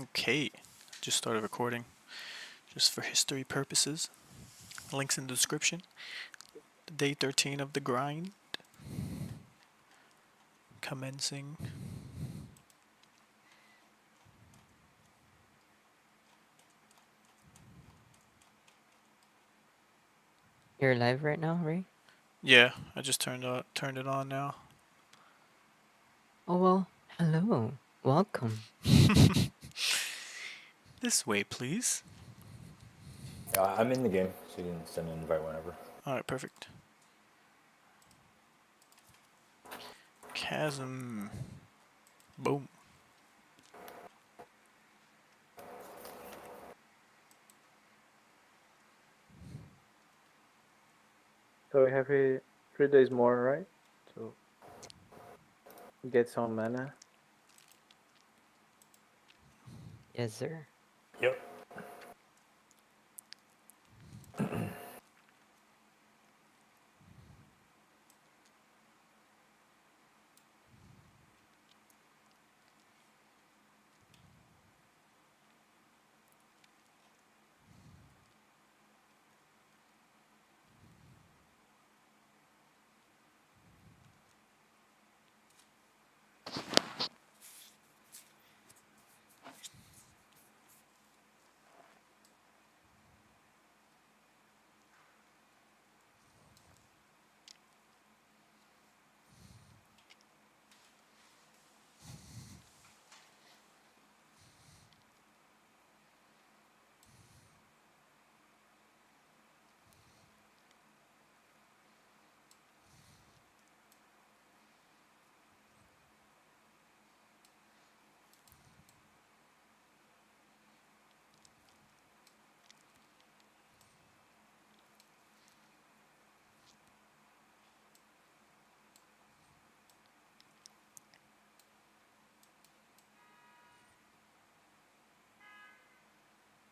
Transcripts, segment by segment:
Okay, just started recording, just for history purposes. Links in the description. Day 13 of the grind. Commencing. You're live right now, Ray? Yeah, I just turned it on now. Oh well, hello. Welcome. This way, please. I'm in the game, so you can send an invite whenever. Alright, perfect. Chasm. Boom. So we have 3 days more, right? To get some mana. Yes, sir. Yep.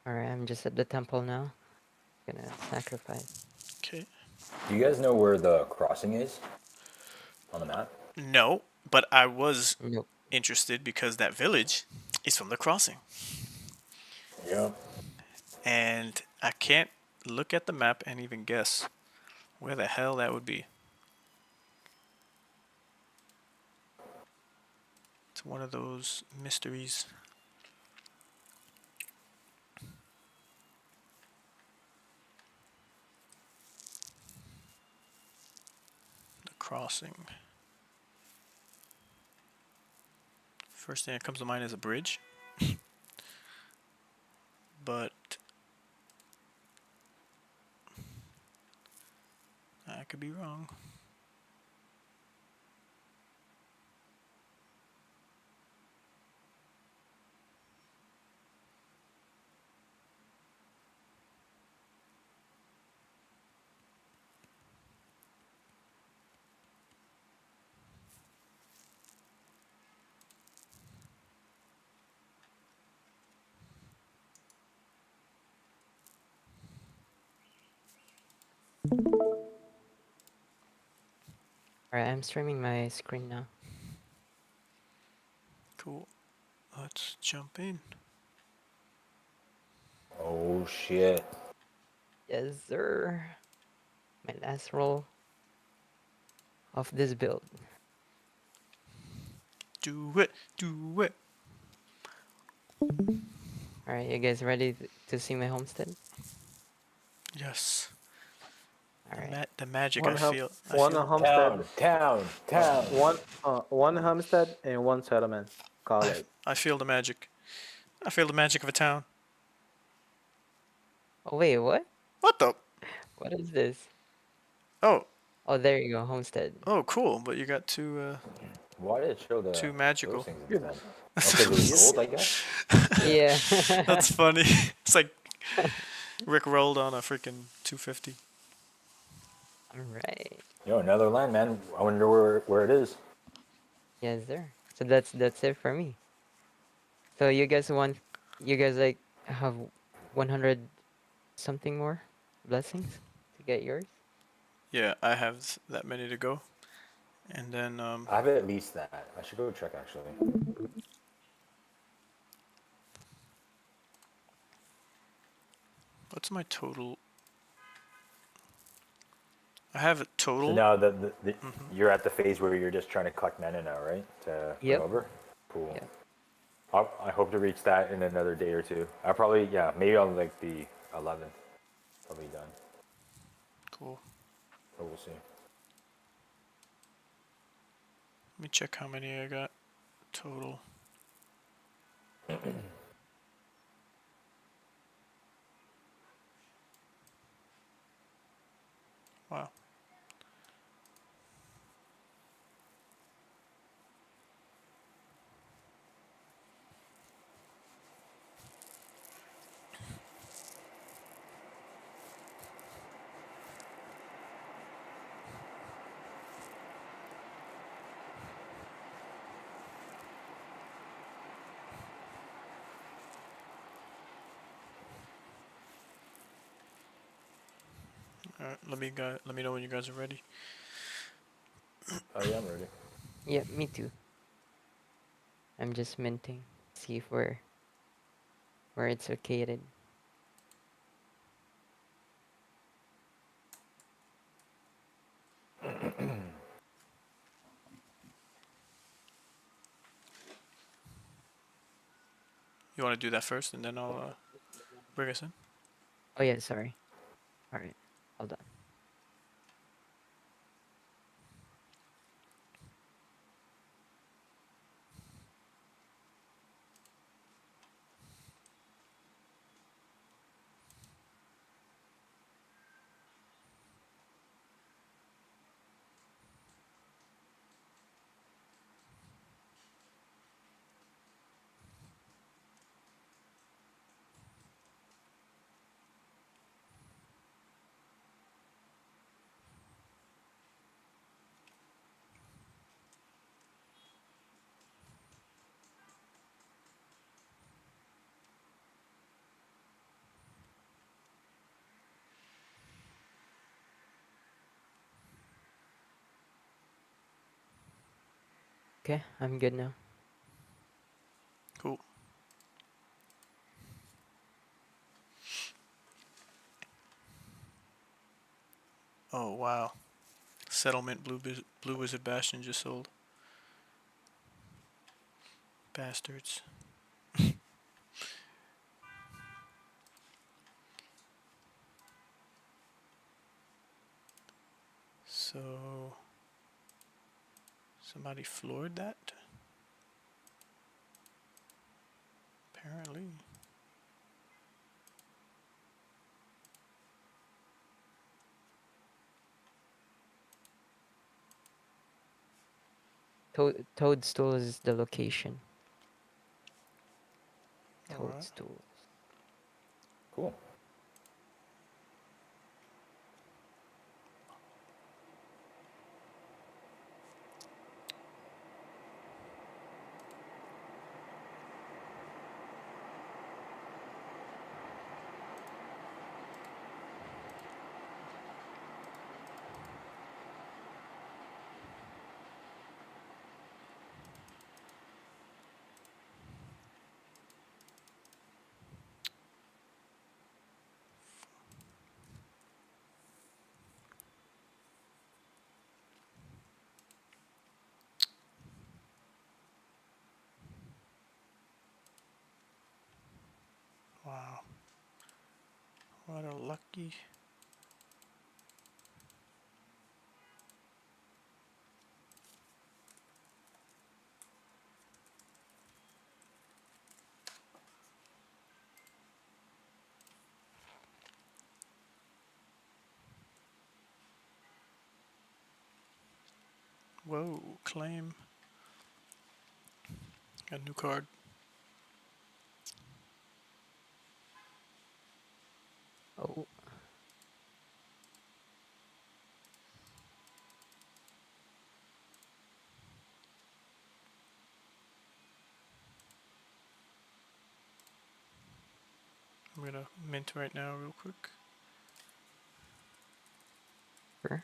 Alright, I'm just at the temple now. Gonna sacrifice. Okay. Do you guys know where the crossing is on the map? No, but I was Nope. interested because that village is from the crossing. Yep. And I can't look at the map and even guess where the hell that would be. It's one of those mysteries. The crossing. First thing that comes to mind is a bridge. But I could be wrong. Alright, I'm streaming my screen now. Cool. Let's jump in. Oh shit. Yes, sir. My last roll of this build. Do it. Do it. Alright, you guys ready to see my homestead? Yes. Alright. The magic One I hum- feel. one homestead. Town. One homestead and one settlement. Call it. I feel the magic. I feel the magic of a town. Oh wait, what? What the? What is this? Oh. Oh, there you go, homestead. Oh, cool. But you got two Why did it show the Too magical. those things instead? Okay, there's gold, I guess. Yeah. That's funny. It's like Rick rolled on a freaking 250. Alright. Yo, another land, man. I wonder where it is. Yes, sir. So that's it for me. So you guys like have 100 something more blessings to get yours? Yeah, I have that many to go. And then I have at least that. I should go check actually. What's my total? I have a total. So now Mhm. you're at the phase where you're just trying to collect mana now, right? To bring Yep. over? Cool. Yep. I hope to reach that in another day or two. I'll probably, yeah, maybe on like the 11th. I'll be done. Cool. But we'll see. Let me check how many I got total. Wow. Alright, let me know when you guys are ready. Oh yeah, I'm ready. Yep, me too. I'm just minting. See if where it's located. You want to do that first, and then I'll bring us in. Oh yeah, sorry. Alright. Hold on. Okay, I'm good now. Cool. Oh wow. Settlement Blue Wizard Bastion just sold. Bastards. So somebody floored that? Apparently. Toadstool is the location. Alright. Toadstool. Cool. Wow. What a lucky. Whoa, claim. Got a new card. Oh, I'm gonna mint right now real quick. sure.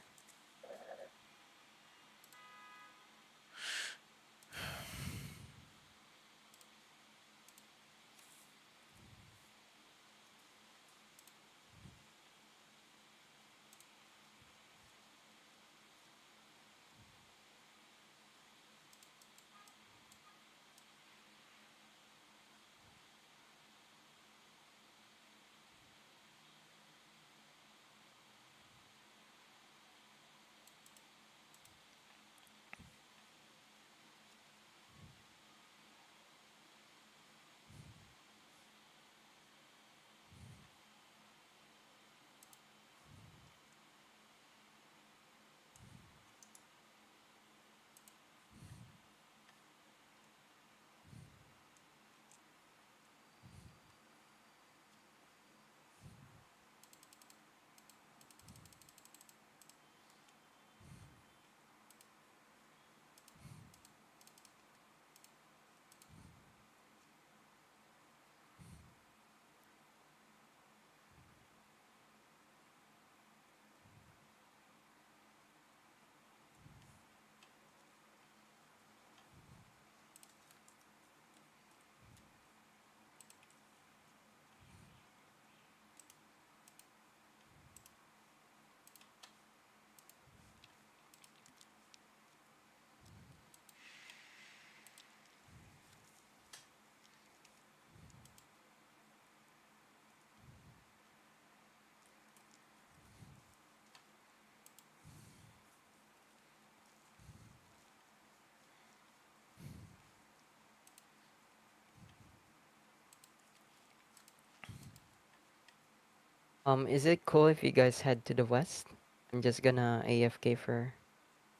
Is it cool if you guys head to the west? I'm just gonna AFK for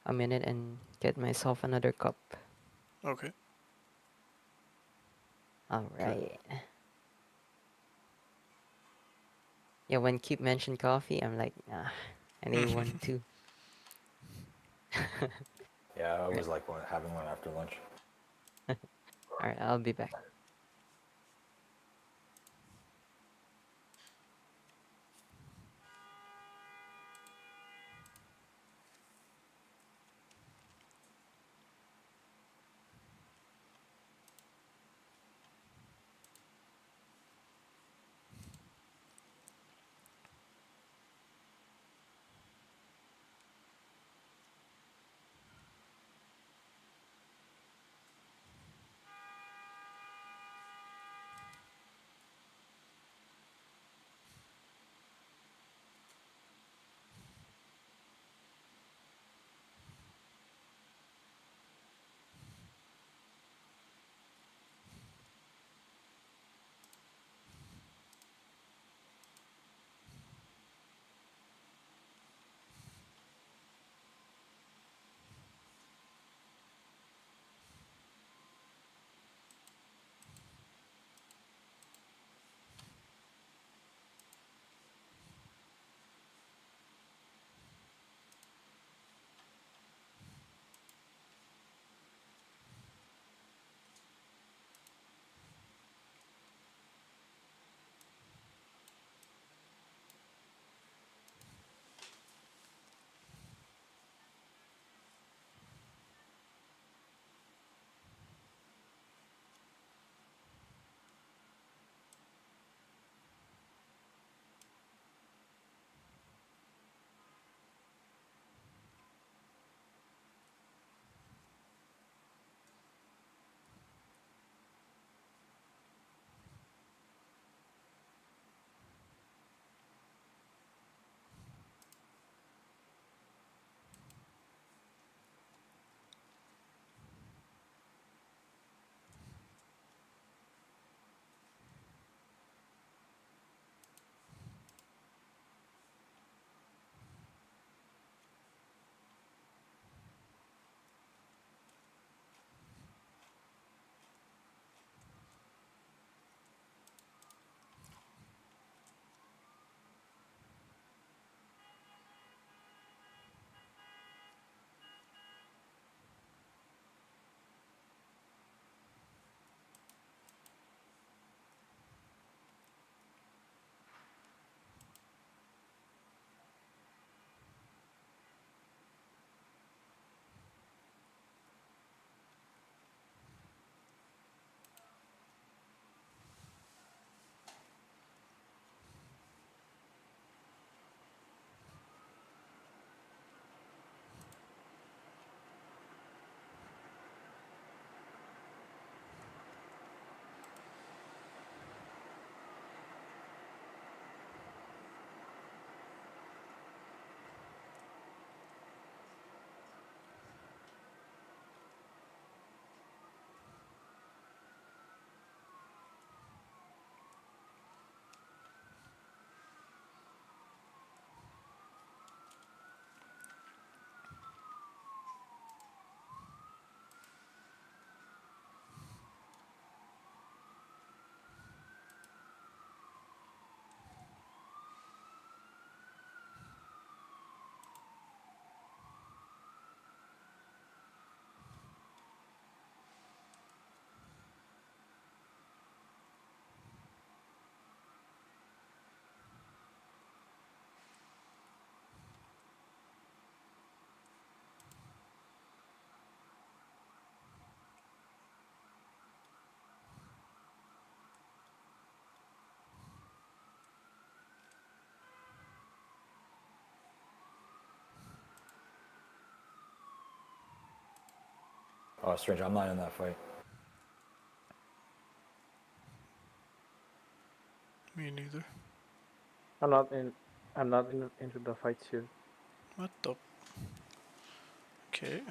a minute and get myself another cup. Okay. Alright. Yeah, when Keep mentioned coffee, I'm like, nah, I need one too. Yeah, I Right. always like having one after lunch. Alright, I'll be back. Oh, strange. I'm not in that fight. Me neither. I'm not in. I'm not into the fight too. What the? Okay.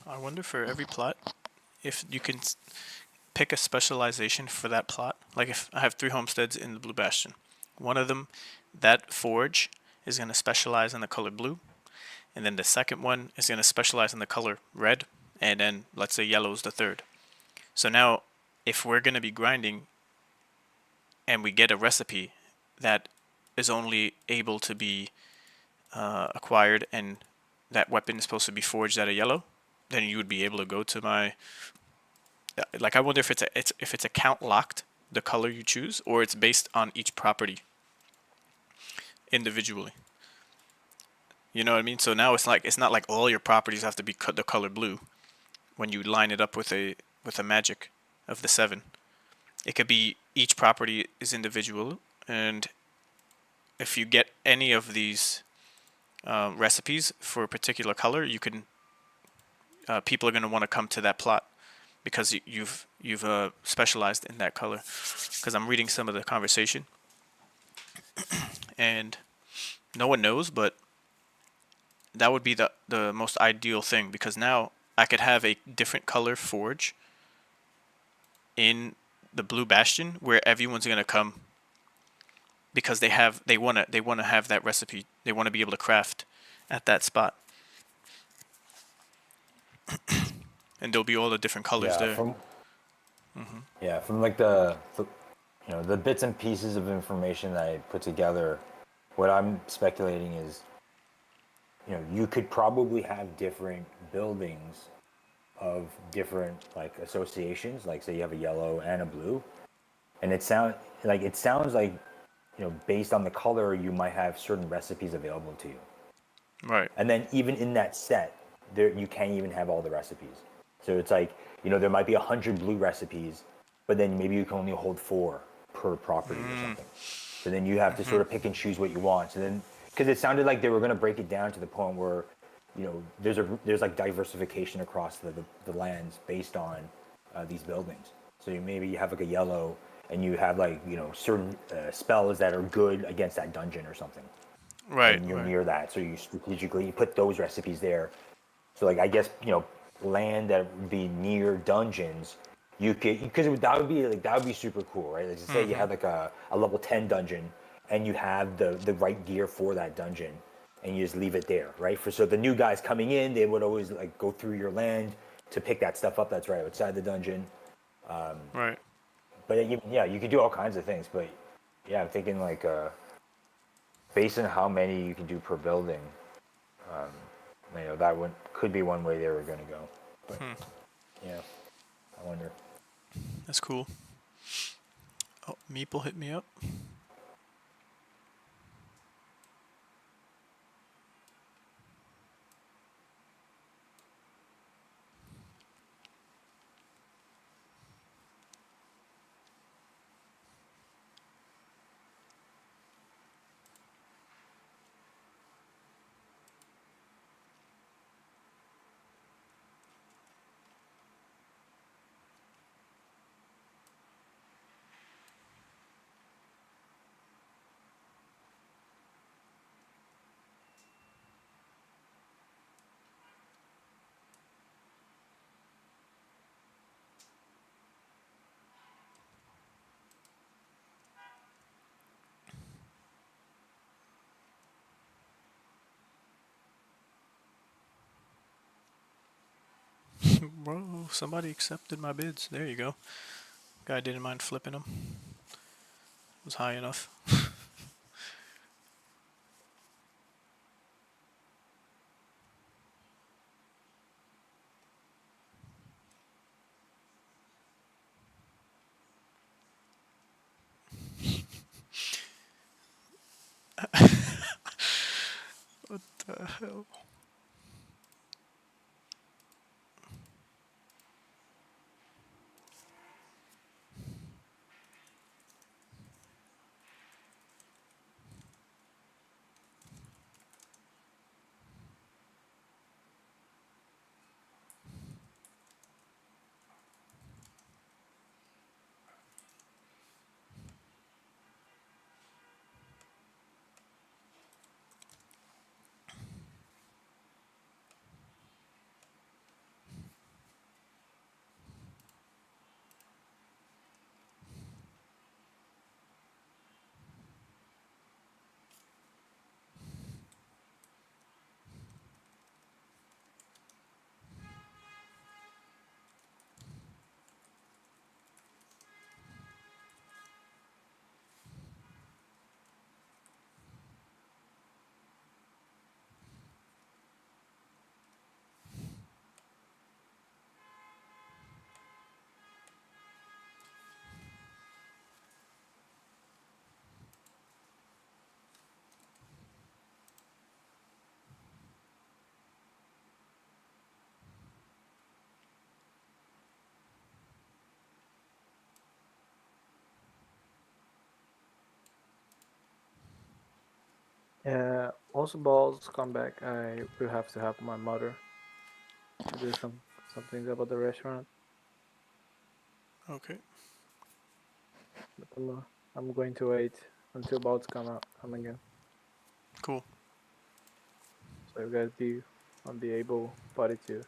I wonder for every plot if you can pick a specialization for that plot. Like if I have 3 homesteads in the Blue Bastion, one of them, that forge is going to specialize in the color blue, and then the second one is going to specialize in the color red, and then let's say yellow is the third. So now, if we're going to be grinding and we get a recipe that is only able to be acquired and that weapon is supposed to be forged out of yellow, then you would be able to go to my like I wonder if it's account locked the color you choose or it's based on each property individually. You know what I mean? So now it's not like all your properties have to be the color blue when you line it up with a magic of the 7. It could be each property is individual, and if you get any of these recipes for a particular color, you can people are going to want to come to that plot because you've specialized in that color. Because I'm reading some of the conversation, and no one knows, but that would be the most ideal thing, because now I could have a different color forge in the Blue Bastion where everyone's going to come because they want to have that recipe. They want to be able to craft at that spot. And there'll be all the different colors Yeah, there. from like the bits and pieces of information that I put together, what I'm speculating is, you could probably have different buildings of different like associations. Like say you have a yellow and a blue, and it sounds like based on the color, you might have certain recipes available to you. Right. And then even in that set, there you can't even have all the recipes. So it's like, there might be 100 blue recipes, but then maybe you can only hold 4 per property or something. So then you have to sort of pick and choose what you want. So then, because it sounded like they were going to break it down to the point where, there's like diversification across the lands based on these buildings. So maybe you have like a yellow, and you have like certain spells that are good against that dungeon or something. Right. And you're Right. near that, so you strategically put those recipes there. So like I guess land that would be near dungeons, you could, because that would be super cool, right? Like say you have like a level 10 dungeon, and you have the right gear for that dungeon, and you just leave it there, right? So the new guys coming in, they would always like go through your land to pick that stuff up that's right outside the dungeon. Right. But you could do all kinds of things. But yeah, I'm thinking like based on how many you can do per building, that could be one way they were going to go. But yeah, I wonder. That's cool. Oh, Meeple hit me up. Bro, somebody accepted my bids. There you go. Guy didn't mind flipping them. It was high enough. What the hell? Also, balls come back. I will have to help my mother to do some things about the restaurant. Okay. But I'm going to wait until balls come again. Cool. So you guys be on the able party too.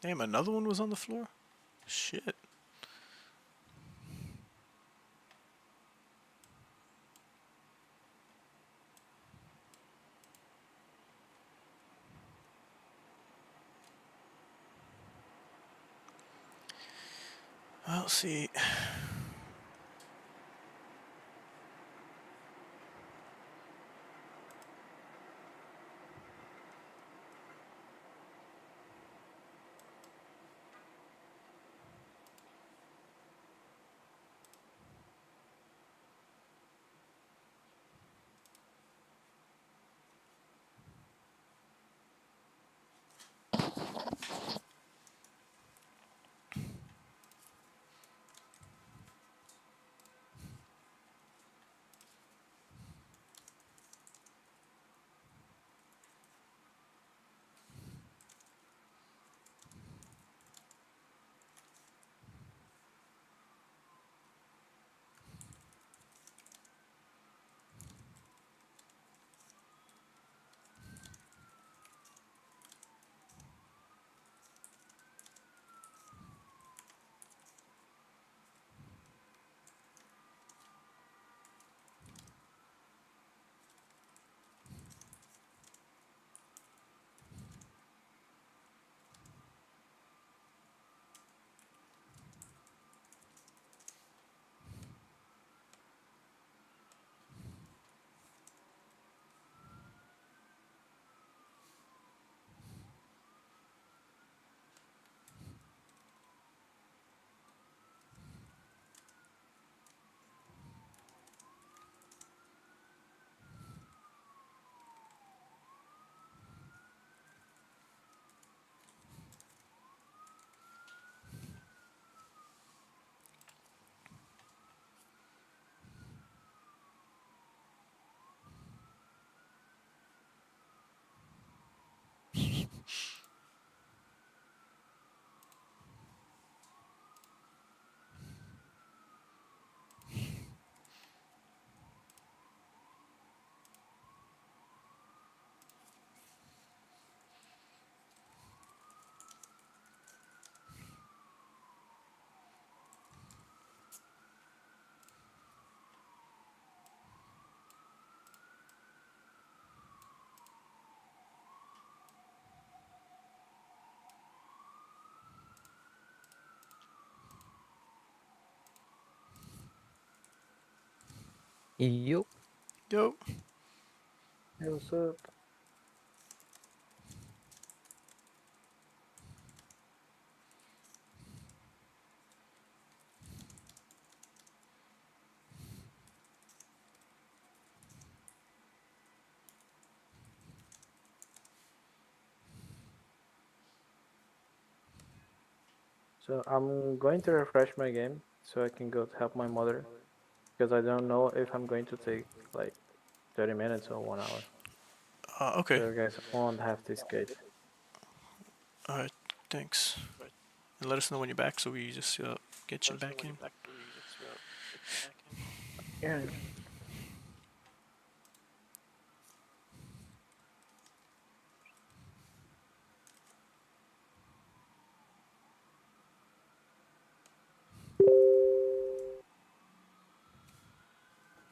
Damn, another one was on the floor? Shit. Well, see. Yup. Yo. Hey, what's up? So I'm going to refresh my game so I can go to help my mother because I don't know if I'm going to take like 30 minutes or 1 hour. Okay. So you guys won't have to skate. Alright, thanks. And let us know when you're back so we just get you back in. Yeah.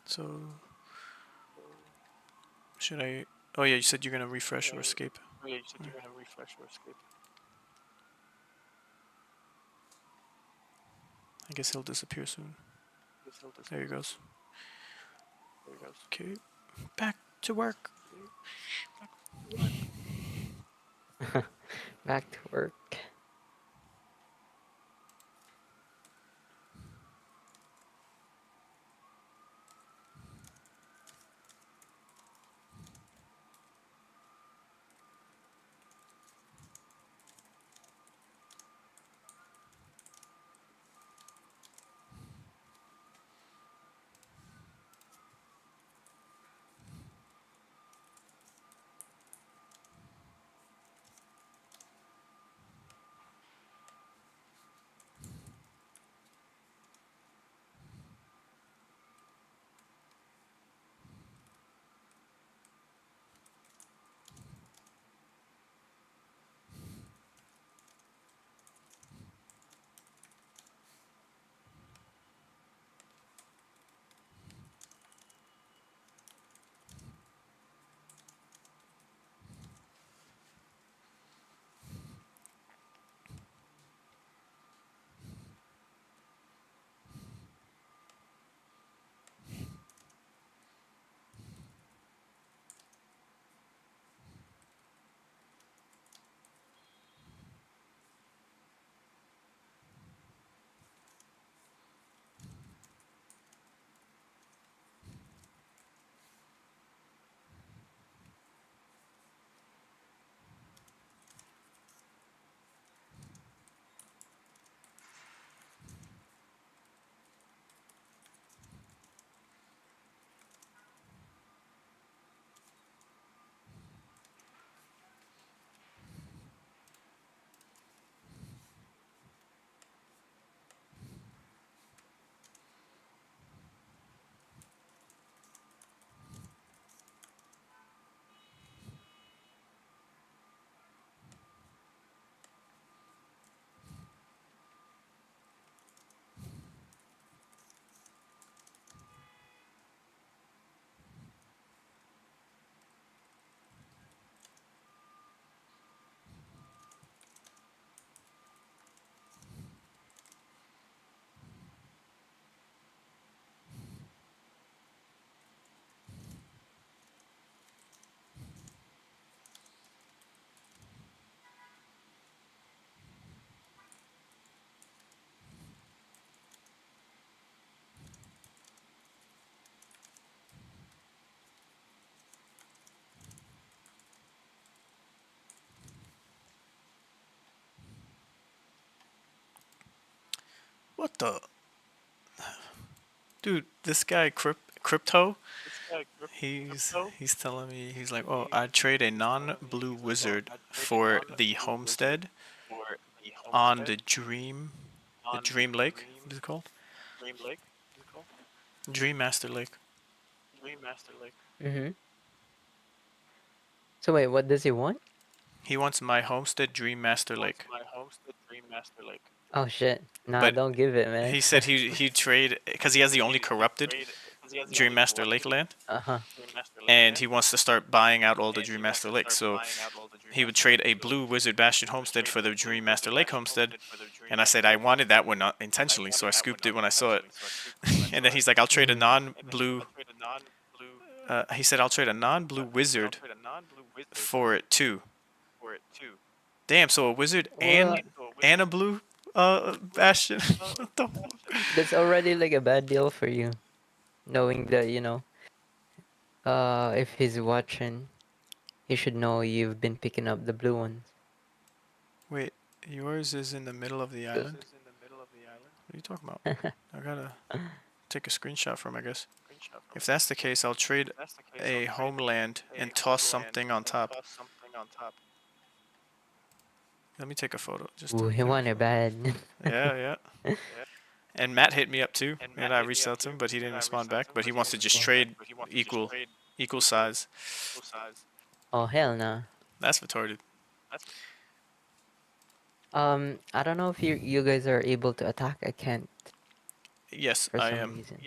So, should I? Oh yeah, you said you're gonna refresh or escape. I guess he'll disappear soon. There he goes. Okay, back to work. Back to work. What the? Dude, this guy crypto. He's telling me he's like, oh, I'd trade a non-blue wizard for the homestead on the Dream Lake. What is it called? Dream Master Lake. Mm-hmm. So wait, what does he want? He wants my homestead Dream Master Lake. Oh shit. Nah, But don't give it, man. he said he'd trade because he has the only corrupted Dream Master Lake land, Uh-huh. and he wants to start buying out all the Dream Master Lakes. So he would trade a blue Wizard Bastion homestead for the Dream Master Lake homestead. And I said I wanted that one intentionally, so I scooped it when I saw it. And then he's like, I'll trade a non-blue He said I'll trade a non-blue wizard for it too. Damn, so a wizard Well, and a blue bastion. What the that's already like a bad deal for you, knowing that, if he's watching, he should know you've been picking up the blue ones. Wait, yours is in the middle of the 'Cause- island? What are you talking about? I gotta take a screenshot from, I guess. If that's the case, I'll trade a homeland and toss something on top. Let me take a photo. Just Ooh, to he take a want it photo. bad. Yeah, yeah. And Matt hit me up too, and I reached out to him, but he didn't respond back. But he wants to just trade equal size. Oh, hell no. That's retarded. I don't know if you guys are able to attack. I can't Yes, for I some am. reason.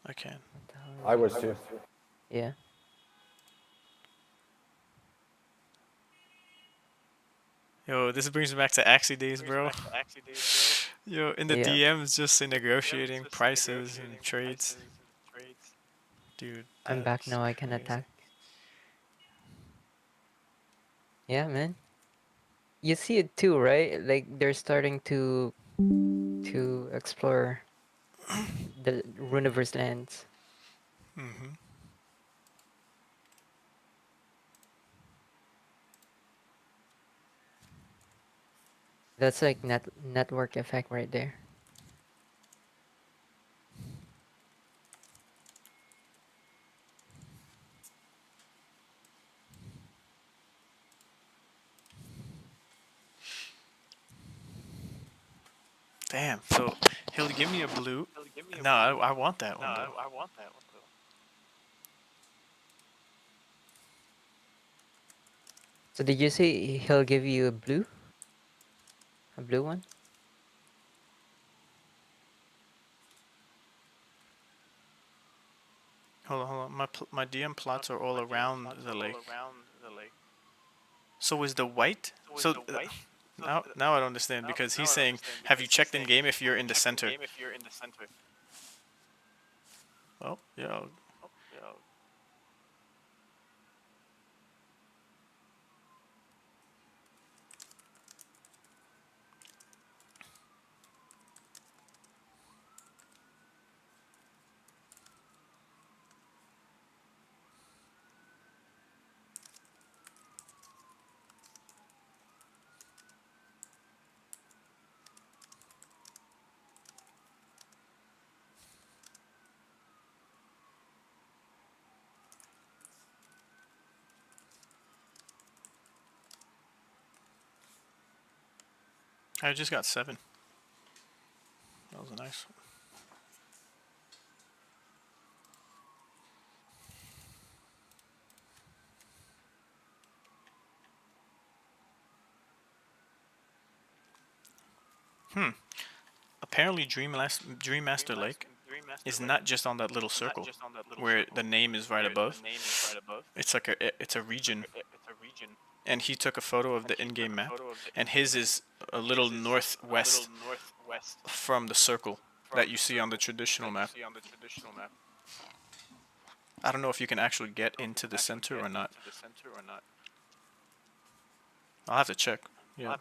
I can. What the hell is I it? was too. Yeah. Yo, this brings me back to Axie days, bro. Yo, in the Yeah. DMs, just negotiating prices and trades. Dude, I'm back that's now. I can crazy. attack. Yeah, man. You see it too, right? Like they're starting to explore the Runiverse lands. Mm-hmm. That's like network effect right there. Damn, so he'll give me a blue. No, I want that one, though. So did you say he'll give you a blue? A blue one? Hold on. My DM plots are all around the lake. So is the white? So now I don't understand because he's saying, have you checked in game if you're in the center? Well, yeah. I just got 7. That was a nice one. Apparently, Dream Master Lake is not just on that little circle where the name is right above. It's like it's a region. And he took a photo of the in-game map, and his is a little northwest from the circle that you see on the traditional map. I don't know if you can actually get into the center or not. I'll have to check. Yeah.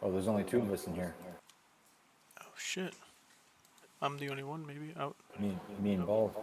Oh, there's only 2 of us in here. Oh shit. I'm the only one maybe out. Me and Bald.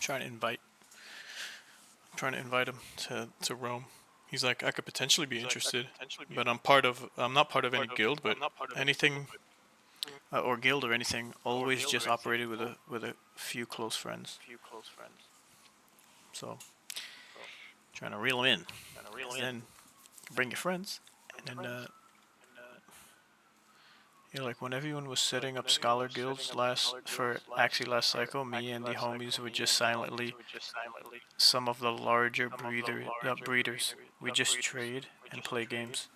trying to invite him to Rome. He's like, I could potentially be interested, but I'm not part of any guild, but anything or guild or anything always just operated with a few close friends. So trying to reel him in, 'cause then bring your friends, and then like when everyone was setting up scholar guilds last cycle, me and the homies would just silently some of the larger breeders. We just trade and play games.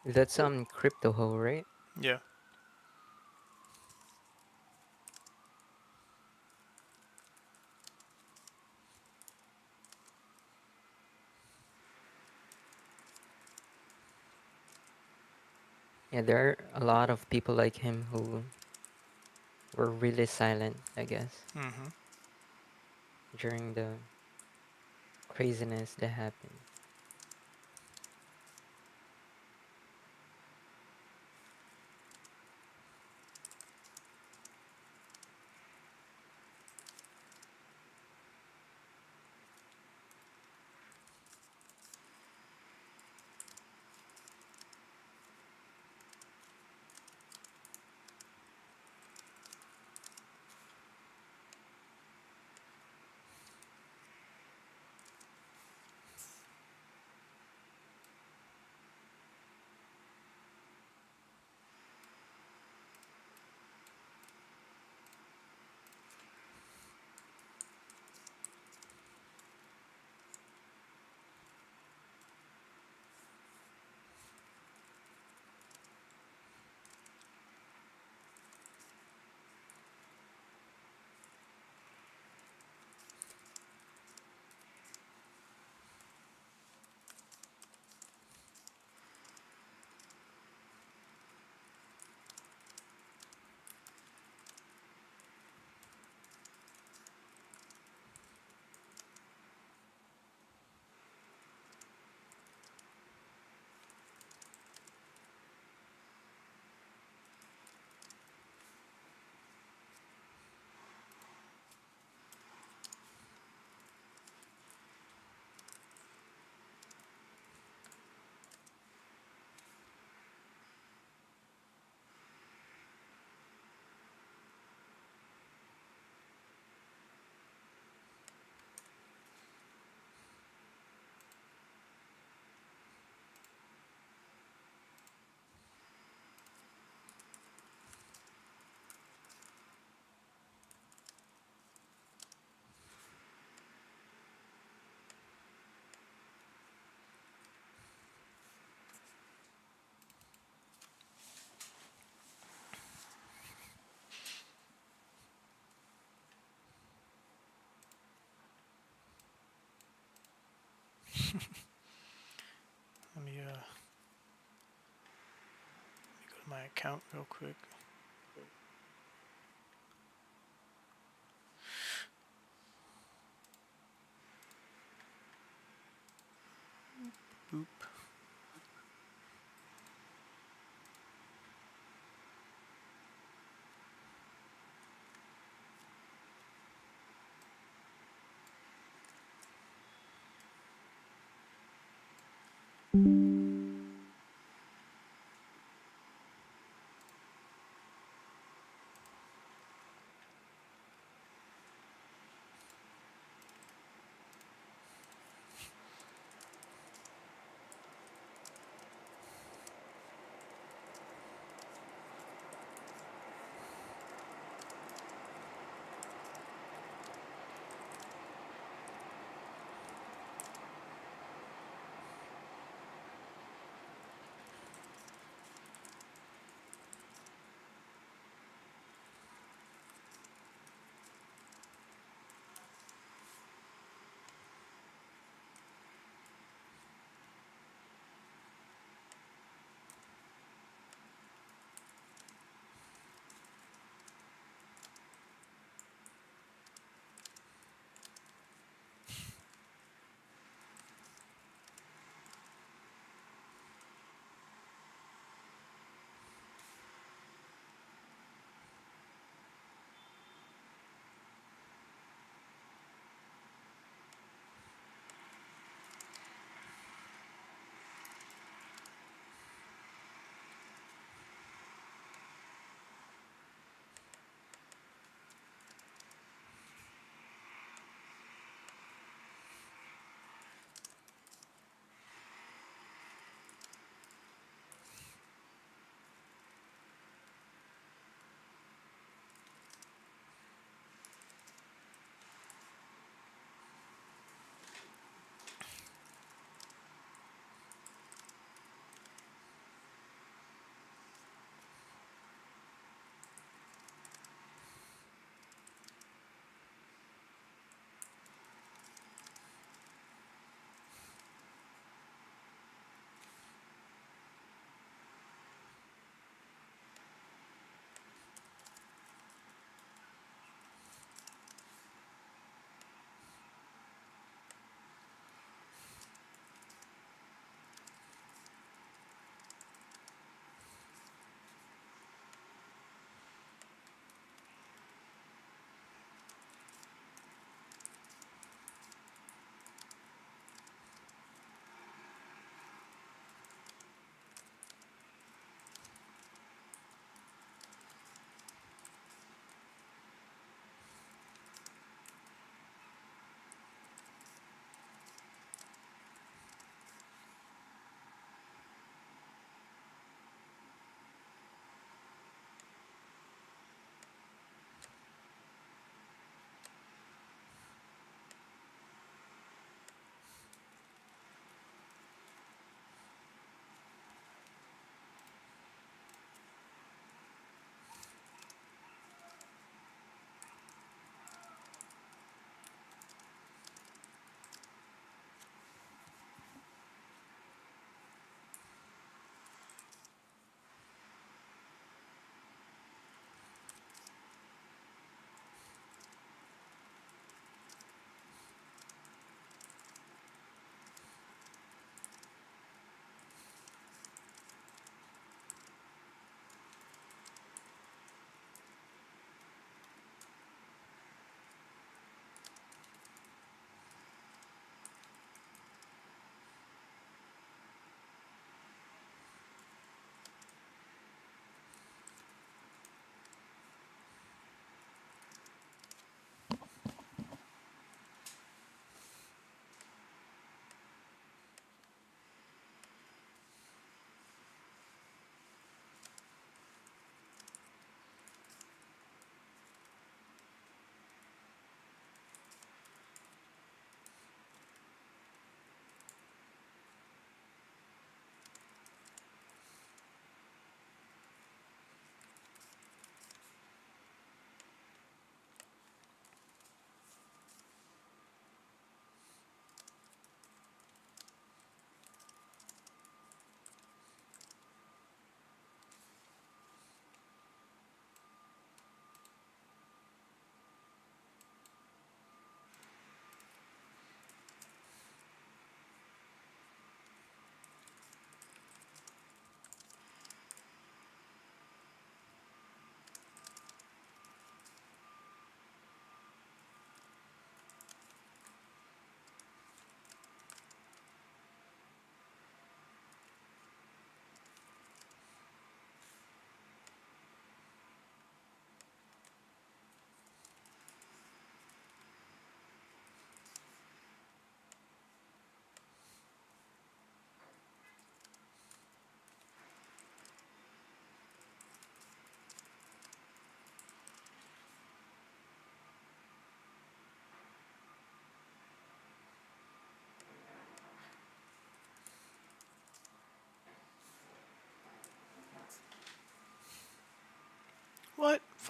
That's some crypto hoe, right? Yeah. Yeah, there are a lot of people like him who were really silent, I guess, Mm-hmm. during the craziness that happened. Let me go to my account real quick. Boop.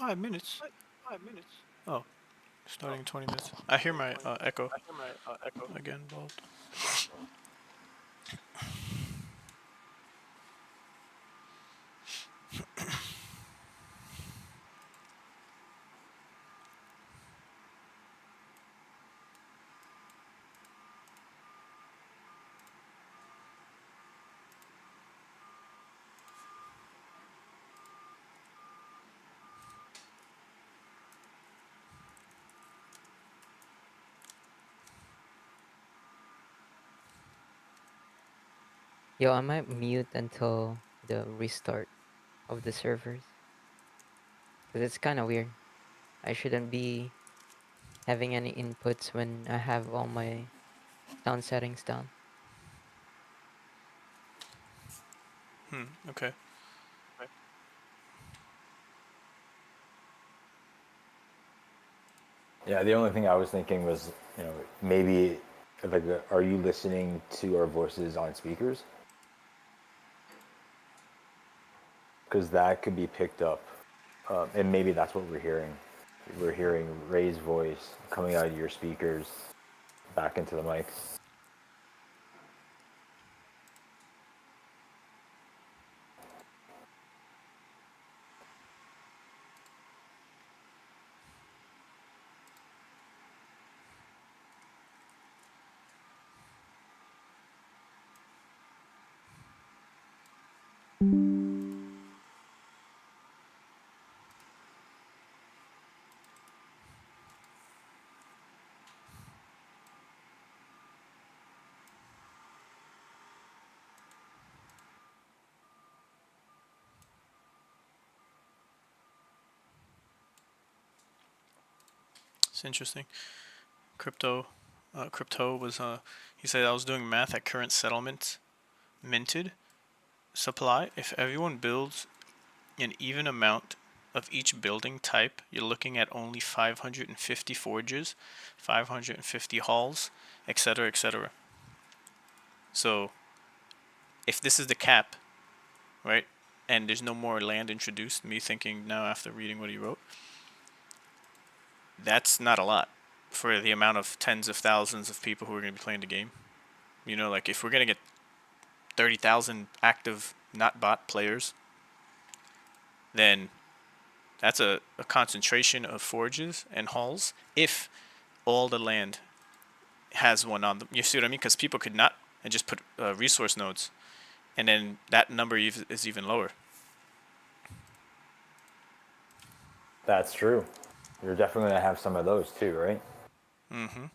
5 minutes. Oh, starting in 20 minutes. I hear my echo again, Bolt. Yo, I might mute until the restart of the servers. Because it's kind of weird. I shouldn't be having any inputs when I have all my sound settings down. Okay. Yeah, the only thing I was thinking was, maybe like, are you listening to our voices on speakers? Because that could be picked up, and maybe that's what we're hearing. We're hearing Ray's voice coming out of your speakers back into the mic. It's interesting. Crypto was he said I was doing math at current settlement minted supply. If everyone builds an even amount of each building type, you're looking at only 550 forges, 550 halls, etc., etc. So, if this is the cap, right, and there's no more land introduced, me thinking now after reading what he wrote, that's not a lot for the amount of tens of thousands of people who are going to be playing the game. Like if we're going to get 30,000 active not bot players, then that's a concentration of forges and halls if all the land has one on them. You see what I mean? Because people could not and just put resource nodes, and then that number is even lower. That's true. You're definitely going to have some of those too, right? Mm-hmm.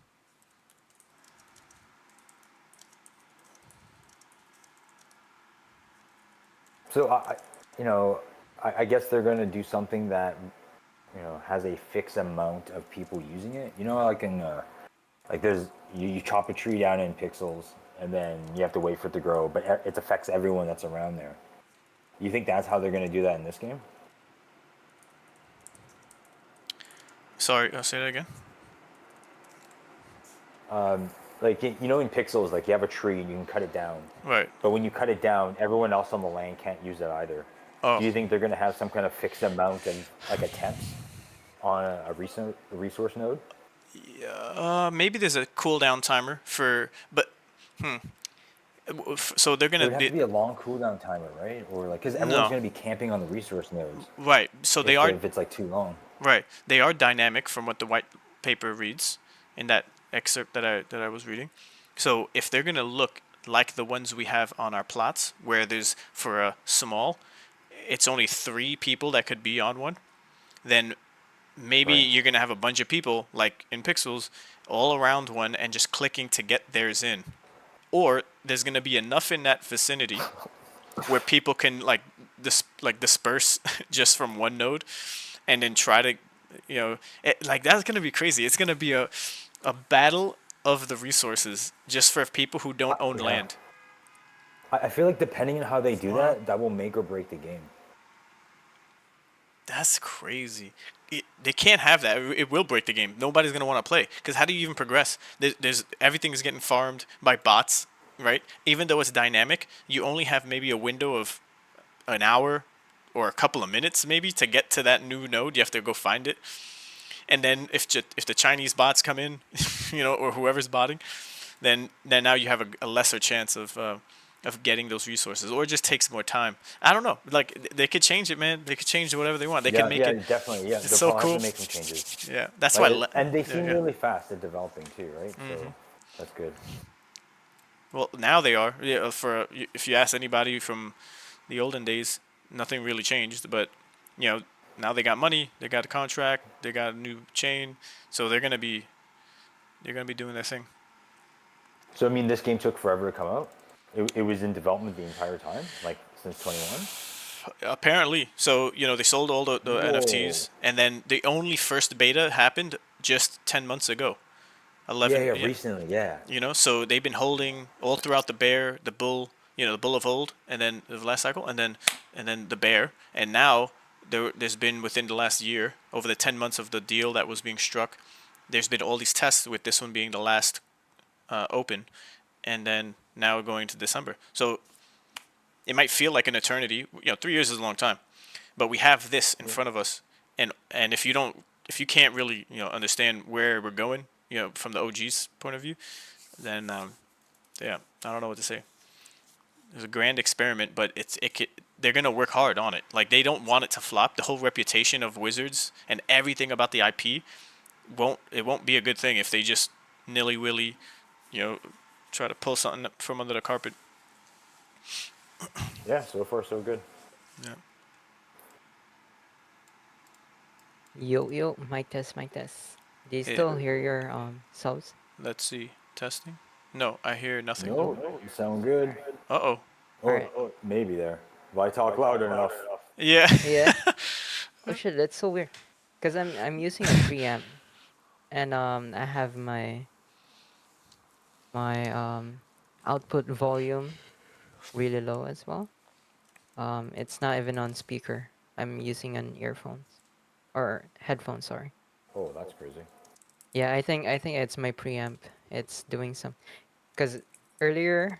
So I guess they're going to do something that has a fixed amount of people using it. Like like there's you chop a tree down in pixels and then you have to wait for it to grow, but it affects everyone that's around there. You think that's how they're going to do that in this game? Sorry, say that again. Like in pixels, like you have a tree and you can cut it down. Right. But when you cut it down, everyone else on the land can't use it either. Oh. Do you think they're going to have some kind of fixed amount of like attempts on a resource node? Yeah. Maybe there's a cooldown timer but so they're There gonna would have to be a long cooldown timer, right? Or like, because everyone's no. going to be camping on the resource nodes. Right. So they are if it's like too long. right. They are dynamic from what the white paper reads in that excerpt that I was reading. So if they're gonna look like the ones we have on our plots, where there's for a small, it's only 3 people that could be on one, then maybe Right. you're gonna have a bunch of people like in pixels all around one and just clicking to get theirs in, or there's gonna be enough in that vicinity where people can disperse just from one node and then try to that's gonna be crazy. It's gonna be a battle of the resources just for people who don't own land. I feel like depending on how they do that will make or break the game. That's crazy. They can't have that. It will break the game. Nobody's gonna want to play because how do you even progress? There's everything is getting farmed by bots, right? Even though it's dynamic, you only have maybe a window of an hour or a couple of minutes maybe to get to that new node. You have to go find it, and then if the Chinese bots come in, or whoever's botting, then now you have a lesser chance of getting those resources, or it just takes more time. I don't know. Like they could change it, man. They could change it whatever they want. They could make it. Definitely. Yeah, It's they'll so probably cool. have to make some changes. Yeah, that's Right? why. And they seem yeah. really fast at developing too, right? So that's good. Well, now they are. Yeah, if you ask anybody from the olden days, nothing really changed. But now they got money, they got a contract, they got a new chain, so they're gonna be doing their thing. So I mean, this game took forever to come out. It was in development the entire time, like since 21. Apparently, so they sold all the NFTs, and then the only first beta happened just 10 months ago. 11. Yeah, recently, yeah. So they've been holding all throughout the bear, the bull, the bull of old, and then the last cycle, and then the bear, and now there's been within the last year, over the 10 months of the deal that was being struck, there's been all these tests with this one being the last open, and then now going to December. So it might feel like an eternity. 3 years is a long time, but we have this in front of us, and if you can't really understand where we're going, from the OG's point of view, then yeah, I don't know what to say. It's a grand experiment, but they're gonna work hard on it. Like they don't want it to flop. The whole reputation of Wizards and everything about the IP won't be a good thing if they just nilly-willy, try to pull something from under the carpet. Yeah, so far so good. Yeah. Yo, mic test. Do you still hear your subs? Let's see. Testing. No, I hear nothing. No, you sound good. Uh-oh. Alright. Oh, maybe there. If I talk loud enough. Yeah. Yeah. Oh shit, that's so weird. Cause I'm using a preamp, and I have my output volume really low as well. It's not even on speaker. I'm using an earphones or headphones. Sorry. Oh, that's crazy. Yeah, I think it's my preamp. It's doing some. Cause earlier,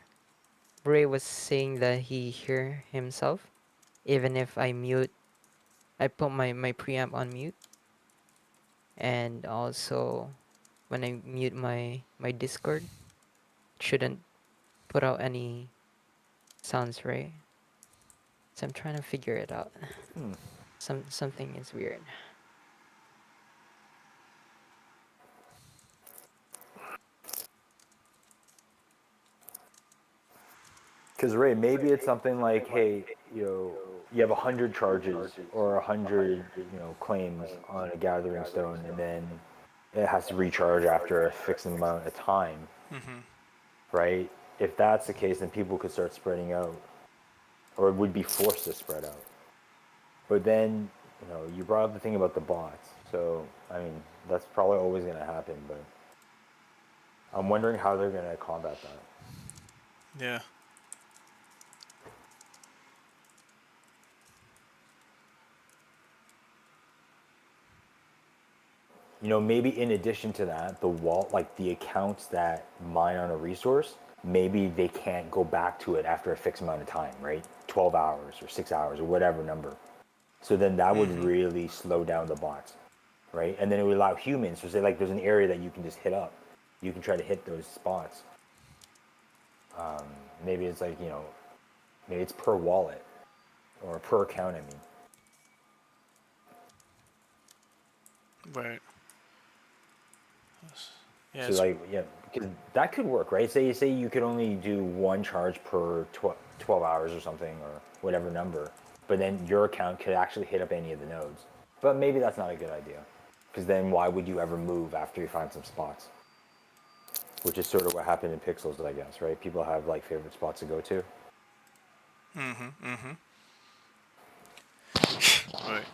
Bray was saying that he hear himself, even if I put my preamp on mute, and also when I mute my Discord, it shouldn't put out any sounds, right? So I'm trying to figure it out. Something is weird. Because Ray, maybe it's something like, hey, you have 100 charges or 100, claims on a gathering stone, and then it has to recharge after a fixed amount of time, right? If that's the case, then people could start spreading out, or would be forced to spread out. But then, you brought up the thing about the bots. So, I mean, that's probably always going to happen, but I'm wondering how they're going to combat that. Yeah. Maybe in addition to that, the accounts that mine on a resource, maybe they can't go back to it after a fixed amount of time, right? 12 hours or 6 hours or whatever number. So then that would really slow down the bots, right? And then it would allow humans to say, like, there's an area that you can just hit up. You can try to hit those spots. Maybe it's like, maybe it's per wallet or per account, I mean. Right. Yeah. So because that could work, right? Say you could only do one charge per 12 hours or something, or whatever number, but then your account could actually hit up any of the nodes. But maybe that's not a good idea, because then why would you ever move after you find some spots? Which is sort of what happened in Pixels, I guess, right? People have like favorite spots to go to. Right.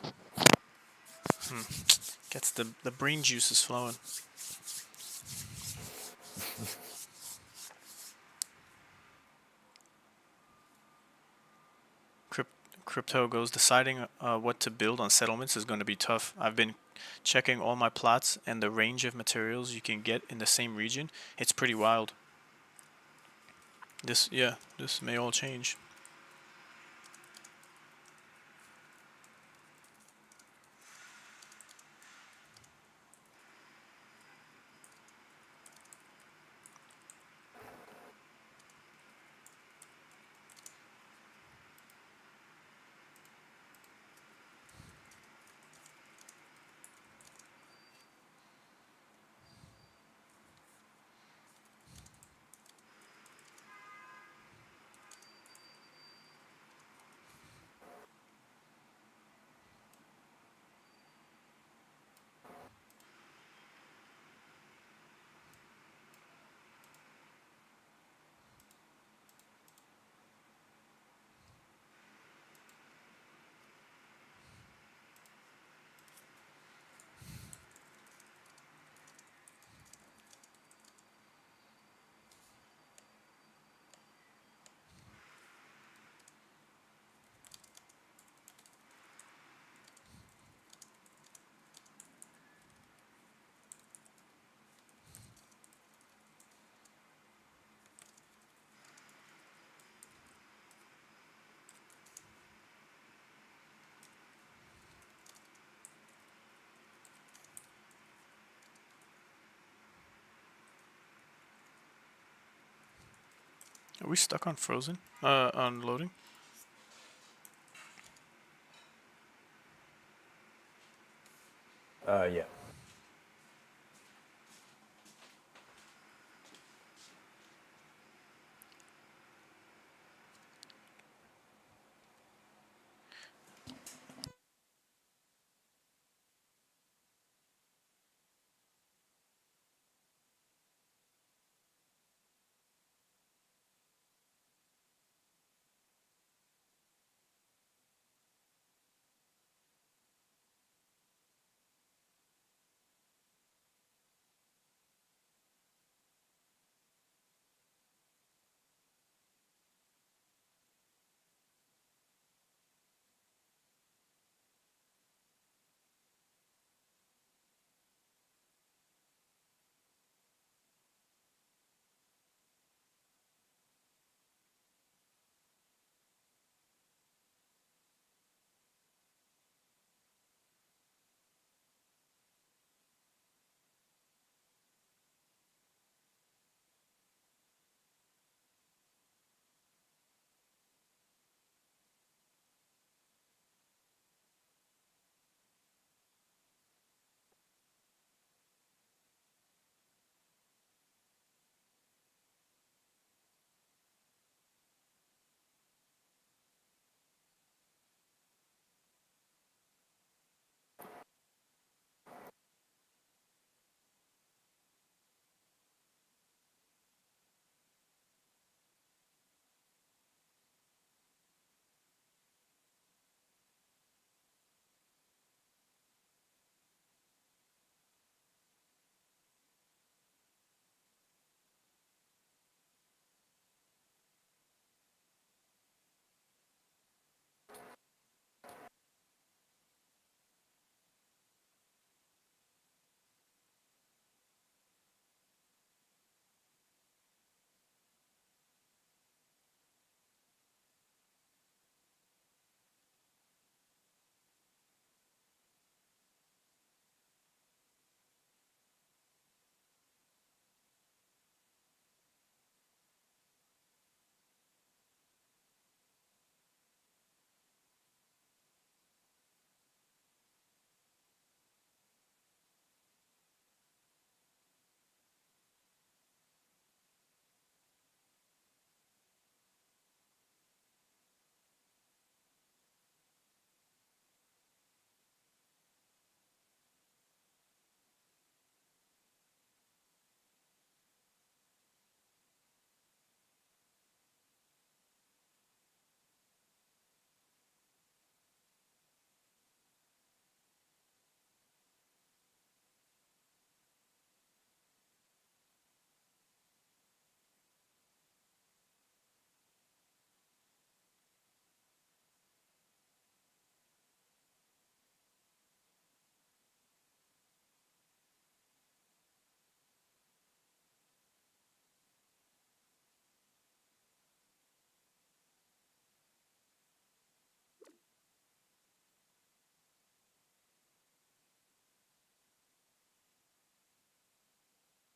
Gets the brain juices flowing. Crypto goes, deciding what to build on settlements is going to be tough. I've been checking all my plots, and the range of materials you can get in the same region, it's pretty wild. This may all change. Are we stuck on frozen? On loading? Yeah.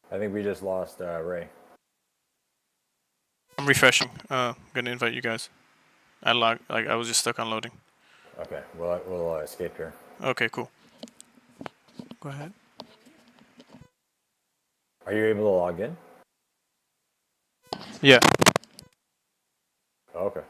I think we just lost Ray. I'm refreshing. Gonna invite you guys. I was just stuck on loading. Okay, we'll escape here. Okay, cool. Go ahead. Are you able to log in? Yeah. Oh, okay.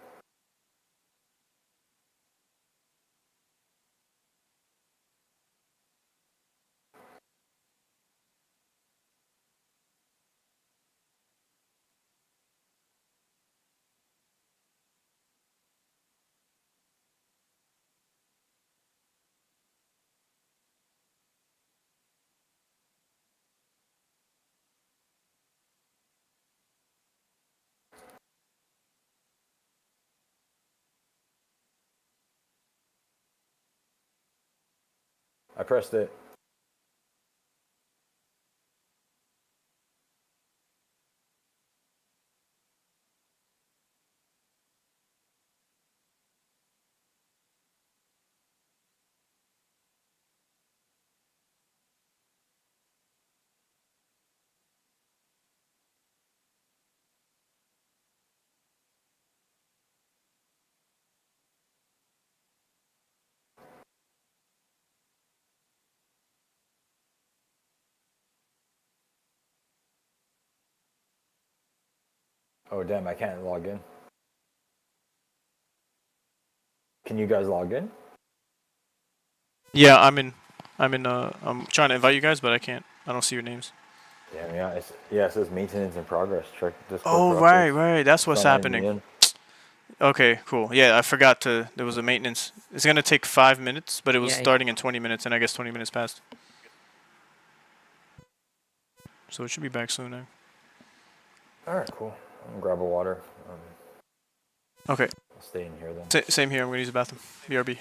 I pressed it. Oh damn, I can't log in. Can you guys log in? Yeah, I'm in. I'm trying to invite you guys, but I can't. I don't see your names. Damn, yeah. It says maintenance in progress. Check Discord Oh, for right, updates. right. That's It's what's not letting me happening. in. Okay, cool. Yeah, I forgot to. There was a maintenance. It's gonna take 5 minutes, but it was Yeah, starting in 20 minutes, and I guess 20 minutes passed. So it should be back soon now. Alright, cool. I'm gonna grab a water. Okay. I'll stay in here then. Same here. I'm gonna use the bathroom. BRB.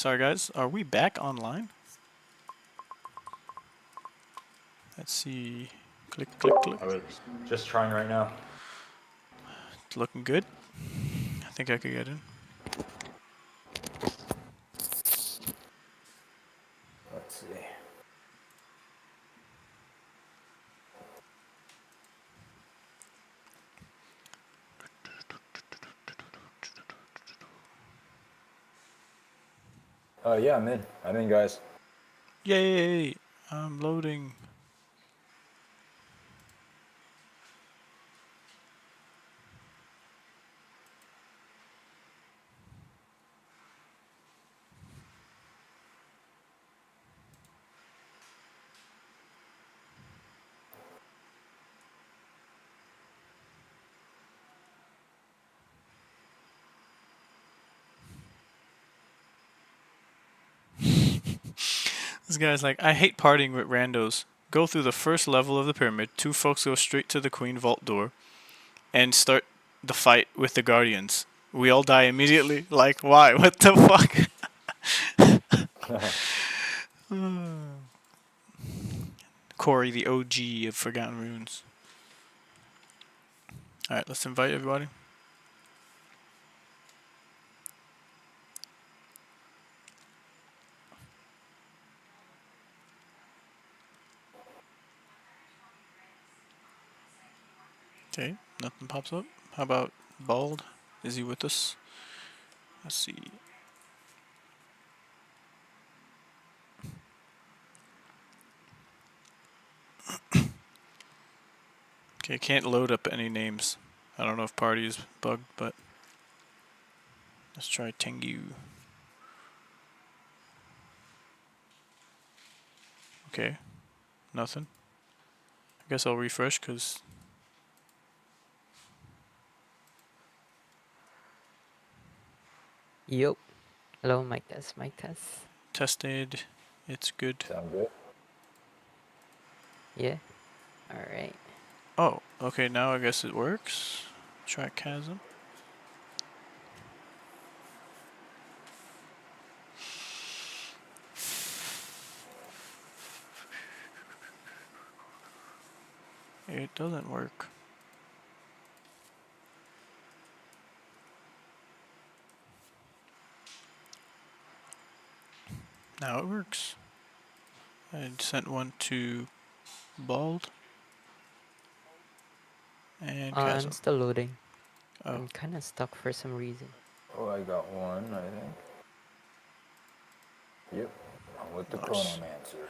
Sorry guys, are we back online? Let's see. Click, click, click. I was just trying right now. It's looking good. I think I could get in. Let's see. Yeah, I'm in. I'm in, guys. Yay! I'm loading. This guy's like, I hate partying with randos. Go through the first level of the pyramid. 2 folks go straight to the queen vault door and start the fight with the guardians. We all die immediately. Like, why? What the fuck? Corey, the OG of Forgotten Runes. Alright, let's invite everybody. Okay, nothing pops up. How about Bald? Is he with us? Let's see. Okay, can't load up any names. I don't know if party is bugged, but let's try Tengu. Okay, nothing. I guess I'll refresh because Yup. Hello, mic test, mic test. tested. It's good. Sound good? Yeah. All right. Oh, okay, now I guess it works. Try Chasm. It doesn't work. Now it works. I sent one to Bald and Chasm. I'm still loading. Oh, I'm kind of stuck for some reason. Oh, I got one, I think. Yep. I'm with the Nice. Chronomancer.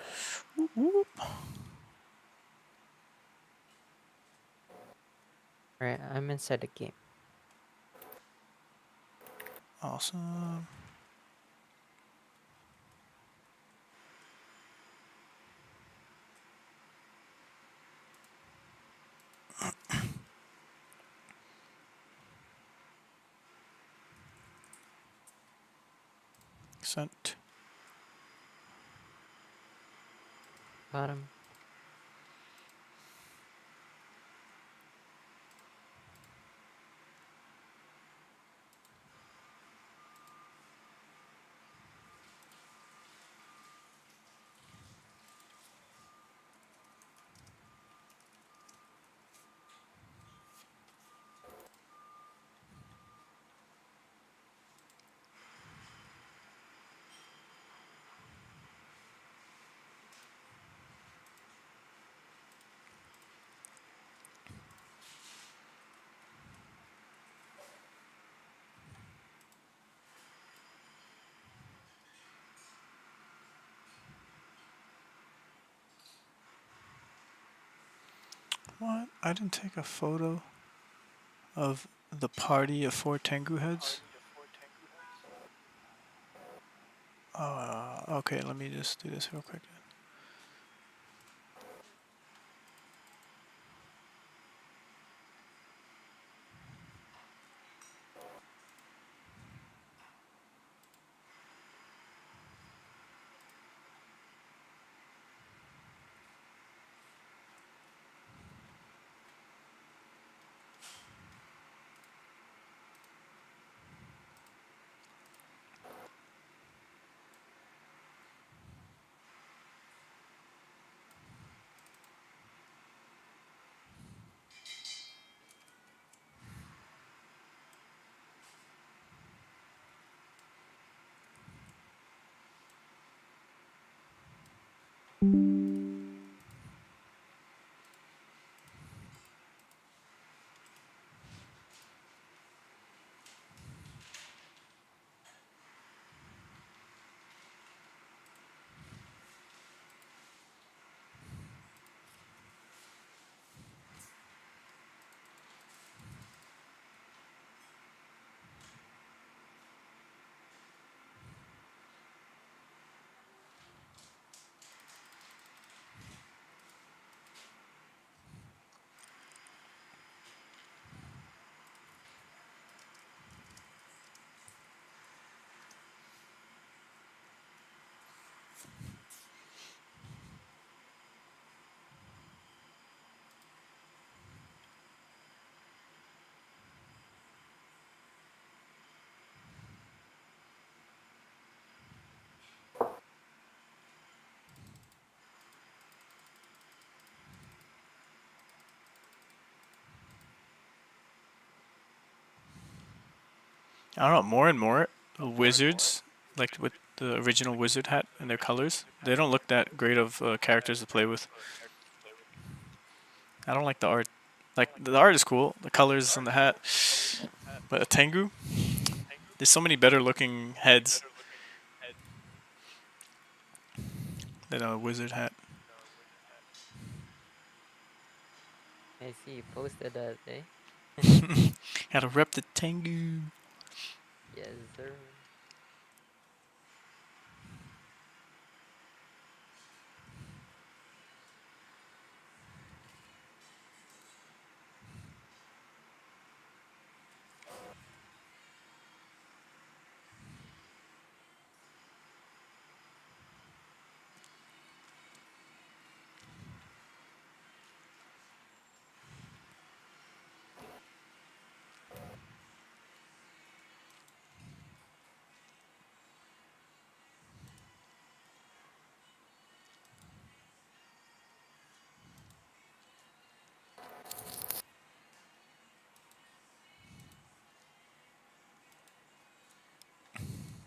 whoop, whoop. All right, I'm inside the game. Awesome. Sent. Got him. What? I didn't take a photo of the party of 4 Tengu heads? Okay, let me just do this real quick. I don't know, more and more wizards, like with the original wizard hat and their colors, they don't look that great of characters to play with. I don't like the art. Like, the art is cool, the colors on the hat, but a Tengu, there's so many better looking heads than a wizard hat. I see you posted that, eh? Gotta rep the Tengu. Yes, sir.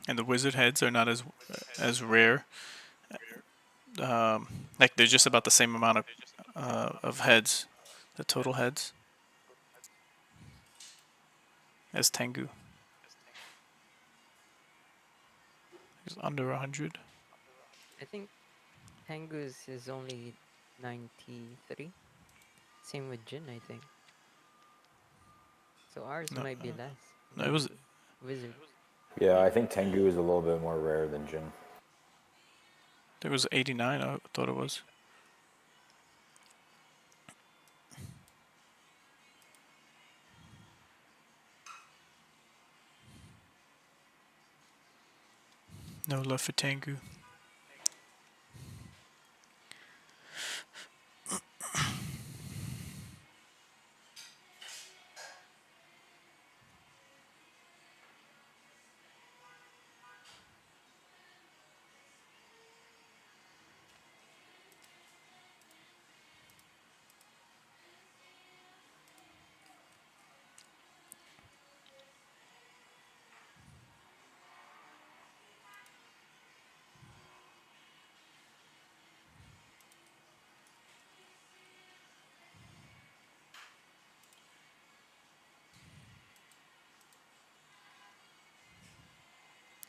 And the wizard heads are not as rare. Like, they're just about the same amount of heads, the total heads, as Tengu. It's under 100. I think Tengu's is only 93. Same with Jin, I think. So ours No, might be less no, it than was Wizard. Yeah, I think Tengu is a little bit more rare than Jin. 89. I thought it was. No love for Tengu.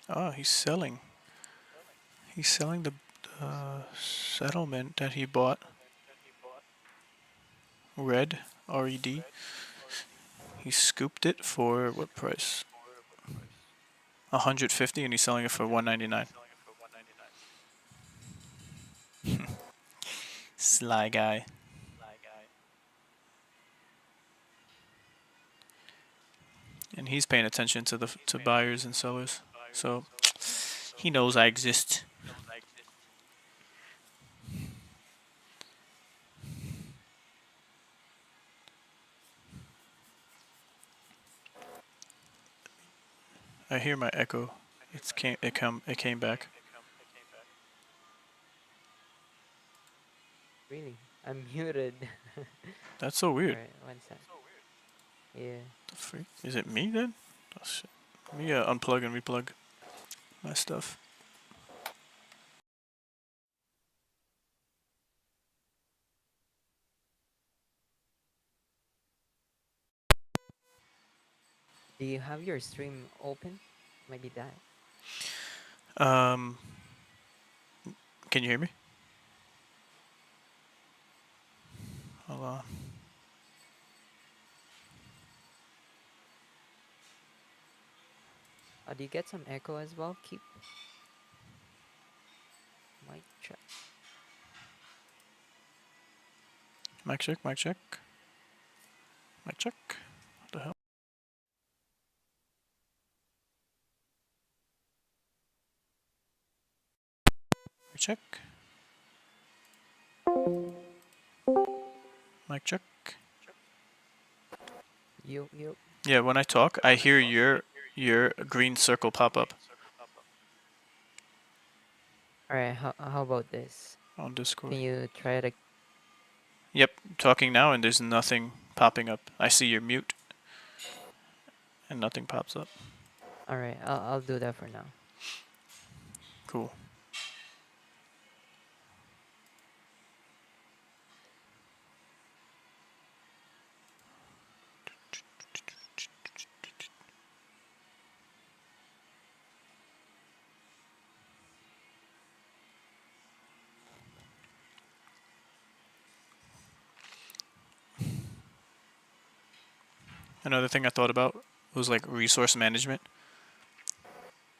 Oh, he's selling. He's selling the settlement that he bought. Red, R-E-D. He scooped it for what price? 150, and he's selling it for 199. Sly guy. And he's paying attention to to buyers and sellers, so he knows I exist. I hear my echo. It came back. Really? I'm muted. That's so weird. Alright, one sec. Yeah. The freak? Is it me then? Oh, shit. Let me unplug and replug my stuff. Do you have your stream open? Might be that. Can you hear me? Hold on. Do you get some echo as well? Keep mic check. Mic check, mic check. Mic check. What the hell? Mic check. Mic check. You. Yeah, when I talk, I hear your green circle pop up Alright, how about this? on Discord. Can you try to... Yep, talking now and there's nothing popping up. I see your mute and nothing pops up. Alright, I'll do that for now. Cool. Another thing I thought about was like resource management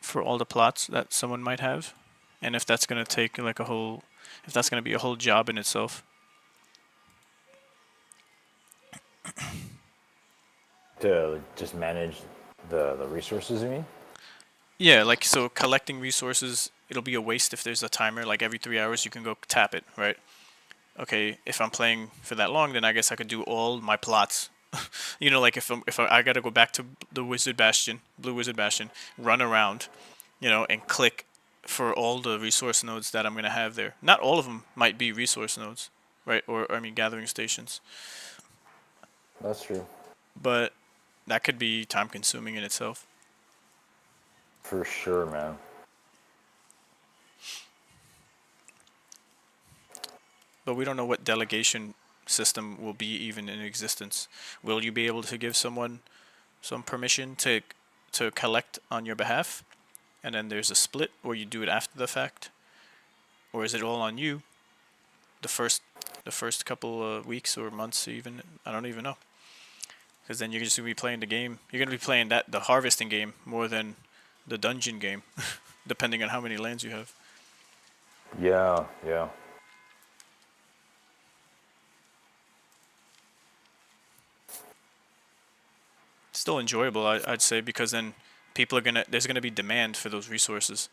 for all the plots that someone might have, and if that's gonna take like if that's gonna be a whole job in itself. To just manage the resources, you mean? Yeah, like so collecting resources, it'll be a waste if there's a timer. Like every 3 hours, you can go tap it, right? Okay, if I'm playing for that long, then I guess I could do all my plots. You know, like if I gotta go back to the Wizard Bastion, Blue Wizard Bastion, run around, you know, and click for all the resource nodes that I'm gonna have there. Not all of them might be resource nodes, right? Or I mean gathering stations, That's true. but that could be time consuming in itself. For sure, man. But we don't know what delegation system will be even in existence. Will you be able to give someone some permission to collect on your behalf, and then there's a split, or you do it after the fact, or is it all on you? The first couple of weeks or months, even I don't even know, because then you're just gonna be playing the game. You're gonna be playing the harvesting game more than the dungeon game, depending on how many lands you have. Yeah, yeah. Still enjoyable, I'd say, because then there's gonna be demand for those resources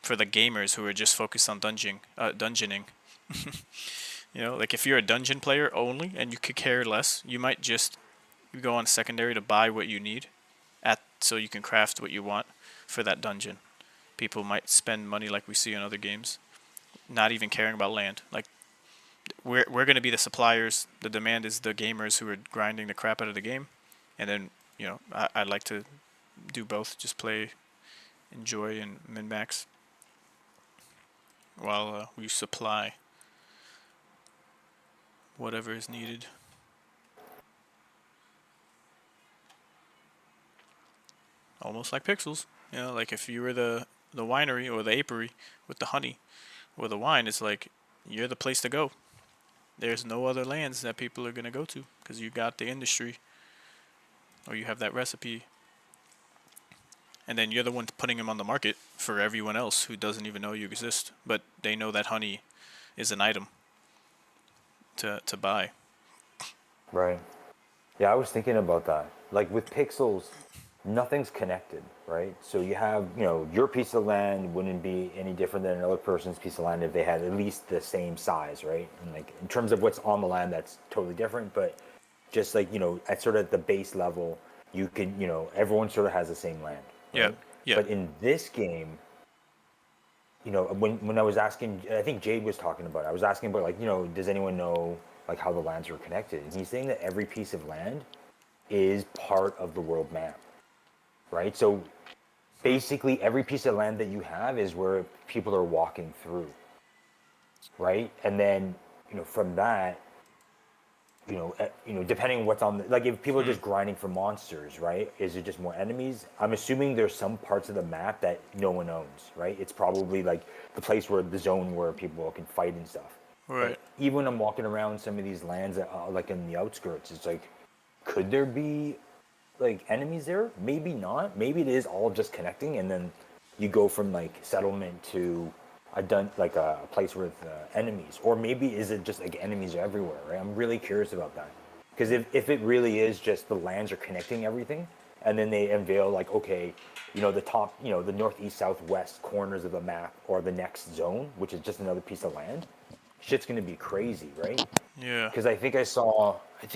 for the gamers who are just focused on dungeoning. You know, like if you're a dungeon player only and you could care less, you might just go on secondary to buy what you need so you can craft what you want for that dungeon. People might spend money like we see in other games, not even caring about land. Like we're going to be the suppliers. The demand is the gamers who are grinding the crap out of the game, and then you know I'd like to do both. Just play, enjoy, and min max while we supply whatever is needed. Almost like Pixels. You know, like if you were the winery or the apiary with the honey or the wine, it's like you're the place to go. There's no other lands that people are gonna go to because you got the industry or you have that recipe, and then you're the one putting them on the market for everyone else who doesn't even know you exist, but they know that honey is an item to buy. Right. Yeah, I was thinking about that. Like with pixels, nothing's connected, right? So you have, your piece of land wouldn't be any different than another person's piece of land if they had at least the same size, right? And like in terms of what's on the land, that's totally different. But just like, at sort of the base level, you can, everyone sort of has the same land, Yeah, right? yeah, But in this game, when I was asking, I think Jade was talking about it. I was asking about like, does anyone know like how the lands are connected? And he's saying that every piece of land is part of the world map, right? So basically every piece of land that you have is where people are walking through, right? And then, from that, depending on what's on like if people are just grinding for monsters, right? Is it just more enemies? I'm assuming there's some parts of the map that no one owns, right? It's probably like the place where the zone where people can fight and stuff. Right. But even when I'm walking around some of these lands that like in the outskirts, it's like, could there be like enemies there? Maybe not. Maybe it is all just connecting, and then you go from like settlement to like a place with enemies, or maybe is it just like enemies everywhere? Right? I'm really curious about that because if it really is just the lands are connecting everything, and then they unveil like okay, the top, the north, east, south, west corners of the map or the next zone, which is just another piece of land. Shit's gonna be crazy, right? Yeah. Because I think it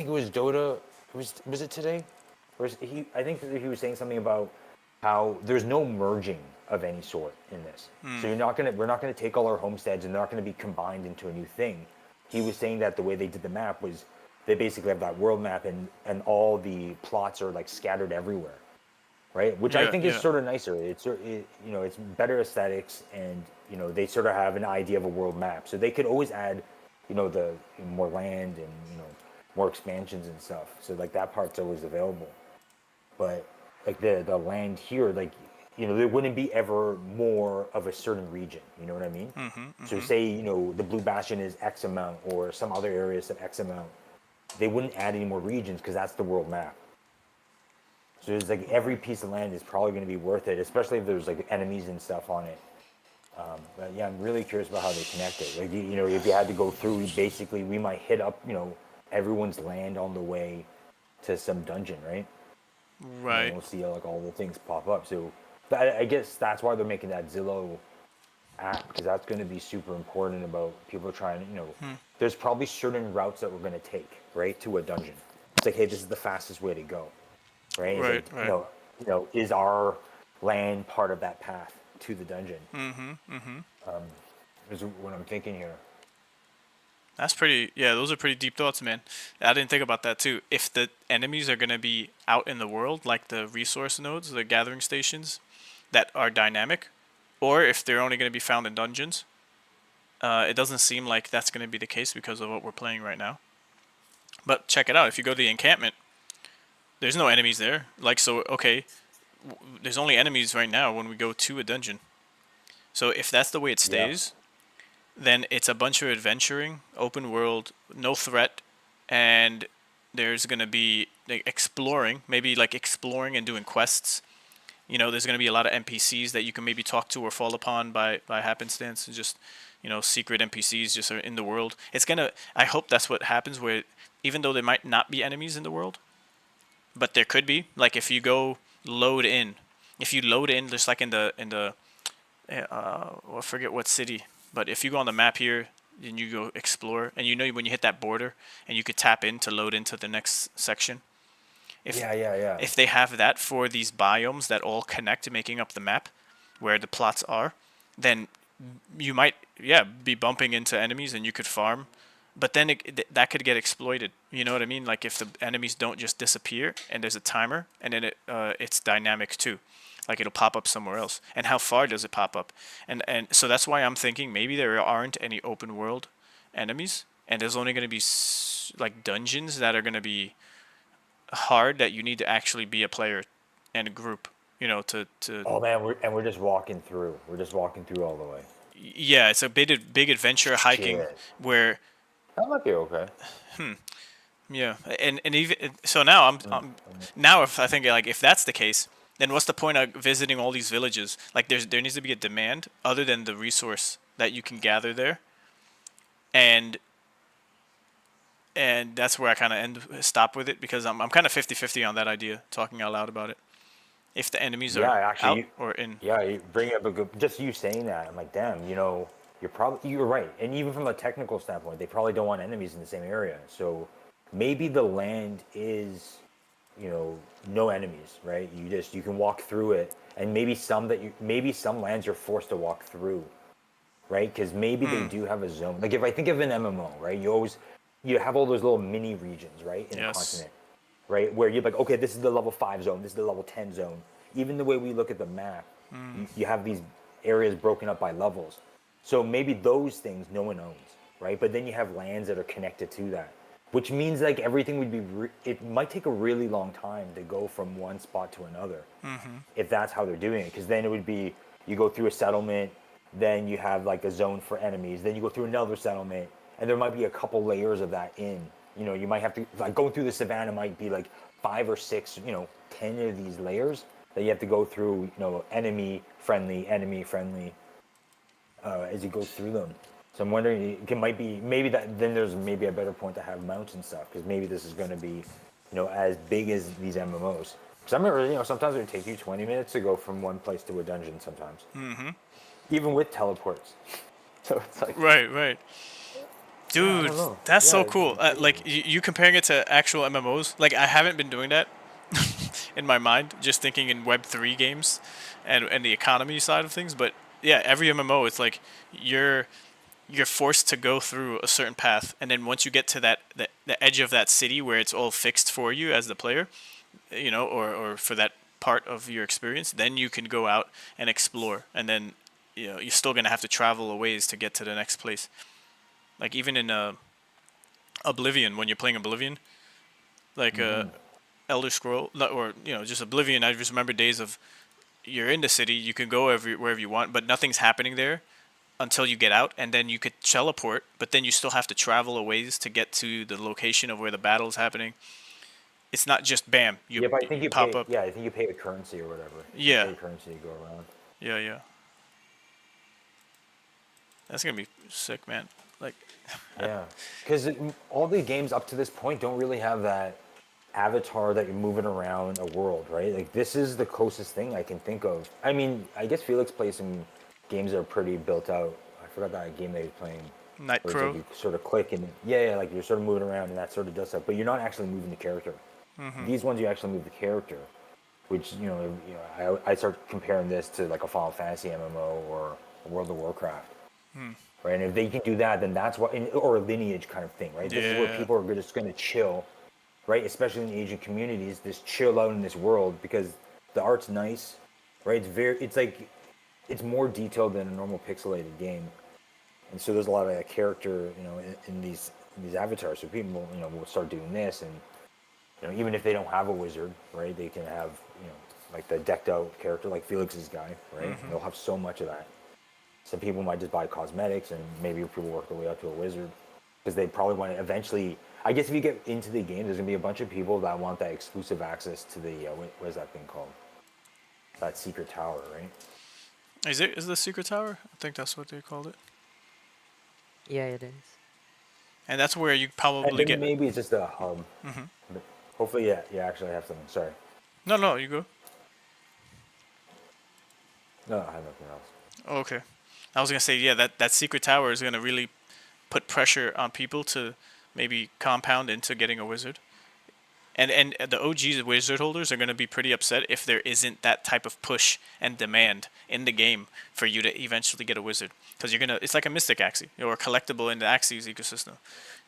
was Dota. Was it today? I think that he was saying something about how there's no merging of any sort in this. So we're not gonna take all our homesteads and they're not gonna be combined into a new thing. He was saying that the way they did the map was they basically have that world map and all the plots are like scattered everywhere, right? Which I think is sort of nicer. It's better aesthetics and they sort of have an idea of a world map. So they could always add, the more land and more expansions and stuff. So like that part's always available. But like the land here, like there wouldn't be ever more of a certain region. You know what I mean? So say the Blue Bastion is X amount, or some other areas of X amount. They wouldn't add any more regions because that's the world map. So it's like every piece of land is probably going to be worth it, especially if there's like enemies and stuff on it. But yeah, I'm really curious about how they connect it. Like if you had to go through, basically we might hit up everyone's land on the way to some dungeon, right? Right. And we'll see like all the things pop up. So I guess that's why they're making that Zillow app, because that's going to be super important about people trying to, there's probably certain routes that we're going to take, right, to a dungeon. It's like, hey, this is the fastest way to go, right? Right, It's like, right. Is our land part of that path to the dungeon? Is what I'm thinking here. That's pretty, yeah, those are pretty deep thoughts, man. I didn't think about that too. If the enemies are going to be out in the world, like the resource nodes, the gathering stations that are dynamic, or if they're only going to be found in dungeons, it doesn't seem like that's going to be the case because of what we're playing right now. But check it out. If you go to the encampment, there's no enemies there. Like, so, okay, there's only enemies right now when we go to a dungeon. So if that's the way it stays, then it's a bunch of adventuring, open world, no threat, and there's going to be like exploring, maybe like exploring and doing quests. There's going to be a lot of NPCs that you can maybe talk to or fall upon by happenstance, and just, secret NPCs just are in the world. I hope that's what happens, where even though there might not be enemies in the world, but there could be. Like if you go load in, just like in the I forget what city, but if you go on the map here and you go explore, and when you hit that border and you could tap in to load into the next section. If they have that for these biomes that all connect, making up the map where the plots are, then you might be bumping into enemies and you could farm, but then that could get exploited. You know what I mean? Like if the enemies don't just disappear and there's a timer, and then it's dynamic too. Like it'll pop up somewhere else. And how far does it pop up? And so that's why I'm thinking maybe there aren't any open world enemies, and there's only going to be like dungeons that are going to be hard, that you need to actually be a player and a group, to. Oh man, we're just walking through. We're just walking through all the way. Yeah, it's a big adventure hiking. Shit. Where. That might be okay. Yeah, and even so now now if I think like if that's the case, then what's the point of visiting all these villages? Like there needs to be a demand other than the resource that you can gather there, and that's where I kind of stop with it, because I'm kind of 50-50 on that idea, talking out loud about it. If the enemies are out or in. Yeah, you bring up a good. Just you saying that, I'm like, damn, you're right. And even from a technical standpoint, they probably don't want enemies in the same area. So maybe the land is, no enemies, right? You can walk through it, and maybe some lands you're forced to walk through, right? Because maybe they do have a zone. Like if I think of an MMO, right? You have all those little mini regions, right, in the continent, right, where you're like, okay, this is the level 5 zone, this is the level 10 zone. Even the way we look at the map, you have these areas broken up by levels. So maybe those things no one owns, right? But then you have lands that are connected to that, which means like everything would be. It might take a really long time to go from one spot to another, if that's how they're doing it. Because then it would be you go through a settlement, then you have like a zone for enemies, then you go through another settlement, and there might be a couple layers of that in. You know, you might have to like going through the savannah might be like 5 or 6, 10 of these layers that you have to go through. Enemy friendly, as you go through them. So I'm wondering, it might be maybe that then there's maybe a better point to have mounts and stuff because maybe this is going to be, as big as these MMOs. Because I remember, sometimes it would take you 20 minutes to go from one place to a dungeon. Sometimes, even with teleports. So it's like Right. Dude, don't know. that's so Yeah, cool. it's Like you comparing it to actual MMOs. Like I haven't been doing that in my mind, just thinking in Web3 games and the economy side of things. But yeah, every MMO, it's like you're forced to go through a certain path, and then once you get to the edge of that city where it's all fixed for you as the player, or for that part of your experience, then you can go out and explore, and then you're still gonna have to travel a ways to get to the next place. Like even in Oblivion, when you're playing Oblivion, like Elder Scroll, or just Oblivion. I just remember days of you're in the city, you can go wherever you want, but nothing's happening there until you get out, and then you could teleport, but then you still have to travel a ways to get to the location of where the battle's happening. It's not just bam, yeah, but I think you you pop pay. up. Yeah, I think you pay a currency or whatever. You Yeah, pay a currency to go around. yeah. That's gonna be sick, man. Like, Yeah, because all the games up to this point don't really have that avatar that you're moving around a world, right? Like this is the closest thing I can think of. I mean, I guess Felix plays some games that are pretty built out. I forgot that game that he was playing. Night Where it's like Crow. you sort of click and yeah, like you're sort of moving around and that sort of does stuff, but you're not actually moving the character. These ones you actually move the character, which I start comparing this to like a Final Fantasy MMO or a World of Warcraft. Right, and if they can do that, then that's what, or a lineage kind of thing, right? This is where Yeah. people are just going to chill, right? Especially in the Asian communities, just chill out in this world because the art's nice, right? It's more detailed than a normal pixelated game, and so there's a lot of character, in these avatars. So people, will start doing this, and even if they don't have a wizard, right? They can have, like the decked out character, like Felix's guy, right? They'll have so much of that. Some people might just buy cosmetics, and maybe people work their way up to a wizard because they probably want to eventually. I guess if you get into the game, there's gonna be a bunch of people that want that exclusive access to the what is that thing called? That secret tower, right? Is the Secret Tower? I think that's what they called it. Yeah, it is. And that's where you And probably then get. maybe it's just a hub. But hopefully, yeah. Actually, I have something. Sorry, No, you go. no, I have nothing else. Oh, okay. I was gonna say, yeah, that Secret Tower is gonna really put pressure on people to maybe compound into getting a wizard. And the OG wizard holders are going to be pretty upset if there isn't that type of push and demand in the game for you to eventually get a wizard, because it's like a mystic Axie or a collectible in the Axies ecosystem.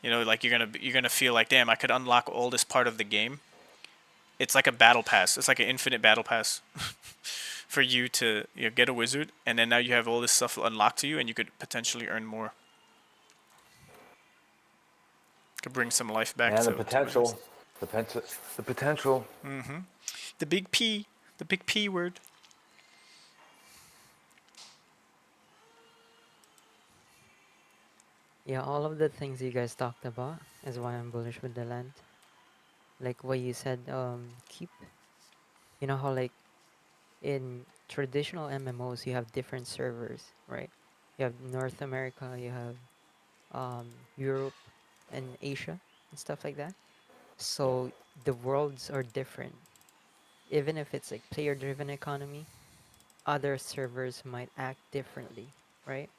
Like you're gonna feel like, damn, I could unlock all this part of the game. It's like a battle pass. It's like an infinite battle pass for you to get a wizard, and then now you have all this stuff unlocked to you, and you could potentially earn more. Could bring some life back And to the potential, the potential. the big P word. Yeah, all of the things you guys talked about is why I'm bullish with the land. Like what you said, keep. You know how like in traditional MMOs you have different servers, right? You have North America, you have Europe and Asia and stuff like that. So the worlds are different. Even if it's like player-driven economy, other servers might act differently, right?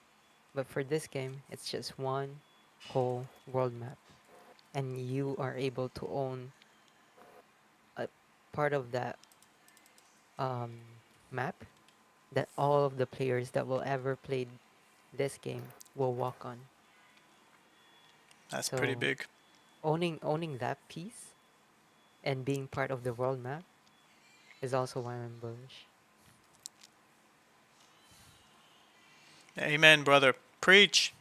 But for this game, it's just one whole world map, and you are able to own a part of that um, map that all of the players that will ever play this game will walk on. That's pretty So big. owning that piece and being part of the world map is also why I'm bullish. Amen, brother. Preach.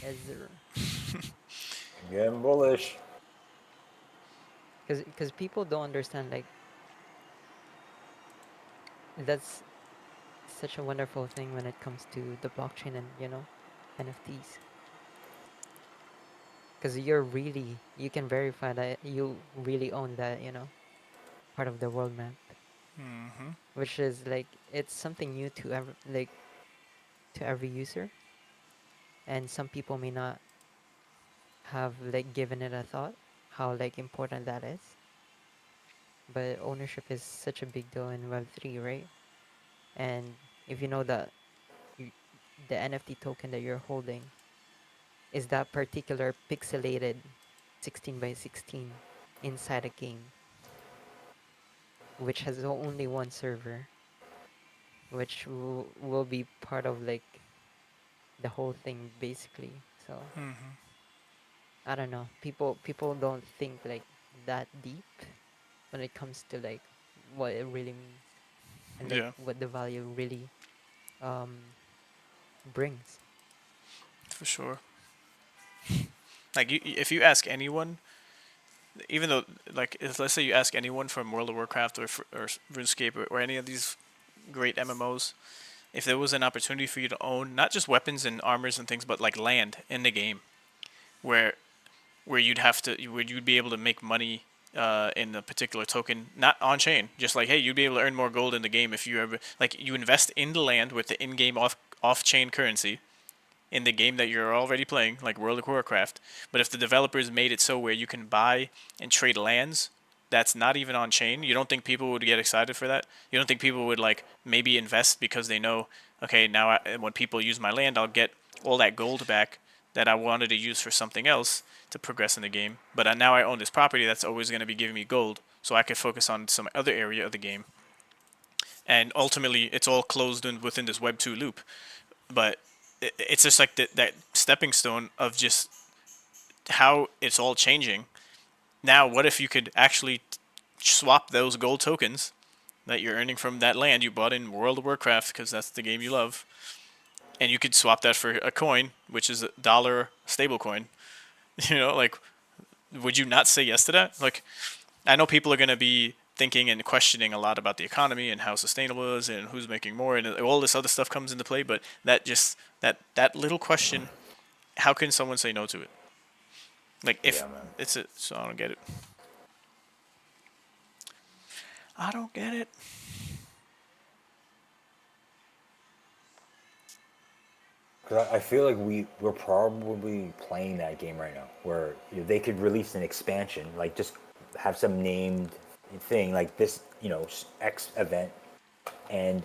Yes, sir. Getting bullish. Because people don't understand, like, that's such a wonderful thing when it comes to the blockchain and, NFTs. Because you can verify that you really own that, part of the world map, Mm-hmm. which is like, it's something new to every user, and some people may not have like given it a thought how like important that is. But ownership is such a big deal in Web3, right? And if you know that you, the NFT token that you're holding is that particular pixelated 16 by 16 inside a game, which has only one server, which will be part of like the whole thing basically. So Mm-hmm. I don't know. People don't think like that deep when it comes to like what it really means and like Yeah, what the value really um brings. for sure. Like if you ask anyone, even though like let's say you ask anyone from World of Warcraft or RuneScape or any of these great MMOs, if there was an opportunity for you to own not just weapons and armors and things, but like land in the game, where where you'd be able to make money in a particular token, not on chain. Just like, hey, you'd be able to earn more gold in the game if you ever like you invest in the land with the in-game off chain currency in the game that you're already playing, like World of Warcraft. But if the developers made it so where you can buy and trade lands that's not even on chain, you don't think people would get excited for that? You don't think people would like maybe invest because they know, okay, now when people use my land, I'll get all that gold back that I wanted to use for something else to progress in the game. But now I own this property that's always going to be giving me gold, so I could focus on some other area of the game. And ultimately, it's all closed in within this Web 2 loop. But it's just like that stepping stone of just how it's all changing. Now, what if you could actually swap those gold tokens that you're earning from that land you bought in World of Warcraft, because that's the game you love, and you could swap that for a coin, which is a dollar stable coin. Like, would you not say yes to that? Like, I know people are going to be thinking and questioning a lot about the economy and how sustainable it is and who's making more and all this other stuff comes into play, but that little question, how can someone say no to it? Like, if Yeah, man. it's a, so I don't get it. I don't get it. Cause I feel like we're probably playing that game right now, where they could release an expansion, like just have some named thing like this, X event, and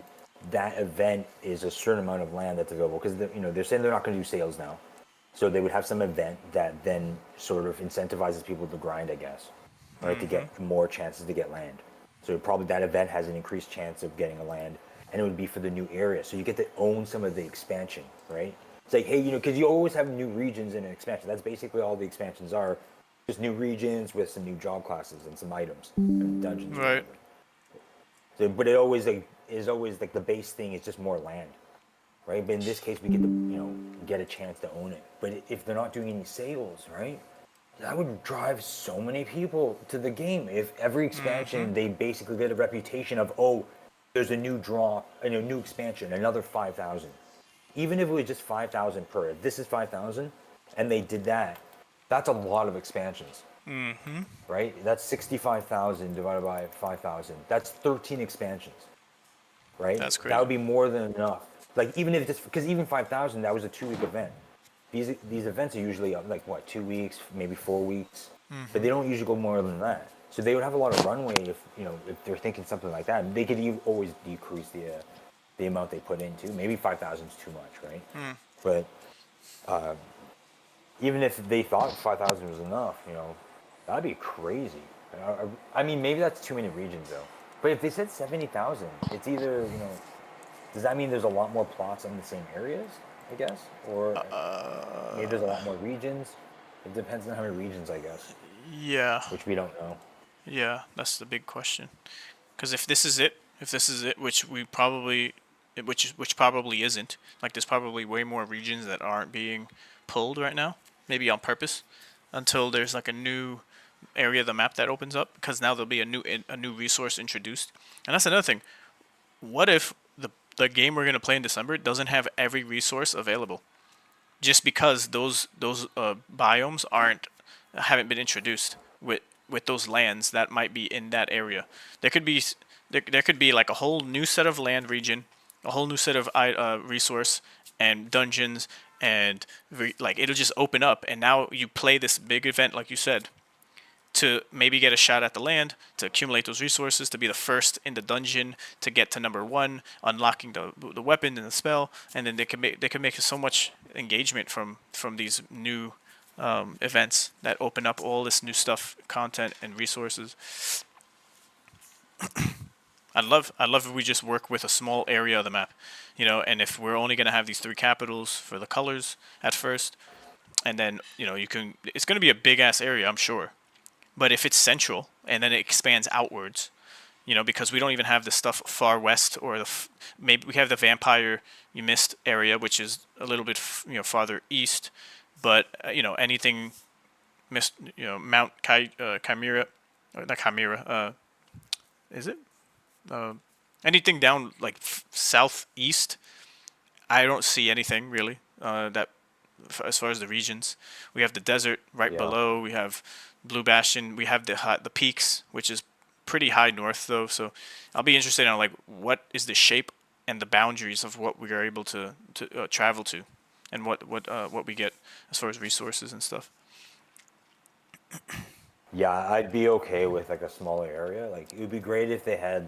that event is a certain amount of land that's available. Because they're saying they're not going to do sales now, so they would have some event that then sort of incentivizes people to grind, I guess, right, to get more chances to get land. So probably that event has an increased chance of getting a land, and it would be for the new area. So you get to own some of the expansion, right? It's like, hey, because you always have new regions in an expansion. That's basically all the expansions are, just new regions with some new job classes and some items and dungeons or Right. whatever. So, but it always like is always like the base thing is just more land, right? But in this case, we get to get a chance to own it. But if they're not doing any sales, right? That would drive so many people to the game. If every expansion they basically get a reputation of, oh, there's a new draw, a new expansion, another 5,000. Even if it was just 5,000 per, if this is 5,000, and they did that, that's a lot of expansions, right? That's 65,000 divided by 5,000. That's 13 expansions, right? That's That would crazy. be more than enough. Like even if just because even 5,000, that was a 2-week event. These events are usually like what, 2 weeks, maybe 4 weeks, but they don't usually go more than that. So they would have a lot of runway if they're thinking something like that. They could always decrease the amount they put into. Maybe 5,000 is too much, right? But even if they thought 5,000 was enough, that'd be crazy. I mean, maybe that's too many regions though. But if they said 70,000, it's either does that mean there's a lot more plots in the same areas? I guess, or maybe there's a lot more regions. It depends on how many regions, I guess, Yeah. which we don't know. Yeah, that's the big question. Because if this is it, which probably isn't. Like, there's probably way more regions that aren't being pulled right now, maybe on purpose. until there's like a new area of the map that opens up, because now there'll be a new resource introduced. And that's another thing. What if the game we're gonna play in December doesn't have every resource available, just because those biomes haven't been introduced with those lands that might be in that area. There could be like a whole new set of land region, a whole new set of resource and dungeons, and like it'll just open up, and now you play this big event like you said, to maybe get a shot at the land, to accumulate those resources, to be the first in the dungeon, to get to number 1, unlocking the weapon and the spell, and then they can make so much engagement from these new events that open up all this new stuff, content and resources. I'd love if we just work with a small area of the map, and if we're only gonna have these 3 capitals for the colors at first, and then it's gonna be a big ass area, I'm sure. But if it's central and then it expands outwards, because we don't even have the stuff far west, or maybe we have the Vampire You Missed area, which is a little bit farther east, but anything Mount Chimera, or not Chimera, is it? Anything down like southeast, I don't see anything really that as far as the regions. We have the desert right below. We have Blue Bastion. We have the peaks, which is pretty high north though. So I'll be interested in like what is the shape and the boundaries of what we are able to travel to, and what we get as far as resources and stuff. Yeah, I'd be okay with like a smaller area. Like it would be great if they had,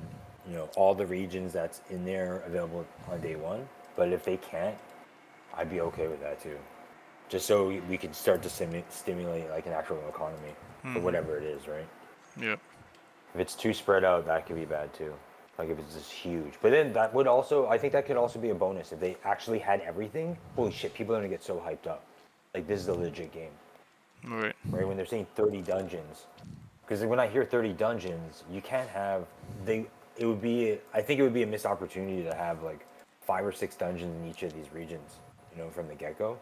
all the regions that's in there available on day 1. But if they can't, I'd be okay with that too. Just so we can start to stimulate like an actual economy for whatever it is, right? Yeah. If it's too spread out, that could be bad too. Like if it's just huge. But then I think that could also be a bonus. If they actually had everything, holy shit, people are gonna get so hyped up. Like this is a legit game. Right. Right, when they're saying 30 dungeons. Because when I hear 30 dungeons, you can't have, I think it would be a missed opportunity to have like 5 or 6 dungeons in each of these regions, from the get-go.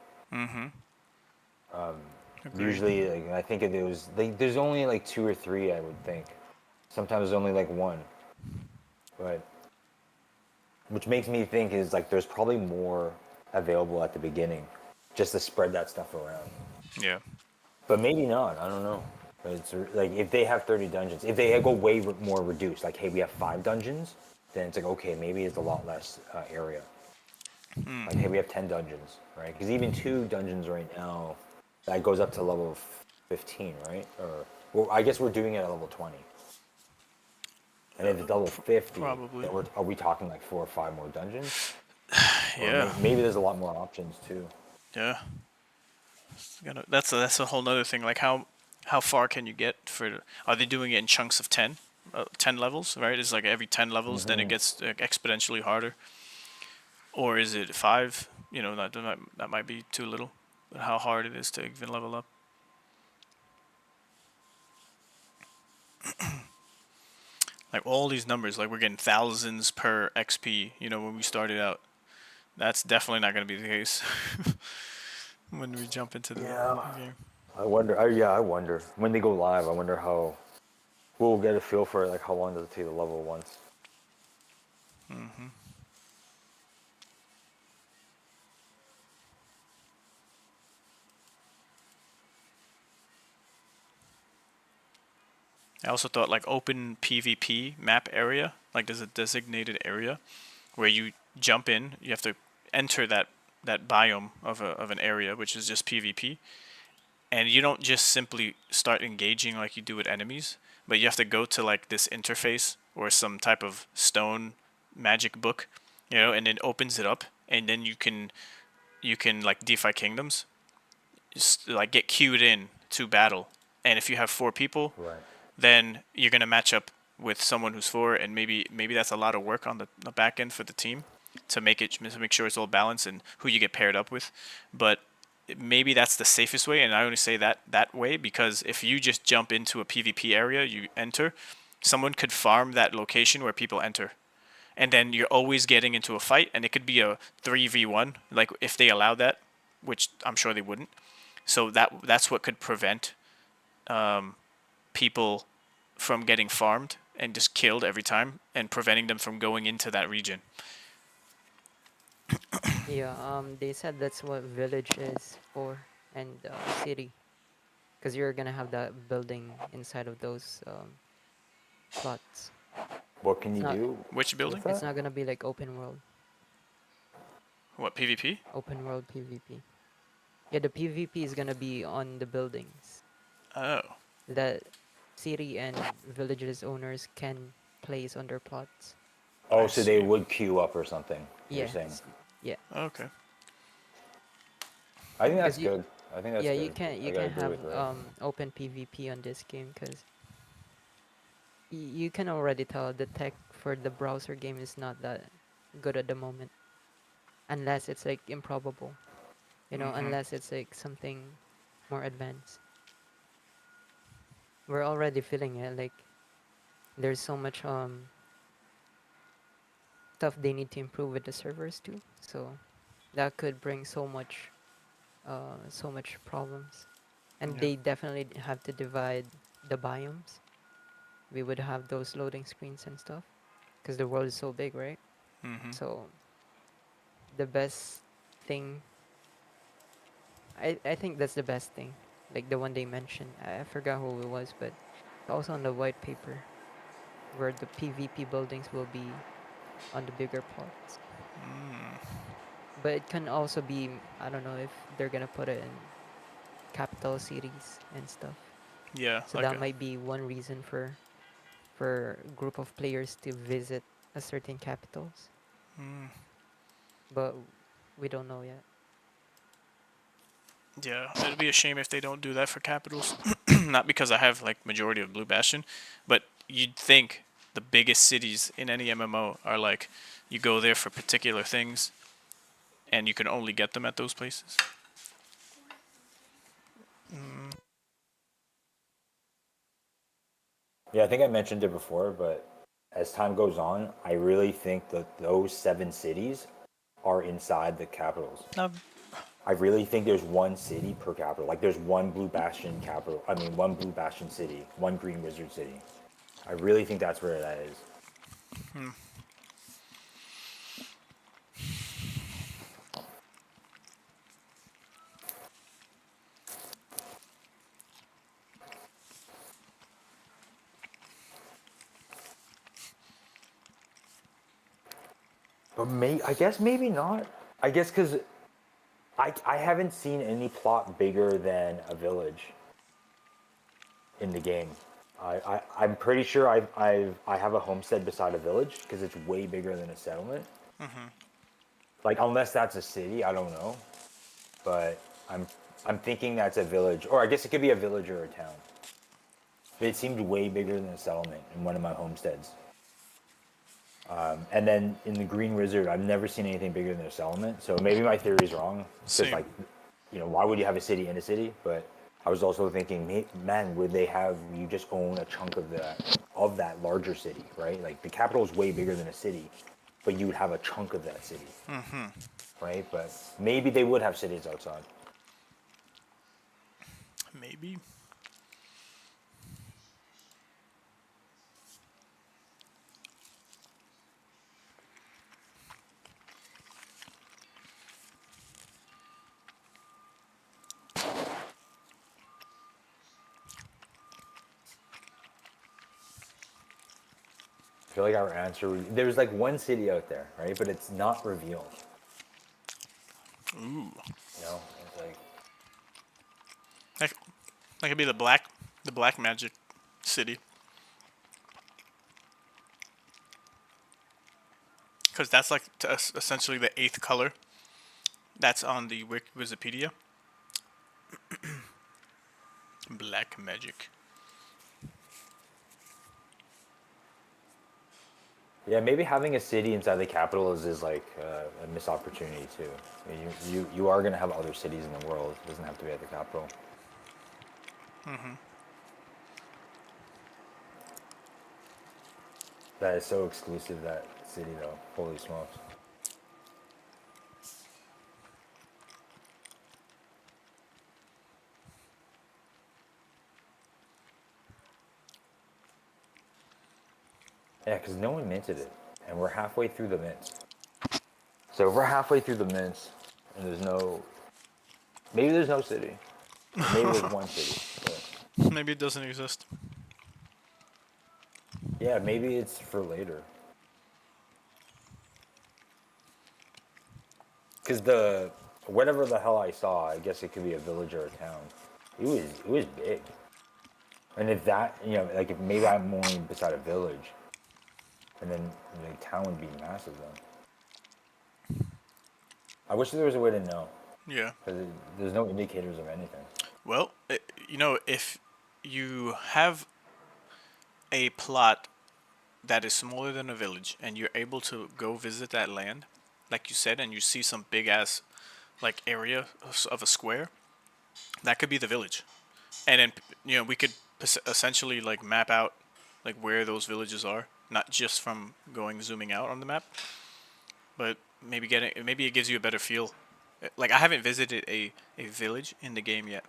Usually, like, I think there's only like 2 or 3, I would think. Sometimes only like 1. But, which makes me think is like there's probably more available at the beginning, just to spread that stuff around. Yeah. But maybe not. I don't know. But it's like if they have 30 dungeons, if they go way more reduced, like hey, we have 5 dungeons, then it's like okay, maybe it's a lot less area. Like hey, we have 10 dungeons, right? Because even 2 dungeons right now, that goes up to level 15, right? Or well, I guess we're doing it at level 20. And if it's level 50, probably. Are we talking like 4 or 5 more dungeons? Yeah. Maybe there's a lot more options too. Yeah. That's a whole nother thing. Like how far can you get are they doing it in chunks of 10 levels, right? It's like every 10 levels, then it gets exponentially harder. Or is it 5? That might be too little. But how hard it is to even level up. Like all these numbers, like we're getting thousands per XP, when we started out. That's definitely not going to be the case when we jump into the game. I wonder. When they go live, I wonder how we'll get a feel for it, like how long does it take to level once. I also thought like open PvP map area, like there's a designated area where you jump in, you have to enter that biome of an area, which is just PvP. And you don't just simply start engaging like you do with enemies, but you have to go to like this interface or some type of stone magic book, and it opens it up, and then you can like DeFi Kingdoms, just like get queued in to battle. And if you have 4 people, Right. then you're gonna match up with someone who's 4, and maybe that's a lot of work on the back end for the team to make sure it's all balanced and who you get paired up with. But maybe that's the safest way, and I only say that way because if you just jump into a PvP area, you enter, someone could farm that location where people enter, and then you're always getting into a fight, and it could be a 3v1, like if they allow that, which I'm sure they wouldn't. So that's what could prevent people from getting farmed and just killed every time, and preventing them from going into that region. Yeah, they said that's what village is for, and city, because you're gonna have that building inside of those plots. What can It's you not. do Which building? with It's that? not gonna be like open world. What, PvP? Open world PvP. Yeah, the PvP is gonna be on the buildings Oh. that city and villages owners can place on their plots. Oh, I so they see. would queue up or something. You're saying? Yes. Yeah. Okay. I think that's Because you, good. I think that's yeah, good. you Like I can agree have with Ray. open PvP on this game because you can already tell the tech for the browser game is not that good at the moment, unless it's like improbable, unless it's like something more advanced. We're already feeling it. Like there's so much stuff they need to improve with the servers too. So that could bring so much problems. And Yeah. they definitely have to divide the biomes. We would have those loading screens and stuff because the world is so big, right? So the best thing, I think that's the best thing. Like the one they mentioned, I forgot who it was, but it's also on the white paper where the PvP buildings will be on the bigger plots. But it can also be, I don't know if they're gonna put it in capital cities and stuff. Yeah, So like that might be one reason for a group of players to visit a certain capitals. But we don't know yet. yeah, it'd be a shame if they don't do that for capitals. Not because I have like majority of Blue Bastion, but you'd think the biggest cities in any MMO are like you go there for particular things, and you can only get them at those places. Yeah, I think I mentioned it before, but as time goes on, I really think that those 7 cities are inside the capitals. No, I really think there's one city per capital. Like there's one Blue Bastion capital. I mean, one Blue Bastion city, one Green Wizard city. I really think that's where that is. But I guess maybe not. I guess because I haven't seen any plot bigger than a village in the game. I'm pretty sure I have a homestead beside a village because it's way bigger than a settlement. Like unless that's a city, I don't know. But I'm thinking that's a village, or I guess it could be a village or a town. But it seemed way bigger than a settlement in one of my homesteads. And then in the Green Wizard, I've never seen anything bigger than a settlement. So maybe my theory is wrong. Because same. like, why would you have a city in a city? But I was also thinking, man, would they have you just own a chunk of that larger city, right? Like the capital is way bigger than a city, but you would have a chunk of that city, right? But maybe they would have cities outside. Maybe. I feel like our answer, there's like one city out there, right? But it's not revealed. Ooh, It's like, that could be the black magic city. Because that's like essentially the 8th color that's on the Wikipedia. Black magic. yeah, maybe having a city inside the capital is like a missed opportunity too. I mean, you are gonna have other cities in the world. It doesn't have to be at the capital. That is so exclusive, that city though. Holy smokes. Yeah, because no one minted it, and we're halfway through the mints. So if we're halfway through the mints, and maybe there's no city, or maybe there's one city. But Maybe it doesn't exist. yeah, maybe it's for later. Because whatever the hell I saw, I guess it could be a village or a town. It was big. And if that, like if maybe I'm only beside a village, and then the town would be massive then. I wish there was a way to know, Yeah. because there's no indicators of anything. Well, if you have a plot that is smaller than a village and you're able to go visit that land, like you said, and you see some big ass like area of a square, that could be the village. And then we could essentially like map out like where those villages are, not just from zooming out on the map, but maybe it gives you a better feel. Like I haven't visited a village in the game yet.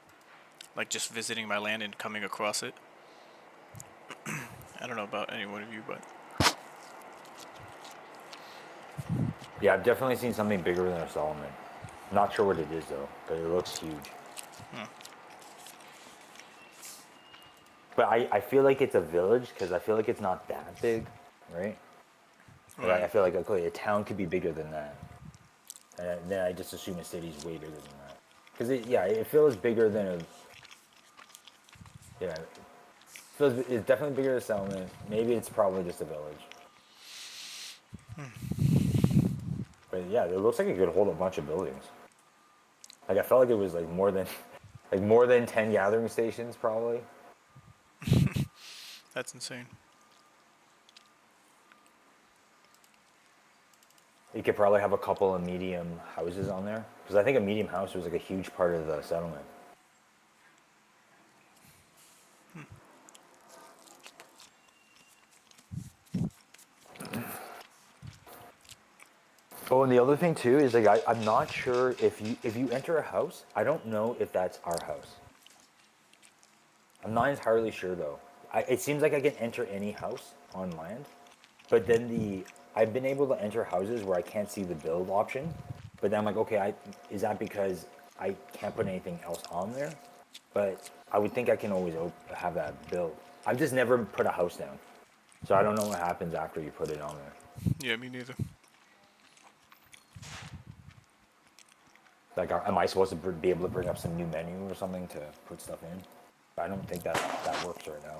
Like just visiting my land and coming across it. I don't know about any one of you, but Yeah, I've definitely seen something bigger than a settlement. Not sure what it is though, but it looks huge. But I feel like it's a village because I feel like it's not that big, right? Like, I right. feel like okay, a town could be bigger than that, and then I just assume a city's way bigger than that. Because it feels bigger than a yeah, it's definitely bigger than a settlement. Maybe it's probably just a village. But yeah, it looks like it could hold a bunch of buildings. Like I felt like it was like more than like more than 10 gathering stations probably. That's insane. You could probably have a couple of medium houses on there because I think a medium house was like a huge part of the settlement. Oh, and the other thing too is like I'm not sure if you enter a house, I don't know if that's our house. I'm not entirely sure though. It seems like I can enter any house on land, but then I've been able to enter houses where I can't see the build option. But then I'm like, okay, is that because I can't put anything else on there? But I would think I can always have that build. I've just never put a house down, so I don't know what happens after you put it on there. Yeah, me neither. Like, am I supposed to be able to bring up some new menu or something to put stuff in? I don't think that works right now.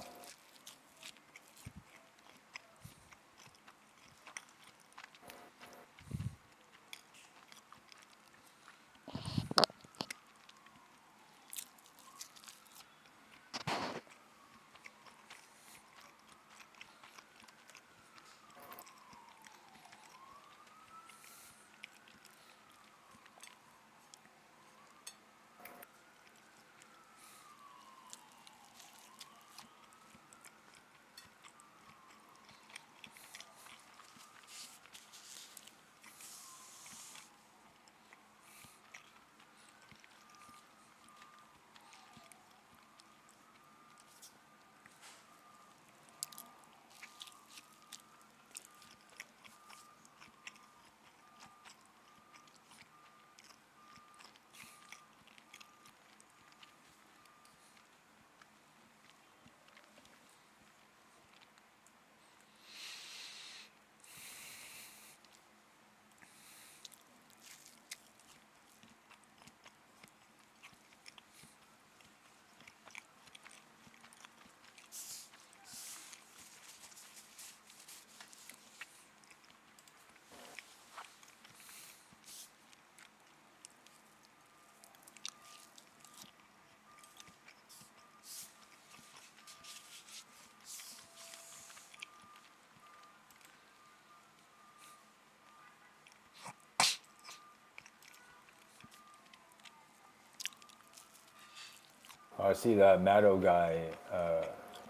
I see that Matto guy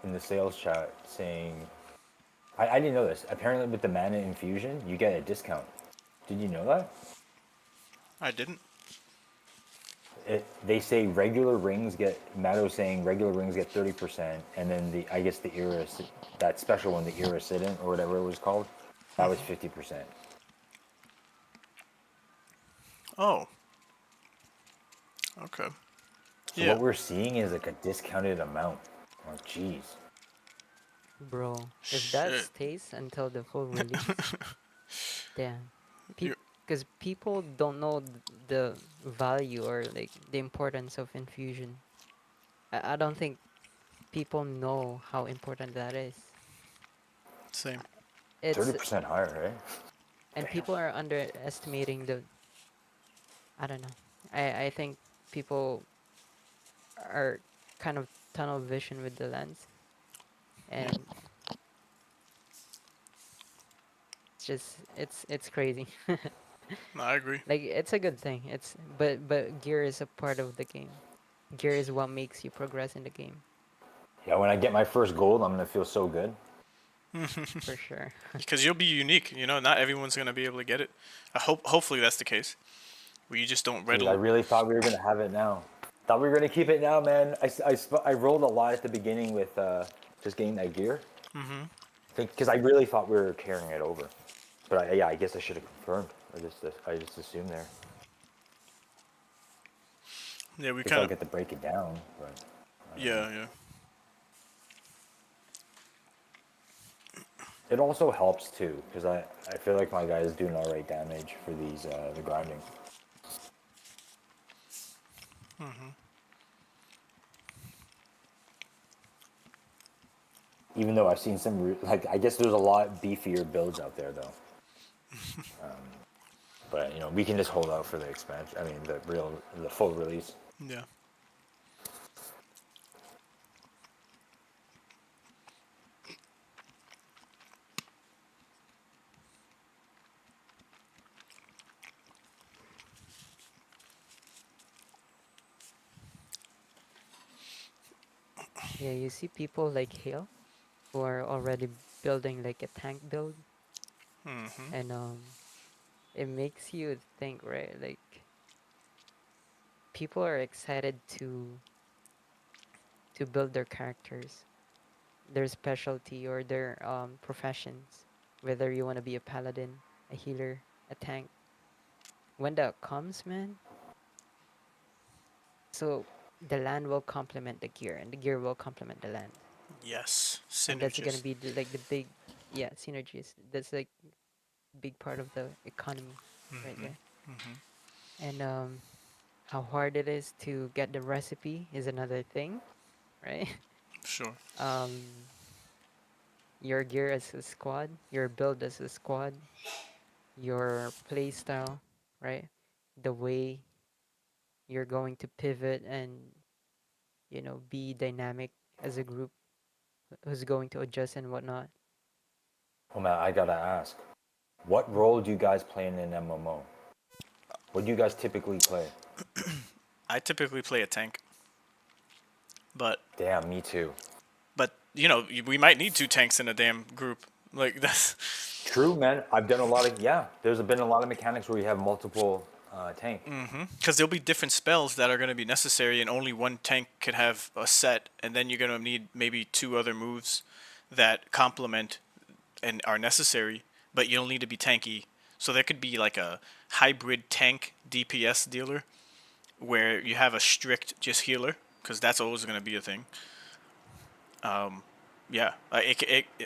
in the sales chat saying, I didn't know this. Apparently, with the mana infusion, you get a discount. Did you know that? I didn't. they say regular rings get, Matto's saying regular rings get 30%, and then I guess the era, that special one, the era sit-in or whatever it was called, that was 50%. Oh, okay. So Yeah. what we're seeing is like a discounted amount. Oh, jeez. Bro, if that Shit. stays until the full release, damn. You Because people don't know the value or like the importance of infusion. I don't think people know how important that is. same. It's 30% higher, right? and Damn. people are underestimating the. I don't know. I think people are kind of tunnel vision with the lens, Yeah. and it's crazy. No, I agree. Like it's a good thing. It's but gear is a part of the game. Gear is what makes you progress in the game Yeah, when I get my first gold, I'm gonna feel so good. for sure. Because you'll be unique. You know, not everyone's gonna be able to get it. Hopefully that's the case. Where you just don't Dude, I riddle. really thought we were gonna have it now. Thought we were gonna keep it now, man. I rolled a lot at the beginning with just getting that gear. Because I really thought we were carrying it over. But yeah, I guess I should have confirmed. I just assumed there. Yeah, we Guess kind I'll of. get to break it down. But Yeah, yeah. it also helps too, because I feel like my guy is doing all right damage for these the grinding. Even though I've seen some like I guess there's a lot beefier builds out there though. But you know we can just hold out for the expansion. I mean the full release. Yeah. Yeah, you see people like Hale who are already building like a tank build, and it makes you think, right? Like people are excited to build their characters, their specialty or their professions, whether you want to be a paladin, a healer, a tank. When that comes, man, so the land will complement the gear, and the gear will complement the land, Yes. and that's gonna Synergist. be like the big, yeah, synergies. That's like big part of the economy, right there. And how hard it is to get the recipe is another thing, right? Sure. um, your gear as a squad, your build as a squad, your play style, right? The way you're going to pivot and be dynamic as a group who's going to adjust and whatnot. Oh man, I gotta ask, what role do you guys play in an MMO? What do you guys typically play? I typically play a tank, but Damn, me too. you know we might need two tanks in a damn group. Like that's. True, man. I've done a lot of There's been a lot of mechanics where you have multiple tank. Because there'll be different spells that are going to be necessary, and only one tank could have a set, and then you're going to need maybe two other moves that complement and are necessary, but you'll need to be tanky. So there could be like a hybrid tank DPS dealer where you have a strict just healer, because that's always going to be a thing. Yeah,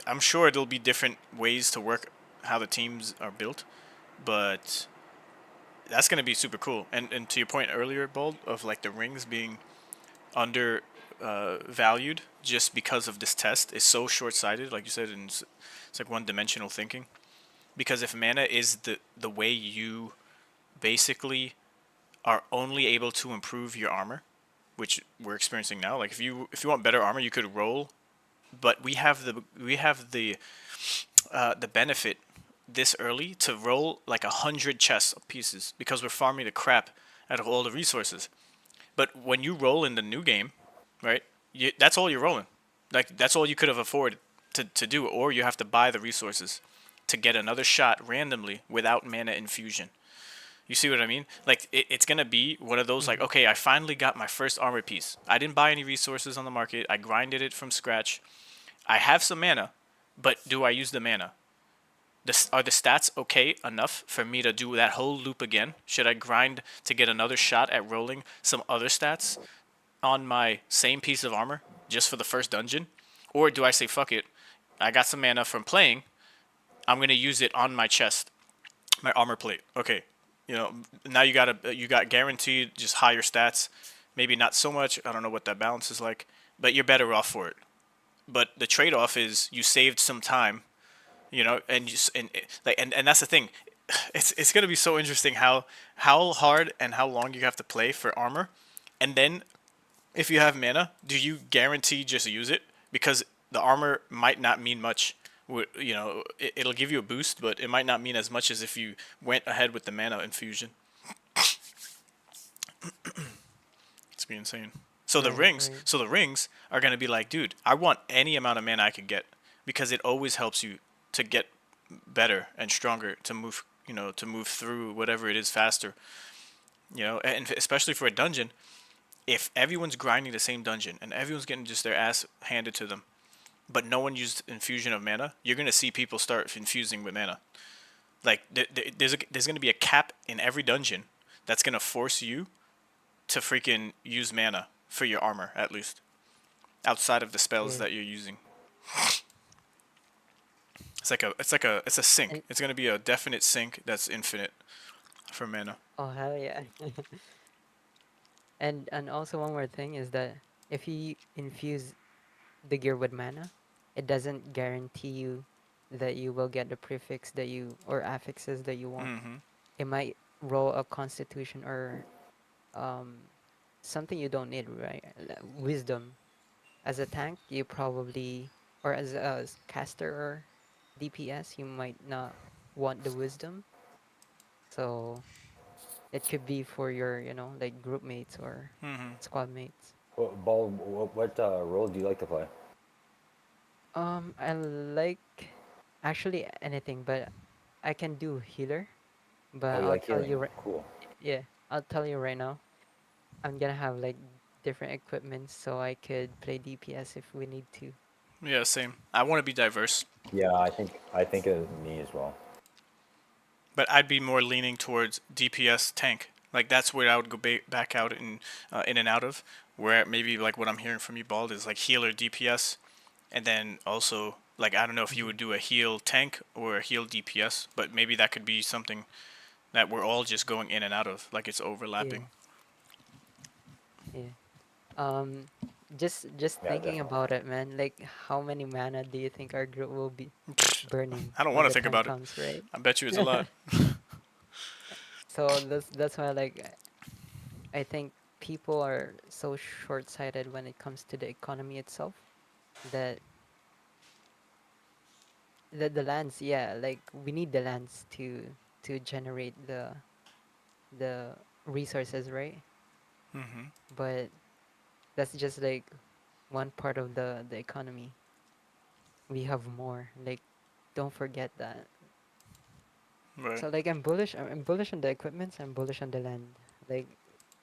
I'm sure there'll be different ways to work how the teams are built, but that's going to be super cool. And to your point earlier, Bold, of like the rings being under valued just because of this test is so short sighted, like you said, and it's like one dimensional thinking. Because if mana is the way you basically are only able to improve your armor, which we're experiencing now. Like if you want better armor, you could roll, but we have the benefit this early to roll like 100 chess pieces because we're farming the crap out of all the resources. But when you roll in the new game, right? That's all you're rolling. Like that's all you could have afforded to do, or you have to buy the resources to get another shot randomly without mana infusion. You see what I mean? Like it's gonna be one of those like, Mm-hmm. okay, I finally got my first armor piece. I didn't buy any resources on the market. I grinded it from scratch. I have some mana, but do I use the mana? Are the stats okay enough for me to do that whole loop again? Should I grind to get another shot at rolling some other stats on my same piece of armor just for the first dungeon? Or do I say, fuck it, I got some mana from playing, I'm going to use it on my chest, my armor plate. Okay, now you got guaranteed just higher stats. Maybe not so much. I don't know what that balance is like, but you're better off for it. But the trade-off is you saved some time, and that's the thing. It's gonna be so interesting how hard and how long you have to play for armor, and then if you have mana, do you guarantee just use it? Because the armor might not mean much. It'll give you a boost, but it might not mean as much as if you went ahead with the mana infusion. It's be insane. So the Right, rings, right. so the rings are gonna be like, dude, I want any amount of mana I could get because it always helps you to get better and stronger to move, to move through whatever it is faster. And especially for a dungeon, if everyone's grinding the same dungeon and everyone's getting just their ass handed to them, but no one used infusion of mana, you're gonna see people start infusing with mana. Like there's gonna be a cap in every dungeon that's gonna force you to freaking use mana for your armor at least, outside of the spells Yeah. that you're using. It's a sink. And It's gonna be a definite sink that's infinite for mana. oh hell yeah. And also one more thing is that if you infuse the gear with mana, it doesn't guarantee you that you will get the prefix that you or affixes that you want. Mm-hmm. It might roll a constitution or um something you don't need, right? Wisdom. As a tank, you probably or as a caster or DPS, you might not want the wisdom. So it could be for your, like group mates or Mm-hmm. squad mates. What role do you like to play? I like actually anything, but I can do healer. Oh, But you I'll like tell healing? you right, Cool. yeah, I'll tell you right now. I'm gonna have like different equipment so I could play DPS if we need to. Yeah, same. I want to be diverse, Yeah, I think of me as well. but I'd be more leaning towards DPS tank. Like that's where I would go back out in and out of. Where maybe like what I'm hearing from you, Bald, is like healer DPS, and then also like I don't know if you Hmm. would do a heal tank or a heal DPS, but maybe that could be something that we're all just going in and out of, like it's Yeah, overlapping. yeah. Um, just Yeah, thinking definitely. about it, man. Like, how many mana do you think our group will be burning I don't want when to the think time about it. comes, right? I bet you it's a lot. So that's why like I think people are so short-sighted when it comes to the economy itself that the lands, yeah, like we need the lands to generate the resources, right? Mm-hmm. But that's just like one part of the economy. We have more. Like, don't forget that. Right. So like I'm bullish on the equipments, I'm bullish on the land. Like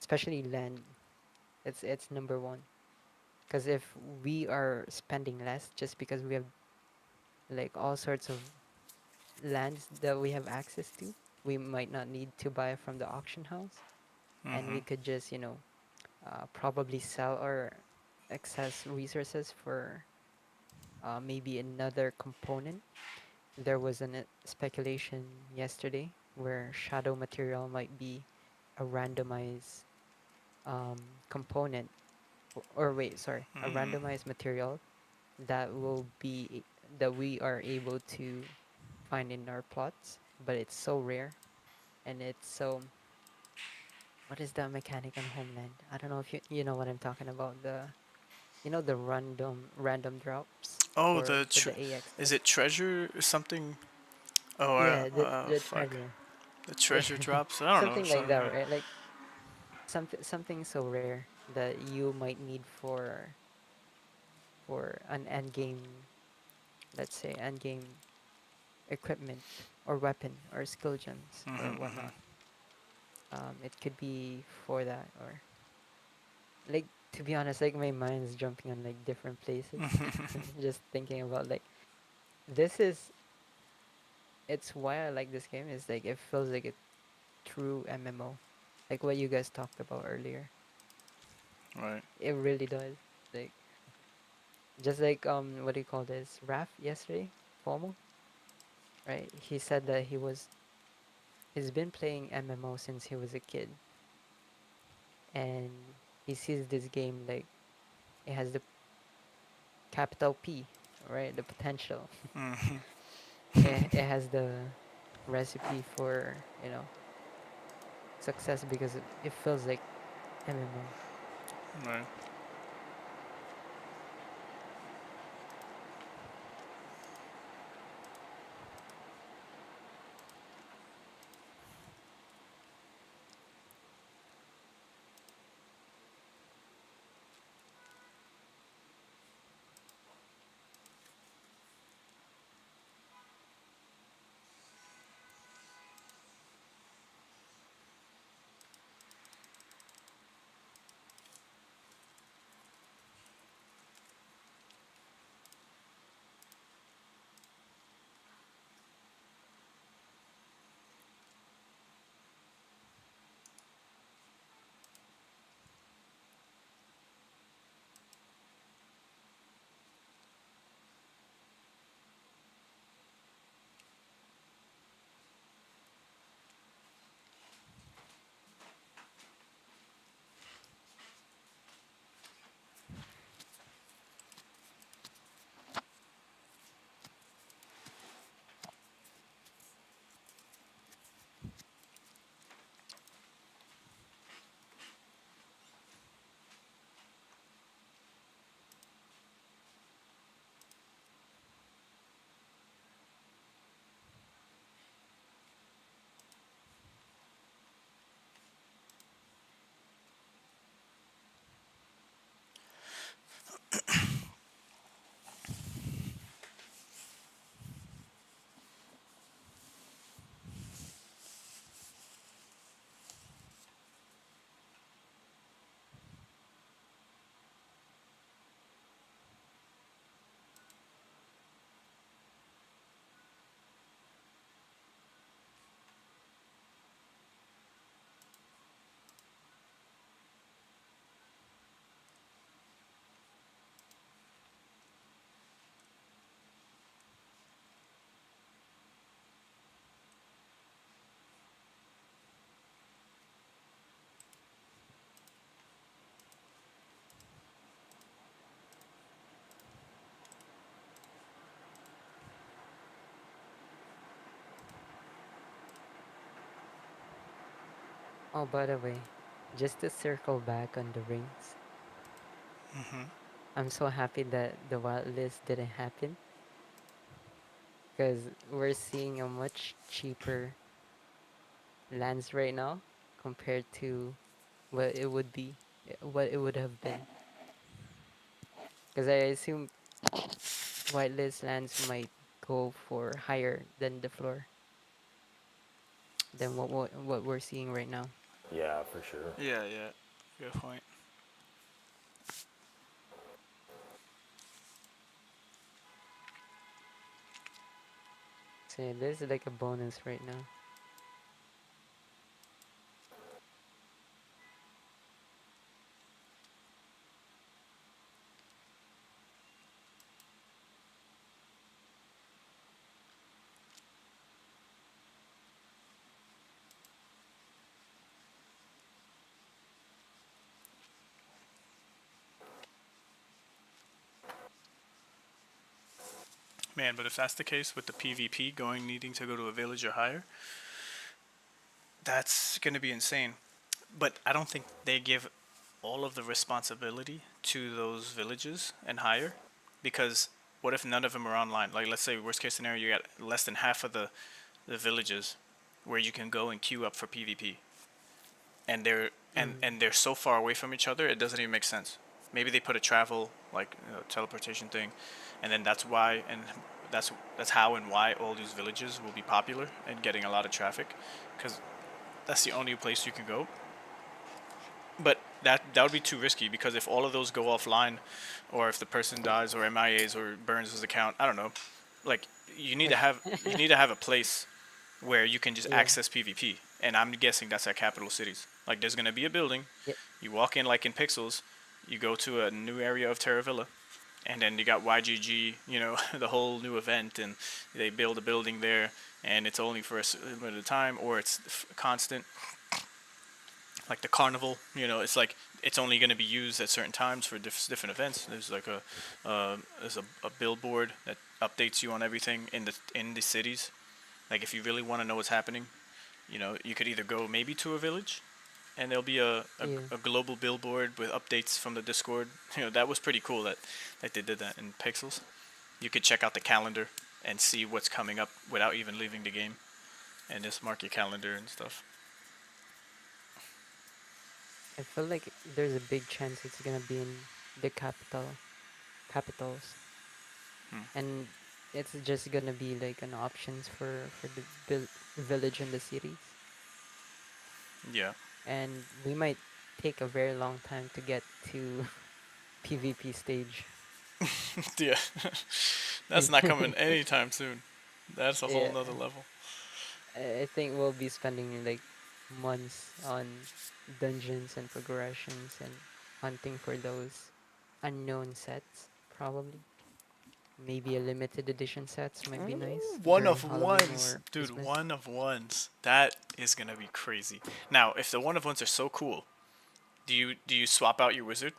especially land. It's number one. Because if we are spending less just because we have like all sorts of lands that we have access to, we might not need to buy from the auction house, and Mm-hmm. we could just probably sell our excess resources for maybe another component. There was a speculation yesterday where shadow material might be a randomized component, or wait, sorry, a randomized material that will be that we are able to find in our plots, but it's so rare and it's so. What is that mechanic on Homeland? I don't know if you know what I'm talking about. The random drops Oh, for the is AXs. it treasure or something? Oh, Yeah, the fuck. treasure. The Yeah, treasure drops. I don't know. something like Something. that, right? Like something so rare that you might need for an end game, let's say end game equipment or weapon or skill gems or whatnot. it could be for that, or like, to be honest, like my mind's jumping on like different places. Just thinking about like this is it's why I like this game is like it feels like a true MMO, like what you guys talked about earlier. Right. It really does. Like just like what do you call this? Raf yesterday, FOMO, right? He said that he's been playing MMO since he was a kid, and he sees this game like it has the capital P, right? The potential. It has the recipe for, success because it feels like MMO. Right. Oh, by the way, just to circle back on the rings, I'm so happy that the wild list didn't happen because we're seeing a much cheaper lands right now compared to what it would be, what it would have been. Because I assume whitelist lands might go for higher than the floor than what we're seeing right now. Yeah, for sure. Yeah, yeah. Good point. So this is like a bonus right now. Man, but if that's the case with the PvP going needing to go to a village or higher, that's going to be insane. But I don't think they give all of the responsibility to those villages and higher, because what if none of them are online? Like, let's say worst case scenario, you got less than half of the villages where you can go and queue up for PvP, and they're so far away from each other, it doesn't even make sense. Maybe they put a travel, like, teleportation thing, and then that's why, and that's how and why all these villages will be popular and getting a lot of traffic, because That's the only place you can go. But that would be too risky because if all of those go offline, or if the person dies or MIAs or burns his account, I don't know. Like you need to have a place where you can just Yeah. access PvP, and I'm guessing that's at capital cities. Like there's gonna be a building. Yeah. You walk in like in Pixels, you go to a new area of Terravilla, and then you got YGG, you know, the whole new event, and they build a building there, and it's only for a limited time, or it's constant. Like the carnival, you know, it's like it's only going to be used at certain times for different events. There's like there's a billboard that updates you on everything in the cities. Like if you really want to know what's happening, you know, you could either go maybe to a village, and there'll be Yeah. a global billboard with updates from the Discord. You know, that was pretty cool that they did that in Pixels. You could check out the calendar and see what's coming up without even leaving the game, and just mark your calendar and stuff. I feel like there's a big chance it's gonna be in the capitals, and it's just gonna be like an options for the village and the cities, Yeah. and we might take a very long time to get to PvP stage. Yeah. That's not coming anytime soon. That's a whole Yeah, nother level. I think we'll be spending like months on dungeons and progressions and hunting for those unknown sets, probably. Maybe a limited edition sets might be nice One during of Halloween ones, or dude. Christmas. One of ones. That is gonna be crazy. Now, if the one of ones are so cool, do you swap out your wizard?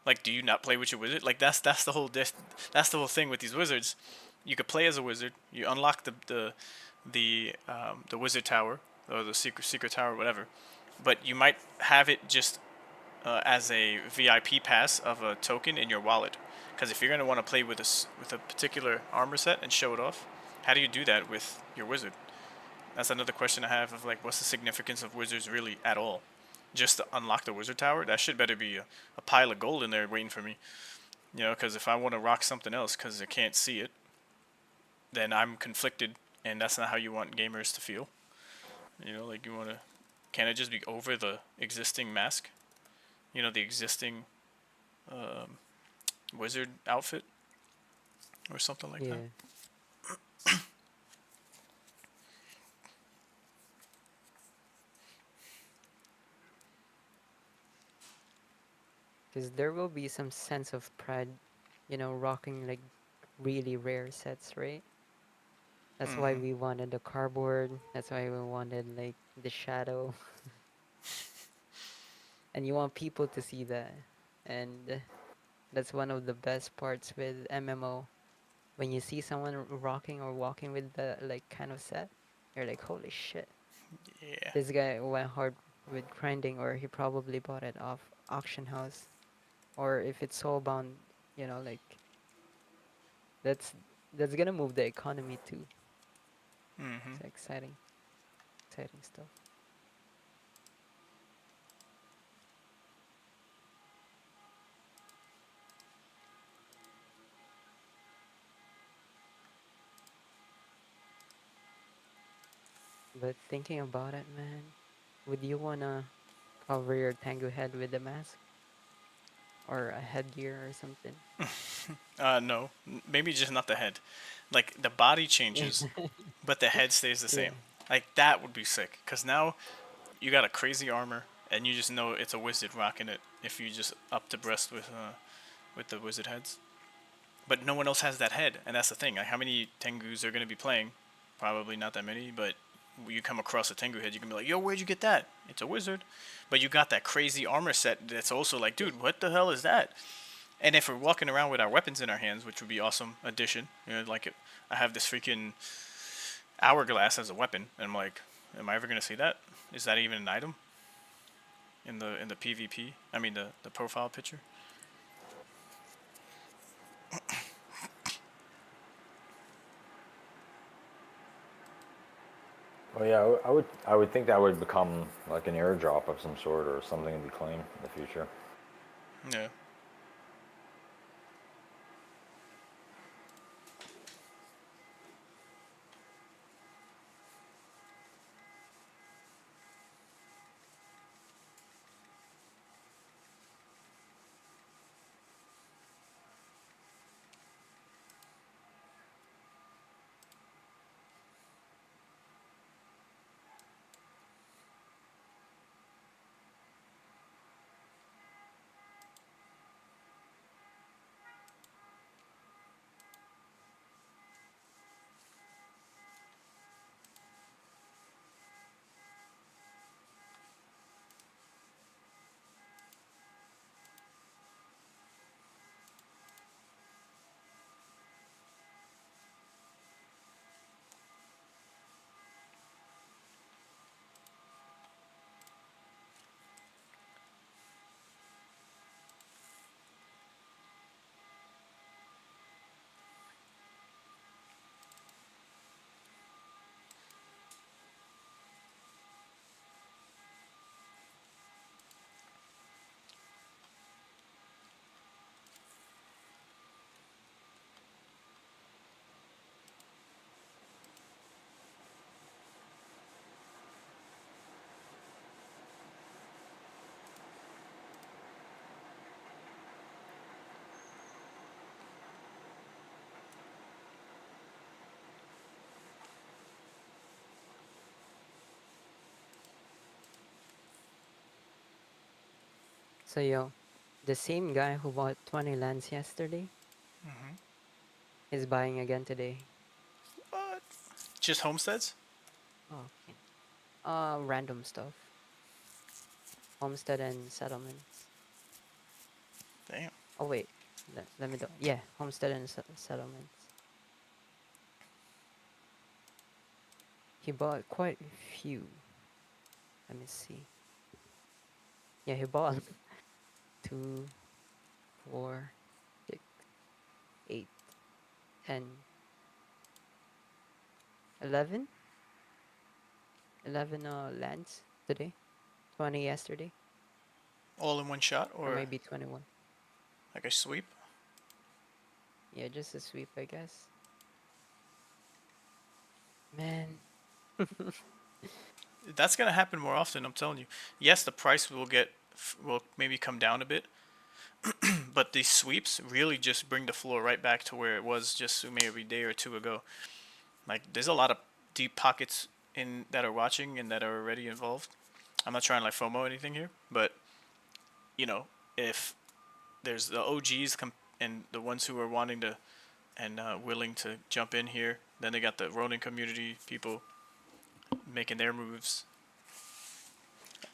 Like, do you not play with your wizard? Like, that's the whole that's the whole thing with these wizards. You could play as a wizard. You unlock the wizard tower or the secret tower, whatever. But you might have it just as a VIP pass of a token in your wallet. Because if you're gonna want to play with with a particular armor set and show it off, how do you do that with your wizard? That's another question I have of like, what's the significance of wizards really at all? Just to unlock the wizard tower, that should better be a pile of gold in there waiting for me. You know, because if I want to rock something else because I can't see it, then I'm conflicted, and that's not how you want gamers to feel. You know, like you want to, can it just be over the existing mask? You know, the existing um, wizard outfit or something like that. Yeah, because there will be some sense of pride, rocking like really rare sets, right? That's why we wanted the cardboard. That's why we wanted like the shadow, and you want people to see that. And that's one of the best parts with MMO. When you see someone rocking or walking with the like kind of set, you're like, holy shit, Yeah. this guy went hard with grinding, or he probably bought it off auction house, or if it's soulbound, like that's that's gonna move the economy too. Mm-hmm. It's exciting, exciting stuff. But thinking about it, man, would you wanna cover your Tengu head with a mask or a headgear or something? No, maybe just not the head. Like the body Yeah, changes, but the head stays the yeah, same. Like that would be sick. Cause now you got a crazy armor, and you just know it's a wizard rocking it. If you just up to breast with the wizard heads, but no one else has that head, and that's the thing. Like how many Tengus are gonna be playing? Probably not that many, but you come across a Tengu head, you can be like, yo, where'd you get that? It's a wizard. But you got that crazy armor set that's also like, dude, what the hell is that? And if we're walking around with our weapons in our hands, which would be awesome addition, you know, like I have this freaking hourglass as a weapon, and I'm like, am I ever gonna see that? Is that even an item in the PvP? I mean the profile picture. Oh yeah, I would think that would become like an airdrop of some sort or something to be claimed in the future. Yeah. So yo, the same guy who bought 20 lands yesterday is buying again today. What? Just homesteads? Oh, okay. Random stuff. Homestead and settlements. Damn. Oh wait, let me do. Yeah, homestead and settlements. He bought quite a few. Let me see. Yeah, he bought 2, 4, 6, 8, 10, 11, 11 lands today. 20 yesterday, All in one shot, or or maybe 21. like a sweep? Yeah, just a sweep, I guess. Man, That's gonna happen more often. I'm telling you. Yes, the price will maybe come down a bit, but these sweeps really just bring the floor right back to where it was just maybe a day or two ago. Like, there's a lot of deep pockets in that are watching and that are already involved. I'm not trying to like FOMO anything here, but you know, if there's the OGs and the ones who are wanting to and willing to jump in here, then they got the Ronin community people making their moves.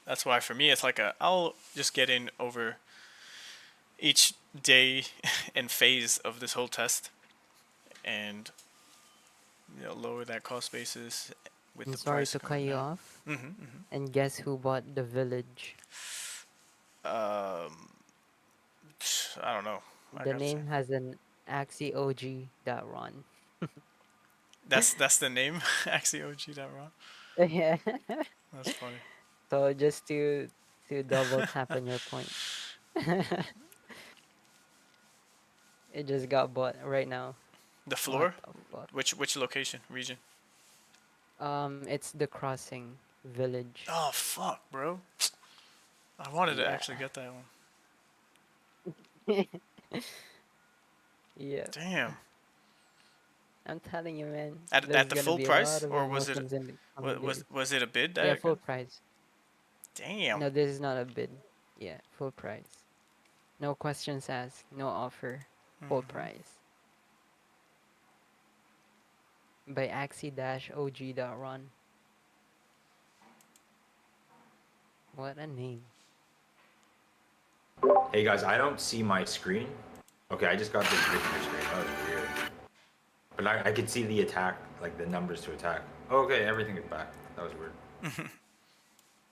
That's why for me it's like I'll just get in over each day and phase of this whole test, and lower that cost basis with I'm the sorry price to cut going you down. off. And guess who bought the village? Um, I don't know. I The got to say name has an Axie OG that run. that's the name. Actually, OG that wrong. Yeah. That's funny. So just to double tap on your point. It just got bought right now. The What floor. the fuck? Which location region? It's the crossing village. Oh fuck, bro. I wanted to Yeah. actually get that one. Yeah. Damn. I'm telling you, man. At There's the gonna full be a lot price, of or was it emotions in the coming days. was it a bid Yeah, that? full price. Damn. No, this is not a bid. Yeah, full price. No questions asked. No offer. Full price. By Axie-OG.run. What a name. Hey guys, I don't see my screen. Okay, I just got the victory screen. That was weird. But I could see the attack, like the numbers to attack. Okay, everything is back. That was weird.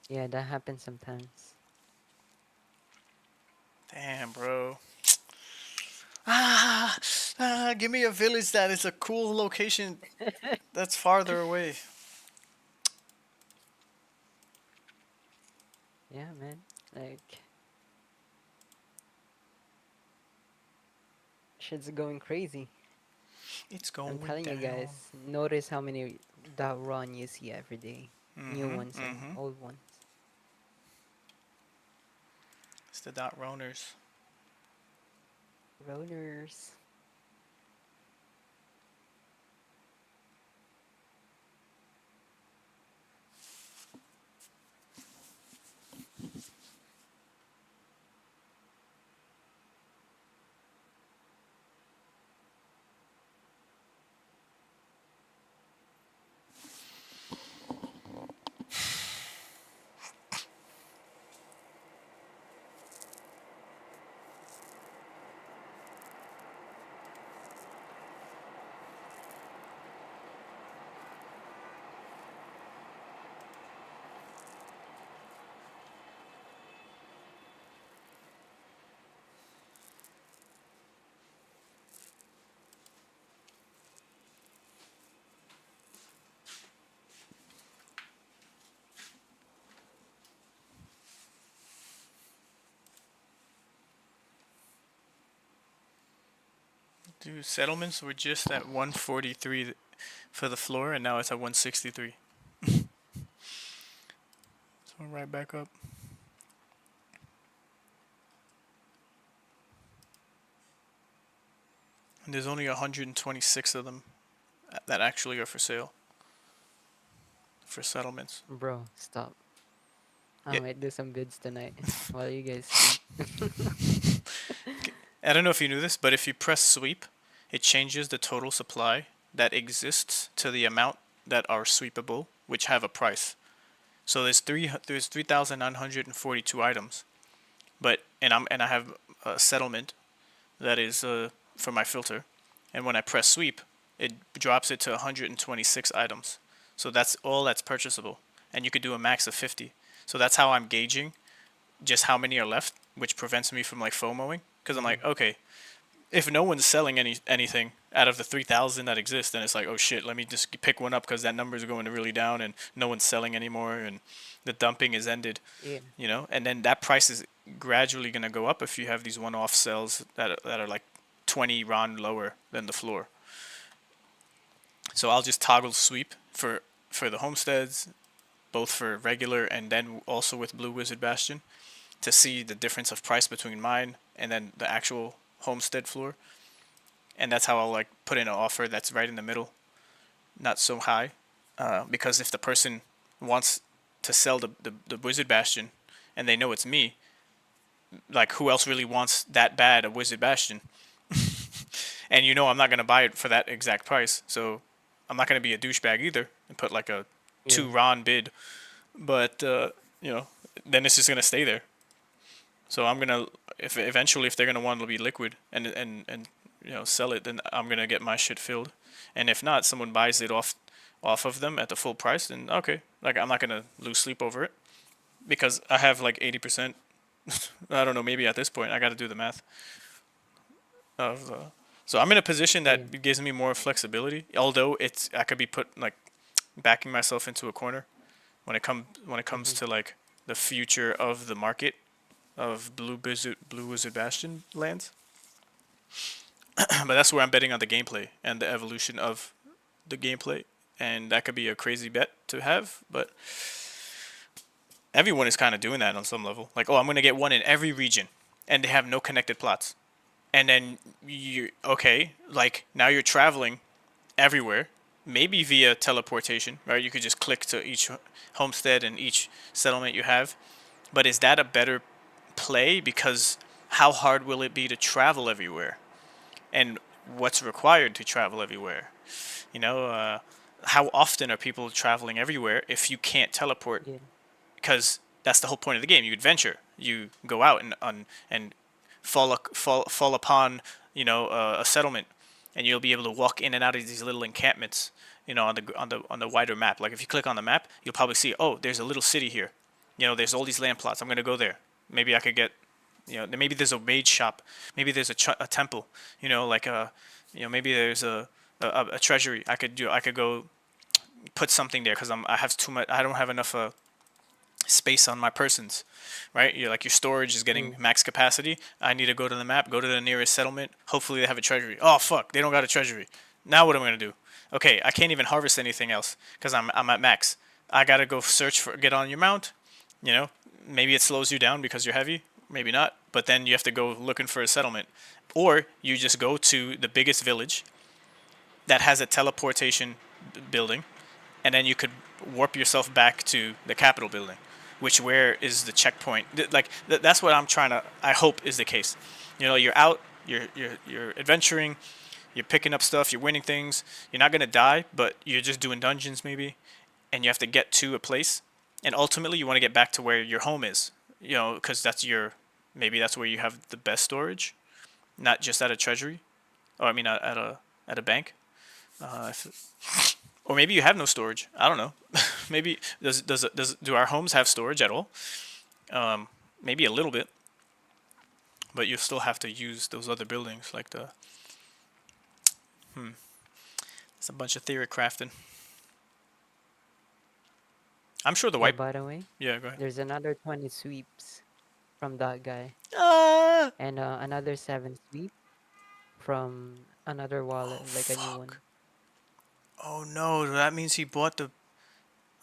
Yeah, that happens sometimes. Damn, bro. Give me a village that is a cool location that's farther away. Yeah, man. Like, shit's going crazy. It's I'm going telling you down. guys, notice how many that run you see every day. New Mm-hmm. ones and Mm-hmm. old ones. It's the dot runners. Rollers. Dude, settlements were just at 143 for the floor, and now it's at 163. So right back up. And there's only 126 of them that actually are for sale for settlements. Bro, stop. I might do some bids tonight while you guys sleep. I don't know if you knew this, but if you press sweep, it changes the total supply that exists to the amount that are sweepable, which have a price. So there's 3,942 items, but and I have a settlement that is for my filter, and when I press sweep, it drops it to 126 items. So that's all that's purchasable, and you could do a max of 50. So that's how I'm gauging just how many are left, which prevents me from like FOMOing, because I'm like, okay, if no one's selling anything out of the 3,000 that exist, then it's like, oh shit, let me just pick one up because that number is going really down and no one's selling anymore and the dumping is ended, Yeah. you know. And then that price is gradually going to go up if you have these one-off sales that are like 20 RON lower than the floor. So I'll just toggle sweep for the homesteads, both for regular and then also with Blue Wizard Bastion, to see the difference of price between mine and then the actual homestead floor. And that's how I'll like put in an offer that's right in the middle, not so high, because if the person wants to sell the Wizard Bastion and they know it's me, like who else really wants that bad a Wizard Bastion? And you know I'm not gonna buy it for that exact price, so I'm not gonna be a douchebag either and put like a 2 RON bid, but you know, then it's just gonna stay there. So I'm gonna, if eventually if they're gonna want to be liquid and you know sell it, then I'm gonna get my shit filled. And if not, someone buys it off of them at the full price, then okay, like I'm not gonna lose sleep over it because I have like 80%. I don't know, maybe at this point I got to do the math of. So I'm in a position that gives me more flexibility. Although I could be put like backing myself into a corner when it comes to like the future of the market of Blue Wizard Bastion lands. But that's where I'm betting on the gameplay and the evolution of the gameplay, and that could be a crazy bet to have, but everyone is kind of doing that on some level. Like, oh, I'm gonna get one in every region, and they have no connected plots, and then like now you're traveling everywhere, maybe via teleportation, right? You could just click to each homestead and each settlement you have, but is that a better play? Because how hard will it be to travel everywhere, and what's required to travel everywhere? You know, how often are people traveling everywhere if you can't teleport? Yeah. Because that's the whole point of the game. You adventure, you go out and fall upon a settlement, and you'll be able to walk in and out of these little encampments. You know, on the wider map. Like if you click on the map, you'll probably see, oh, there's a little city here. You know, there's all these land plots. I'm gonna go there. Maybe I could get, maybe there's a mage shop. Maybe there's a temple. You know, like maybe there's a treasury. I could go put something there because I have too much. I don't have enough space on my persons, right? You're like your storage is getting max capacity. I need to go to the map, go to the nearest settlement. Hopefully they have a treasury. Oh fuck, they don't got a treasury. Now what am I gonna do? Okay, I can't even harvest anything else because I'm at max. I gotta go get on your mount. You know, maybe it slows you down because you're heavy. Maybe not. But then you have to go looking for a settlement, or you just go to the biggest village that has a teleportation building, and then you could warp yourself back to the capital building, where is the checkpoint. Like that's what I'm trying to, I hope is the case. You know, you're out, you're adventuring, you're picking up stuff, you're winning things, you're not gonna die, but you're just doing dungeons maybe, and you have to get to a place, and ultimately you want to get back to where your home is, you know, because maybe that's where you have the best storage, not just at a treasury, or I mean at a bank. Or maybe you have no storage. I don't know. Maybe do our homes have storage at all? Maybe a little bit, but you still have to use those other buildings like the. It's a bunch of theory crafting. I'm sure the white. By the way, Yeah, go ahead. there's another 20 sweeps from that guy, and another 7 sweep from another wallet, like a new one. Oh no, that means he bought the.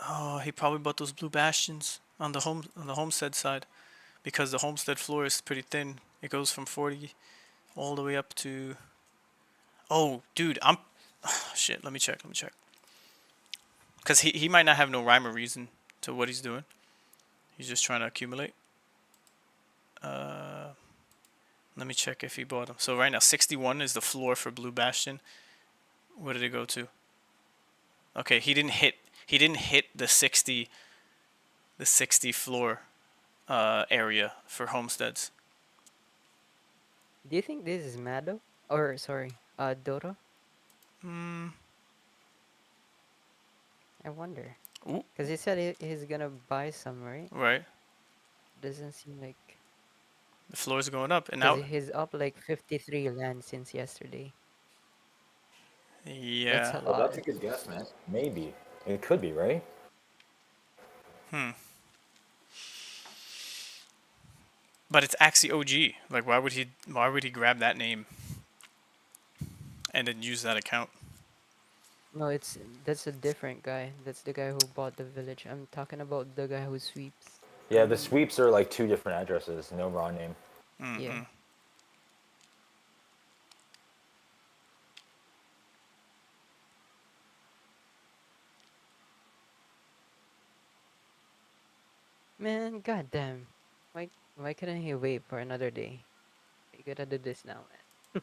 Oh, he probably bought those blue bastions on the homestead side, because the homestead floor is pretty thin. It goes from 40 all the way up to. Oh, dude, shit. Let me check. Because he might not have no rhyme or reason to what he's doing. He's just trying to accumulate. Let me check if he bought them. So right now, 61 is the floor for Blue Bastion. Where did it go to? Okay, he didn't hit. He didn't hit the 60 floor area for homesteads. Do you think this is Mado? Or sorry, Dota? Hmm. I wonder. Ooh. Because he said he's gonna buy some, right? Right. Doesn't seem like... The floor is going up, and Because now. he's up like 53 land since yesterday. That's Yeah. a Oh, lot. that's a good guess, man. Maybe it could be, right? But it's Axie OG. Like, why would he? Why would he grab that name and then use that account? No, that's a different guy. That's the guy who bought the village. I'm talking about the guy who sweeps. Yeah, the sweeps are like two different addresses, no raw name. Yeah. Man, goddamn. Why couldn't he wait for another day? You gotta do this now, man.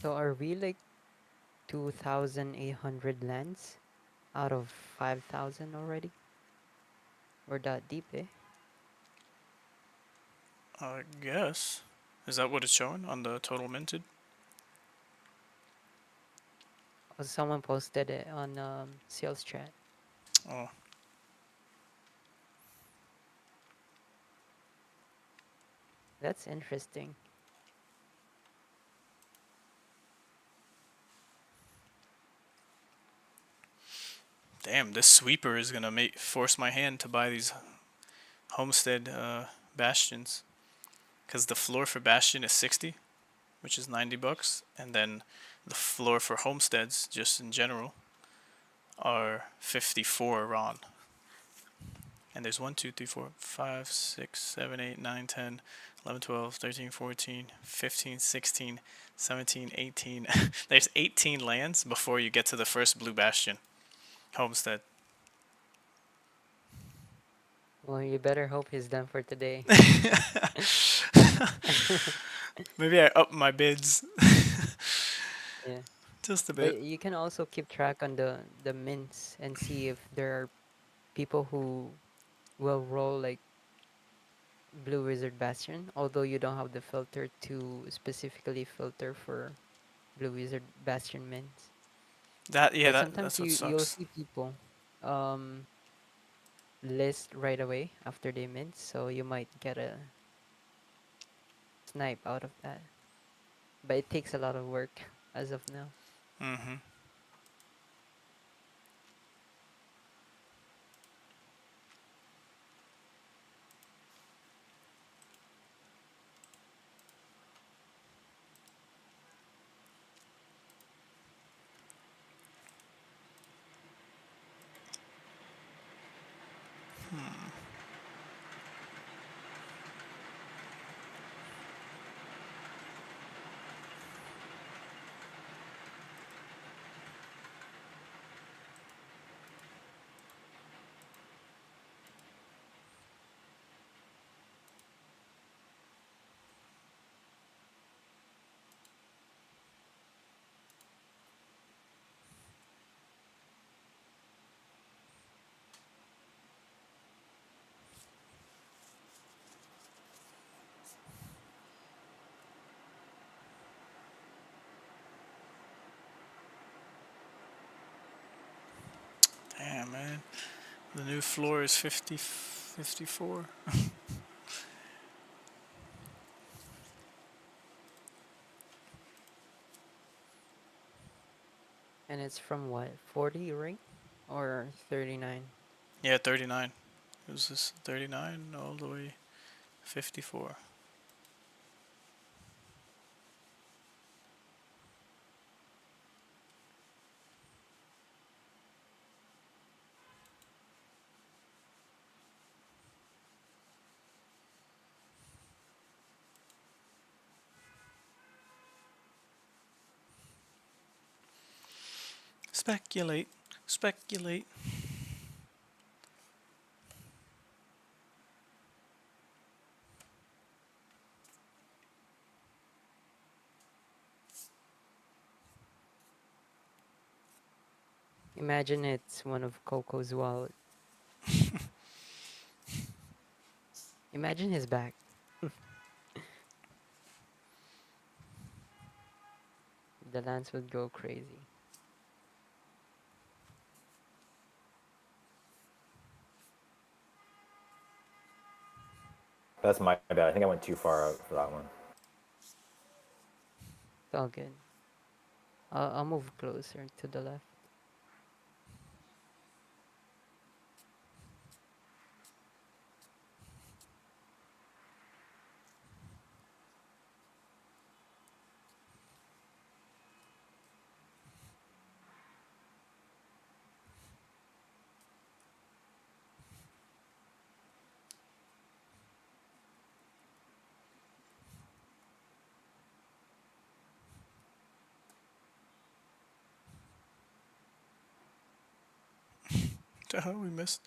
So are we like 2,800 lands out of 5,000 already? We're that deep, eh? I guess. Is that what it's showing on the total minted? Oh, someone posted it on sales chat. Oh. That's interesting. Damn, this sweeper is gonna force my hand to buy these homestead bastions. Because the floor for bastion is 60, which is $90, and then the floor for homesteads, just in general, are 54 RON. And there's 1, 2, 3, 4, 5, 6, 7, 8, 9, 10, 11, 12, 13, 14, 15, 16, 17, 18. There's 18 lands before you get to the first Blue Bastion homestead. Well, you better hope he's done for today. Maybe I up my bids Yeah. just a bit. But you can also keep track on the mints and see if there are people who will roll like Blue Wizard Bastion, although you don't have the filter to specifically filter for Blue Wizard Bastion mints. But sometimes That's what you'll sucks. see people um list right away after they mint, so you might get a snipe out of that. But it takes a lot of work as of now. Mm-hmm. The new floor is 50, 54. And it's from what? 40 ring? Or 39? Yeah, 39. It was this 39 all the way 54. Speculate, speculate. Imagine it's one of Coco's wallet. Imagine his back. The lance would go crazy. That's my bad. I think I went too far out for that one. It's all good. I'll move closer to the left. The hell we missed?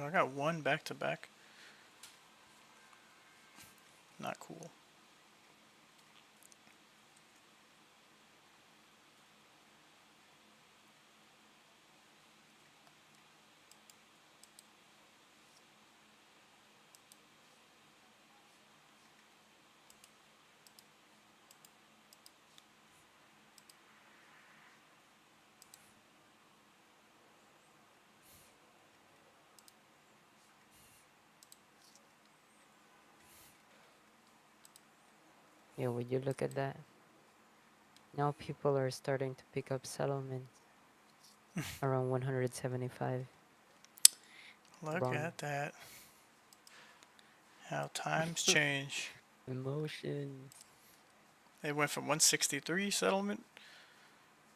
I got one back to back. Not cool. Yeah, would you look at that? Now people are starting to pick up settlements around 175. Look Wrong. at that. How times change. Emotions. It went from 163 settlement,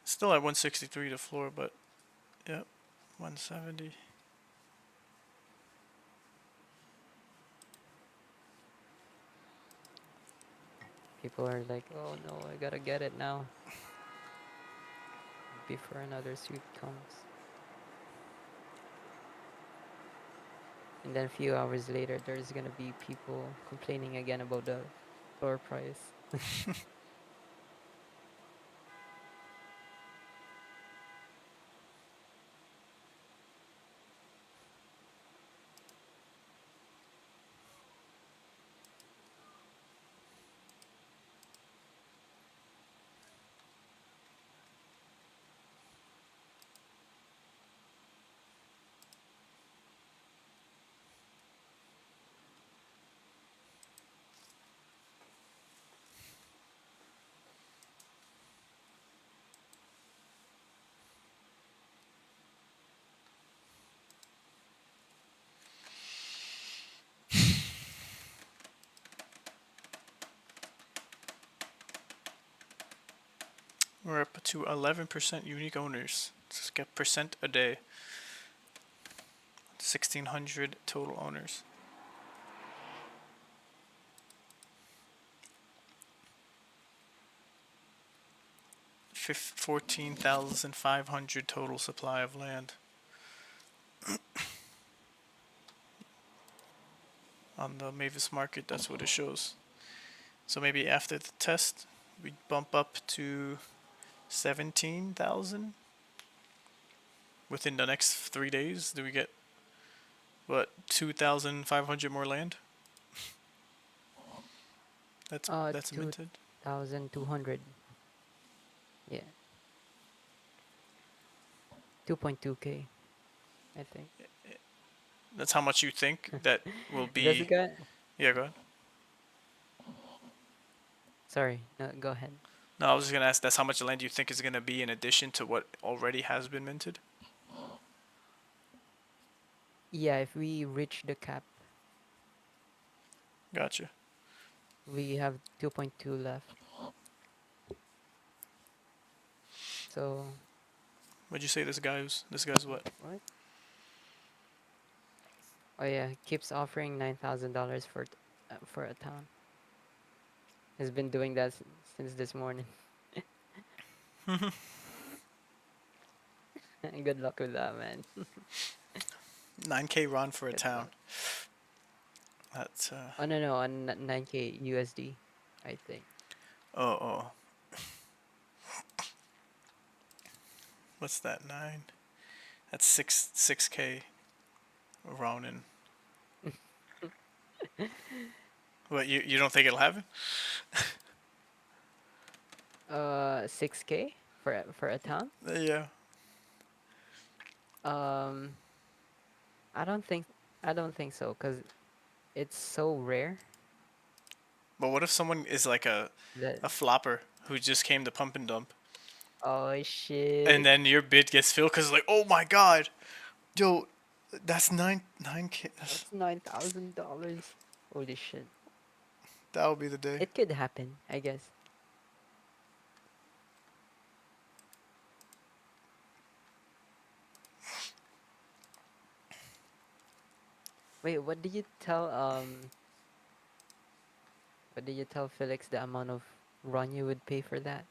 still at 163 to floor, but yep, 170. People are like, oh no, I gotta get it now before another suit comes. And then a few hours later, there's gonna be people complaining again about the floor price. We're up to 11% unique owners. Just get percent a day. 1,600 total owners. 14,500 total supply of land. On the Mavis market, that's what it shows. So maybe after the test, we bump up to 17,000 within the next 3 days. Do we get what, 2,500 more land? That's minted. 2,200. Yeah. 2.2k, I think. That's how much you think that will Does it be. go? Yeah, go ahead. Sorry, no, go ahead. No, I was just gonna ask. That's how much land you think is gonna be in addition to what already has been minted. Yeah, if we reach the cap, Gotcha. we have 2.2 left. So What'd you say this guy's what? what? Oh yeah, keeps offering $9,000 for a town. Has been doing that since this morning. Good luck with that, man. 9K run for a Good town. luck. That's Oh no, on 9k USD, I think. oh. What's that? 9. That's 6K Ronin. What, you don't think it'll happen? 6k for a town. Yeah. Um, I don't think so, cause it's so rare But what if someone is like a that. flopper who just came to pump and dump, Oh and shit! then your bid gets filled because like, oh my god, yo, that's 9K. That's $9,000. Holy shit! That would be the day. It could happen, I guess. Wait, what did you tell What did you tell Felix the amount of run you would pay for that?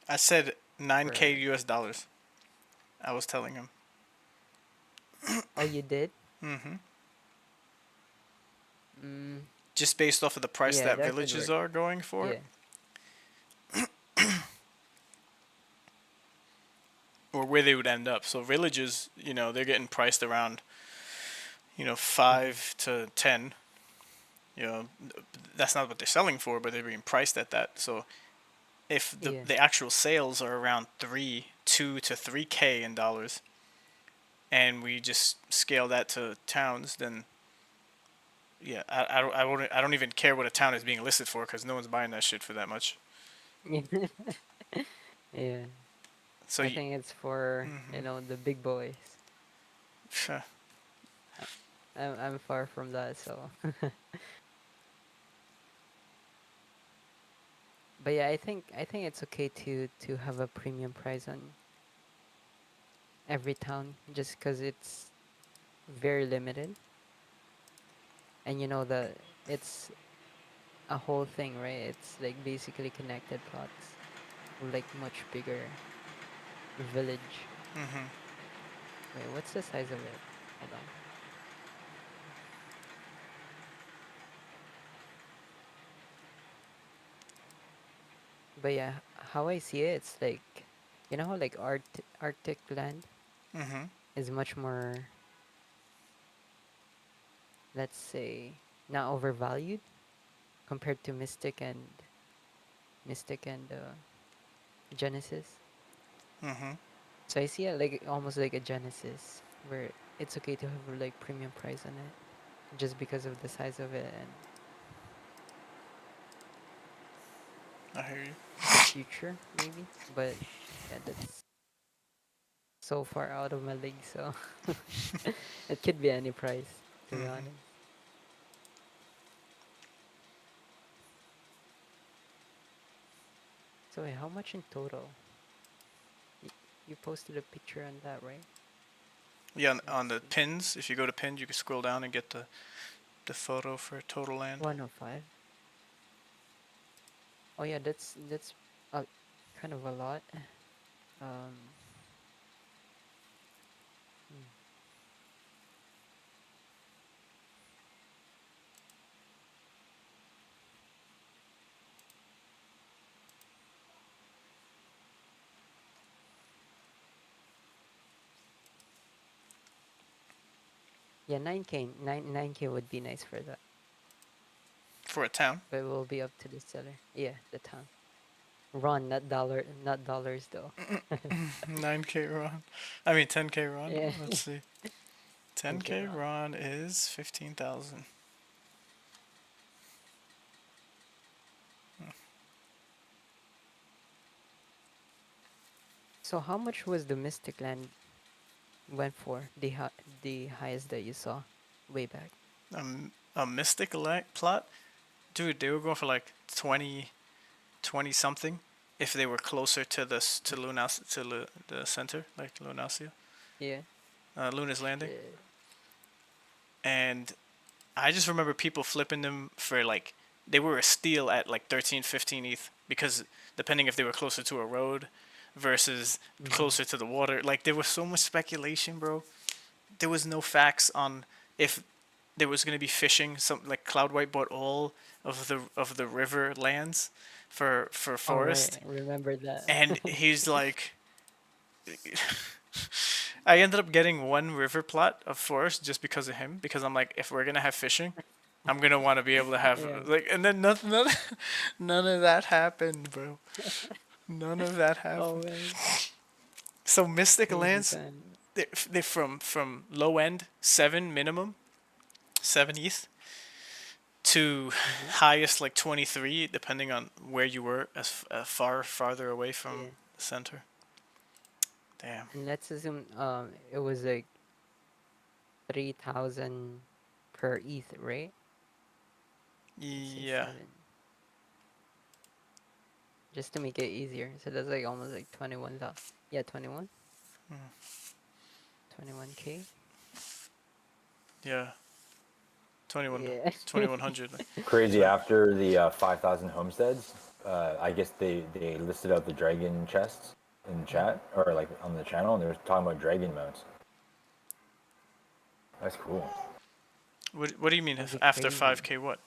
I said 9K For US dollars. I was telling him. Oh, you did? Mm-hmm. Mm, Just based off of the price yeah, that that could villages work. are going for, Yeah. or where they would end up. So villages, they're getting priced around, Mm-hmm. 5 to 10. You know, that's not what they're selling for, but they're being priced at that. So if the Yeah. the actual sales are around 2 to 3K in dollars, and we just scale that to towns, then yeah, I don't even care what a town is being listed for because no one's buying that shit for that much. Yeah. So I think it's for, the big boys. I- I'm far from that, so. But yeah, I think it's okay to have a premium price on every town just because it's very limited, and it's a whole thing, right? It's like basically connected plots, like much bigger village. Wait, what's the size of it? Hold on. But yeah, how I see it, it's like, how like Arctic land mm-hmm. is much more, let's say, not overvalued compared to Mystic and Genesis. Mm-hmm. So I see it like almost like a Genesis where it's okay to have like premium price on it just because of the size of it and I hear you. the future maybe. But yeah, that's so far out of my league, so it could be any price to be honest. So wait, how much in total? You posted a picture on that, right? Yeah, on Let's the see. pins, if you go to pins, you can scroll down and get the photo for total land. 105. Oh yeah, that's uh, kind of a lot. Um, hmm. Yeah, 9K, 9K would be nice for that, For a town. but it will be up to the seller. Yeah, the town. Ron, not dollars though. 9K Ron. I mean 10K Ron. Yeah, Let's see. 10K 10K Ron. Ron is 15,000. So how much was the Mystic Land went for the highest that you saw way back? A Mystic plot? Dude, they were going for like 20 something if they were closer to the center, like Lunasia, Yeah. Luna's Landing. Uh, And I just remember people flipping them for like they were a steal at like 13, 15 ETH because depending if they were closer to a road versus mm-hmm. closer to the water, like there was so much speculation, bro. There was no facts on if there was going to be fishing. Some like Cloud White bought all of the river lands for All right, forest, remember that. and he's like, I ended up getting one river plot of forest just because of him. Because I'm like, if we're gonna have fishing, I'm gonna want to be able to have Yeah. like, and then none of that happened, bro. None of that Oh happened. man, So Mystic crazy Lands, time. they're from low end 7 minimum, 7 ETH to Mm-hmm. highest like 23, depending on where you were, as farther away from Yeah. the center. Damn. And let's assume it was like 3,000 per ETH, right? Let's say Yeah. 7. Just to make it easier. So that's like almost like 21. Yeah, 21. 21K. Yeah. 21, Yeah. 2100. Crazy. So After the 5,000 homesteads, I guess they listed out the dragon chests in the chat or like on the channel, and they were talking about dragon mounts. That's cool. What do you mean That'd be after crazy. 5K what?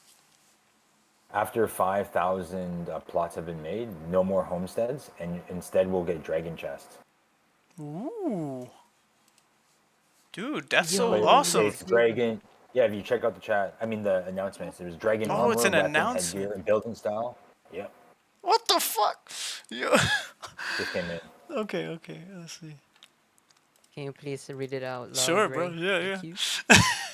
After 5,000 plots have been made, no more homesteads, and instead we'll get dragon chests. Ooh. Dude, that's so But Yo, awesome. that's it's sick. dragon. Yeah, if you check out the chat, I mean the announcements, there's dragon Oh, it's armor, an weapon, announcement. headgear, and building style. Yep, What the fuck? Yo. just came in. Okay, let's see. Can you please read it out loud, Sure, bro. Ray? Yeah. Thank you.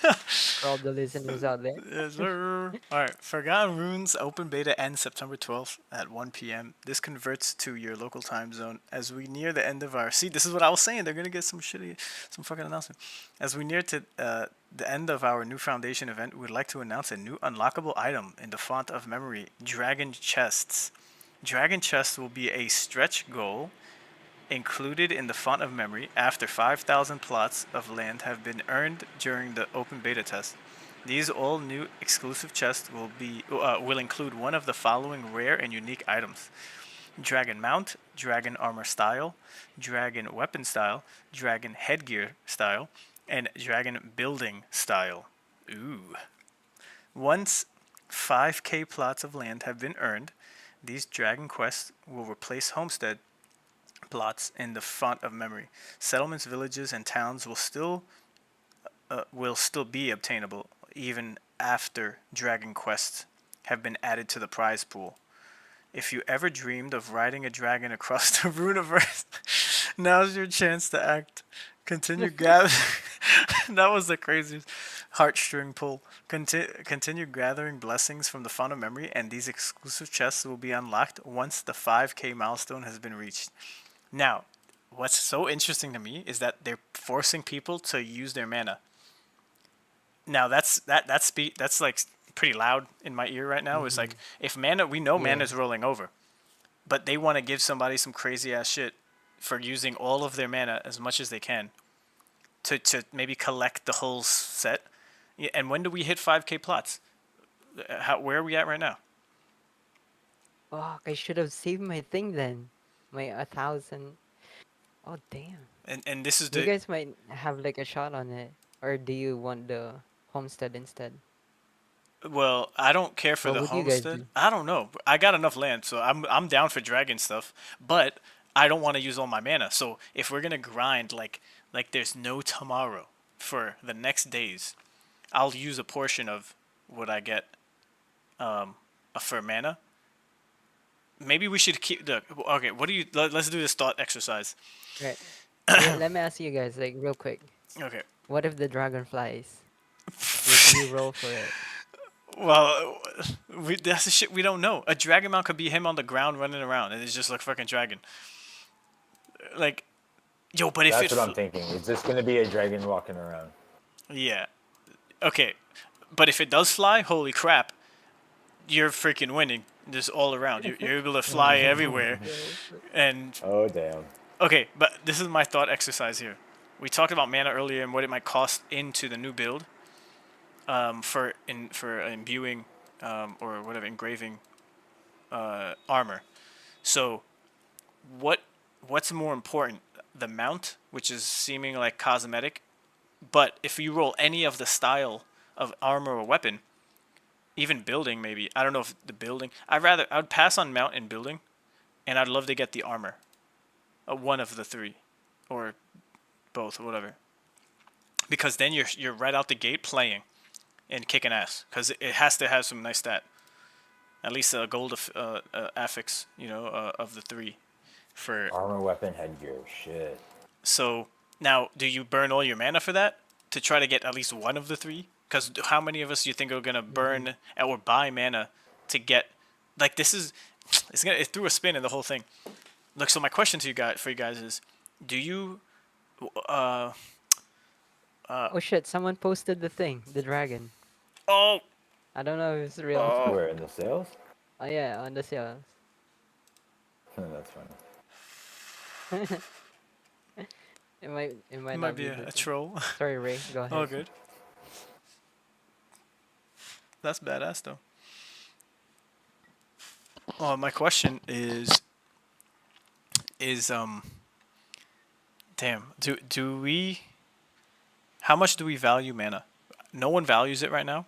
For all the listeners out there. Yes, sir. Alright, Forgotten Runes open beta ends September 12th at 1 p.m. This converts to your local time zone as we near the end of our. See, this is what I was saying. They're gonna get some fucking announcement. As we near to the end of our new Foundation event, we'd like to announce a new unlockable item in the font of memory: Dragon Chests. Dragon Chests will be a stretch goal included in the font of memory after 5,000 plots of land have been earned during the open beta test. These all new exclusive chests will include one of the following rare and unique items: Dragon Mount, Dragon Armor Style, Dragon Weapon Style, Dragon Headgear Style, and Dragon Building Style. Ooh. Once 5k plots of land have been earned, these Dragon Quests will replace Homestead plots in the font of memory. Settlements, villages, and towns will still be obtainable even after Dragon Quests have been added to the prize pool. If you ever dreamed of riding a dragon across the Runiverse, now's your chance to act. Continue gathering. That was the craziest heartstring pull. Continue gathering blessings from the font of memory, and these exclusive chests will be unlocked once the 5k milestone has been reached. Now, what's so interesting to me is that they're forcing people to use their mana. Now that's like pretty loud in my ear right now. It's like if mana, we know Yeah. mana's rolling over, but they want to give somebody some crazy ass shit for using all of their mana as much as they can to maybe collect the whole set. Yeah, and when do we hit 5k plots? Where are we at right now? Fuck, I should have saved my thing then. My 1,000. Oh, damn. And this is You the guys might have like a shot on it. Or do you want the homestead instead? Well, I don't care for What the would you guys homestead. do? I don't know. I got enough land, so I'm down for dragon stuff. But I don't want to use all my mana. So if we're gonna grind like there's no tomorrow for the next days, I'll use a portion of what I get for mana. Maybe we should keep the okay. What do you? Let's do this thought exercise. Right. Let me ask you guys, like, real quick. Okay. What if the dragon flies? Would you roll for it? Well, that's the shit we don't know. A dragon mount could be him on the ground running around, and it's just like fucking dragon. Like, yo, but if That's what I'm thinking. Is this going to be a dragon walking around? yeah, okay, but if it does fly, holy crap, you're freaking winning. Just all around, you're able to fly everywhere, and Oh, damn. okay, but this is my thought exercise here. We talked about mana earlier and what it might cost into the new build, for imbuing, or whatever, engraving, armor. So, what's more important? The mount, which is seeming like cosmetic, but if you roll any of the style of armor or weapon, even building maybe. I don't know if the building. I would pass on mount and building, and I'd love to get the armor. One of the three, or both, or whatever. Because then you're right out the gate playing, and kicking ass. Because it has to have some nice stat. At least a gold affix, of the three, for. Armor, weapon, headgear. Shit. So now, do you burn all your mana for that to try to get at least one of the three? Because how many of us do you think are gonna burn or buy mana to get? Like this is, it threw a spin in the whole thing. Look, so my question to you guys is, do you, Oh shit, someone posted the thing, the dragon. oh, I don't know if it's real. Where, in the sales? Oh yeah, on the sales. That's funny. It might it not might be be a the thing. troll. Sorry, Ray, go ahead. Oh, good. That's badass though. Oh, my question is damn, do we How much do we value mana? No one values it right now,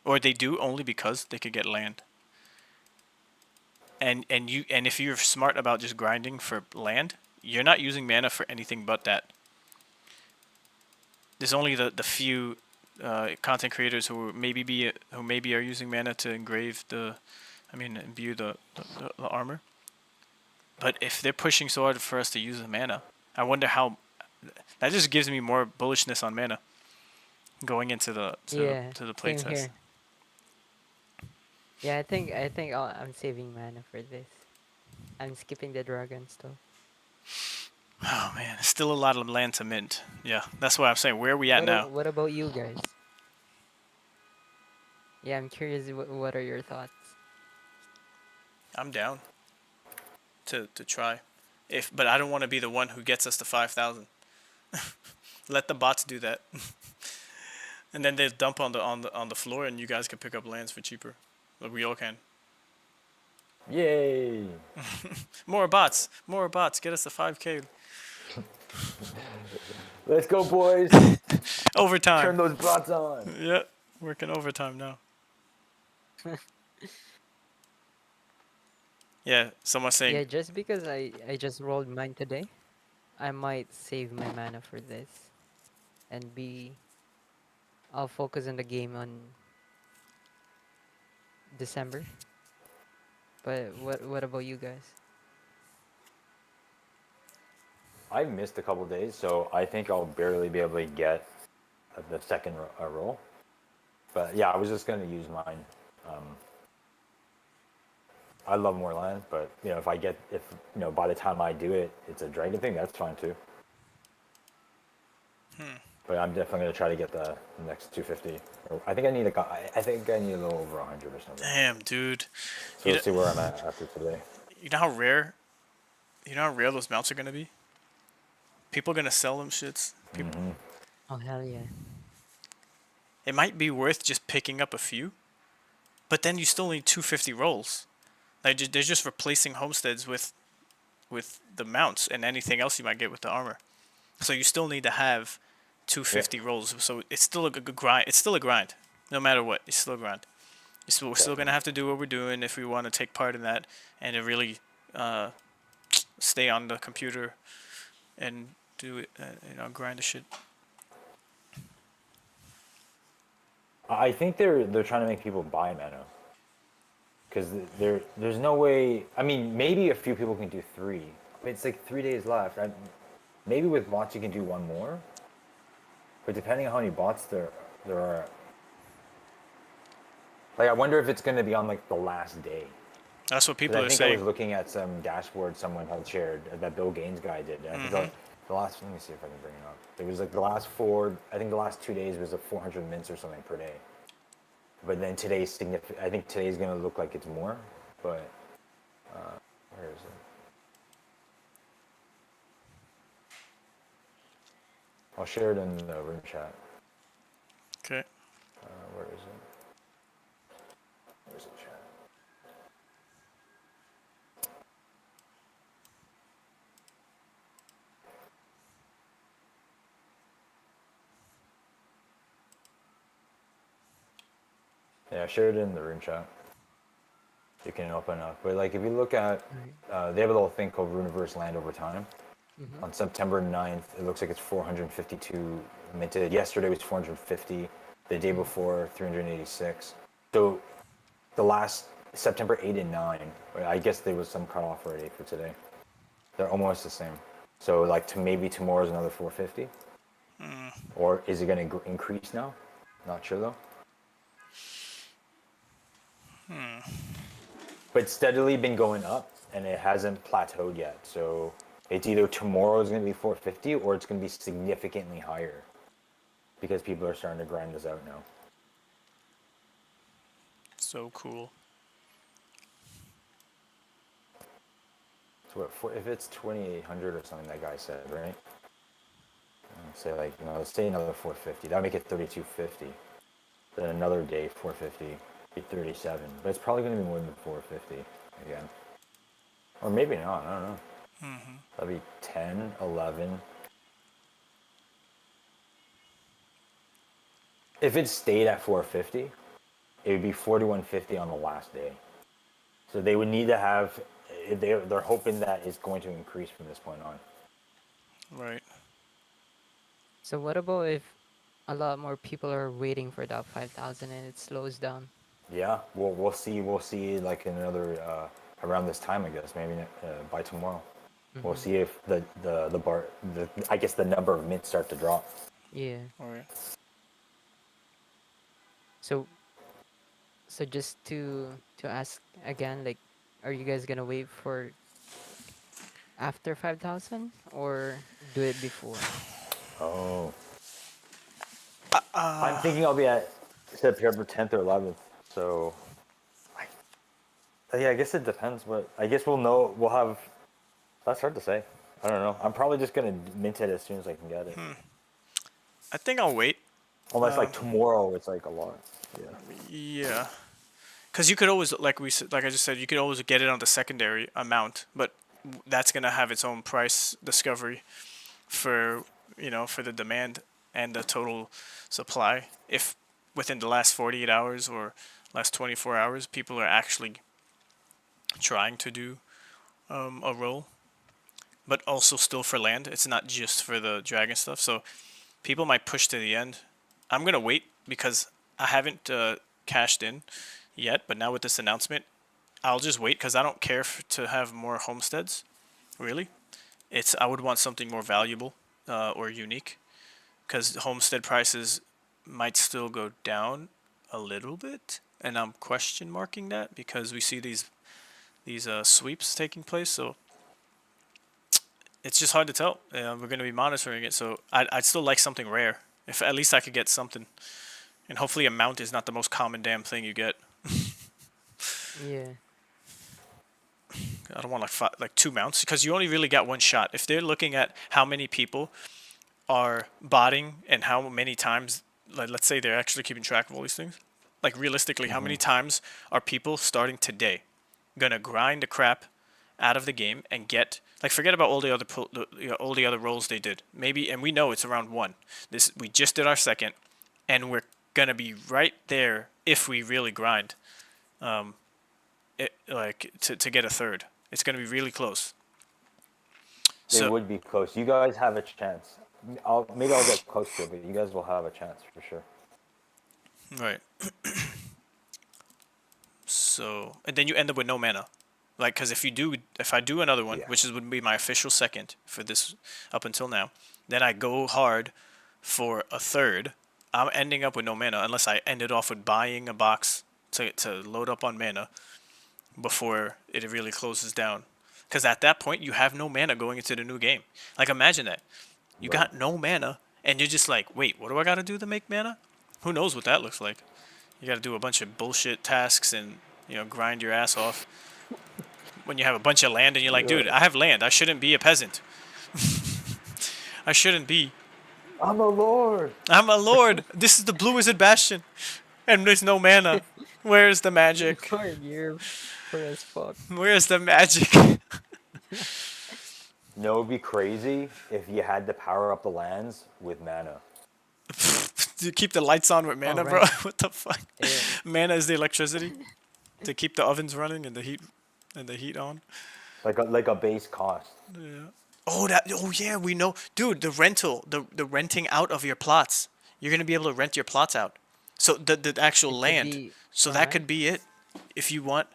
or they do only because they could get land. And if you're smart about just grinding for land, you're not using mana for anything but that. There's only the few content creators who maybe are using mana to engrave imbue the armor. But if they're pushing so hard for us to use the mana, I wonder how. That just gives me more bullishness on mana going into the Yeah, to the same playtest. here. Yeah, I think I'm saving mana for this. I'm skipping the dragon stuff. Oh man, still a lot of land to mint. Yeah, that's what I'm saying. Where are we at now? What about you guys? Yeah, I'm curious. What are your thoughts? I'm down to try, but I don't want to be the one who gets us to 5,000. Let the bots do that, and then they dump on the floor, and you guys can pick up lands for cheaper. Like we all can. Yay! More bots, get us to 5K. Let's go, boys. Overtime. Turn those bots on. Yeah, working overtime now. Yeah, someone's saying. Yeah, just because I just rolled mine today, I might save my mana for this, and I'll focus on the game on December. But what about you guys? I missed a couple days, so I think I'll barely be able to get the second roll. But yeah, I was just gonna use mine. I love more land, but if by the time I do it, it's a dragon thing, that's fine too. But I'm definitely gonna try to get the next 250. I think I need a little over 100 or something. Damn, dude. So let's see where I'm at after today. You know how rare those mounts are gonna be? People are gonna sell them shits. Oh hell yeah! It might be worth just picking up a few, but then you still need 250 rolls. Like they're just replacing homesteads with the mounts and anything else you might get with the armor. So you still need to have 250 rolls. So it's still a good grind. It's still a grind, no matter what. It's still a grind. We're still gonna have to do what we're doing if we want to take part in that and to really stay on the computer and do it. Grind the shit. I think they're trying to make people buy mana. Because there's no way. I mean, maybe a few people can do 3. But it's like 3 days left. Maybe with bots you can do 1 more. But depending on how many bots there are. Like, I wonder if it's going to be on like the last day. That's what people are I think saying. I was looking at some dashboard someone had shared that Bill Gaines guy did. I think the last. Let me see if I can bring it up. It was like the last 2 days was a 400 mints or something per day. But then today's significant. I think today's gonna look like it's more. But where is it? I'll share it in the room chat. Okay. Where is it? Where's the chat? Yeah, I shared it in the room chat. You can open up. But like if you look at, they have a little thing called Runiverse Land Over Time. On September 9th, it looks like it's 452 minted. Yesterday was 450. The day before, 386. So the last September 8 and 9, I guess there was some cutoff already for today. They're almost the same. So like maybe tomorrow's another 450. Or is it going to increase now? Not sure though. But it's steadily been going up, and it hasn't plateaued yet. So it's either tomorrow is going to be 450, or it's going to be significantly higher, because people are starting to grind this out now. So cool. So if it's 2,800 or something, that guy said, right? Say like, let's say another 450. That'll make it 3,250. Then another day 450. 37, but it's probably going to be more than 450 again, or maybe not. I don't know. 'That'd be 10, 11. If it stayed at 450, it would be 4150 on the last day. So they would need to have. They're hoping that it's going to increase from this point on. Right. So what about if a lot more people are waiting for that 5,000 and it slows down? Yeah, we'll see. We'll see like in another around this time, I guess. Maybe by tomorrow. We'll Mm-hmm. see if the bar I guess the number of mints start to drop. Yeah. All right. So just to ask again, like, are you guys gonna wait for after 5,000 or do it before? Oh. I'm thinking I'll be at September 10th or 11th. So, yeah, I guess it depends. But I guess we'll know. We'll have. That's hard to say. I don't know. I'm probably just gonna mint it as soon as I can get it. I think I'll wait. Unless like tomorrow, it's like a lot. Yeah. Yeah. Because you could always, like I just said, you could always get it on the secondary amount, but that's gonna have its own price discovery for for the demand and the total supply. If within the last 48 hours or last 24 hours, people are actually trying to do a roll, but also still for land. It's not just for the dragon stuff. So people might push to the end. I'm gonna wait because I haven't cashed in yet, but now with this announcement, I'll just wait because I don't care to have more homesteads. Really, I would want something more valuable or unique because homestead prices might still go down a little bit, and I'm question marking that because we see these sweeps taking place. So it's just hard to tell. We're going to be monitoring it, so I'd still like something rare. If at least I could get something, and hopefully a mount is not the most common damn thing you get. Yeah. I don't want like two mounts because you only really got one shot. If they're looking at how many people are botting and how many times, like let's say they're actually keeping track of all these things, like realistically, how many times are people starting today gonna grind the crap out of the game and get, like, forget about all the other all the other rolls they did. Maybe, and we know it's around one. We just did our second, and we're gonna be right there if we really grind. Like to get a third, it's gonna be really close. They So would be close. You guys have a chance. Maybe I'll get close to it, but you guys will have a chance for sure. right. So and then you end up with no mana, like because if I do another one, Yeah. which would be my official second for this up until now, then I go hard for a third. I'm ending up with no mana unless I ended off with buying a box to load up on mana before it really closes down. Because at that point, you have no mana going into the new game. Like, imagine that. You got no mana, and you're just like, wait, what do I got to do to make mana? Who knows what that looks like? You got to do a bunch of bullshit tasks and, grind your ass off. When you have a bunch of land and you're like, dude, I have land. I shouldn't be a peasant. I shouldn't be. I'm a lord. I'm a lord. This is the Blue Wizard Bastion. And there's no mana. Where's the magic? You're poor as fuck. Where's the magic? No, it'd be crazy if you had to power up the lands with mana. To keep the lights on with mana, bro? right. What the fuck? Yeah. Mana is the electricity to keep the ovens running and the heat on. Like a base cost. Oh yeah, we know, dude. The renting out of your plots. You're gonna be able to rent your plots out. So the actual land. So that could be it, if you want.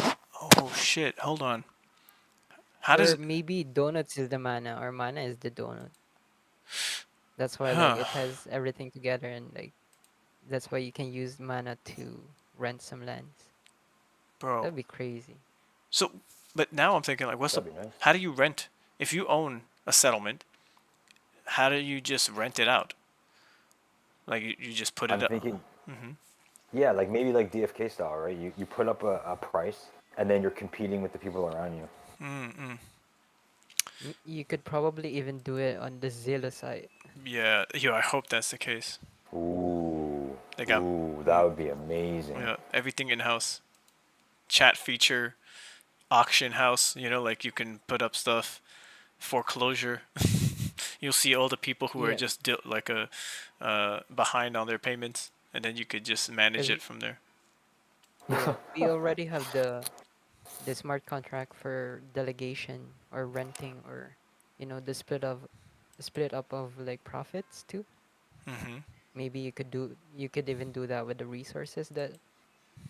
Oh shit! Hold on. How Or does? maybe donuts is the mana or mana is the donut. That's why Huh. like it has everything together and like that's why you can use mana to rent some lands. Bro? That'd be crazy. So, but now I'm thinking like, That'd be nice. how do you rent? If you own a settlement, how do you just rent it out? Like you just put I'm it up. thinking, yeah, like maybe like DFK style, right? You put up a price, and then you're competing with the people around you. You could probably even do it on the Zilla site. Yeah, I hope that's the case. Ooh, They got that would be amazing. everything in house. Chat feature, auction house. Like you can put up stuff, foreclosure. you'll see all the people who are Yeah, just like behind on their payments, and then you could just manage it because from there. yeah, we already have the smart contract for delegation or renting, or the split up of like profits too. Hmm. Maybe you could even do that with the resources that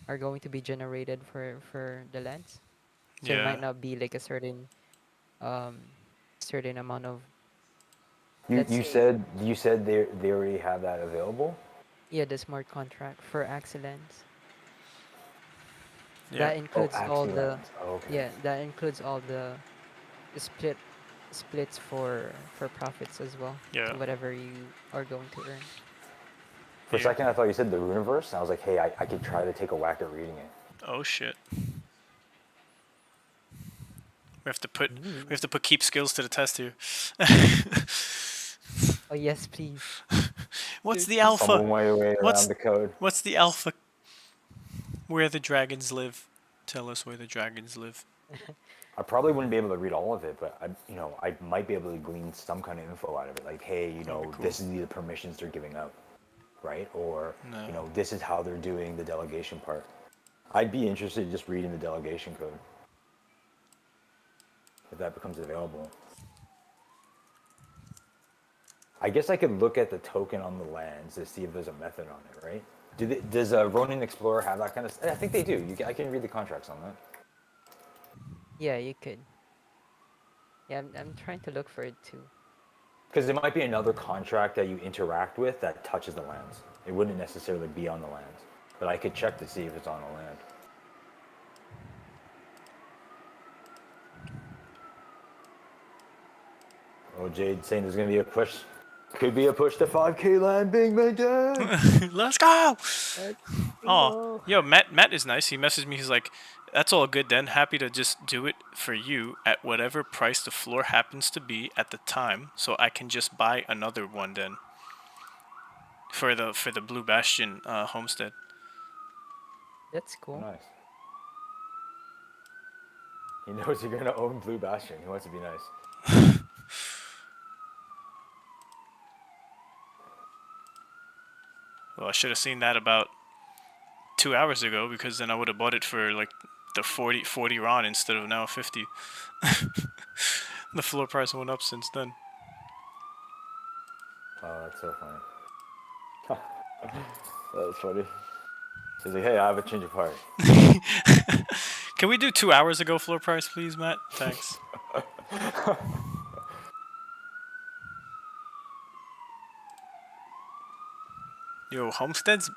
are going to be generated for the lands. So it might Yeah. not be like a um certain amount of, You let's you say, said you said they already have that available. yeah, the smart contract for excellence. Yeah. That Oh, includes all actually, the, lands. Oh, okay. yeah, that includes all the split splits for profits as well Yeah. to whatever you are going to earn. For a Yeah. second, I thought you said the Runiverse, and I was like, hey, I could try to take a whack at reading it. Oh shit. We have to put we Ooh. have to put keep skills to the test here. Oh yes, please. What's the Search. alpha? Fumble my way around What's the code. what's the alpha? Where the dragons live? Tell us where the dragons live. I probably wouldn't be able to read all of it, but I might be able to glean some kind of info out of it. Like, hey, That'd be cool. this is the permissions they're giving out, right? Or, No. this is how they're doing the delegation part. I'd be interested in just reading the delegation code if that becomes available. I guess I could look at the token on the lands to see if there's a method on it, right? Does Ronin Explorer have that kind of? I think they do. I can read the contracts on that. Yeah, you could. Yeah, I'm trying to look for it too. Because there might be another contract that you interact with that touches the lands. It wouldn't necessarily be on the lands, but I could check to see if it's on the land. Oh, Jade saying there's gonna be a push. Could be a push to 5K land being maintained. Let's go. Let's Oh, go. yo, Matt is nice. He messaged me. He's like, "That's all good then. Happy to just do it for you at whatever price the floor happens to be at the time, so I can just buy another one then for the Blue Bastion homestead." That's Oh, cool. nice. He knows you're gonna own Blue Bastion. He wants to be nice. Well, I should have seen that about 2 hours ago, because then I would have bought it for like the 40 RON instead of now 50. The floor price went up since then. Oh, that's so funny. That's funny. He's like, hey, I have a change of heart. Can we do 2 hours ago floor price, please, Matt? Thanks. Yo, homesteads at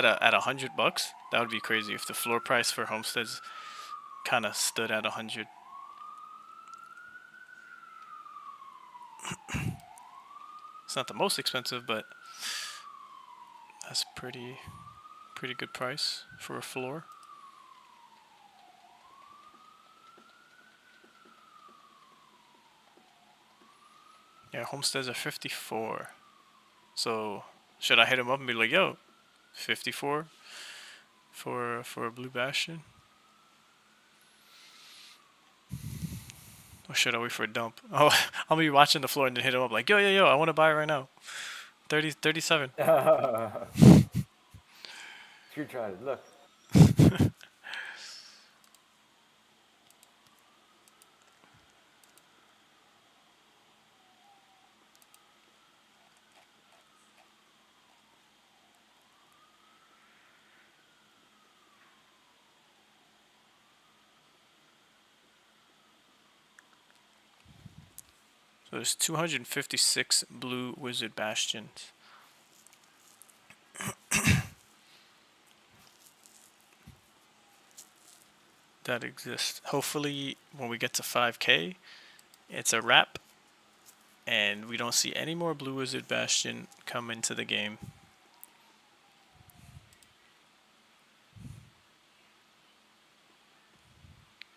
$100. That would be crazy if the floor price for homesteads kind of stood at 100. It's not the most expensive, but that's pretty good price for a floor. Yeah, homesteads are 54. So should I hit him up and be like, yo, 54 for a Blue Bastion? Or should I wait for a dump? Oh, I'll be watching the floor and then hit him up like, yo, I want to buy it right now. 37. You're trying to look. So there's 256 blue wizard bastions. That exist. Hopefully, when we get to 5K, it's a wrap, and we don't see any more Blue Wizard Bastion come into the game.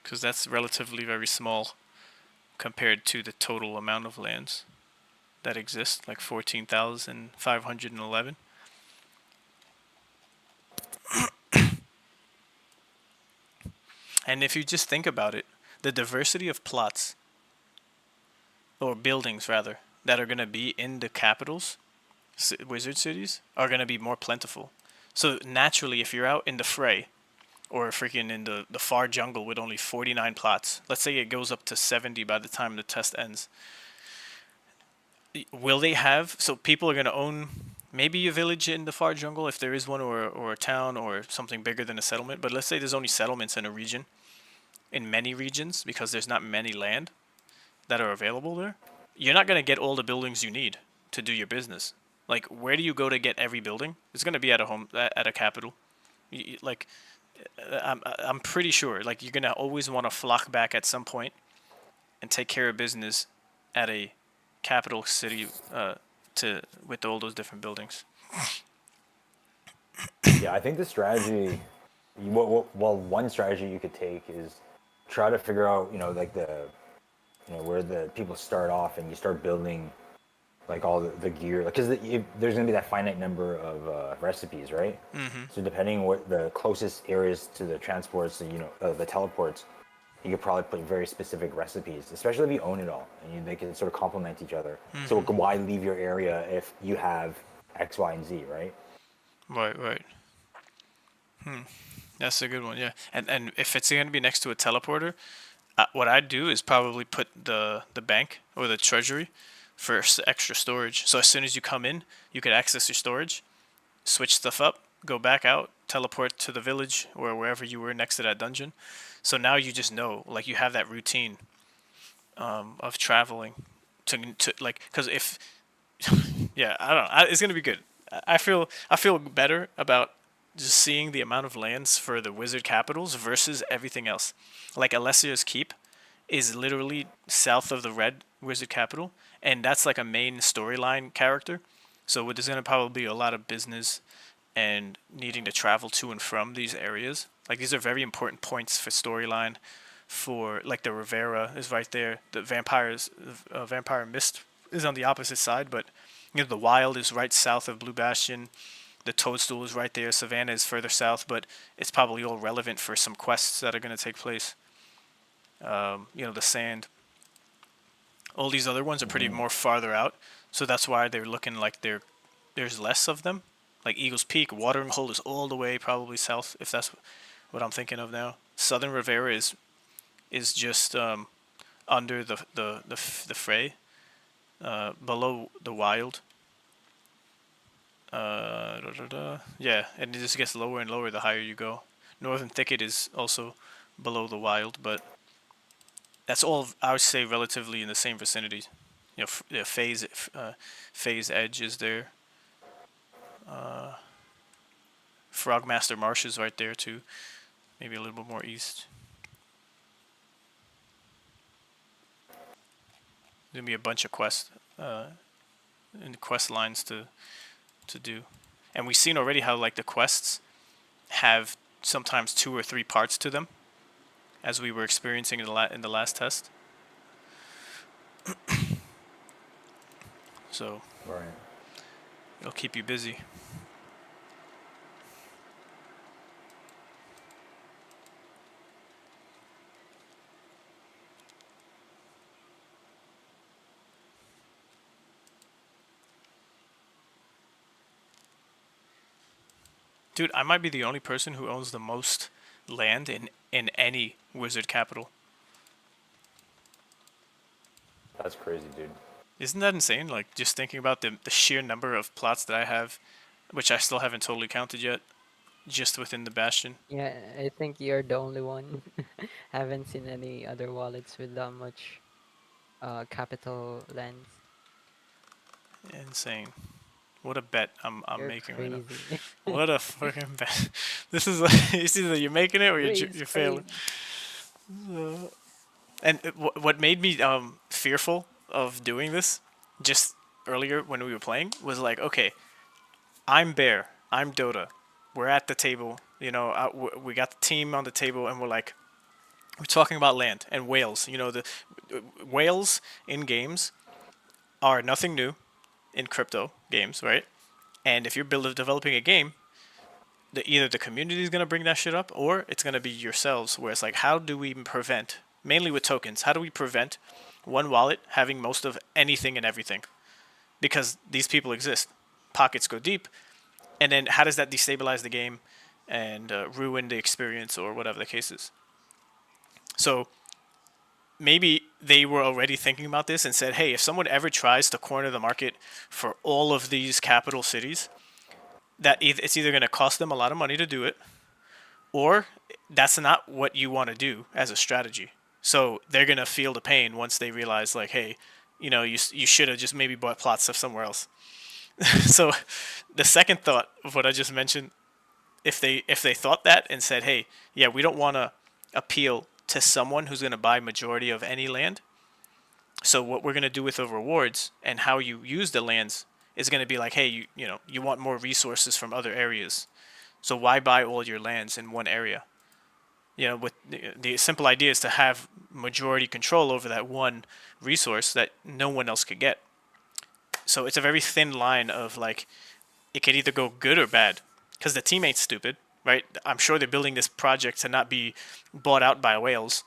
Because that's relatively very small compared to the total amount of lands that exist, like 14,511. And if you just think about it, the diversity of plots, or buildings rather, that are gonna be in the capitals, wizard cities, are gonna be more plentiful. So naturally, if you're out in the fray, or freaking in the far jungle with only 49 plots, let's say it goes up to 70 by the time the test ends, will they have, so people are going to own maybe a village in the far jungle if there is one, or a town or something bigger than a settlement, but let's say there's only settlements in a region, in many regions, because there's not many land that are available there. You're not going to get all the buildings you need to do your business. Like, where do you go to get every building? It's going to be at a home, at a capital. Like, I'm pretty sure, like, you're gonna always want to flock back at some point and take care of business at a capital city, to with all those different buildings. Yeah, I think the strategy, well, one strategy you could take is try to figure out, like where the people start off, and you start building like all the gear, because there's gonna be that finite number of recipes, right? So depending on what the closest areas to the transports, the teleports, you could probably put very specific recipes, especially if you own it all, and they can sort of complement each other. So why leave your area if you have X, Y, and Z, right? Right. That's a good one, yeah. And if it's gonna be next to a teleporter, what I'd do is probably put the bank or the treasury for extra storage. So as soon as you come in, you could access your storage, switch stuff up, go back out, teleport to the village or wherever you were next to that dungeon. So now you just know, like, you have that routine, of traveling to like, because if yeah, I don't know, it's gonna be good. I feel better about just seeing the amount of lands for the wizard capitals versus everything else. Like, Alessia's Keep is literally south of the red wizard capital, and that's like a main storyline character. So there's going to probably be a lot of business and needing to travel to and from these areas. Like, these are very important points for storyline. For like, the Rivera is right there. The Vampire Mist is on the opposite side, but the Wild is right south of Blue Bastion. The Toadstool is right there. Savannah is further south, but it's probably all relevant for some quests that are going to take place. The Sand. All these other ones are pretty more farther out, so that's why they're looking like there's less of them. Like Eagles Peak, Watering Hole is all the way probably south, if that's what I'm thinking of now. Southern Rivera is just under the fray, below the Wild. Yeah, and it just gets lower and lower the higher you go. Northern Thicket is also below the Wild, but that's all, I would say, relatively in the same vicinity. Phase Edge is there. Frogmaster Marsh is right there too. Maybe a little bit more east. There's gonna be a bunch of quests, and quest lines to do, and we've seen already how, like, the quests have sometimes 2 or 3 parts to them, as we were experiencing in the last test. So Right. it'll keep you busy. Dude, I might be the only person who owns the most land in any wizard capital. That's crazy, dude. Isn't that insane? Like, just thinking about the sheer number of plots that I have, which I still haven't totally counted yet, just within the Bastion. Yeah, I think you're the only one. Haven't seen any other wallets with that much capital lands. Insane. What a bet I'm You're making right now. crazy. What a fucking bet. This is like, it's either you're making it or you're failing. And what made me fearful of doing this just earlier when we were playing was like, okay, I'm Bear, I'm Dota, we're at the table, we got the team on the table, and we're talking about land and whales. The whales in games are nothing new in crypto games, right? And if you're developing a game, either the community is going to bring that shit up, or it's going to be yourselves, where it's like, how do we prevent, mainly with tokens, how do we prevent one wallet having most of anything and everything, because these people exist. Pockets go deep, and then how does that destabilize the game and ruin the experience or whatever the case is? So maybe they were already thinking about this and said, hey, if someone ever tries to corner the market for all of these capital cities, that it's either going to cost them a lot of money to do it, or that's not what you want to do as a strategy. So they're going to feel the pain once they realize, like, hey, you should have just maybe bought plots of somewhere else. So the second thought of what I just mentioned, if they thought that and said, hey, yeah, we don't want to appeal to someone who's going to buy majority of any land. So what we're going to do with the rewards and how you use the lands is going to be like, hey, you want more resources from other areas. So why buy all your lands in one area? With the simple idea is to have majority control over that one resource that no one else could get. So it's a very thin line of, like, it could either go good or bad, because the team ain't stupid, right? I'm sure they're building this project to not be bought out by whales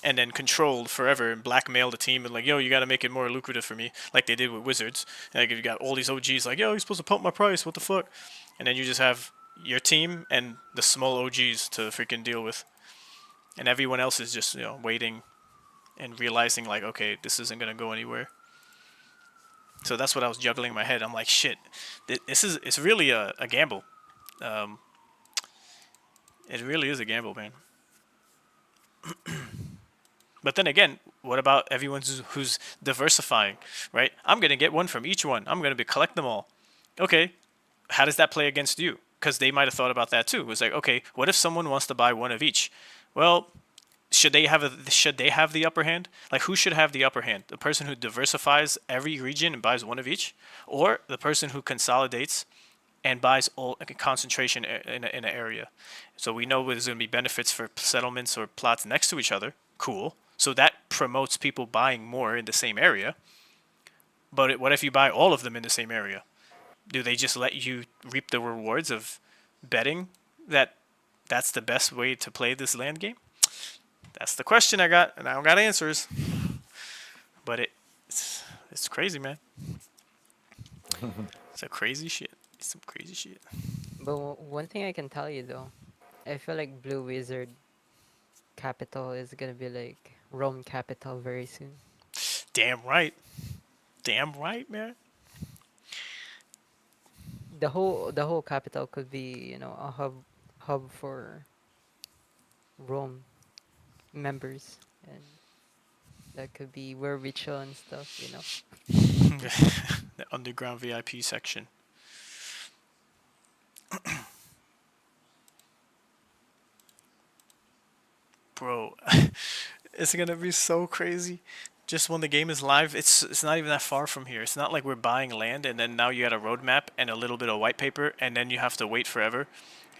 and then controlled forever and blackmail the team and, like, yo, you got to make it more lucrative for me, like they did with Wizards. And, like, you got all these OGs like, yo, you're supposed to pump my price, what the fuck? And then you just have your team and the small OGs to freaking deal with, and everyone else is just waiting and realizing, like, okay, this isn't gonna go anywhere. So that's what I was juggling in my head. I'm like, shit, it's really a gamble. It really is a gamble, man. But then again, what about everyone who's diversifying, right? I'm gonna get one from each one. I'm gonna collect them all. Okay, how does that play against you? Because they might have thought about that too. It was like, okay, what if someone wants to buy one of each? Well, should they have the upper hand? Like, who should have the upper hand? The person who diversifies every region and buys one of each, or the person who consolidates and buys all concentration in an area? So we know there's going to be benefits for settlements or plots next to each other. Cool. So that promotes people buying more in the same area. But what if you buy all of them in the same area? Do they just let you reap the rewards of betting that that's the best way to play this land game? That's the question I got, and I don't got answers. But it's crazy, man. It's a crazy shit. It's some crazy shit. But one thing I can tell you though, I feel like Blue Wizard capital is gonna be like Rome capital very soon. Damn right. Damn right, man. The whole capital could be, a hub for Rome members, and that could be where we chill and stuff, The underground VIP section. Bro, it's gonna be so crazy. Just when the game is live, it's not even that far from here. It's not like we're buying land and then now you got a roadmap and a little bit of white paper and then you have to wait forever.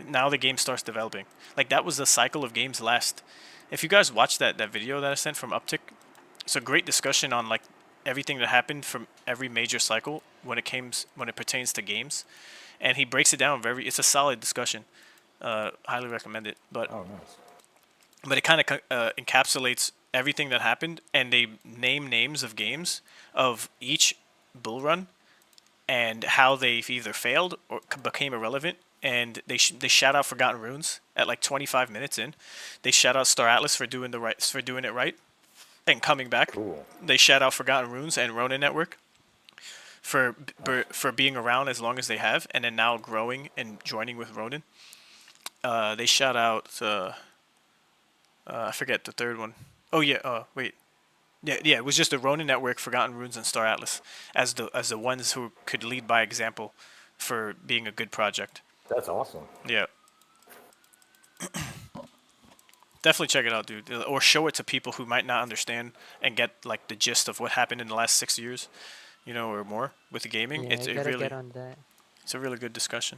Now the game starts developing. Like, that was the cycle of games last. If you guys watched that video that I sent from Uptick, it's a great discussion on, like, everything that happened from every major cycle when it pertains to games, and he breaks it down it's a solid discussion. Highly recommend it. But Oh, nice. But it kind of encapsulates everything that happened, and they name names of games of each bull run and how they've either failed or became irrelevant. And they shout out Forgotten Runes at like 25 minutes in. They shout out Star Atlas for doing it right and coming back. Cool. They shout out Forgotten Runes and Ronin Network for being around as long as they have, and then now growing and joining with Ronin. They shout out I forget the third one. Oh yeah. Wait. Yeah. It was just the Ronin Network, Forgotten Runes, and Star Atlas as the ones who could lead by example for being a good project. That's awesome. Yeah. Definitely check it out, dude. Or show it to people who might not understand and get, like, the gist of what happened in the last 6 years, or more with the gaming. Yeah, It's I a gotta really get on that. it's a really good discussion.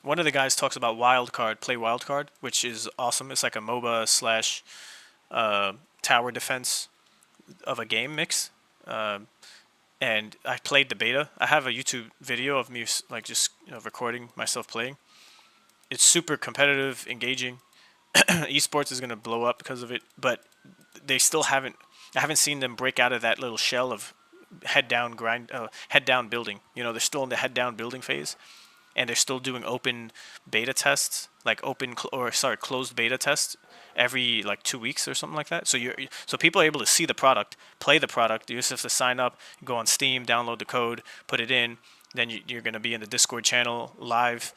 One of the guys talks about Wildcard, play Wildcard, which is awesome. It's like a MOBA slash tower defense of a game mix. And I played the beta. I have a YouTube video of me, like, just recording myself playing. It's super competitive, engaging. esports is gonna blow up because of it, but they still haven't. I haven't seen them break out of that little shell of head down building. You know, they're still in the head down building phase, and they're still doing open beta tests, like closed beta tests every like 2 weeks or something like that. So people are able to see the product, play the product. You just have to sign up, go on Steam, download the code, put it in. Then you're going to be in the Discord channel live,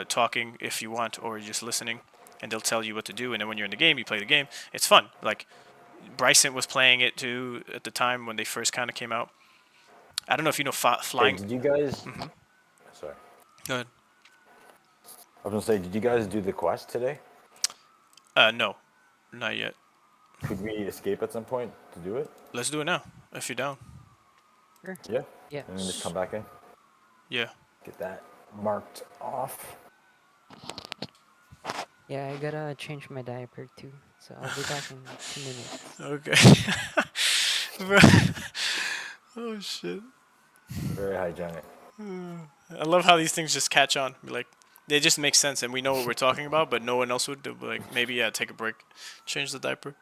talking if you want, or just listening, and they'll tell you what to do. And then when you're in the game, you play the game. It's fun. Like Bryson was playing it too at the time when they first kind of came out. I don't know if you know Hey, flying. did you guys? Sorry. Go ahead. I was gonna say, did you guys do the quest today? No, not yet. Could we escape at some point to do it? Let's do it now, if you're down. Sure. Yeah. Yeah. And then just come back in. Yeah. Get that marked off. Yeah, I gotta change my diaper too, so I'll be back in 2 minutes. Okay. Bro. Oh shit. Very hygienic. I love how these things just catch on. Like they just make sense, and we know what we're talking about, but no one else would do. Like maybe take a break, change the diaper.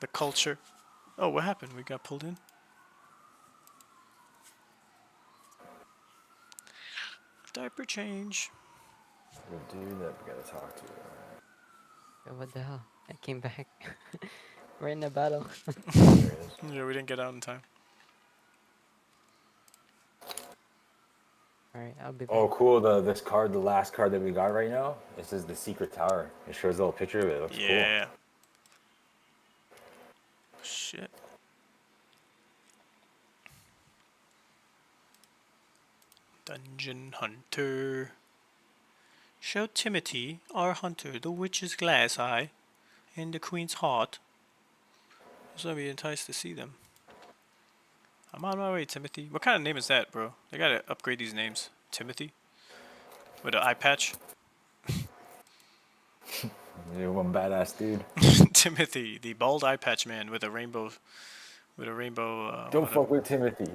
The culture. Oh, what happened? We got pulled in. Diaper change. Good dude that we gotta talk to. Oh, what the hell? I came back. We're in a battle. There it is. Yeah, we didn't get out in time. Alright, I'll be back. Oh, cool. This card, the last card that we got right now, it says the Secret Tower. It shows a little picture of it. It looks Yeah. Shit. Dungeon Hunter. Show Timothy, our hunter, the witch's glass eye and the queen's heart. So be enticed to see them. I'm on my way, Timothy. What kind of name is that, bro? They gotta upgrade these names. Timothy? With an eye patch? cool. You're one badass dude. Timothy, the bald eye patch man with a rainbow. Don't fuck with Timothy.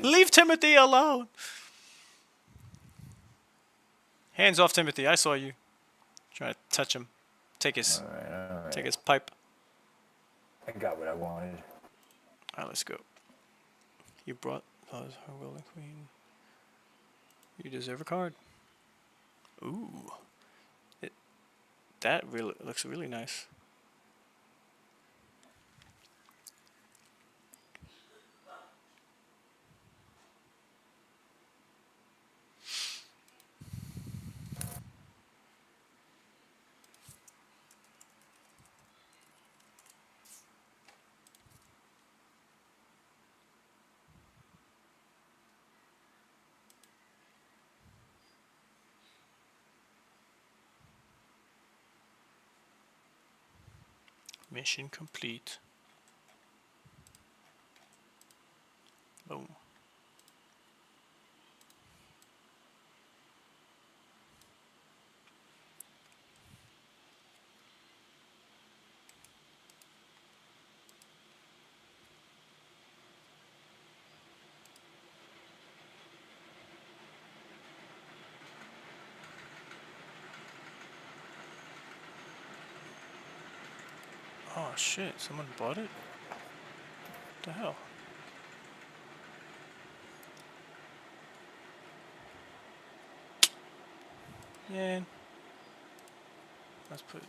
Leave Timothy alone! Hands off Timothy, I saw you. Trying to touch him. Take his Alright. take his pipe. I got what I wanted. Alright, let's go. You brought her will and queen. You deserve a card. Ooh. That really looks really nice. Mission complete. Boom. Oh shit, someone bought it? What the hell? Yeah. Let's put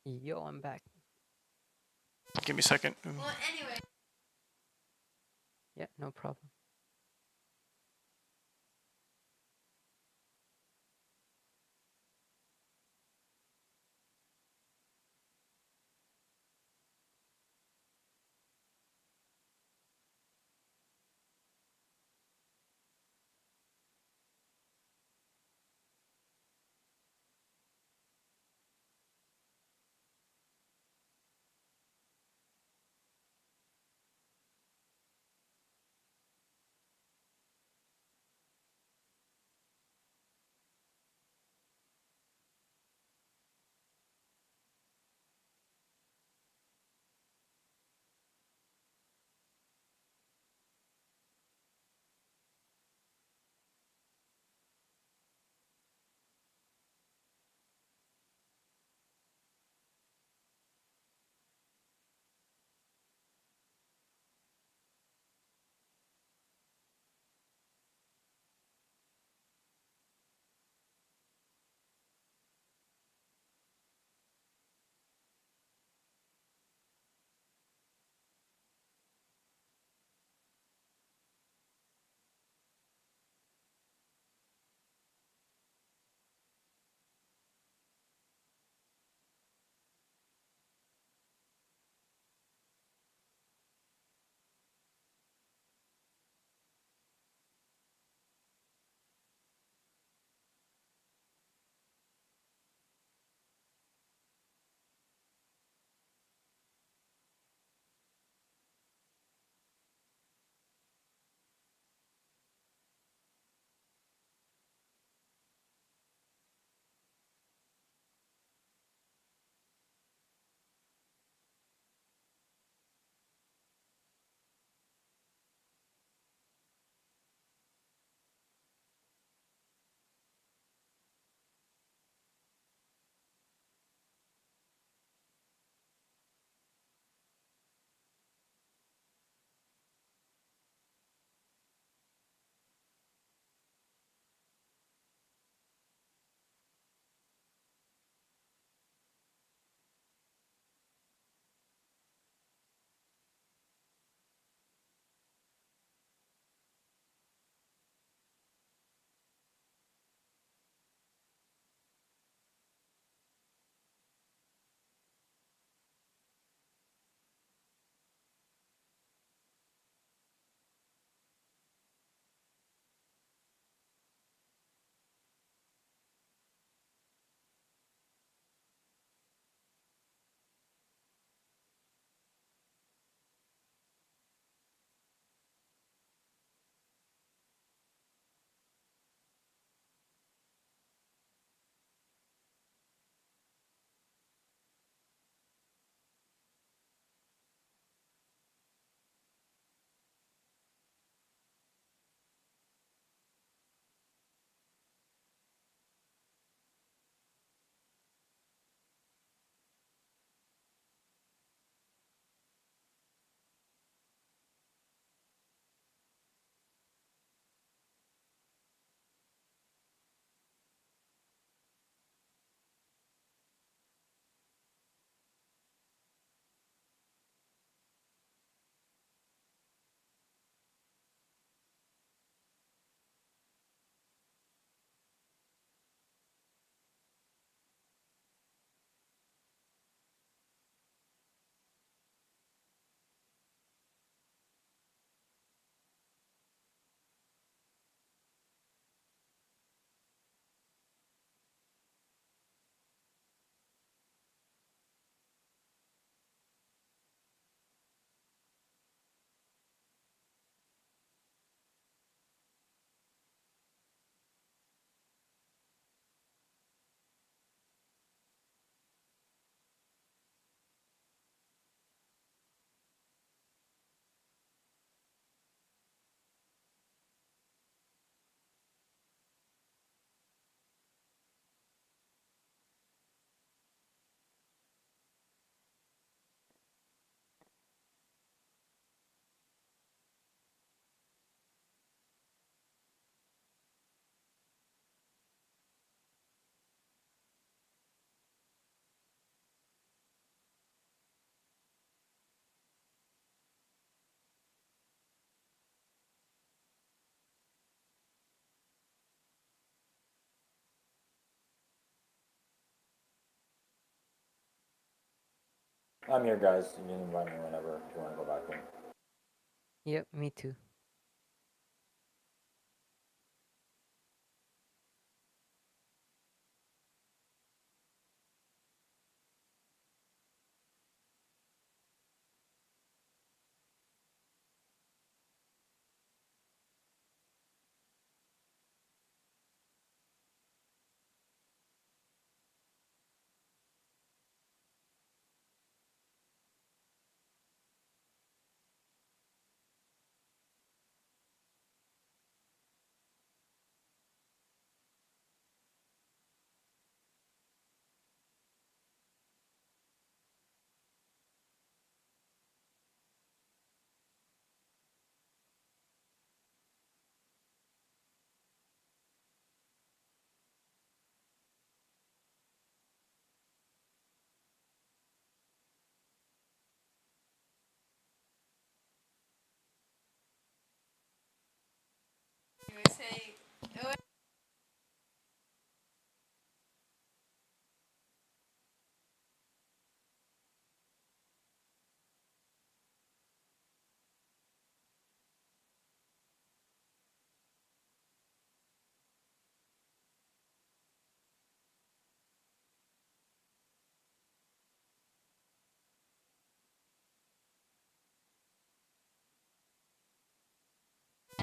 Yo, I'm back. Give me a second. Yeah, no problem. I'm here, guys. You can invite me whenever if you want to go back in. Yep, me too.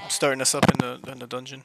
Starting us up in the dungeon.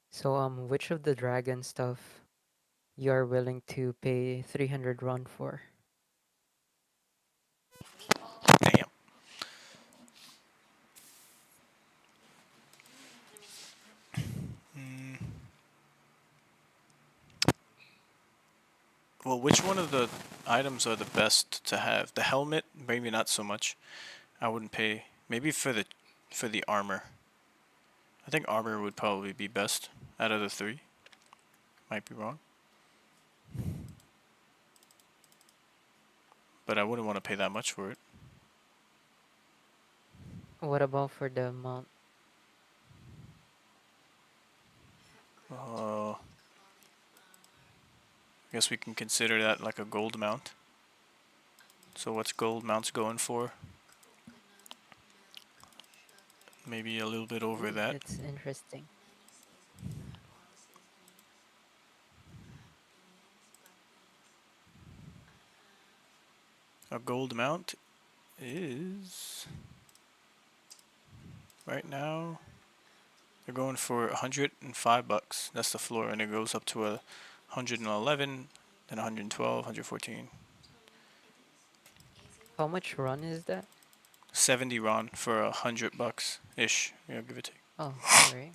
So which of the dragon stuff you are willing to pay 300 run for? Damn. Mm. Well, which one of the items are the best to have? The helmet, maybe not so much. I wouldn't pay. Maybe for the armor. I think armor would probably be best out of the three. Might be wrong. But I wouldn't want to pay that much for it. What about for the mount? I guess we can consider that like a gold mount. So what's gold mounts going for? Maybe a little bit over Ooh, that. that's interesting. A gold mount is right now they're going for 105 bucks. That's the floor, and it goes up to 111, then 112, 114. How much run is that? 70 ron for 100 bucks ish. Yeah, give it take. Oh, alright.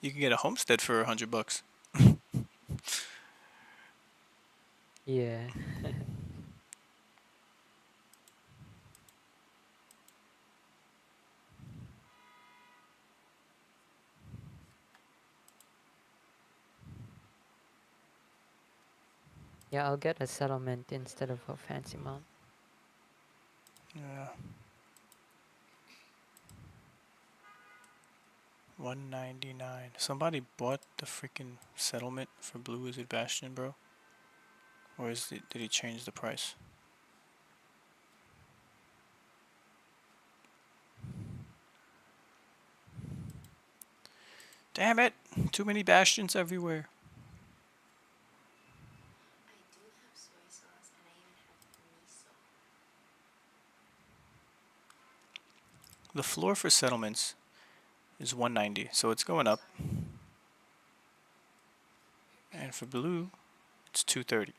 You can get a homestead for 100 bucks. Yeah. Yeah, I'll get a settlement instead of a fancy mount. Yeah. 199. Somebody bought the freaking settlement for Blue Wizard Bastion, bro. Or did he change the price? Damn it! Too many bastions everywhere. I do have soy sauce and I even have miso. The floor for settlements is 190, so it's going up. And for blue, it's 230.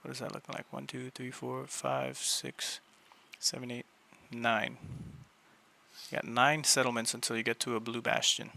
What does that look like? 1, 2, 3, 4, 5, 6, 7, 8, 9. You got 9 settlements until you get to a blue bastion.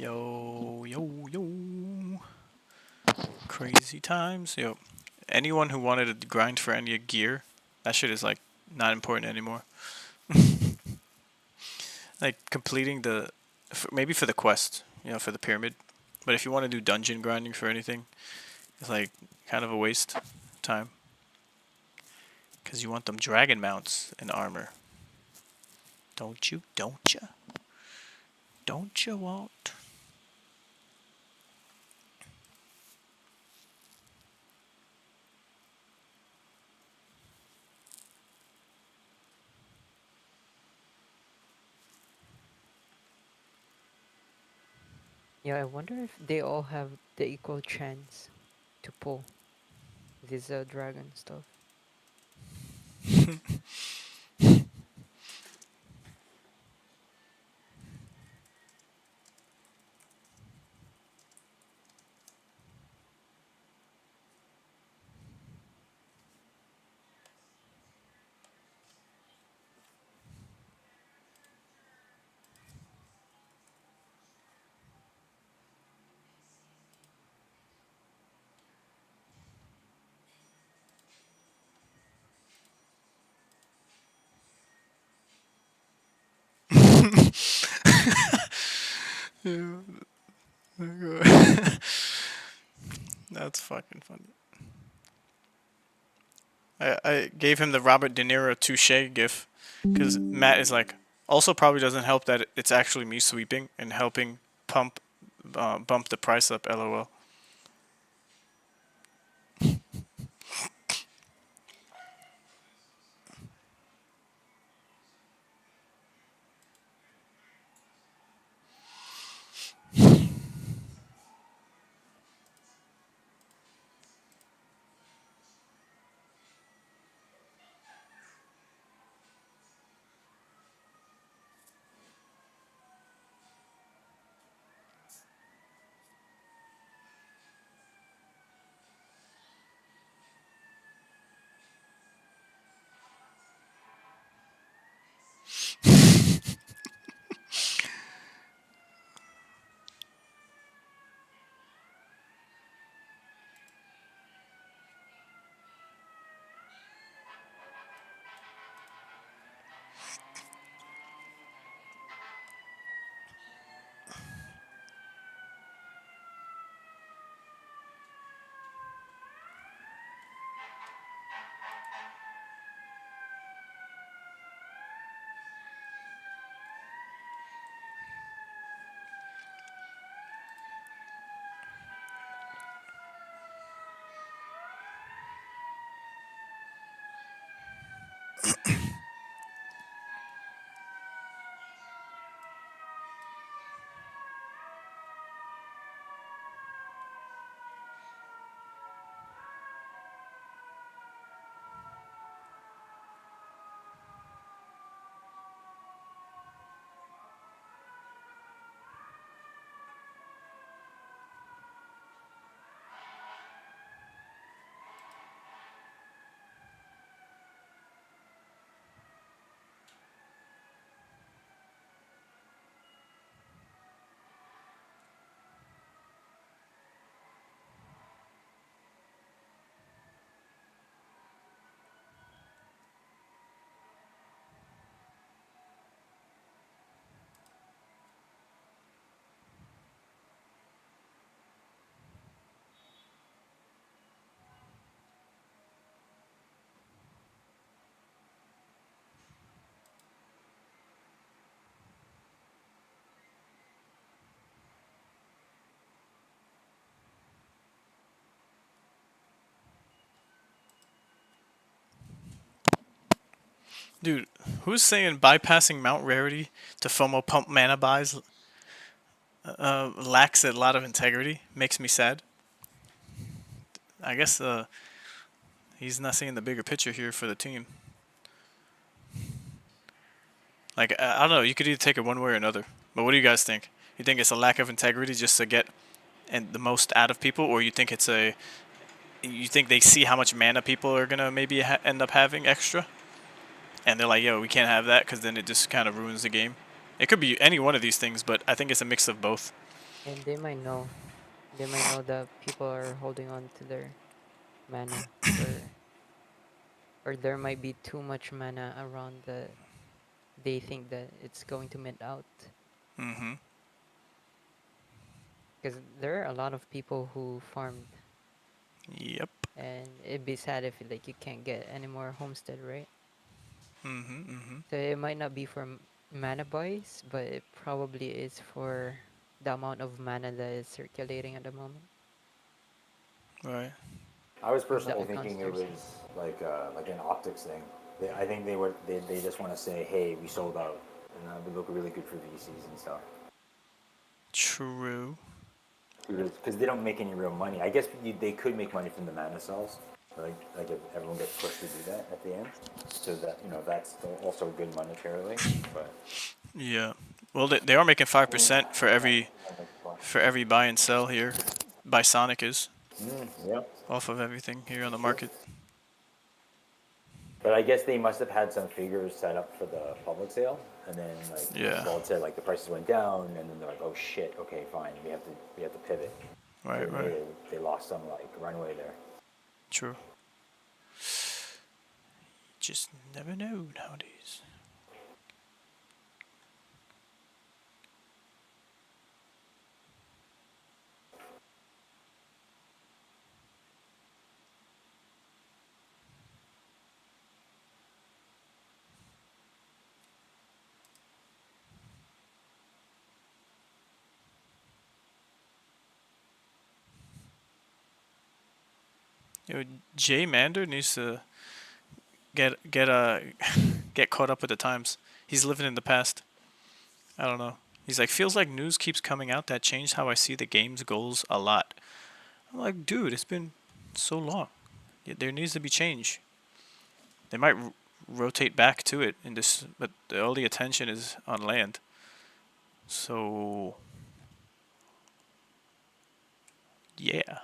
Yo, yo, yo. Crazy times. Yo. Anyone who wanted to grind for any gear, that shit is like not important anymore. Like completing maybe for the quest, for the pyramid. But if you want to do dungeon grinding for anything, it's like kind of a waste of time. Because you want them dragon mounts and armor. Don't you? Don't you? Don't you want? Yeah, I wonder if they all have the equal chance to pull this dragon stuff. That's fucking funny. I gave him the Robert De Niro touche gif because Matt is like, also probably doesn't help that it's actually me sweeping and helping bump the price up. LOL. Dude, who's saying bypassing Mount Rarity to FOMO pump mana buys lacks a lot of integrity? Makes me sad. I guess he's not seeing the bigger picture here for the team. Like, I don't know, you could either take it one way or another. But what do you guys think? You think it's a lack of integrity just to get the most out of people, or you think you think they see how much mana people are gonna maybe end up having extra, and they're like, yo, we can't have that because then it just kind of ruins the game. It could be any one of these things, but I think it's a mix of both. And they might know that people are holding on to their mana, or there might be too much mana around that they think that it's going to mint out. Mm-hmm. Because there are a lot of people who farmed, Yep. and it'd be sad if like you can't get any more homestead, right? Mm-hmm. Mm-hmm. So it might not be for mana buys, but it probably is for the amount of mana that is circulating at the moment. Right. I was If that personally accounts thinking it their was sense. like an optics thing. I think they just want to say, hey, we sold out, and we look really good for VCs and stuff. True. Because they don't make any real money. I guess they could make money from the mana cells, like if everyone gets pushed to do that at the end, so that that's also good monetarily. But Yeah. Well, they are making 5% for every buy and sell here. By Sonic is yeah, off of everything here on the true. market. But I guess they must have had some figures set up for the public sale, and then like Yeah. Bald said, like the prices went down, and then they're like, oh shit, okay, fine, we have to pivot. So Right. Right. maybe they lost some like runway there. True. Just never know nowadays. Yo, Jay Mander needs to get caught up with the times. He's living in the past. I don't know. He's like, feels like news keeps coming out that changed how I see the game's goals a lot. I'm like, dude, it's been so long. There needs to be change. They might rotate back to it in this, but all the attention is on land. So yeah.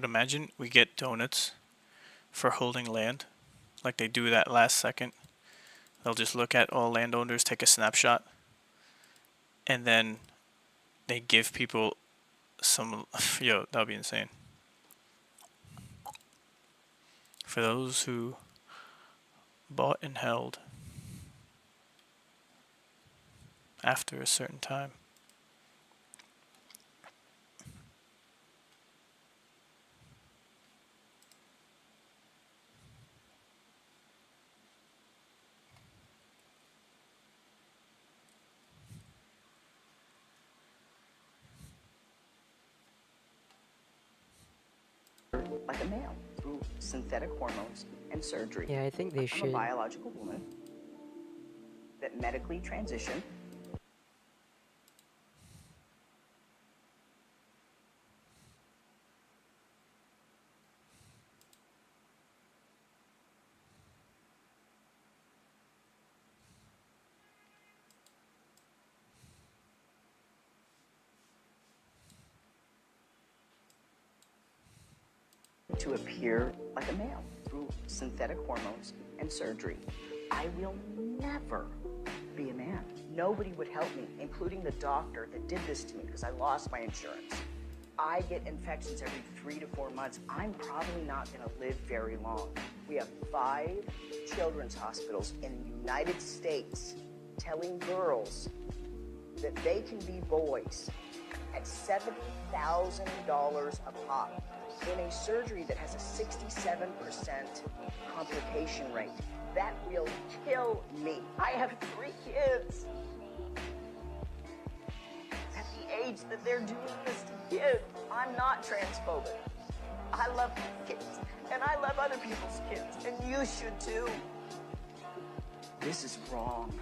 But imagine we get donuts for holding land, like they do that last second. They'll just look at all landowners, take a snapshot, and then they give people some. Yo, that'd be insane. For those who bought and held after a certain time. Like a male through synthetic hormones and surgery. Yeah, I think they I'm a should. biological woman that medically transitioned. To appear like a male through synthetic hormones and surgery. I will never be a man. Nobody would help me, including the doctor that did this to me because I lost my insurance. I get infections every 3 to 4 months. I'm probably not going to live very long. We have 5 children's hospitals in the United States telling girls that they can be boys at $70,000 a pop in a surgery that has a 67% complication rate. That will kill me. I have 3 kids. At the age that they're doing this to kids, I'm not transphobic. I love kids, and I love other people's kids, and you should too. This is wrong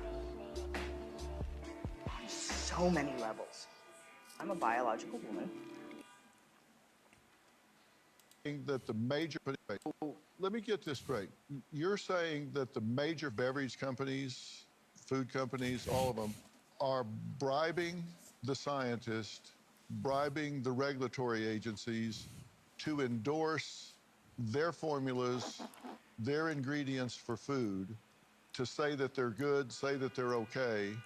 on so many levels. I'm a biological woman. That the major, let me get this straight. You're saying that the major beverage companies, food companies, all of them, are bribing the scientists, bribing the regulatory agencies to endorse their formulas, their ingredients for food, to say that they're good, say that they're okay.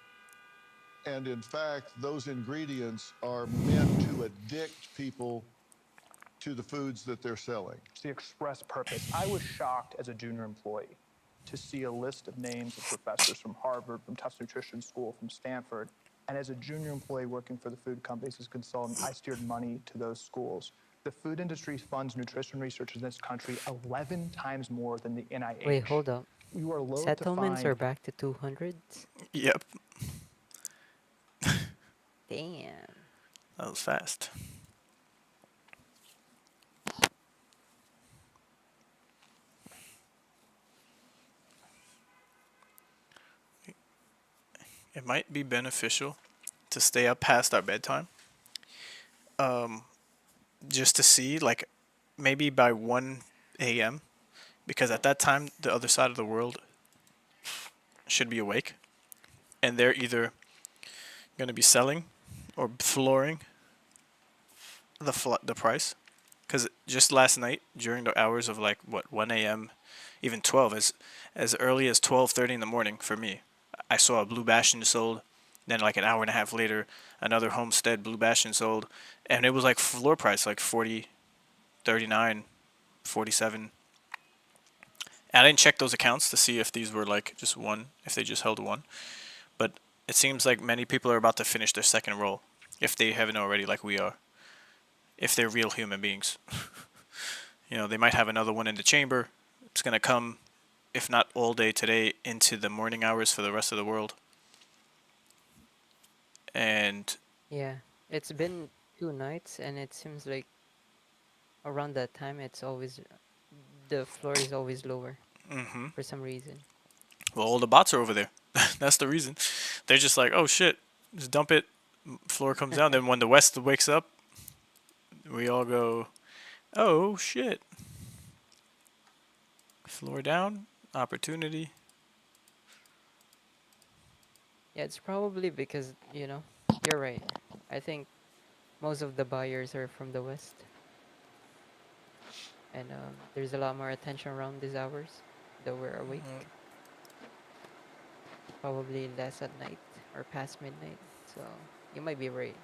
And in fact, those ingredients are meant to addict people to the foods that they're selling. It's the express purpose. I was shocked as a junior employee to see a list of names of professors from Harvard, from Tufts Nutrition School, from Stanford. And as a junior employee working for the food companies as a consultant, I steered money to those schools. The food industry funds nutrition research in this country 11 times more than the NIH. Wait, hold up. You are loath Settlements to are find... back to 200s? Yep, Damn. that was fast. It might be beneficial to stay up past our bedtime. Just to see, like, maybe by 1 a.m., because at that time, the other side of the world should be awake. And they're either going to be selling or flooring the price. Because just last night, during the hours of, like, 1 a.m., even 12, as early as 12:30 in the morning for me, I saw a Blue Bastion sold. Then like an hour and a half later, another Homestead Blue Bastion sold. And it was like floor price, like 40, 39, 47. And I didn't check those accounts to see if these were like just one, if they just held one. But it seems like many people are about to finish their second roll, if they haven't already, like we are. If they're real human beings. You know, they might have another one in the chamber. It's going to come, if not all day today, into the morning hours for the rest of the world. And Yeah, it's been 2 nights, and it seems like around that time, it's always the floor is always lower for some reason. well, all the bots are over there. That's the reason. They're just like, oh shit, just dump it. Floor comes down. Then when the West wakes up, we all go, oh shit. Floor down, opportunity. Yeah, it's probably because, you're right. I think most of the buyers are from the West. and there's a lot more attention around these hours, though we're awake. Probably less at night or past midnight. So you might be right.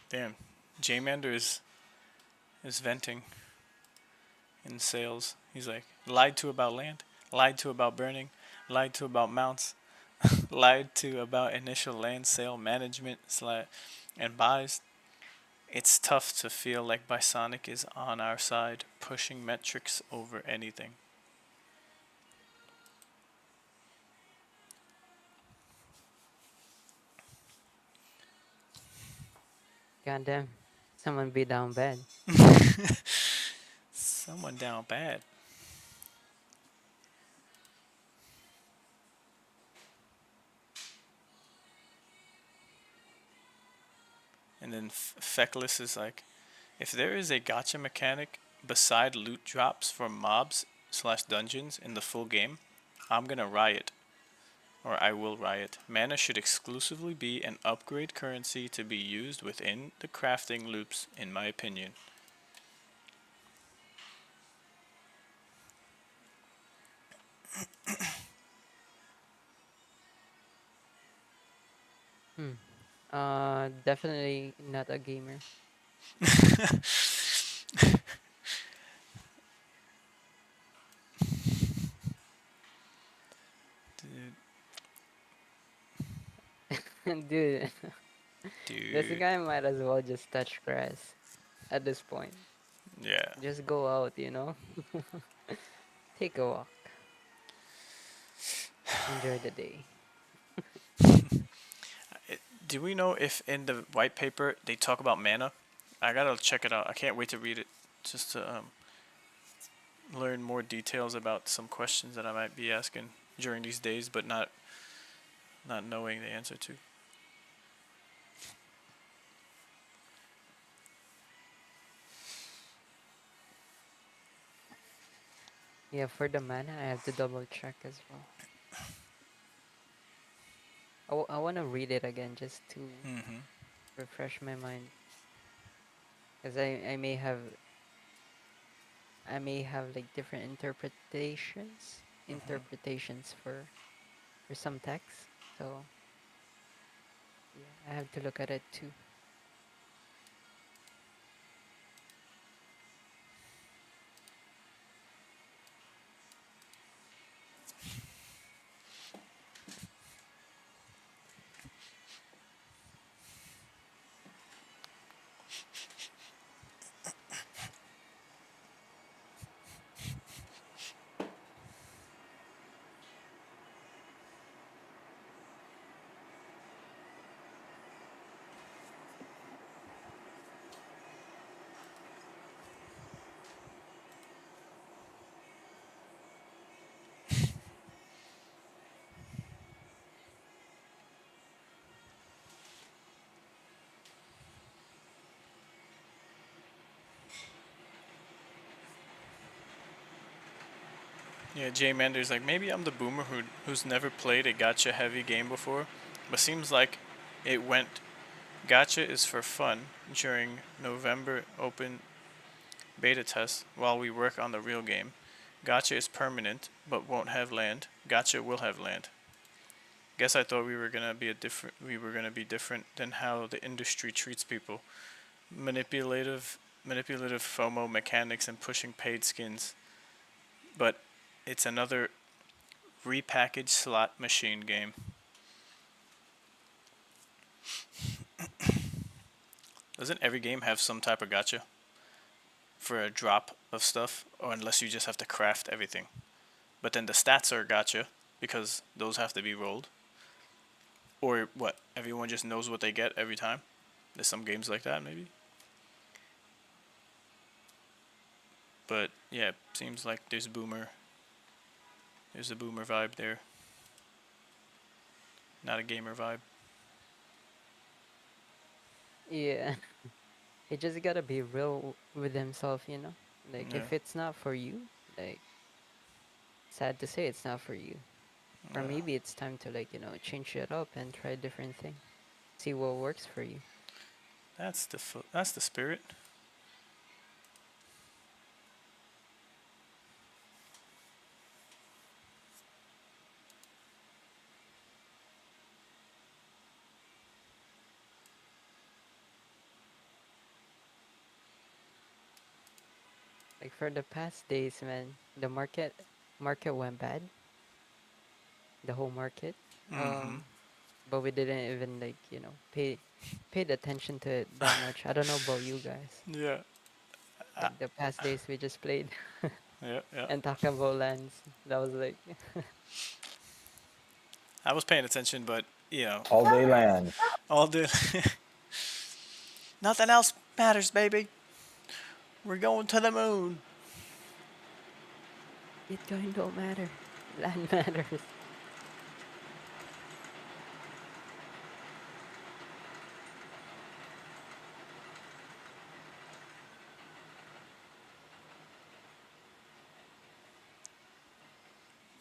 Damn, J-Mander is venting in sales. He's like, lied to about land, lied to about burning, lied to about mounts, lied to about initial land sale management and buys. It's tough to feel like Bisonic is on our side, pushing metrics over anything. Goddamn. Someone be down bad. Someone down bad. And then Feckless is like, if there is a gotcha mechanic beside loot drops for mobs slash dungeons in the full game, I'm gonna riot. Or I will riot. Mana should exclusively be an upgrade currency to be used within the crafting loops, in my opinion. Definitely not a gamer. Dude, this Dude. guy might as well just touch grass at this point. Yeah. Just go out, you know? Take a walk. Enjoy the day. Do we know if in the white paper they talk about mana? I gotta check it out. I can't wait to read it just to learn more details about some questions that I might be asking during these days, but not knowing the answer to. Yeah, for the mana, I have to double check as well. I want to read it again just to refresh my mind. Because I may have like different interpretations for some text. So yeah, I have to look at it too. Yeah, Jay Mander's like, maybe I'm the boomer who's never played a gacha heavy game before, but seems like it went. Gacha is for fun during November open beta test while we work on the real game. Gacha is permanent but won't have land. Gacha will have land. Guess I thought we were gonna be different than how the industry treats people. Manipulative FOMO mechanics and pushing paid skins. But it's another repackaged slot machine game. Doesn't every game have some type of gacha for a drop of stuff, or unless you just have to craft everything? But then the stats are gacha because those have to be rolled. Or what? Everyone just knows what they get every time. There's some games like that, maybe. But yeah, seems like there's a boomer vibe there. Not a gamer vibe. Yeah. He just gotta be real with himself, you know? Like, Yeah. if it's not for you, like, sad to say it's not for you. Or Yeah. maybe it's time to, like, you know, change it up and try a different thing. See what works for you. That's the spirit. Like for the past days, man, the market went bad. The whole market. Mm-hmm. But we didn't even like paid attention to it that much. I don't know about you guys. Yeah. Uh, Like the past days we just played yeah. Yeah. and talk about lands. That was like I was paying attention, but All day land. all day. Nothing else matters, baby. We're going to the moon. Bitcoin don't matter. Land matters.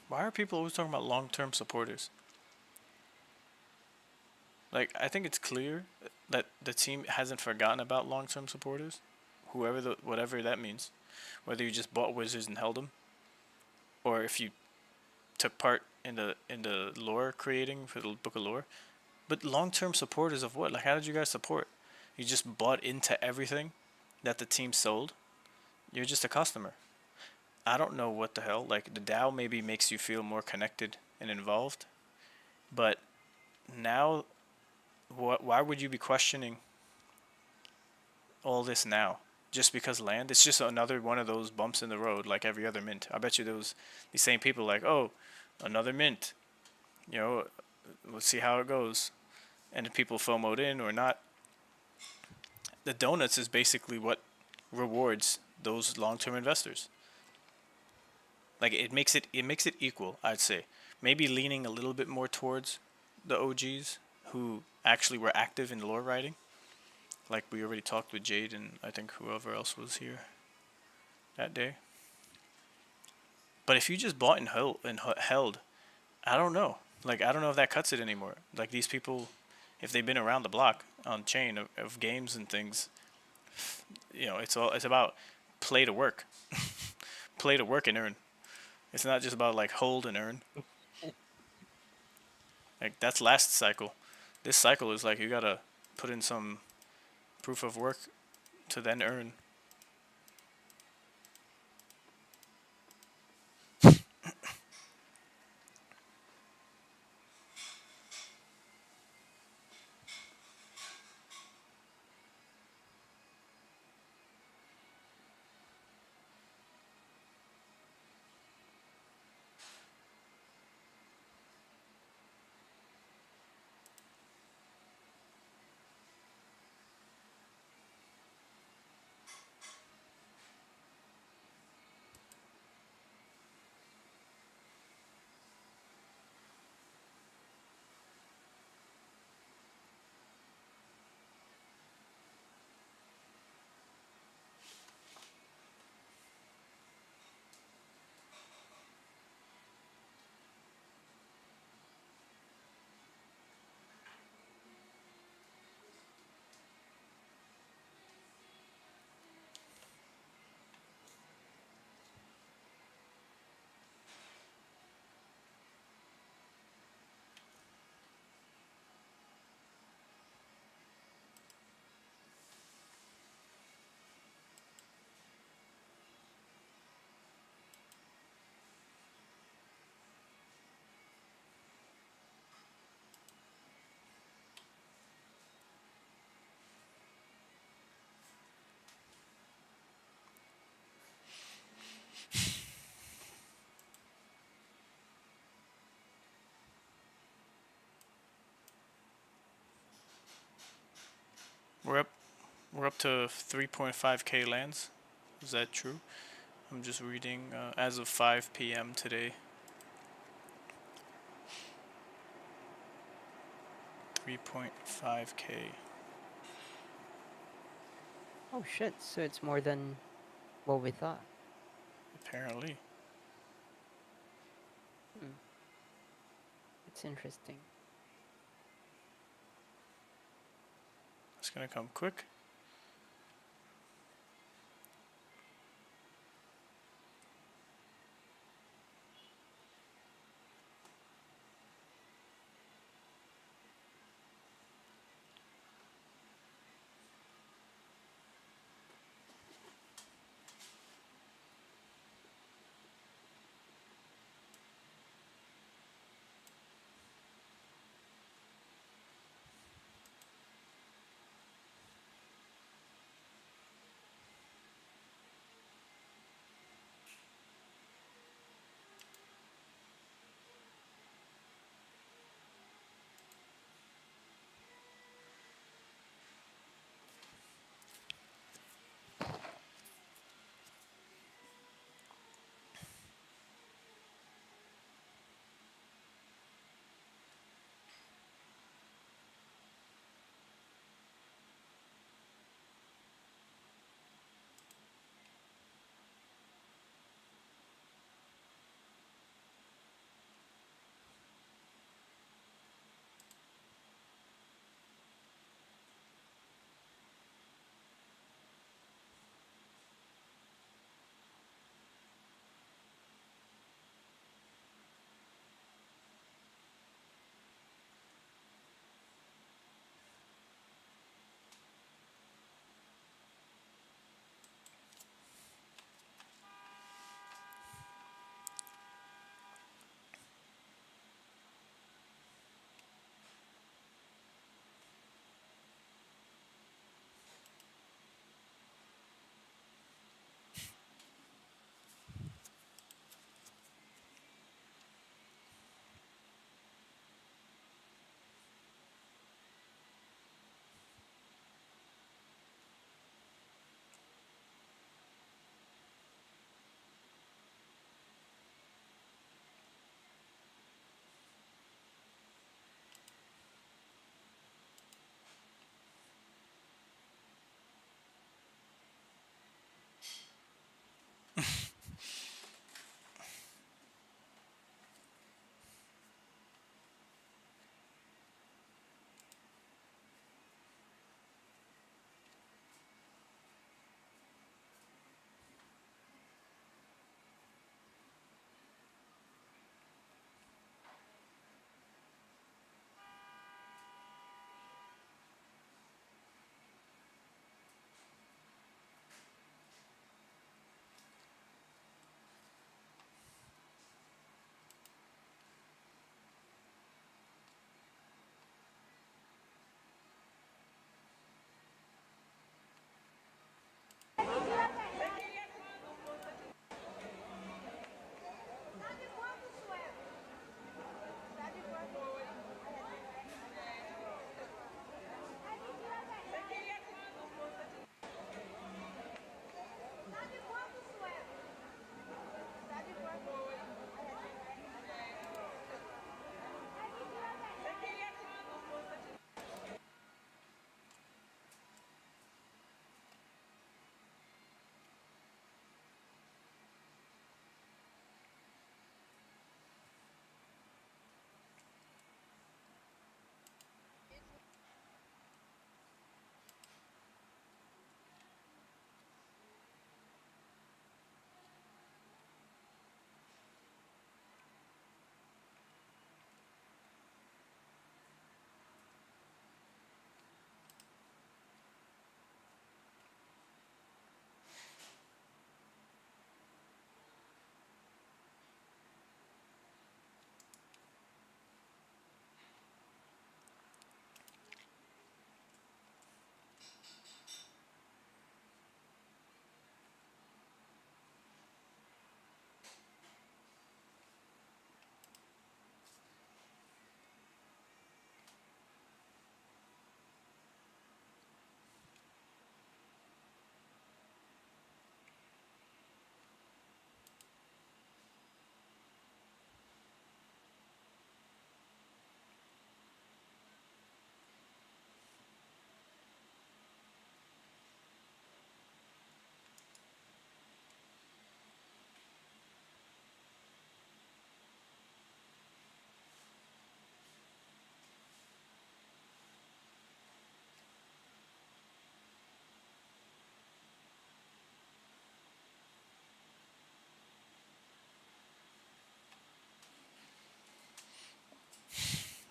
Why are people always talking about long-term supporters? Like, I think it's clear that the team hasn't forgotten about long-term supporters, whatever that means. Whether you just bought wizards and held them, or if you took part in the lore creating for the book of lore. But long-term supporters of what? Like, how did you guys support? You just bought into everything that the team sold. You're just a customer. I don't know what the hell. Like, the DAO maybe makes you feel more connected and involved, but now, why would you be questioning all this now? Just because land? It's just another one of those bumps in the road, like every other mint. I bet you these same people like, oh, another mint. You know, let's see how it goes. And if people FOMO'd in or not. The donuts is basically what rewards those long-term investors. Like, it makes it equal, I'd say. Maybe leaning a little bit more towards the OGs who actually were active in lore writing. Like we already talked with Jade and I think whoever else was here that day. But if you just bought and held, I don't know. Like, I don't know if that cuts it anymore. Like, these people, if they've been around the block on chain of games and things, it's about play to work, play to work and earn. It's not just about like hold and earn. Like, that's last cycle. This cycle is like you gotta put in some proof of work to then earn. We're up. We're up to 3.5k lands. Is that true? I'm just reading as of 5 p.m. today. 3.5k. oh shit. So it's more than what we thought. Apparently. Hmm. It's interesting. It's gonna come quick.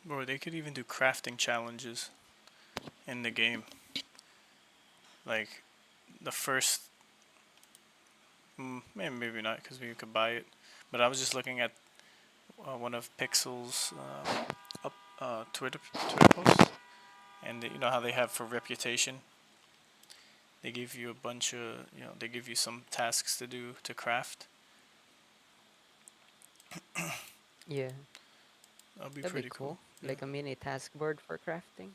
Or they could even do crafting challenges in the game. Like the first, maybe not because we could buy it. But I was just looking at one of Pixel's Twitter posts, and you know how they have for reputation. They give you a bunch of, they give you some tasks to do to craft. Yeah, That'll be that'd be pretty cool. cool. Like a mini task board for crafting.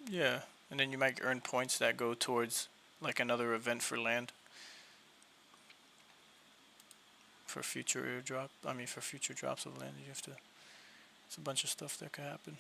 Yeah, and then you might earn points that go towards like another event for land. For future airdrop, for future drops of land, you have to. It's a bunch of stuff that could happen.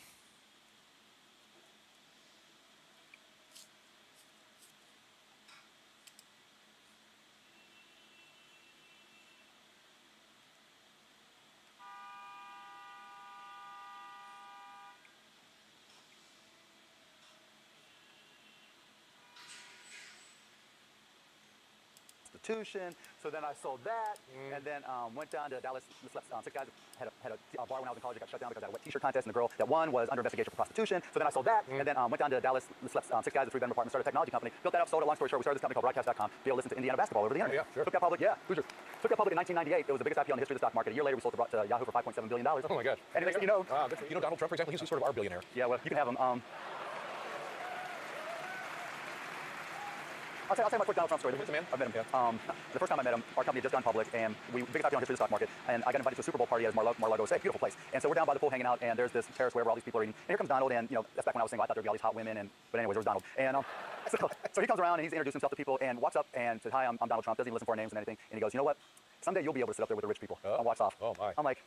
So then I sold that, and then went down to Dallas. Slept 6 guys had a bar when I was in college. It got shut down because I had a wet T-shirt contest, and the girl that won was under investigation for prostitution. So then I sold that, and then went down to Dallas. Slept 6 guys, a 3-bedroom apartment, started a technology company. Built that up, sold it. Long story short, we started this company called Broadcast.com to be able to listen to Indiana basketball over the internet. Oh, yeah, sure. Took that public, Hoosiers. Took that public in 1998. It was the biggest IPO in the history of the stock market. A year later, we sold to Yahoo for $5.7 billion. Oh my gosh. And next thing you know, Donald Trump, for example, he's sort of our billionaire. Yeah, well, you can have him. I'll tell you my quick Donald Trump story. Who's the man? I've met him. The first time I met him, our company had just gone public, and biggest IPO in history of the stock market. And I got invited to a Super Bowl party, as Mar-a-Lago would say, beautiful place. And so we're down by the pool hanging out, and there's this terrace where all these people are eating. And here comes Donald, and that's back when I was single. I thought there'd be all these hot women, but anyways, there was Donald. And so he comes around and he's introduced himself to people and walks up and says, "Hi, I'm Donald Trump." Doesn't even listen for our names and anything. And he goes, "You know what? Someday you'll be able to sit up there with the rich people." And walks off. Oh my. I'm like,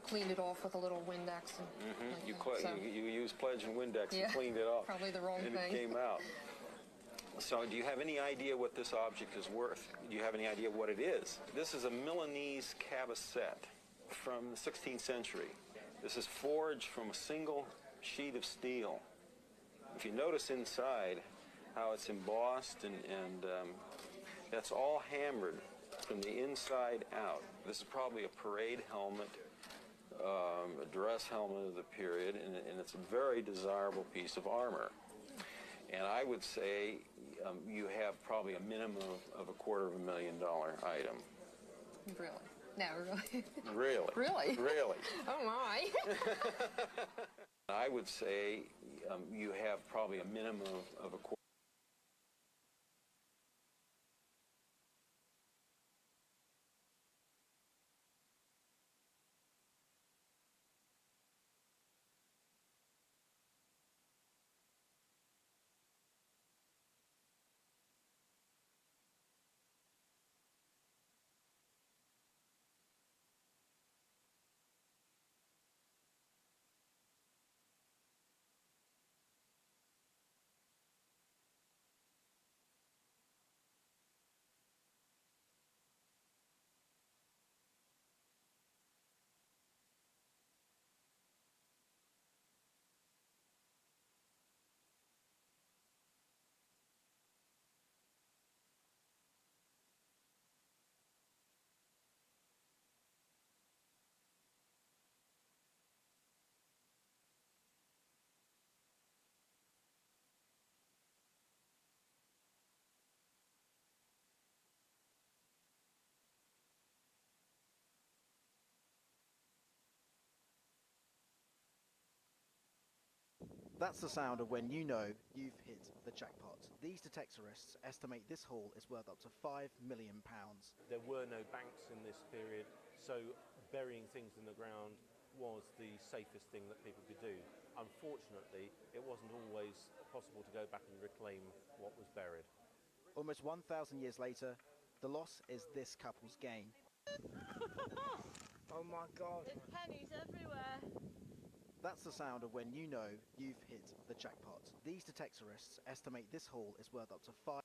cleaned it off with a little Windex. And like that, You used Pledge and Windex yeah, and cleaned it off. Probably the wrong and thing. it came out. So do you have any idea what this object is worth? Do you have any idea what it is? This is a Milanese cabasset from the 16th century. This is forged from a single sheet of steel. If you notice inside how it's embossed and that's all hammered from the inside out. This is probably a parade helmet, a dress helmet of the period, and it's a very desirable piece of armor. And I would say you have probably a minimum of $250,000 item. Really? No, really. Really? Really? Really? Oh my. I would say you have probably a minimum of a quarter. That's the sound of when you know you've hit the jackpot. These detectorists estimate this haul is worth up to £5 million. There were no banks in this period, so burying things in the ground was the safest thing that people could do. Unfortunately, it wasn't always possible to go back and reclaim what was buried. Almost 1,000 years later, the loss is this couple's gain. Oh my God. There's pennies everywhere. That's the sound of when you know you've hit the jackpot. These detectorists estimate this haul is worth up to £5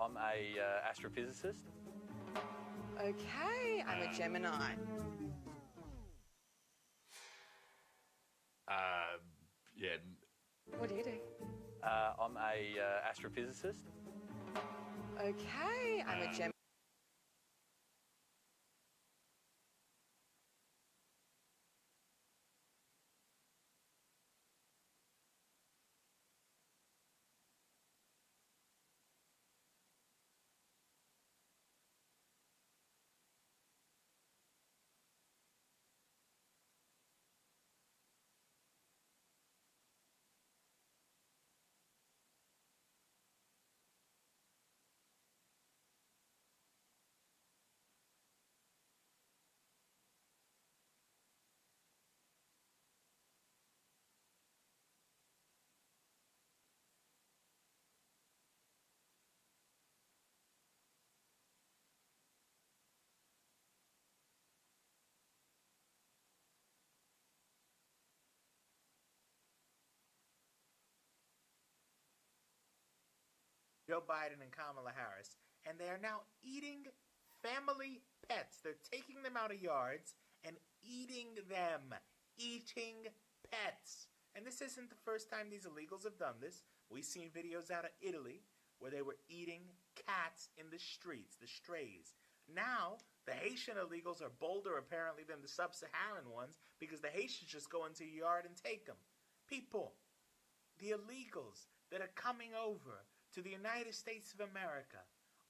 I'm a astrophysicist. Okay, I'm a Gemini. Yeah. What do you do? I'm a astrophysicist. Okay, I'm a Gemini. Joe Biden and Kamala Harris, and they are now eating family pets. They're taking them out of yards and eating them. Eating pets. And this isn't the first time these illegals have done this. We've seen videos out of Italy where they were eating cats in the streets, the strays. Now, the Haitian illegals are bolder apparently than the sub-Saharan ones because the Haitians just go into your yard and take them. People, the illegals that are coming over to the United States of America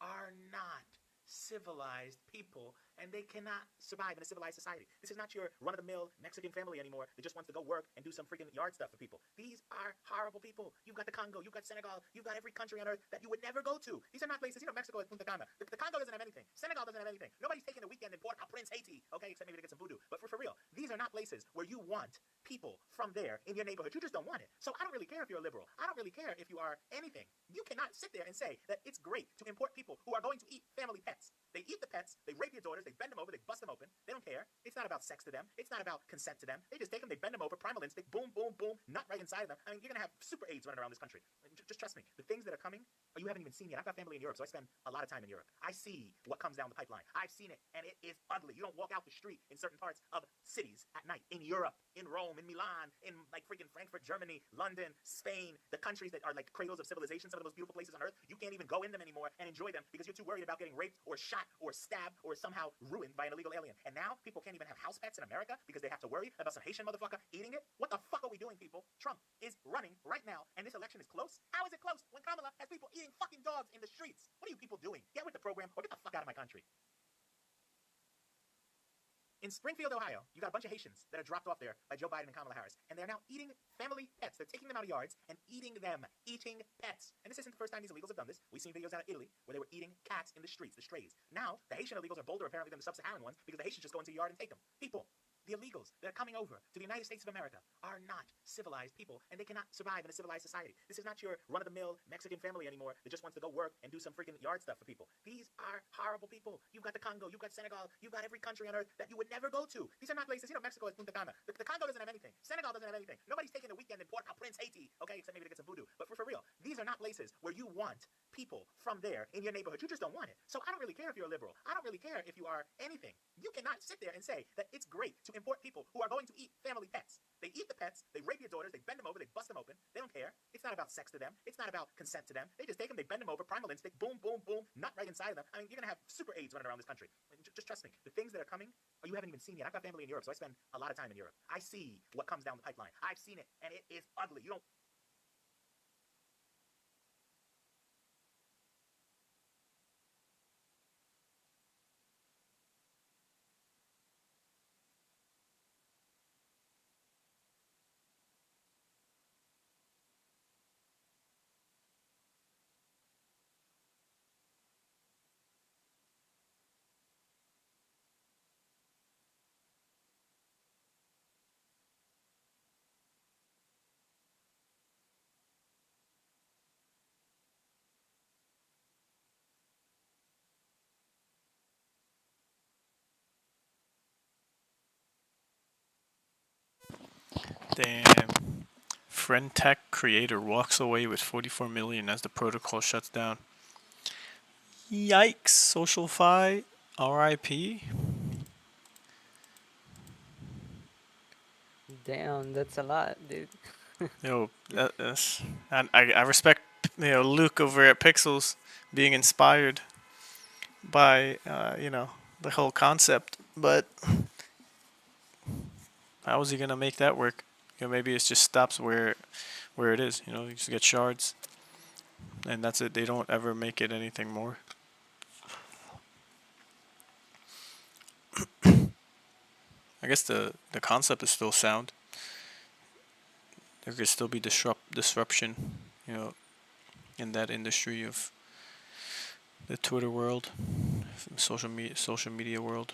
are not civilized people, and they cannot survive in a civilized society. This is not your run-of-the-mill Mexican family anymore that just wants to go work and do some freaking yard stuff for people. These are horrible people. You've got the Congo, you've got Senegal, you've got every country on earth that you would never go to. These are not places, Mexico is Punta Cana. The Congo doesn't have anything. Senegal doesn't have anything. Nobody's taking a weekend in Port-au-Prince, Haiti, okay, except maybe to get some voodoo. But for real, these are not places where you want people from there in your neighborhood. You just don't want it. So I don't really care if you're a liberal. I don't really care if you are anything. You cannot sit there and say that it's great to import people who are going to eat family pets. They eat the pets, they rape your daughters, they bend them over, they bust them open. They don't care. It's not about sex to them. It's not about consent to them. They just take them, they bend them over, primal instinct, boom, boom, boom, nut right inside of them. I mean, you're going to have super AIDS running around this country. Just trust me. The things that are coming, you haven't even seen yet. I've got family in Europe, so I spend a lot of time in Europe. I see what comes down the pipeline. I've seen it, and it is ugly. You don't walk out the street in certain parts of cities at night. In Europe, in Rome, in Milan, in like freaking Frankfurt, Germany, London, Spain, the countries that are like cradles of civilization, some of the most beautiful places on earth, you can't even go in them anymore and enjoy them because you're too worried about getting raped or shot or stabbed or somehow ruined by an illegal alien. And now people can't even have house pets in America because they have to worry about some Haitian motherfucker eating it. What the fuck are we doing, people? Trump is running right now, and this election is close. How is it close when Kamala has people eating fucking dogs in the streets? What are you people doing? Get with the program or get the fuck out of my country. In Springfield, Ohio, you got a bunch of Haitians that are dropped off there by Joe Biden and Kamala Harris, and they're now eating family pets. They're taking them out of yards and eating them. Eating pets. And this isn't the first time these illegals have done this. We've seen videos out of Italy where they were eating cats in the streets, the strays. Now, the Haitian illegals are bolder apparently than the sub-Saharan ones because the Haitians just go into your yard and take them. People, the illegals that are coming over to the United States of America are not civilized people, and they cannot survive in a civilized society. This is not your run-of-the-mill Mexican family anymore that just wants to go work and do some freaking yard stuff for people. These are horrible people. You've got the Congo, you've got Senegal, you've got every country on earth that you would never go to. These are not places, Mexico is Punta Cana. The Congo doesn't have anything. Senegal doesn't have anything. Nobody's taking a weekend in Port-au-Prince, Haiti, okay, except maybe to get some voodoo. But for real, these are not places where you want people from there in your neighborhood. You just don't want it. So I don't really care if you're a liberal. I don't really care if you are anything. You cannot sit there and say that it's great to import people who are going to eat family pets. They eat the pets, they rape your daughters, they bend them over, they bust them open. They don't care. It's not about sex to them. It's not about consent to them. They just take them, they bend them over, primal instinct, boom, boom, boom, nut right inside of them. I mean, you're going to have super AIDS running around this country. Just trust me. The things that are coming, you haven't even seen yet. I've got family in Europe, so I spend a lot of time in Europe. I see what comes down the pipeline. I've seen it, and it is ugly. You don't... Damn. Friend Tech creator walks away with 44 million as the protocol shuts down. Yikes! Social Fi, R.I.P. Damn, that's a lot, dude. Yo, that's I respect Luke over at Pixels being inspired by the whole concept, but how is he gonna make that work? Maybe it just stops where it is. You just get shards, and that's it. They don't ever make it anything more. I guess the concept is still sound. There could still be disruption, in that industry of the Twitter world, social media world.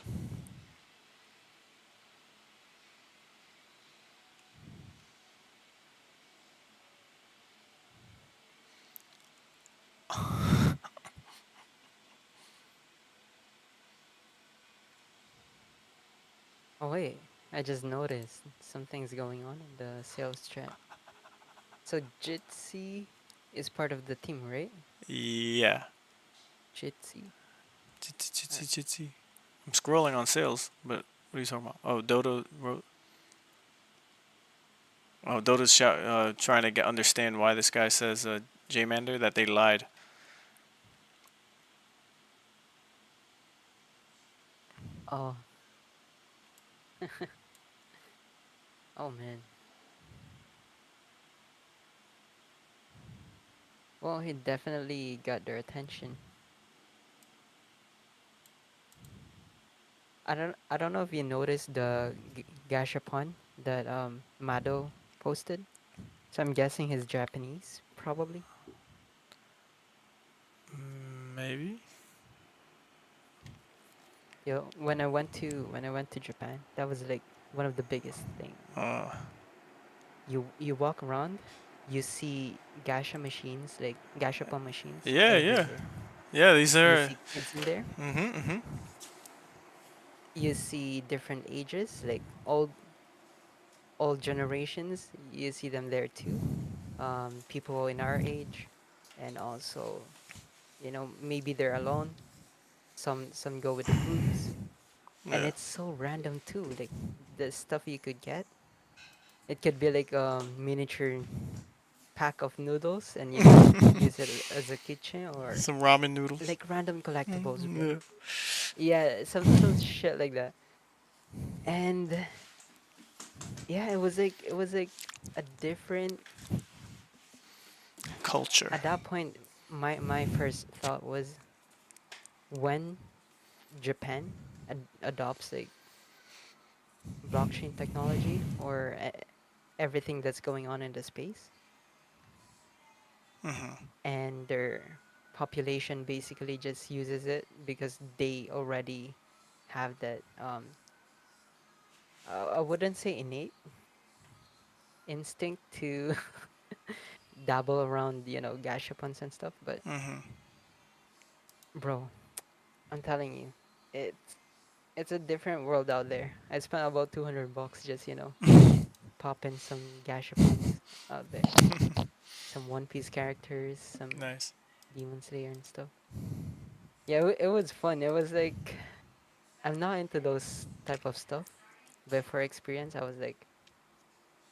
Oh wait, I just noticed something's going on in the sales chat. So Jitsi is part of the team, right? Yeah. Jitsi. Jitsi. I'm scrolling on sales, but what are you talking about? Oh, Dodo wrote. Oh, Dodo's trying to understand why this guy says J-Mander that they lied. Oh. Oh man. Well, he definitely got their attention. I don't know if you noticed the gashapon that Mado posted. So I'm guessing he's Japanese, probably. Maybe. Yo, when I went to Japan, that was like one of the biggest things. You walk around, you see gacha machines, like gashapon machines Yeah. everywhere. Yeah, these You are. see kids in there. Mm-hmm. You see different ages, like all generations. You see them there too. People in our age, and also, maybe they're alone. Some go with the groups, and Yeah. it's so random too. Like the stuff you could get, it could be like a miniature pack of noodles, and you could use it as a kitchen, or Some ramen noodles. like random collectibles, bro. Yeah. Yeah, some shit like that. And yeah, it was like a different. Culture. At that point, my first thought was, when Japan adopts like blockchain technology, or everything that's going on in the space, and their population basically just uses it because they already have that I wouldn't say innate instinct to dabble around, gashapons and stuff, but bro, I'm telling you, it's a different world out there. I spent about $200 just, popping some gashapons out there. Some One Piece characters, some Nice. Demon Slayer and stuff. Yeah, it was fun. It was like, I'm not into those type of stuff, but for experience, I was like,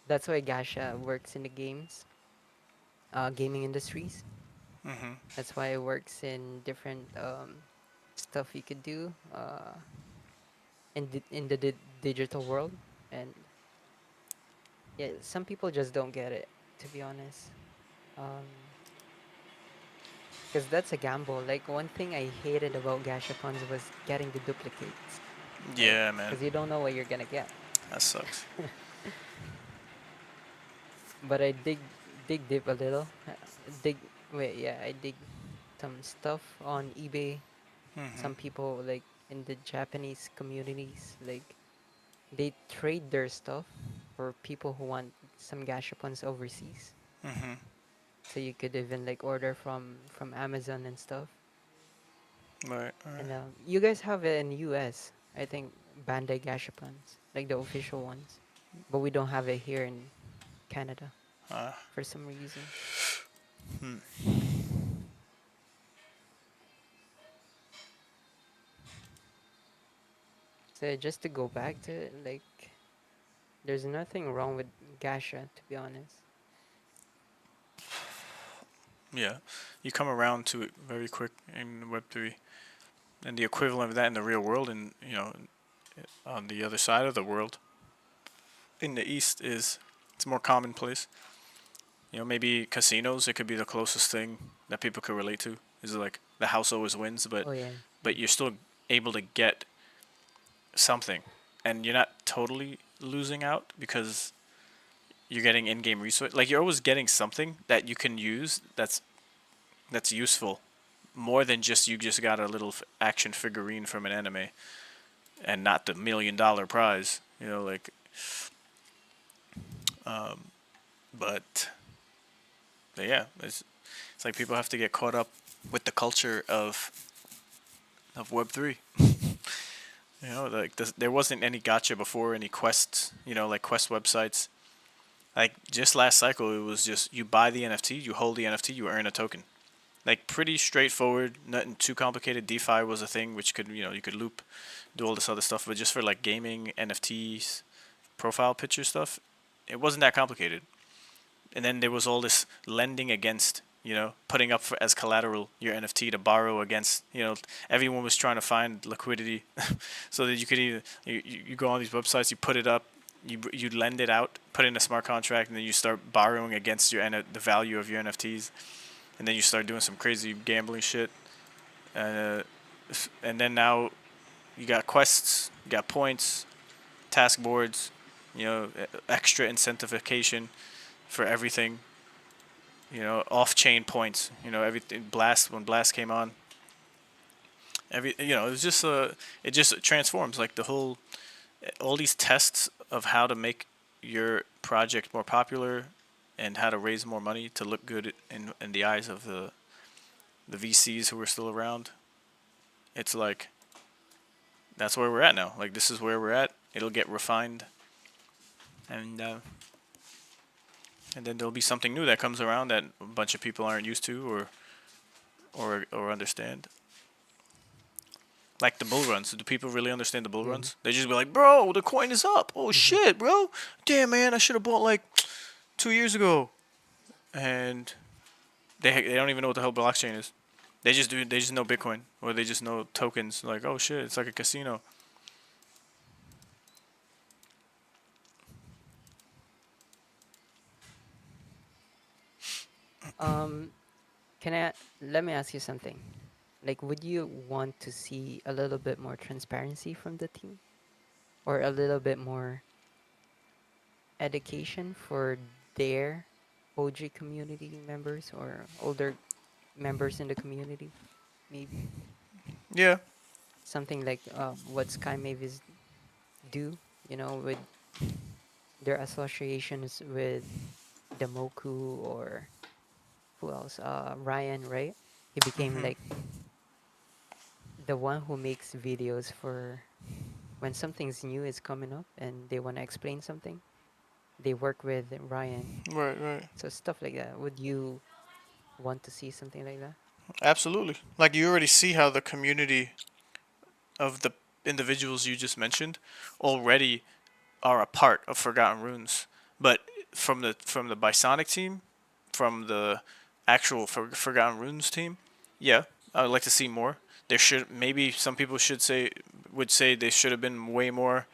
that's why Gasha works in the gaming industries. That's why it works in different stuff you could do in the digital world. And yeah, some people just don't get it, to be honest. Because that's a gamble. Like, one thing I hated about gashapons was getting the duplicates. Like, Yeah, man. because you don't know what you're gonna get. That sucks. But I dig deep a little. Dig Wait, yeah, I dig some stuff on eBay. Some people, like, in the Japanese communities, like, they trade their stuff for people who want some gashapons overseas. So you could even like order from Amazon and stuff. Right. And you guys have it in US, I think, Bandai gashapons, like the official ones, but we don't have it here in Canada for some reason. So just to go back to it, like, there's nothing wrong with gacha, to be honest. Yeah, you come around to it very quick in Web3, and the equivalent of that in the real world, and on the other side of the world, in the East, is it's more commonplace. Maybe casinos. It could be the closest thing that people could relate to. Is like the house always wins, but Oh yeah. you're still able to get something, and you're not totally losing out because you're getting in-game resource. Like you're always getting something that you can use that's useful, more than just you just got a little action figurine from an anime, and not the $1 million prize. Like, um, but yeah, it's like people have to get caught up with the culture of Web3. Like there wasn't any gacha before, any quests. Like quest websites. Like just last cycle, it was just you buy the NFT, you hold the NFT, you earn a token. Like pretty straightforward, nothing too complicated. DeFi was a thing which could you could loop, do all this other stuff, but just for like gaming, NFTs, profile picture stuff, it wasn't that complicated. And then there was all this lending against, putting up as collateral your NFT to borrow against, everyone was trying to find liquidity so that you could either, you go on these websites, you put it up, you lend it out, put in a smart contract, and then you start borrowing against the value of your NFTs. And then you start doing some crazy gambling shit. And then now you got quests, you got points, task boards, extra incentivization for everything. Off-chain points. Everything. When Blast came on, it was just it just transforms like the whole, all these tests of how to make your project more popular and how to raise more money to look good in the eyes of the VCs who are still around. It's like that's where we're at now. Like this is where we're at. It'll get refined, and then there'll be something new that comes around that a bunch of people aren't used to or understand. Like the bull runs. Do people really understand the bull runs? They just be like, bro, the coin is up. Oh shit, bro. Damn, man, I should have bought like 2 years ago. And they don't even know what the hell blockchain is. They just know Bitcoin, or they just know tokens. Like, oh shit, it's like a casino. Um, let me ask you something. Like, would you want to see a little bit more transparency from the team, or a little bit more education for their OG community members or older members in the community, maybe? Yeah. Something like what Sky Mavis do, with their associations with Damoku, or who else? Ryan, right? He became like the one who makes videos for when something's new is coming up and they want to explain something. They work with Ryan. Right. So stuff like that. Would you want to see something like that? Absolutely. Like you already see how the community of the individuals you just mentioned already are a part of Forgotten Runes. But from the Bisonic team, from the actual Forgotten Runes team, yeah, I would like to see more. There should maybe some people would say they should have been way more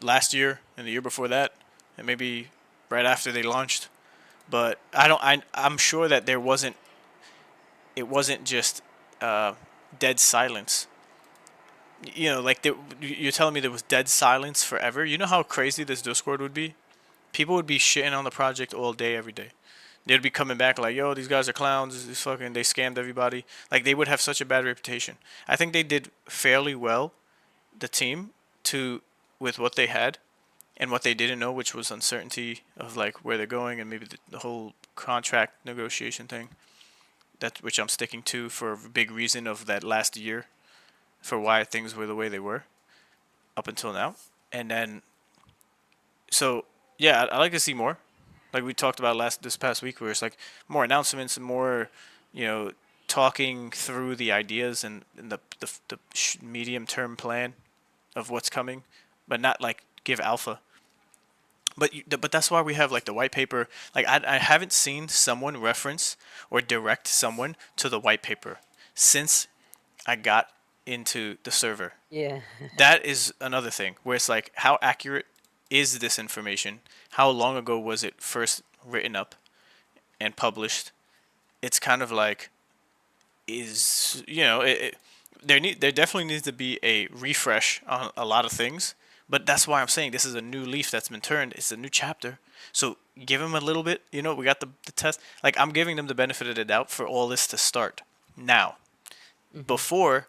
last year and the year before that, and maybe right after they launched. But I'm sure that there wasn't. It wasn't just dead silence. Like you're telling me there was dead silence forever. You know how crazy this Discord would be? People would be shitting on the project all day, every day. They'd be coming back like, yo, these guys are clowns. They scammed everybody. Like they would have such a bad reputation. I think they did fairly well, the team, with what they had, and what they didn't know, which was uncertainty of like where they're going and maybe the whole contract negotiation thing. That's which I'm sticking to for a big reason of that last year, for why things were the way they were up until now. And then, so yeah, I like to see more. Like we talked about this past week, where it's like more announcements and more, talking through the ideas and the medium term plan of what's coming, but not like give alpha. But that's why we have like the white paper. Like I haven't seen someone reference or direct someone to the white paper since I got into the server. Yeah. That is another thing where it's like, how accurate is this information? How long ago was it first written up and published? It's kind of like, is there definitely needs to be a refresh on a lot of things, but that's why I'm saying this is a new leaf that's been turned. It's a new chapter, so give them a little bit. We got the test. Like, I'm giving them the benefit of the doubt for all this to start now. Before,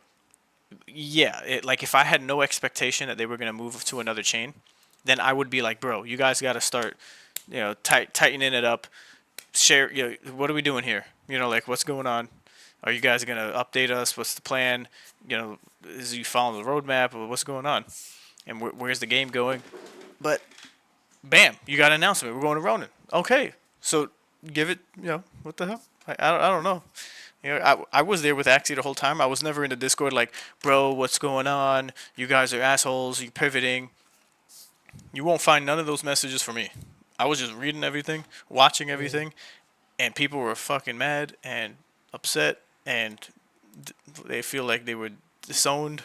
yeah, like if I had no expectation that they were gonna move to another chain, then I would be like, bro, you guys got to start, tightening it up. Share, what are we doing here? Like, what's going on? Are you guys gonna update us? What's the plan? Is you following the roadmap, or what's going on? And where's the game going? But bam, you got an announcement. We're going to Ronin. Okay, so give it. What the hell? I don't know. I was there with Axie the whole time. I was never in the Discord like, bro, what's going on? You guys are assholes. You pivoting. You won't find none of those messages from me. I was just reading everything, watching everything, and people were fucking mad and upset, and they feel like they were disowned,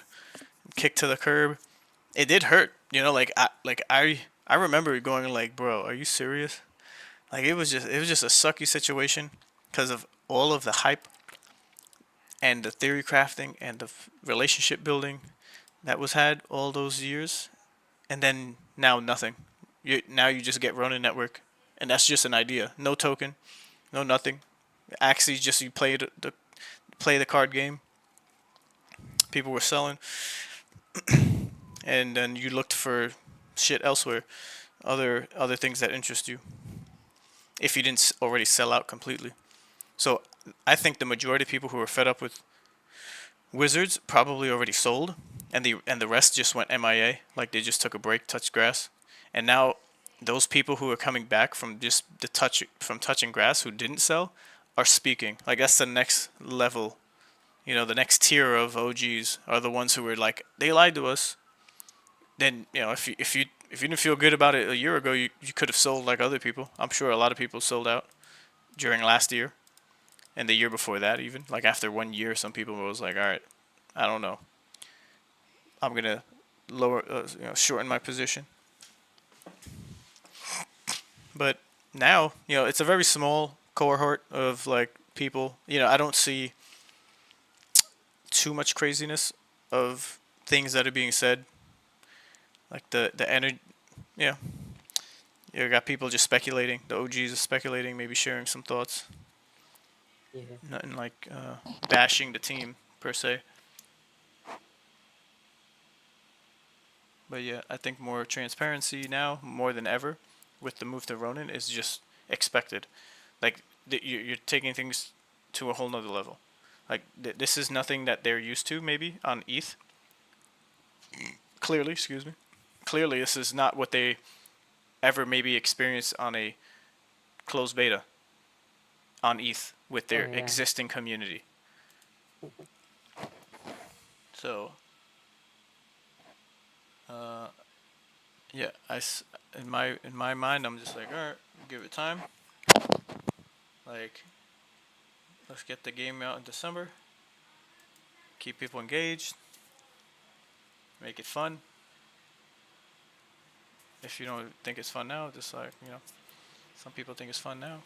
kicked to the curb. It did hurt, I remember going like, bro, are you serious? Like, it was just a sucky situation because of all of the hype and the theory crafting and the relationship building that was had all those years, and then now nothing. Now you just get Ronin Network, and that's just an idea. No token, no nothing. Actually, just you play the card game. People were selling, and then you looked for shit elsewhere, other things that interest you. If you didn't already sell out completely, so I think the majority of people who are fed up with Wizards probably already sold, and the rest just went MIA, like they just took a break, touched grass, and now those people who are coming back from just from touching grass who didn't sell are speaking. Like, that's the next level. The next tier of OGs are the ones who were like, they lied to us. Then if you didn't feel good about it a year ago, you could have sold like other people. I'm sure a lot of people sold out during last year and the year before that, even like after 1 year, some people was like, all right, I don't know, I'm gonna shorten my position. But now, it's a very small cohort of like people. I don't see too much craziness of things that are being said. Like the energy, you got people just speculating. The OGs are speculating, maybe sharing some thoughts. Yeah. Nothing like bashing the team per se. But yeah, I think more transparency now, more than ever, with the move to Ronin is just expected. Like, you're taking things to a whole nother level. Like, this is nothing that they're used to maybe on ETH. Clearly, excuse me. Clearly, this is not what they ever maybe experienced on a closed beta on ETH with their existing community. So, yeah, in my mind, I'm just like, all right, give it time. Like, let's get the game out in December. Keep people engaged. Make it fun. If you don't think it's fun now, just like, some people think it's fun now.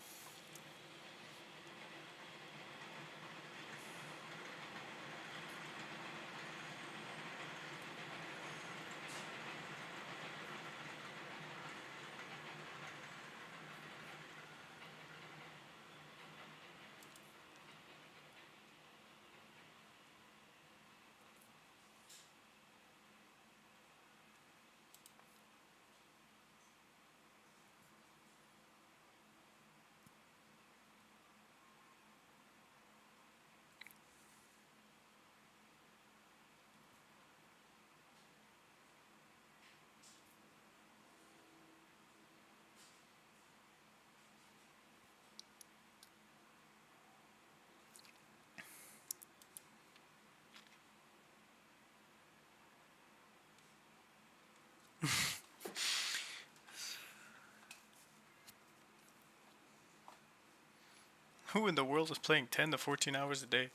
Who in the world is playing 10 to 14 hours a day?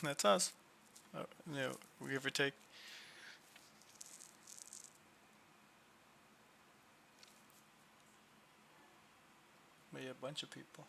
That's us. You know, give or take. But yeah, a bunch of people.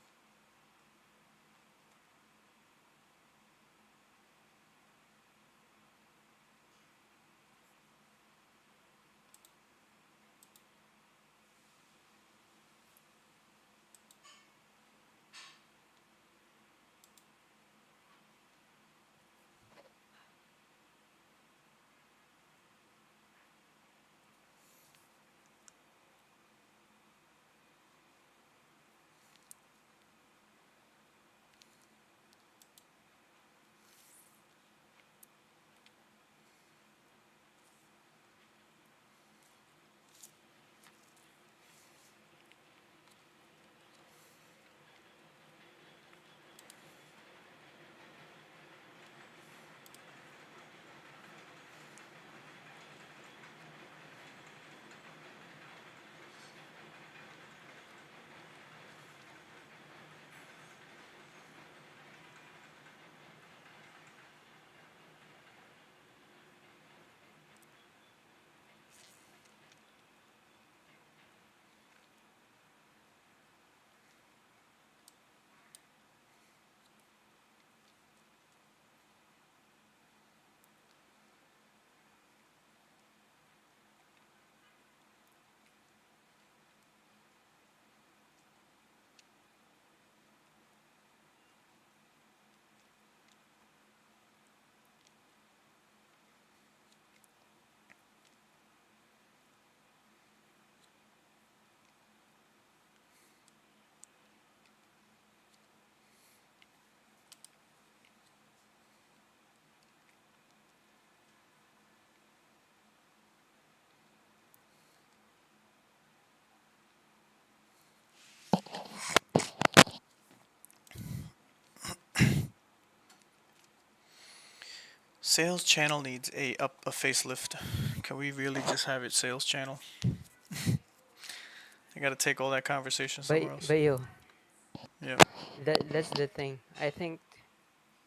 Sales channel needs a facelift. Can we really just have it sales channel? I gotta take all that conversation somewhere else. But yo, Yeah. that's the thing. I think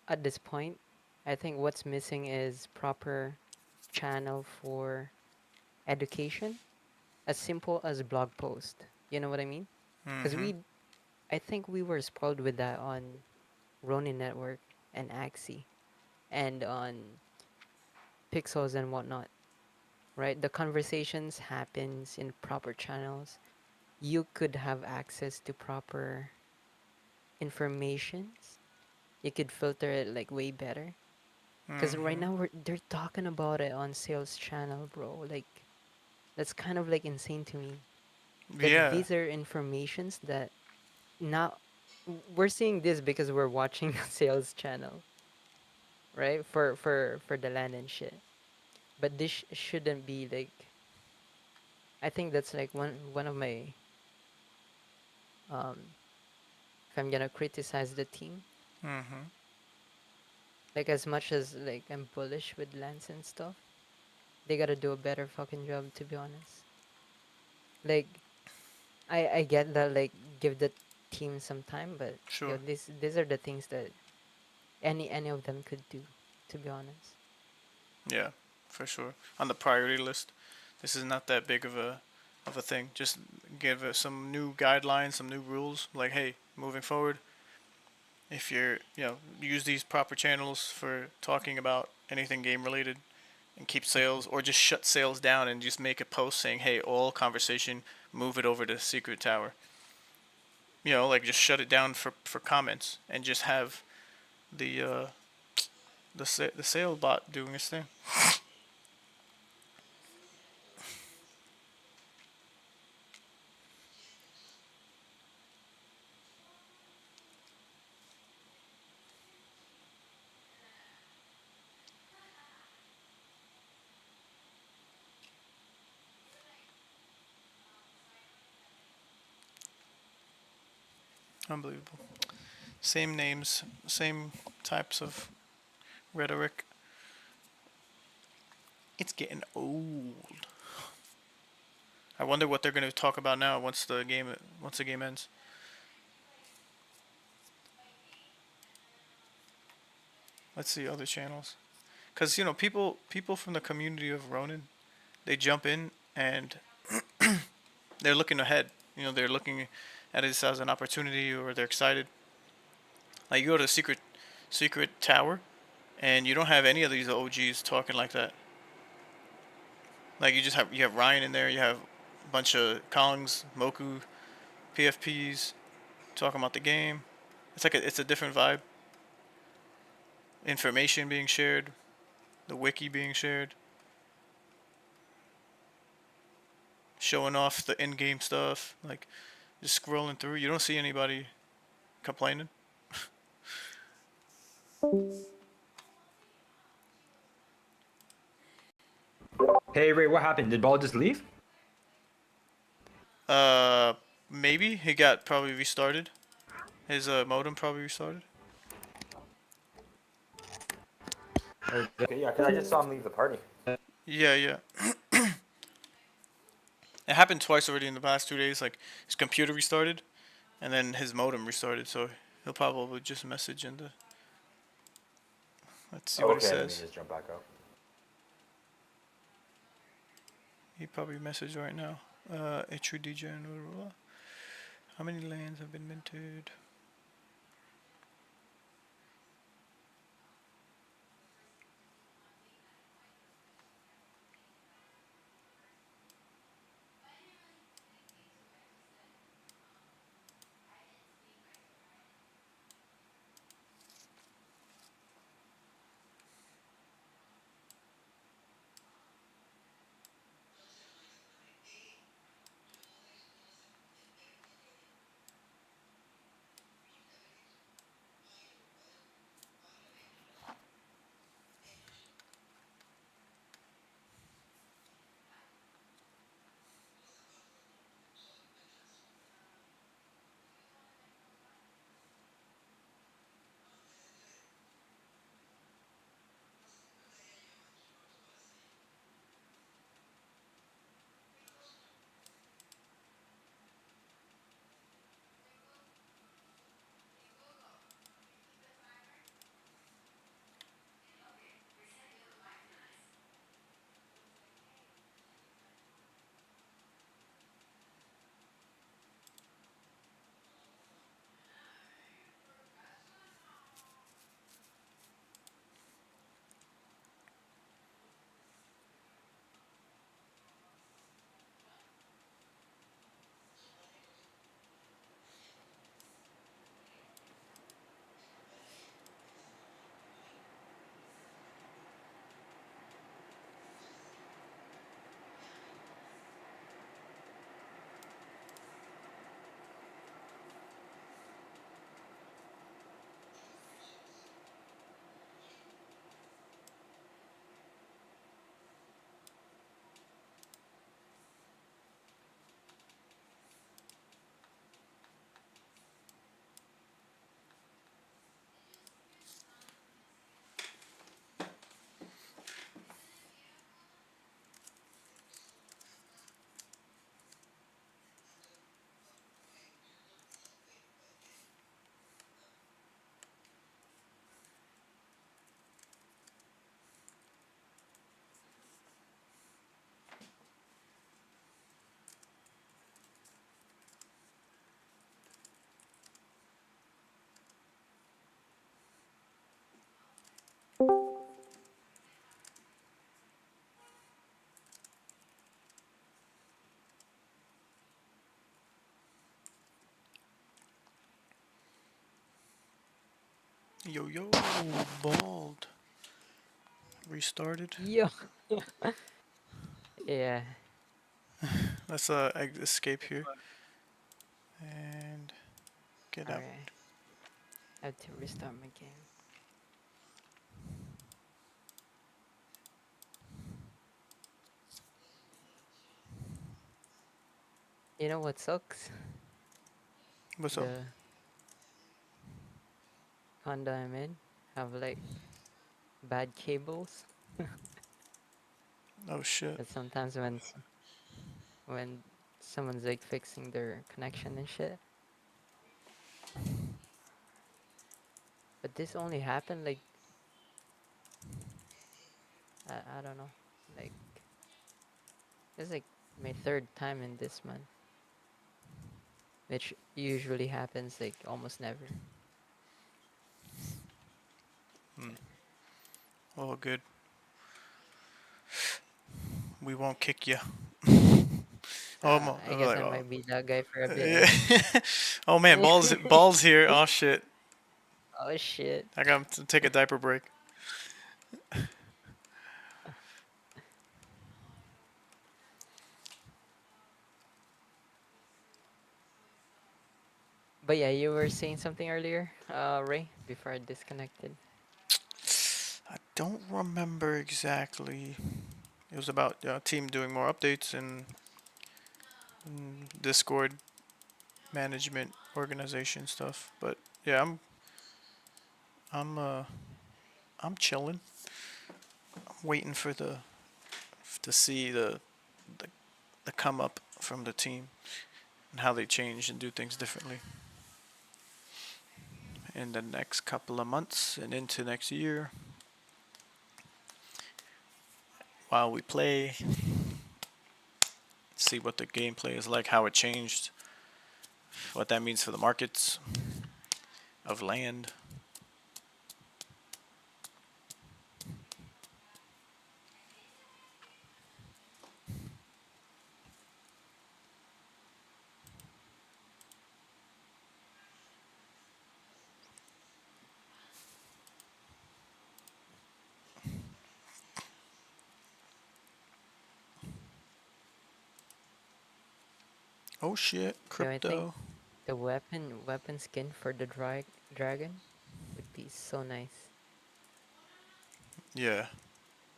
at this point, I think what's missing is proper channel for education, as simple as blog post. You know what I mean? Because Mm-hmm. I think we were spoiled with that on Ronin Network and Axie and on Pixels and whatnot, right? The conversations happens in proper channels. You could have access to proper informations. You could filter it like way better. Because right Mm-hmm. now they're talking about it on sales channel, bro. Like that's kind of like insane to me. That Yeah. these are informations that now we're seeing this because we're watching the sales channel, right? For the land and shit. But this shouldn't be like. I think that's like one of my um. If I'm gonna criticize the team, Mm-hmm. like as much as like I'm bullish with lands and stuff, they gotta do a better fucking job. To be honest, like I get that like give the team some time, but yo, Sure. these are the things that any of them could do. To be honest. Yeah, for sure. On the priority list, this is not that big of a thing. Just give us some new guidelines, some new rules. Like, hey, moving forward, if you're, use these proper channels for talking about anything game related, and keep sales, or just shut sales down and just make a post saying, hey, all conversation, move it over to Secret Tower. Like just shut it down for comments and just have the the sale bot doing its thing. Unbelievable. Same names, same types of rhetoric. It's getting old. I wonder what they're going to talk about now once the game ends. Let's see other channels. Cause people from the community of Ronin, they jump in and they're looking ahead. They're looking at this as an opportunity, or they're excited. Like you go to a secret tower, and you don't have any of these OGs talking like that. Like you have Ryan in there, you have a bunch of Kongs, Moku, PFPs talking about the game. It's a different vibe. Information being shared, the wiki being shared, showing off the in-game stuff. Like just scrolling through, you don't see anybody complaining. Hey Ray, what happened? Did Ball just leave? Maybe he got probably restarted. His modem probably restarted. Okay, yeah, because I just saw him leave the party. Yeah, yeah. It happened twice already in the past 2 days. Like his computer restarted, and then his modem restarted. So he'll probably just message in the. Let's see what he Okay, let me says. just jump back up. He probably messaged right now. A true DJ and blah, blah, blah. How many lands have been minted? Yo yo, bald. Restarted. Yo. Yeah. Let's escape here and get out. Alright. I have to restart my game. You know what sucks? What's up? The condo I'm in have like bad cables. Oh shit. But sometimes when someone's like fixing their connection and shit. But this only happened like I don't know. Like, it's like my third time in this month, which usually happens like almost never. Oh, good. We won't kick you. Oh, I guess I oh. might be that guy for a bit, Yeah. eh? Oh man, balls here. Oh shit. Oh shit. I got to take a diaper break. But yeah, you were saying something earlier, Ray, before I disconnected. I don't remember exactly. It was about team doing more updates and Discord management organization stuff. But yeah, I'm uh I'm chilling. I'm waiting for to see the the come up from the team and how they change and do things differently in the next couple of months and into next year. While we play, see what the gameplay is like, how it changed, what that means for the markets of land. Oh shit, You know, I think crypto. the weapon skin for the dragon would be so nice. Yeah.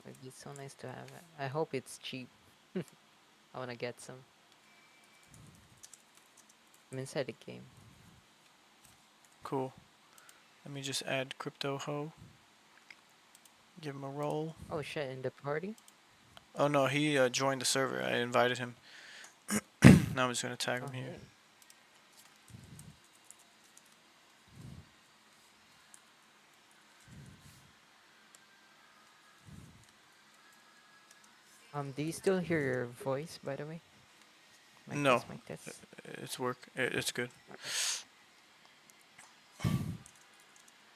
It'd be so nice to have it. I hope it's cheap. I wanna get some. I'm inside the game. Cool. Let me just add crypto ho. Give him a roll. Oh shit, in the party? Oh no, he joined the server. I invited him. Now I'm just gonna tag him Oh here. hey. Do you still hear your voice, by the way? Mic No, test, mic test. it's work. It's good. Okay.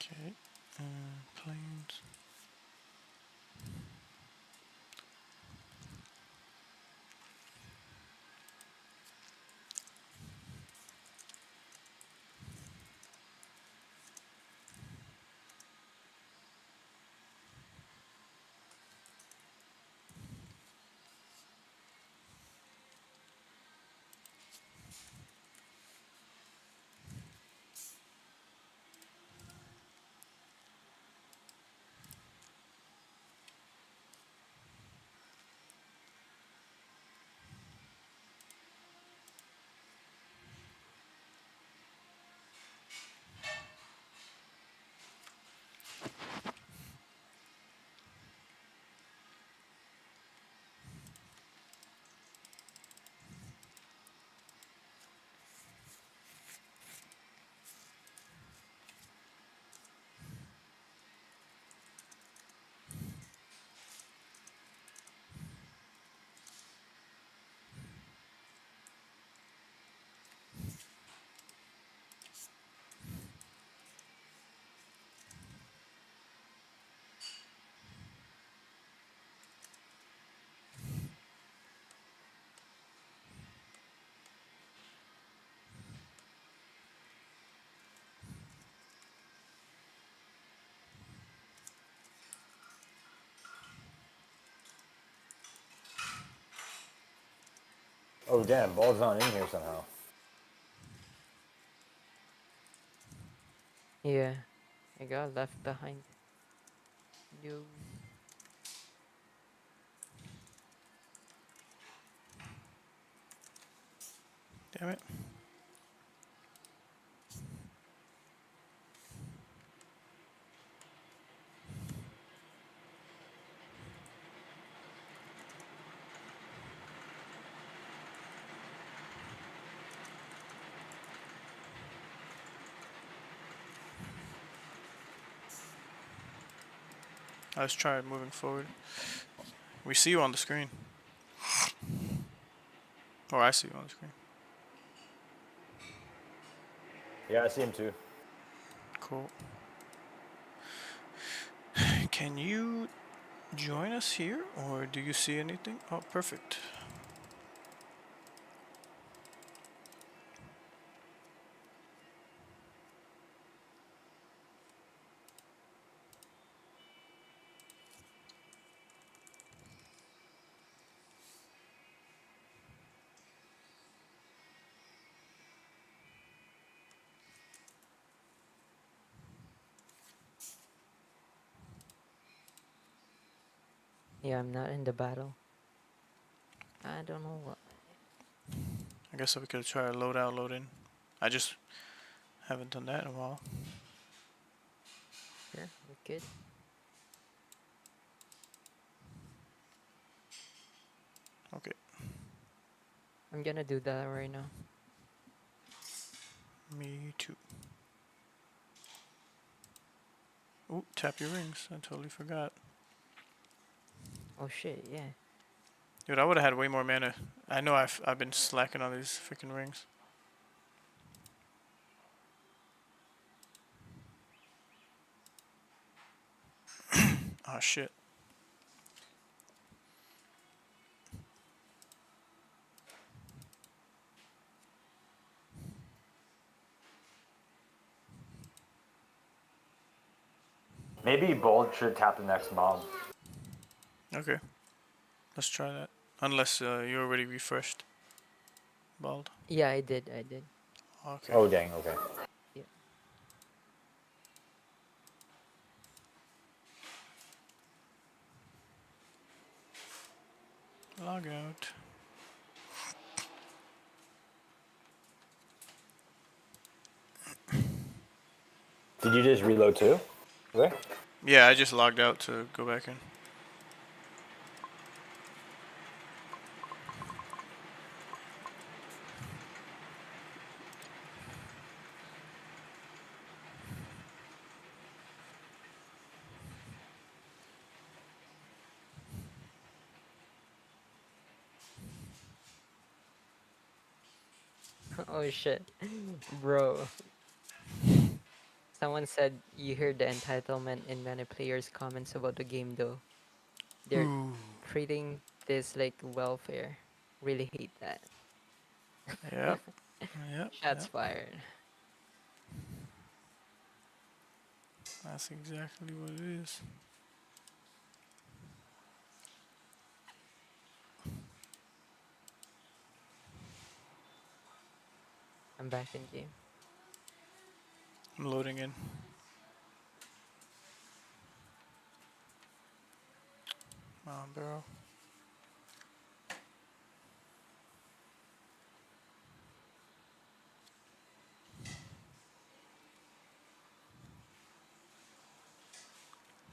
Okay. Planes. Oh damn, ball's not in here somehow. Yeah, I got left behind. No. Damn it. Let's try moving forward. We see you on the screen. Or I see you on the screen. Yeah, I see him too. Cool. Can you join us here, or do you see anything? Oh, perfect. Yeah, I'm not in the battle. I don't know what. I guess we could try load out, load in. I just haven't done that in a while. Sure, we could. Okay. I'm gonna do that right now. Me too. Ooh, tap your rings. I totally forgot. Oh shit, yeah. Dude, I would have had way more mana. I know I've been slacking on these freaking rings. Oh shit. Maybe Bold should tap the next mob. Okay. Let's try that. Unless you already refreshed. Bald. Yeah, I did. Okay. Oh dang, okay. Yeah. Log out. Did you just reload too? Okay. Yeah, I just logged out to go back in. Oh shit. Bro. Someone said you heard the entitlement in many players' comments about the game though. They're Ooh. treating this like welfare. Really hate that. Yep. Yep. Shots Yep. fired. That's exactly what it is. I'm back in game. I'm loading in. Come on, bro.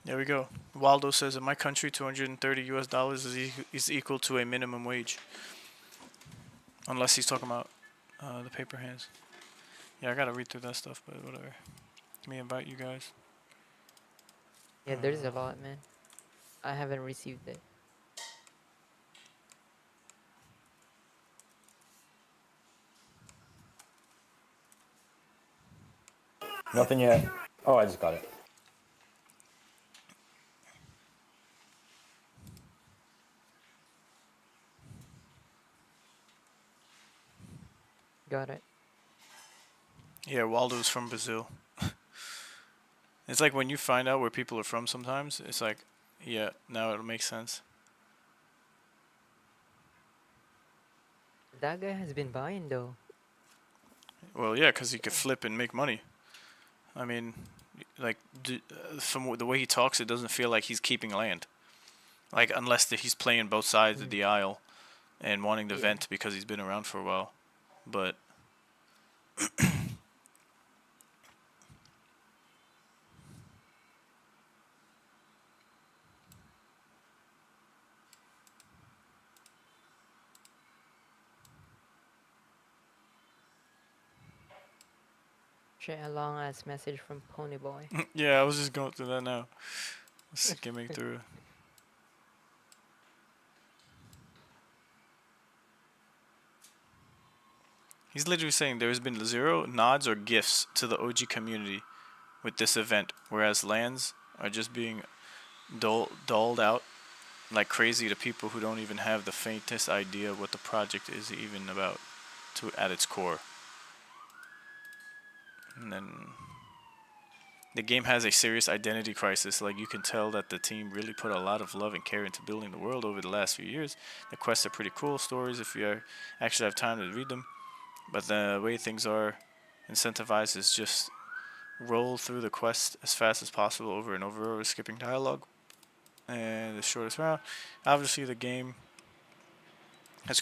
There we go. Waldo says in my country, 230 US dollars is equal to a minimum wage. Unless he's talking about the paper hands. Yeah, I gotta read through that stuff, but whatever. Let me invite you guys. Yeah, there's a lot, man. I haven't received it. Nothing yet. Oh, I just got it. Got it. Yeah, Waldo's from Brazil. It's like when you find out where people are from sometimes, it's like, yeah, now it'll make sense. That guy has been buying though. Well, yeah, because he could flip and make money. I mean, like, from the way he talks, it doesn't feel like he's keeping land. Like, unless he's playing both sides of the aisle and wanting to vent because he's been around for a while. But Share a long ass message from Ponyboy. yeah, I was just going through that now. skimming through. He's literally saying there has been 0 nods or gifts to the OG community with this event, whereas lands are just being doled out like crazy to people who don't even have the faintest idea what the project is even about at its core. And then the game has a serious identity crisis. Like, you can tell that the team really put a lot of love and care into building the world over the last few years. The quests are pretty cool stories if you actually have time to read them. But the way things are incentivized is just roll through the quest as fast as possible over and over, skipping dialogue and the shortest route. Obviously, the game has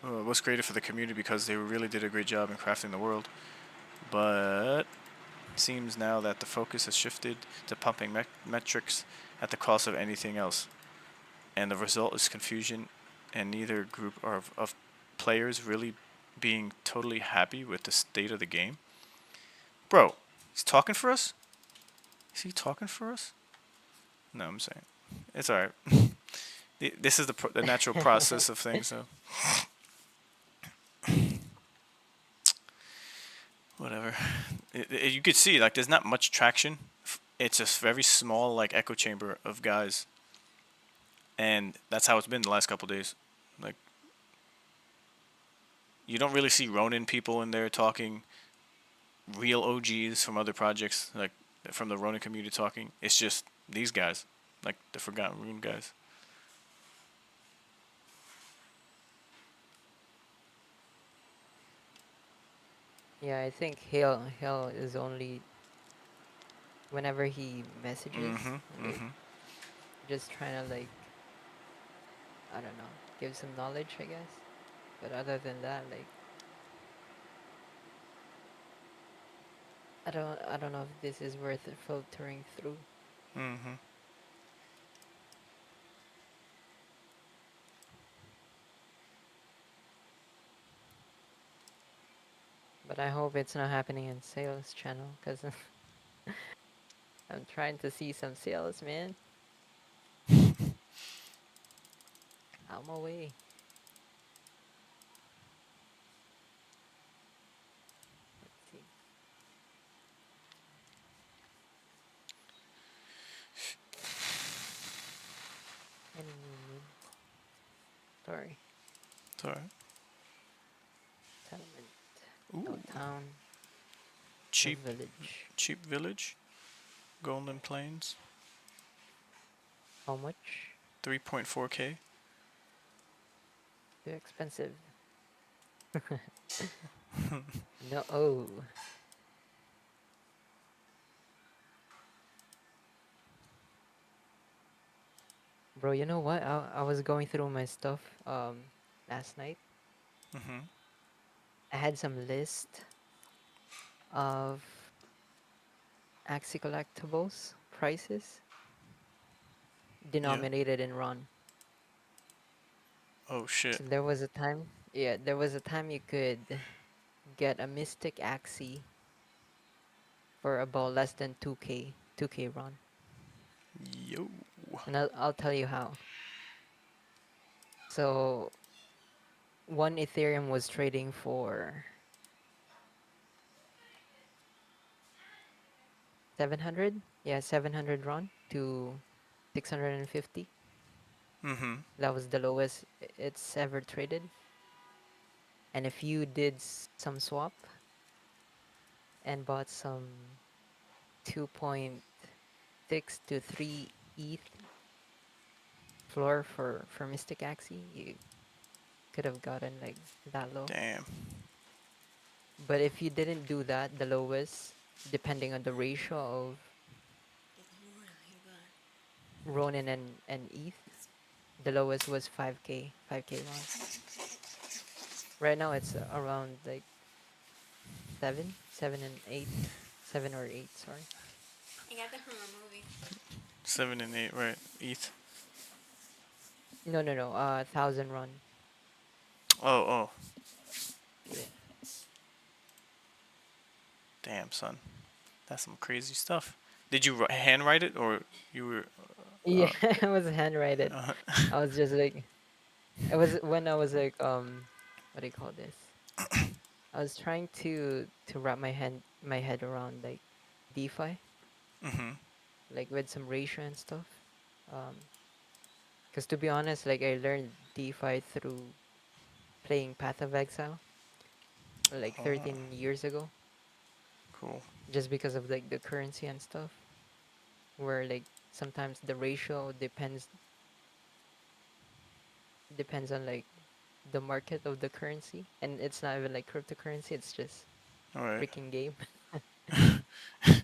was created for the community because they really did a great job in crafting the world. But it seems now that the focus has shifted to pumping metrics at the cost of anything else, and the result is confusion, and neither group of players really being totally happy with the state of the game. Bro, he's talking for us? Is he talking for us? No, I'm saying it's alright. This is the natural process of things. So whatever. You could see, like, there's not much traction. It's a very small, like, echo chamber of guys, and that's how it's been the last couple days. Like, you don't really see Ronin people in there talking, real OGs from other projects, like from the Ronin community talking. It's just these guys, like the Forgotten Rune guys. Yeah, I think Hale is only whenever he messages, like, just trying to, like, I don't know, give some knowledge, I guess. But other than that, like, I don't know if this is worth it filtering through. But I hope it's not happening in sales channel, because I'm trying to see some sales, man. I'm away. Let's see. Sorry. Sorry. Settlement. Ooh. No town. Cheap no village. Cheap village. Golden Plains. How much? 3.4K. Too expensive. No. Oh. Bro, you know what? I was going through my stuff last night. I had some list of Axie collectibles prices denominated in RON. Oh shit. So there was a time you could get a Mystic Axie for about less than 2k RON. Yo. And I'll tell you how. So 1 Ethereum was trading for 700? Yeah, 700 RON to 650. That was the lowest it's ever traded. And if you did some swap and bought some 2.6 to 3 ETH floor for Mystic Axie, you could have gotten like that low. Damn. But if you didn't do that, the lowest, depending on the ratio of Ronin and ETH, the lowest was 5k RON. Right now it's around like 7 and 8, 7 or 8, sorry. I got that from a movie. 7 and 8, right? ETH. No, 1,000 RON. Oh. Yeah. Damn, son. That's some crazy stuff. Did you handwrite it or you were? Yeah, it was handwritten. Uh, I was just like, it was when I was like, what do you call this? I was trying to wrap my head around like DeFi, mhm. like with some ratio and stuff. Because to be honest, like I learned DeFi through playing Path of Exile like Oh, 13 years ago, cool. just because of like the currency and stuff, where like sometimes the ratio depends on like the market of the currency, and it's not even like cryptocurrency, it's just All right. freaking game.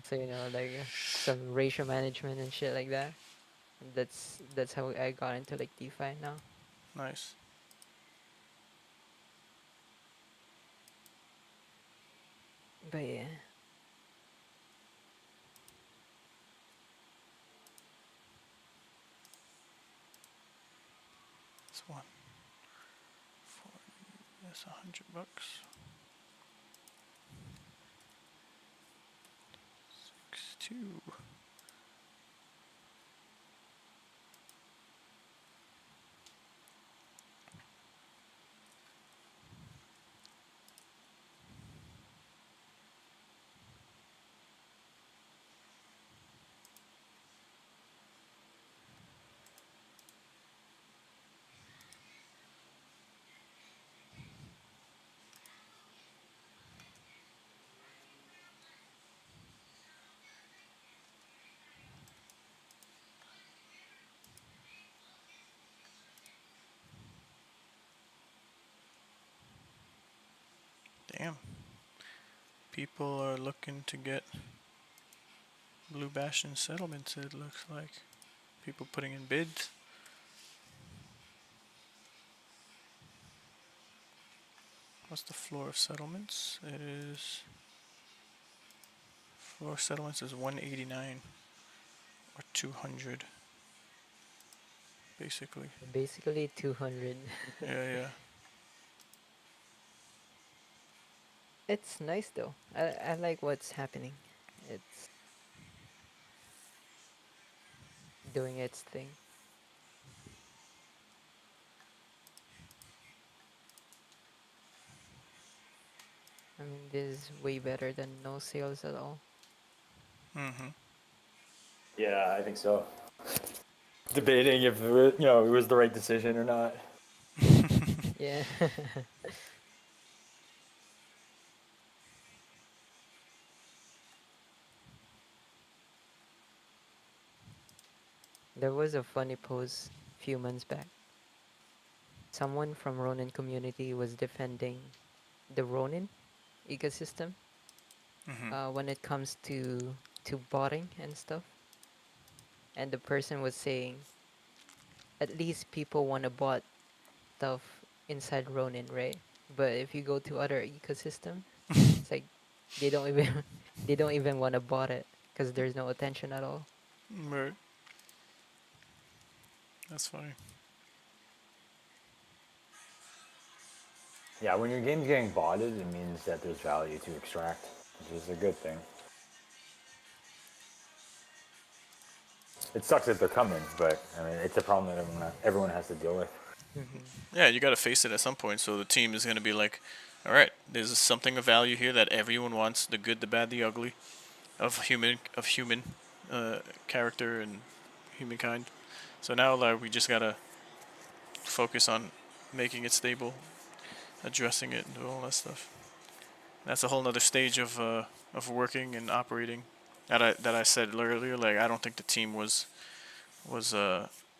So like some ratio management and shit like that. And that's how I got into like DeFi now. Nice. But yeah. It's one. That's $100. 2. Damn. People are looking to get Blue Bastion settlements. It looks like people putting in bids. What's the floor of settlements? It is floor of settlements is 189 or 200 basically. Basically 200. Yeah, yeah. It's nice though. I like what's happening. It's doing its thing. I mean, this is way better than no sales at all. Mhm. Yeah, I think so. Debating if it was the right decision or not. Yeah. There was a funny post a few months back. Someone from Ronin community was defending the Ronin ecosystem Mhm. when it comes to botting and stuff. And the person was saying at least people want to bot stuff inside Ronin, right? But if you go to other ecosystem, it's like they don't even they don't even want to bot it because there's no attention at all. Right. That's funny. Yeah, when your game's getting botted, it means that there's value to extract, which is a good thing. It sucks that they're coming, but I mean, it's a problem that everyone has to deal with. Yeah, you got to face it at some point. So the team is going to be like, all right, there's something of value here that everyone wants: the good, the bad, the ugly, of human character and humankind. So now we just gotta focus on making it stable, addressing it, and doing all that stuff. That's a whole nother stage of working and operating. That I said earlier. Like I don't think the team was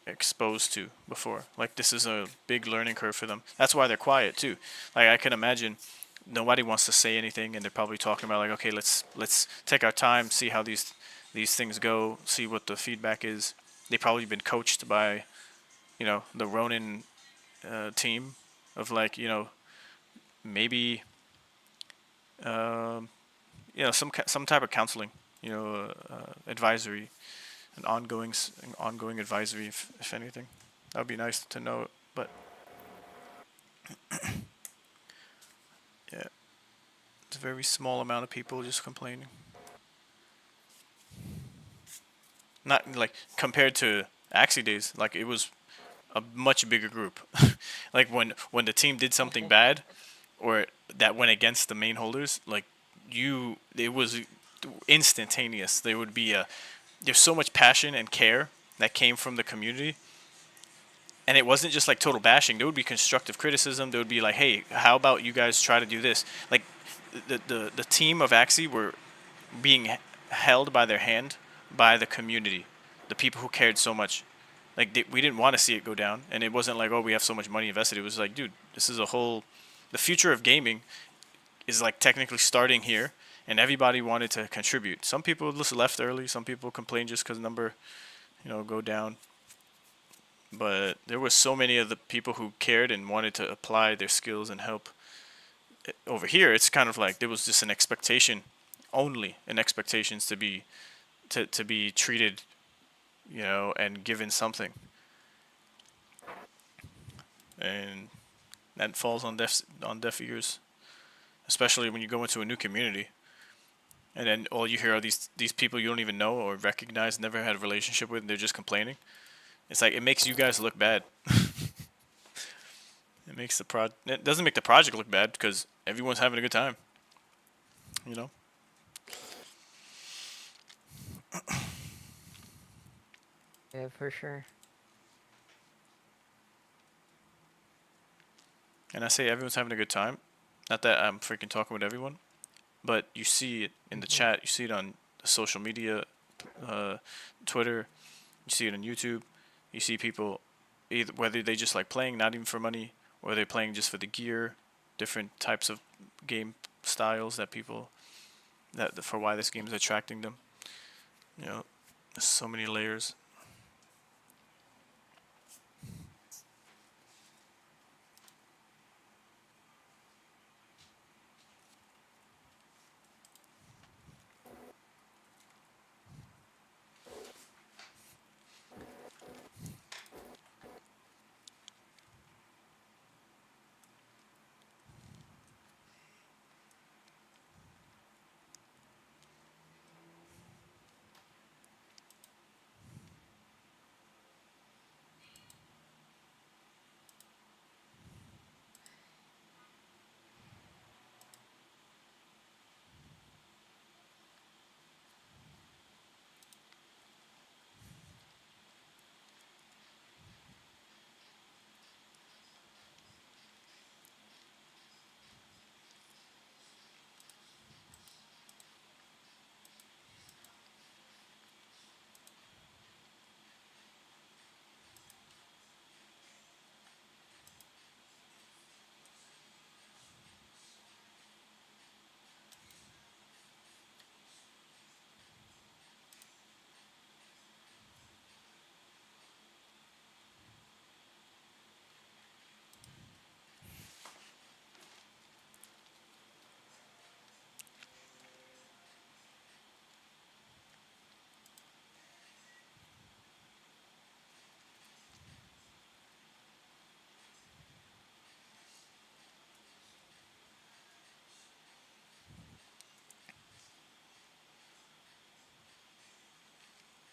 exposed to before. Like this is a big learning curve for them. That's why they're quiet too. Like I can imagine nobody wants to say anything, and they're probably talking about like, okay, let's take our time, see how these things go, see what the feedback is. They've probably been coached by the Ronin team of like maybe um, some type of counseling, advisory, an ongoing advisory, if anything. That would be nice to know. But yeah, it's a very small amount of people just complaining. Not like compared to Axie days, like it was a much bigger group. Like when the team did something bad or that went against the main holders, like it was instantaneous. There would be there's so much passion and care that came from the community, and it wasn't just like total bashing. There would be constructive criticism. There would be like, hey, how about you guys try to do this? Like the team of Axie were being held by their hand by the community, the people who cared so much. Like we didn't want to see it go down, and it wasn't like, oh, we have so much money invested. It was like, dude, this is a whole. The future of gaming is like technically starting here, and everybody wanted to contribute. Some people just left early. Some people complained just because number, go down. But there was so many of the people who cared and wanted to apply their skills and help. Over here, it's kind of like there was just an expectation, only an expectations to be treated, and given something. And that falls on deaf ears, especially when you go into a new community, and then all you hear are these people you don't even know or recognize, never had a relationship with, and they're just complaining. It's like it makes you guys look bad. It doesn't make the project look bad because everyone's having a good time. Yeah, for sure. And I say everyone's having a good time. Not that I'm freaking talking with everyone, but you see it in the chat. You see it on social media, Twitter. You see it on YouTube. You see people, either whether they just like playing, not even for money, or they're playing just for the gear, different types of game styles for why this game is attracting them. There's so many layers.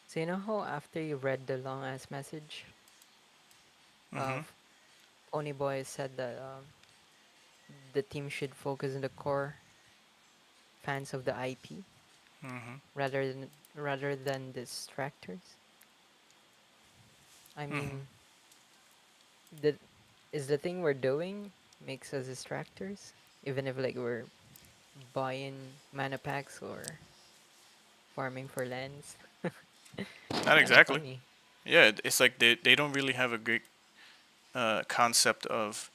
So you know how after you read the long ass message, Ponyboy said that the team should focus on the core fans of the IP rather than distractors. I mean, the is the thing we're doing makes us distractors, even if like we're buying mana packs or farming for lands. Not Kind of exactly. funny. Yeah, it's like they don't really have a great concept of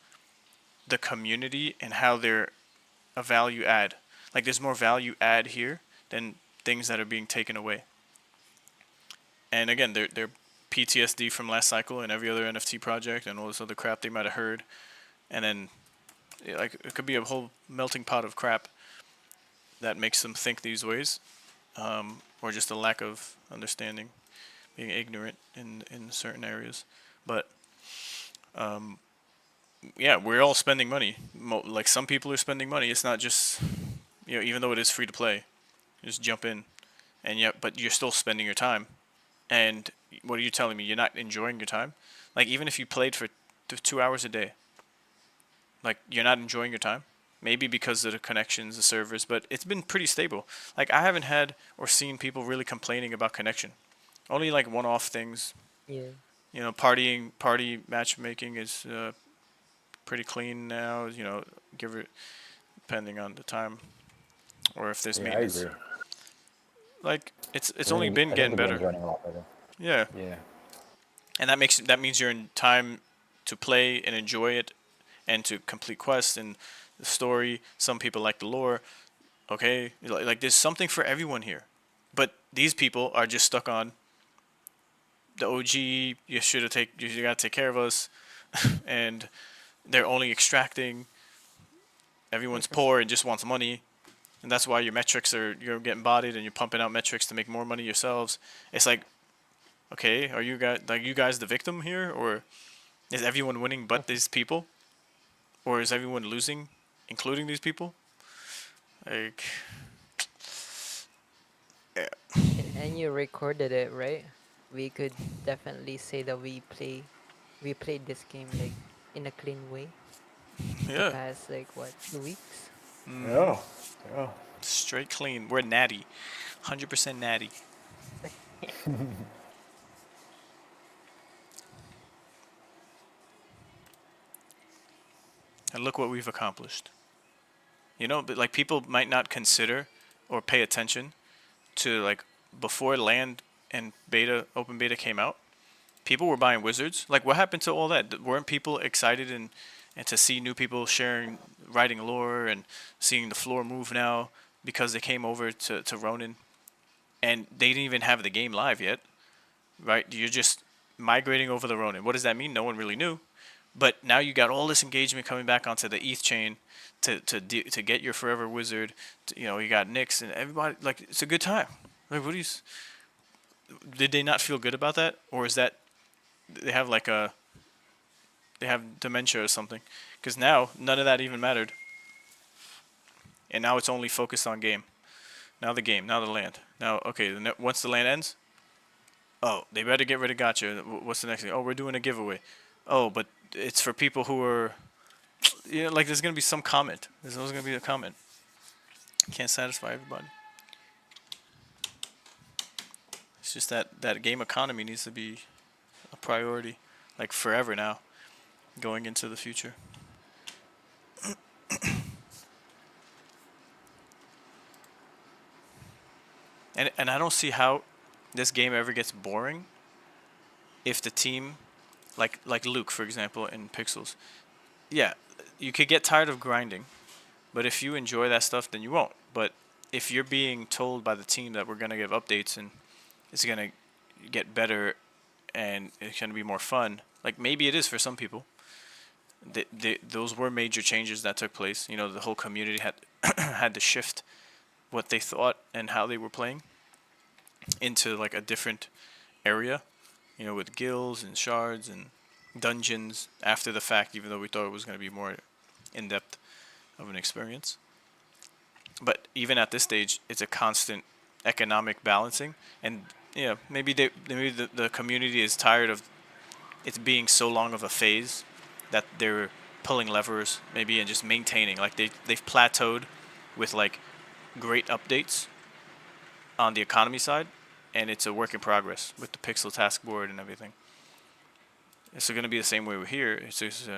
the community and how they're a value add. Like there's more value add here than things that are being taken away. And again, they're PTSD from last cycle and every other NFT project and all this other crap they might have heard, and then like it could be a whole melting pot of crap that makes them think these ways, or just a lack of understanding, being ignorant in certain areas. But yeah, we're all spending money. Like some people are spending money. It's not just even though it is free to play, just jump in, and but you're still spending your time. And what are you telling me? You're not enjoying your time? Like, even if you played for 2 hours a day, like, you're not enjoying your time? Maybe because of the connections, the servers, but it's been pretty stable. Like, I haven't had or seen people really complaining about connection. Only like one-off things. Yeah. You know, party matchmaking is pretty clean now. You know, give it depending on the time or if there's Yeah, I maintenance. agree. Like, it's only been I think getting the better. game's running a lot better. Yeah. Yeah. And that means you're in time to play and enjoy it and to complete quests and the story. Some people like the lore. Okay, like there's something for everyone here. But these people are just stuck on the OG. You gotta take care of us, and they're only extracting. Everyone's poor and just wants money, and that's why you're getting bodied and you're pumping out metrics to make more money yourselves. It's like, okay, are you guys the victim here, or is everyone winning but these people, or is everyone losing, including these people? Like, yeah. And you recorded it, right? We could definitely say that we played this game like in a clean way. The Yeah. past like what 2 weeks? Mm-hmm. Yeah. Yeah. Straight clean. We're natty. 100% natty. And look what we've accomplished. You know, but like people might not consider or pay attention to like before land and open beta came out, people were buying wizards. Like what happened to all that? Weren't people excited and to see new people sharing writing lore and seeing the floor move now because they came over to Ronin and they didn't even have the game live yet, right? You're just migrating over the Ronin. What does that mean? No one really knew. But now you got all this engagement coming back onto the ETH chain to get your forever wizard. You know, you got Nyx and everybody. Like it's a good time. Like what do you? Did they not feel good about that, or is that they have they have dementia or something? Because now none of that even mattered, and now it's only focused on game. Now the game, now the land. Now okay, once the land ends, oh they better get rid of gotcha. What's the next thing? Oh we're doing a giveaway. Oh but it's for people who are, you know, like there's gonna be some comment. There's always gonna be a comment. Can't satisfy everybody. It's just that game economy needs to be a priority, like forever now, going into the future. And I don't see how this game ever gets boring if the team, like Luke for example in Pixels, yeah, you could get tired of grinding, but if you enjoy that stuff, then you won't. But if you're being told by the team that we're gonna give updates and it's gonna get better and it's gonna be more fun, like maybe it is for some people. Those were major changes that took place. You know, the whole community had had to shift what they thought and how they were playing into like a different area. You know, with guilds and shards and dungeons after the fact, even though we thought it was going to be more in depth of an experience. But even at this stage, it's a constant economic balancing, and yeah, maybe the community is tired of it being so long of a phase that they're pulling levers maybe and just maintaining. Like they've plateaued with like great updates on the economy side, and it's a work in progress with the pixel task board and everything. It's going to be the same way we're here. It's just,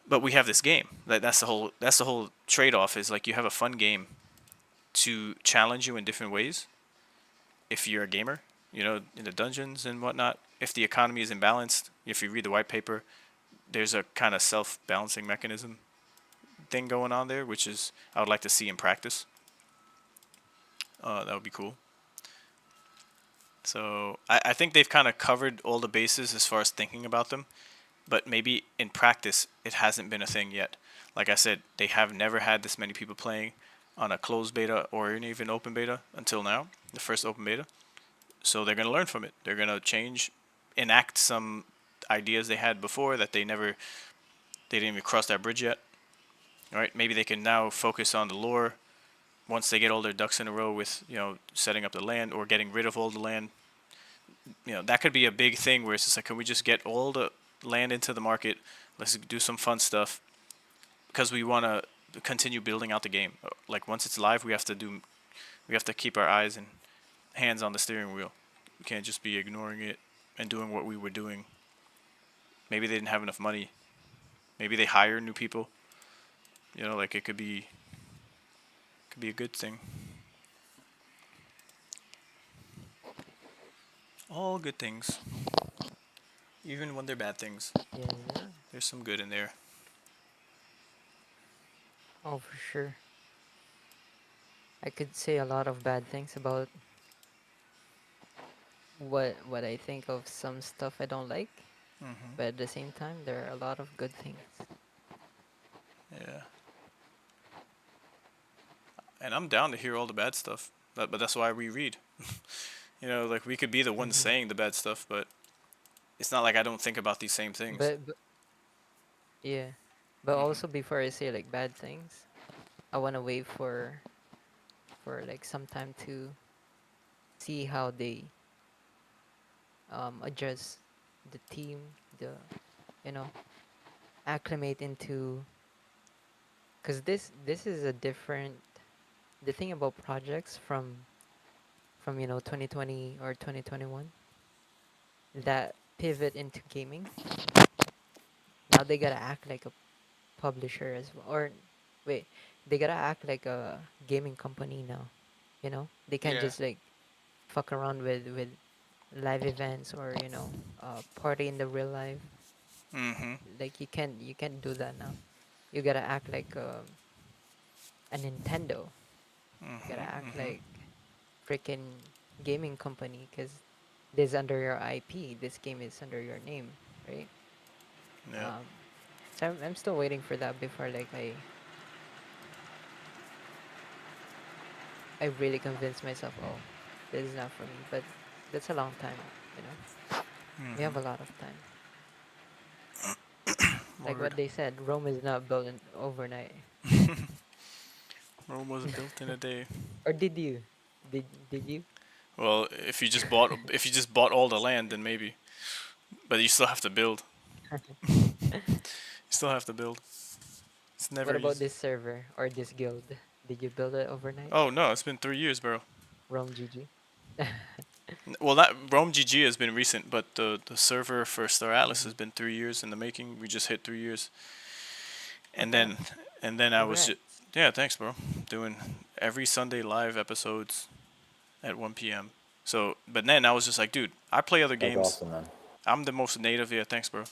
but we have this game. That's the whole trade-off. Is like you have a fun game to challenge you in different ways. If you're a gamer, you know, in the dungeons and whatnot. If the economy is imbalanced, if you read the white paper, there's a kind of self-balancing mechanism thing going on there, which is I would like to see in practice. That would be cool. So I think they've kind of covered all the bases as far as thinking about them, but maybe in practice it hasn't been a thing yet. Like I said, they have never had this many people playing on a closed beta or even open beta until now, the first open beta. So they're going to learn from it. They're going to change, enact some ideas they had before that they didn't even cross that bridge yet. All right, maybe they can now focus on the lore once they get all their ducks in a row with, you know, setting up the land or getting rid of all the land that could be a big thing where it's just like, can we just get all the land into the market? Let's do some fun stuff because we want to continue building out the game. Like once it's live, we have to keep our eyes and hands on the steering wheel. We can't just be ignoring it and doing what we were doing. Maybe they didn't have enough money. Maybe they hire new people. Like it could be a good thing. All good things. Even when they're bad things. Yeah. There's some good in there. Oh, for sure. I could say a lot of bad things about what I think of some stuff I don't like, but at the same time, there are a lot of good things. Yeah. And I'm down to hear all the bad stuff, but that's why we read. Like we could be the ones saying the bad stuff, but it's not like I don't think about these same things. But yeah, but also before I say like bad things, I wanna wait for like some time to see how they adjust the team, the you know acclimate into, because this is a different, the thing about projects from 2020 or 2021 that pivot into gaming. Now they gotta act like a publisher as well, or wait, they gotta act like a gaming company now. They can't Yeah. just like fuck around with live events or party in the real life. Like you can't do that now. You gotta act like a Nintendo. You gotta act like freaking gaming company because this under your IP. This game is under your name, right? Yeah. So I'm still waiting for that before like I really convince myself, oh, this is not for me. But that's a long time. We have a lot of time. Like Word. what they said, Rome is not built in overnight. Rome wasn't built in a day. Or did you? Did you? Well, if you just bought all the land, then maybe. But you still have to build. You still have to build. It's never What about easy. this server or this guild? Did you build it overnight? Oh no, it's been 3 years, bro. Rome GG. Well, that Rome GG has been recent, but the server for Star Atlas has been 3 years in the making. We just hit 3 years, and then I was yeah, thanks, bro. Doing every Sunday live episodes at 1 p.m. So, but then I was just like, dude, I play other That's games. awesome, man. I'm the most native. Yeah, thanks, bro.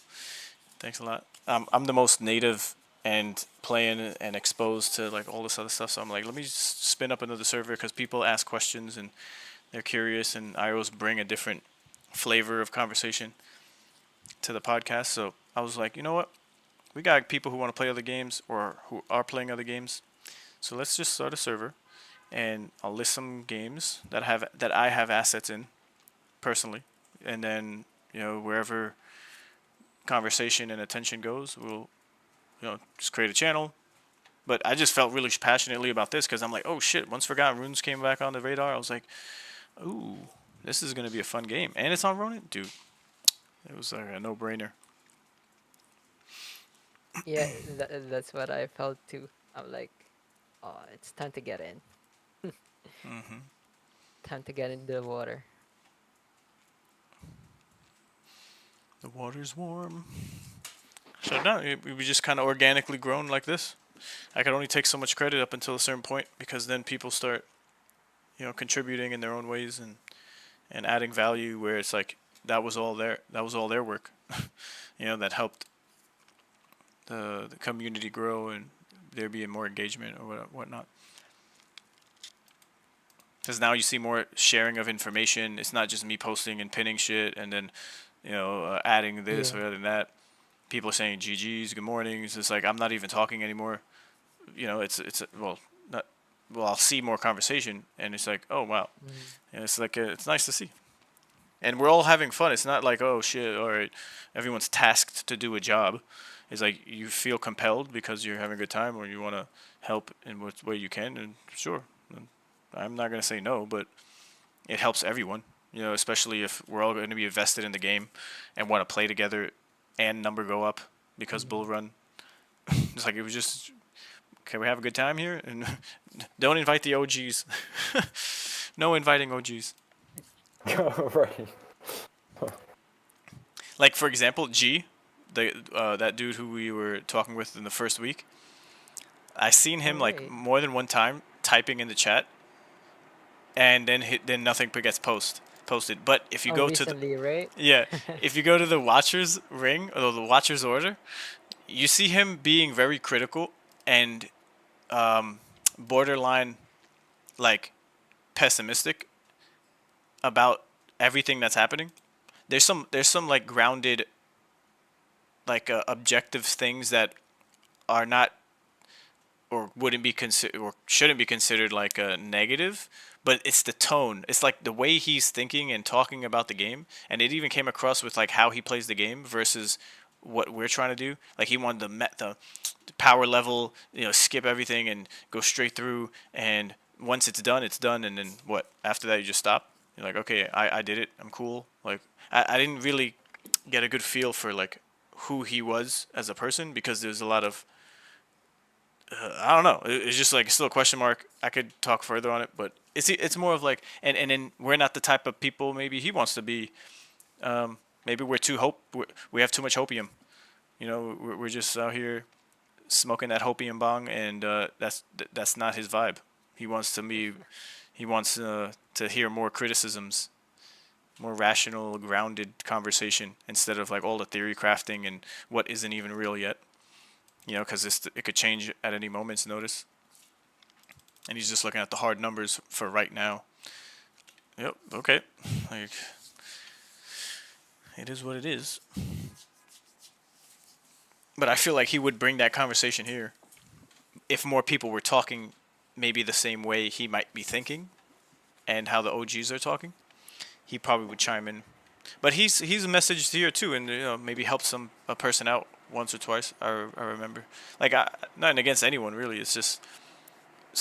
Thanks a lot. I'm the most native and playing and exposed to like all this other stuff. So I'm like, let me just spin up another server because people ask questions and they're curious, and I always bring a different flavor of conversation to the podcast. So I was like, you know what? We got people who want to play other games or who are playing other games. So let's just start a server, and I'll list some games that I have assets in personally, and then wherever conversation and attention goes, we'll just create a channel. But I just felt really passionately about this because I'm like, oh shit! Once Forgotten Runes came back on the radar, I was like, ooh, this is gonna be a fun game, and it's on Ronin, dude. It was like a no-brainer. Yeah, that's what I felt too. I'm like, oh, it's time to get in. Time to get into the water. The water's warm. So no, we just kind of organically grown like this. I could only take so much credit up until a certain point because then people start, contributing in their own ways and adding value where it's like that was all their work, that helped the community grow and there being more engagement or whatnot. Because now you see more sharing of information. It's not just me posting and pinning shit and then, adding this or adding that. People are saying GGs, good mornings. It's like I'm not even talking anymore. I'll see more conversation and it's like, oh wow, and it's like it's nice to see. And we're all having fun. It's not like, oh shit, all right, everyone's tasked to do a job. It's like you feel compelled because you're having a good time or you want to help in what way you can. And sure, I'm not gonna say no, but it helps everyone. You know, especially if we're all going to be invested in the game and want to play together, and number go up because Bull Run. It's like it was just, can we have a good time here? And don't invite the OGs. No inviting OGs. Right. Like for example, G, that dude who we were talking with in the first week. I seen him like more than one time typing in the chat, and then nothing gets posted. But if you go recently, to right? if you go to the Watcher's ring or the Watcher's order, you see him being very critical and borderline like pessimistic about everything that's happening. There's some like grounded like objective things that are not or wouldn't be considered or shouldn't be considered like a negative, but it's the tone. It's like the way he's thinking and talking about the game, and it even came across with like how he plays the game versus what we're trying to do. Like he wanted the power level, you know, skip everything and go straight through, and once it's done, and then what? After that, you just stop. You're like, okay, I did it. I'm cool. Like I didn't really get a good feel for like who he was as a person because there's a lot of I don't know. It's just like still a question mark. I could talk further on it, but it's more of like, and then we're not the type of people maybe he wants to be. Maybe we have too much hopium. You know, we're just out here smoking that hopium bong, and that's not his vibe. He wants to hear more criticisms, more rational, grounded conversation instead of like all the theory crafting and what isn't even real yet. You know, because it could change at any moment's notice. And he's just looking at the hard numbers for right now. Yep, okay. Like, it is what it is. But I feel like he would bring that conversation here if more people were talking maybe the same way he might be thinking and how the OGs are talking. He probably would chime in. But he's messaged here too, and you know, maybe help a person out once or twice. I remember. Like nothing against anyone really. It's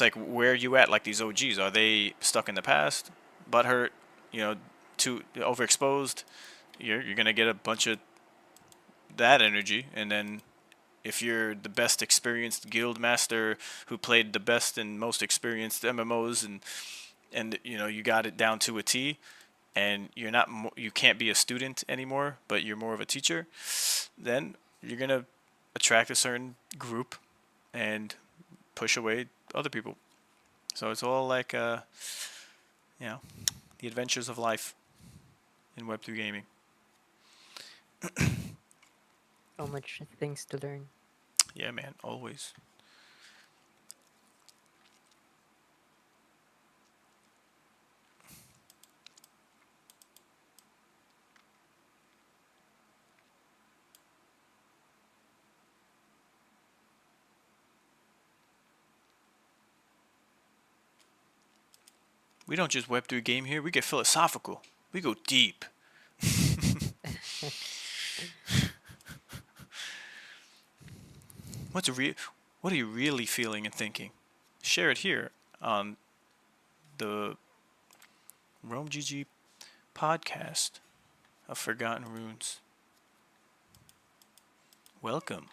like where are you at? Like these OGs, are they stuck in the past, butthurt, you know, too overexposed? You're gonna get a bunch of that energy, and then if you're the best experienced guild master who played the best and most experienced MMOs and you know you got it down to a T, and you can't be a student anymore, but you're more of a teacher, then you're gonna attract a certain group and push away other people. So it's all like you know, the adventures of life in Web3 gaming. So much things to learn. Yeah, man, always. We don't just Web3 game here. We get philosophical. We go deep. What are you really feeling and thinking? Share it here on the ROMEGG podcast of Forgotten Runes. Welcome.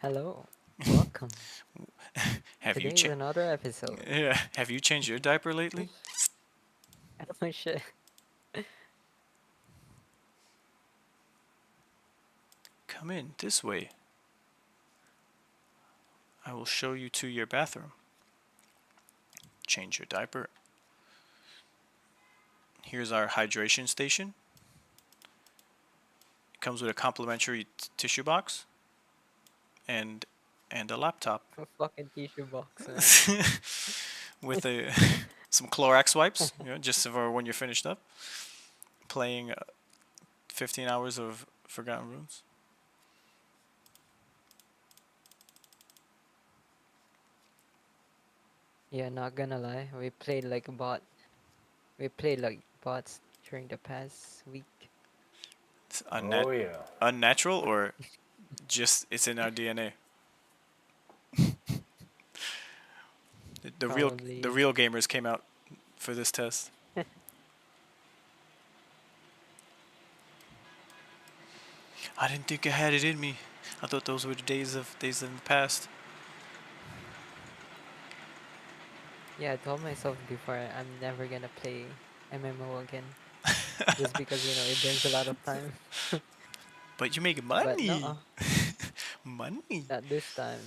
Hello. Welcome. Today's another episode. Yeah. Have you changed your diaper lately? Oh shit. Come in this way. I will show you to your bathroom. Change your diaper. Here's our hydration station. It comes with a complimentary tissue box and a laptop. A fucking tissue box. With some Clorox wipes, you know, just for when you're finished up playing 15 hours of Forgotten Runes. Yeah, not gonna lie, we played like bots during the past week. It's yeah. unnatural or just it's in our DNA. The real gamers came out for this test. I didn't think I had it in me. I thought those were the days in the past. Yeah, I told myself before I'm never gonna play MMO again. Just because, you know, it burns a lot of time. But you make But money. no, Money. not this time.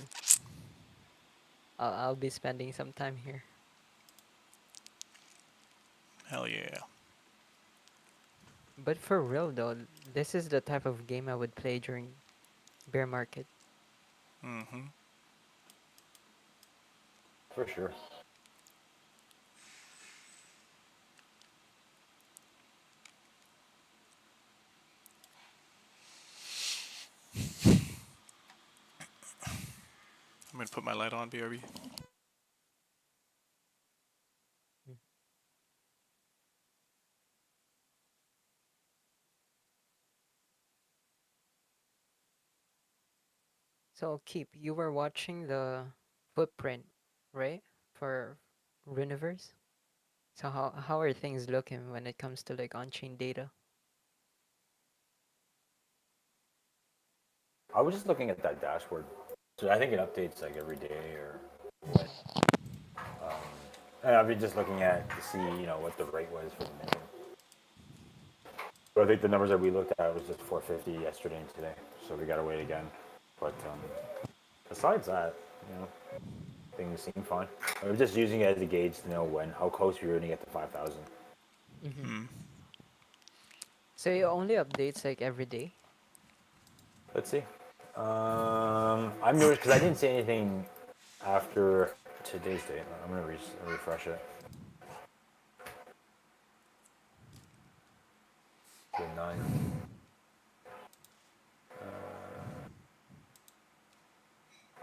I'll be spending some time here. Hell yeah. But for real though, this is the type of game I would play during bear market. Mm-hmm. For sure. I'm gonna put my light on, BRB. So Keep, you were watching the footprint, right? For Runiverse? So how are things looking when it comes to like on-chain data? I was just looking at that dashboard. So I think it updates like every day or what. And I've been just looking at to see, what the rate was for the minimum. But I think the numbers that we looked at was just 450 yesterday and today. So we gotta wait again. But besides that, things seem fine. I'm just using it as a gauge to know how close we're gonna get to 5,000. Mm-hmm. So it only updates like every day? Let's see. I'm noticed because I didn't see anything after today's date. I'm gonna refresh it. The 9th.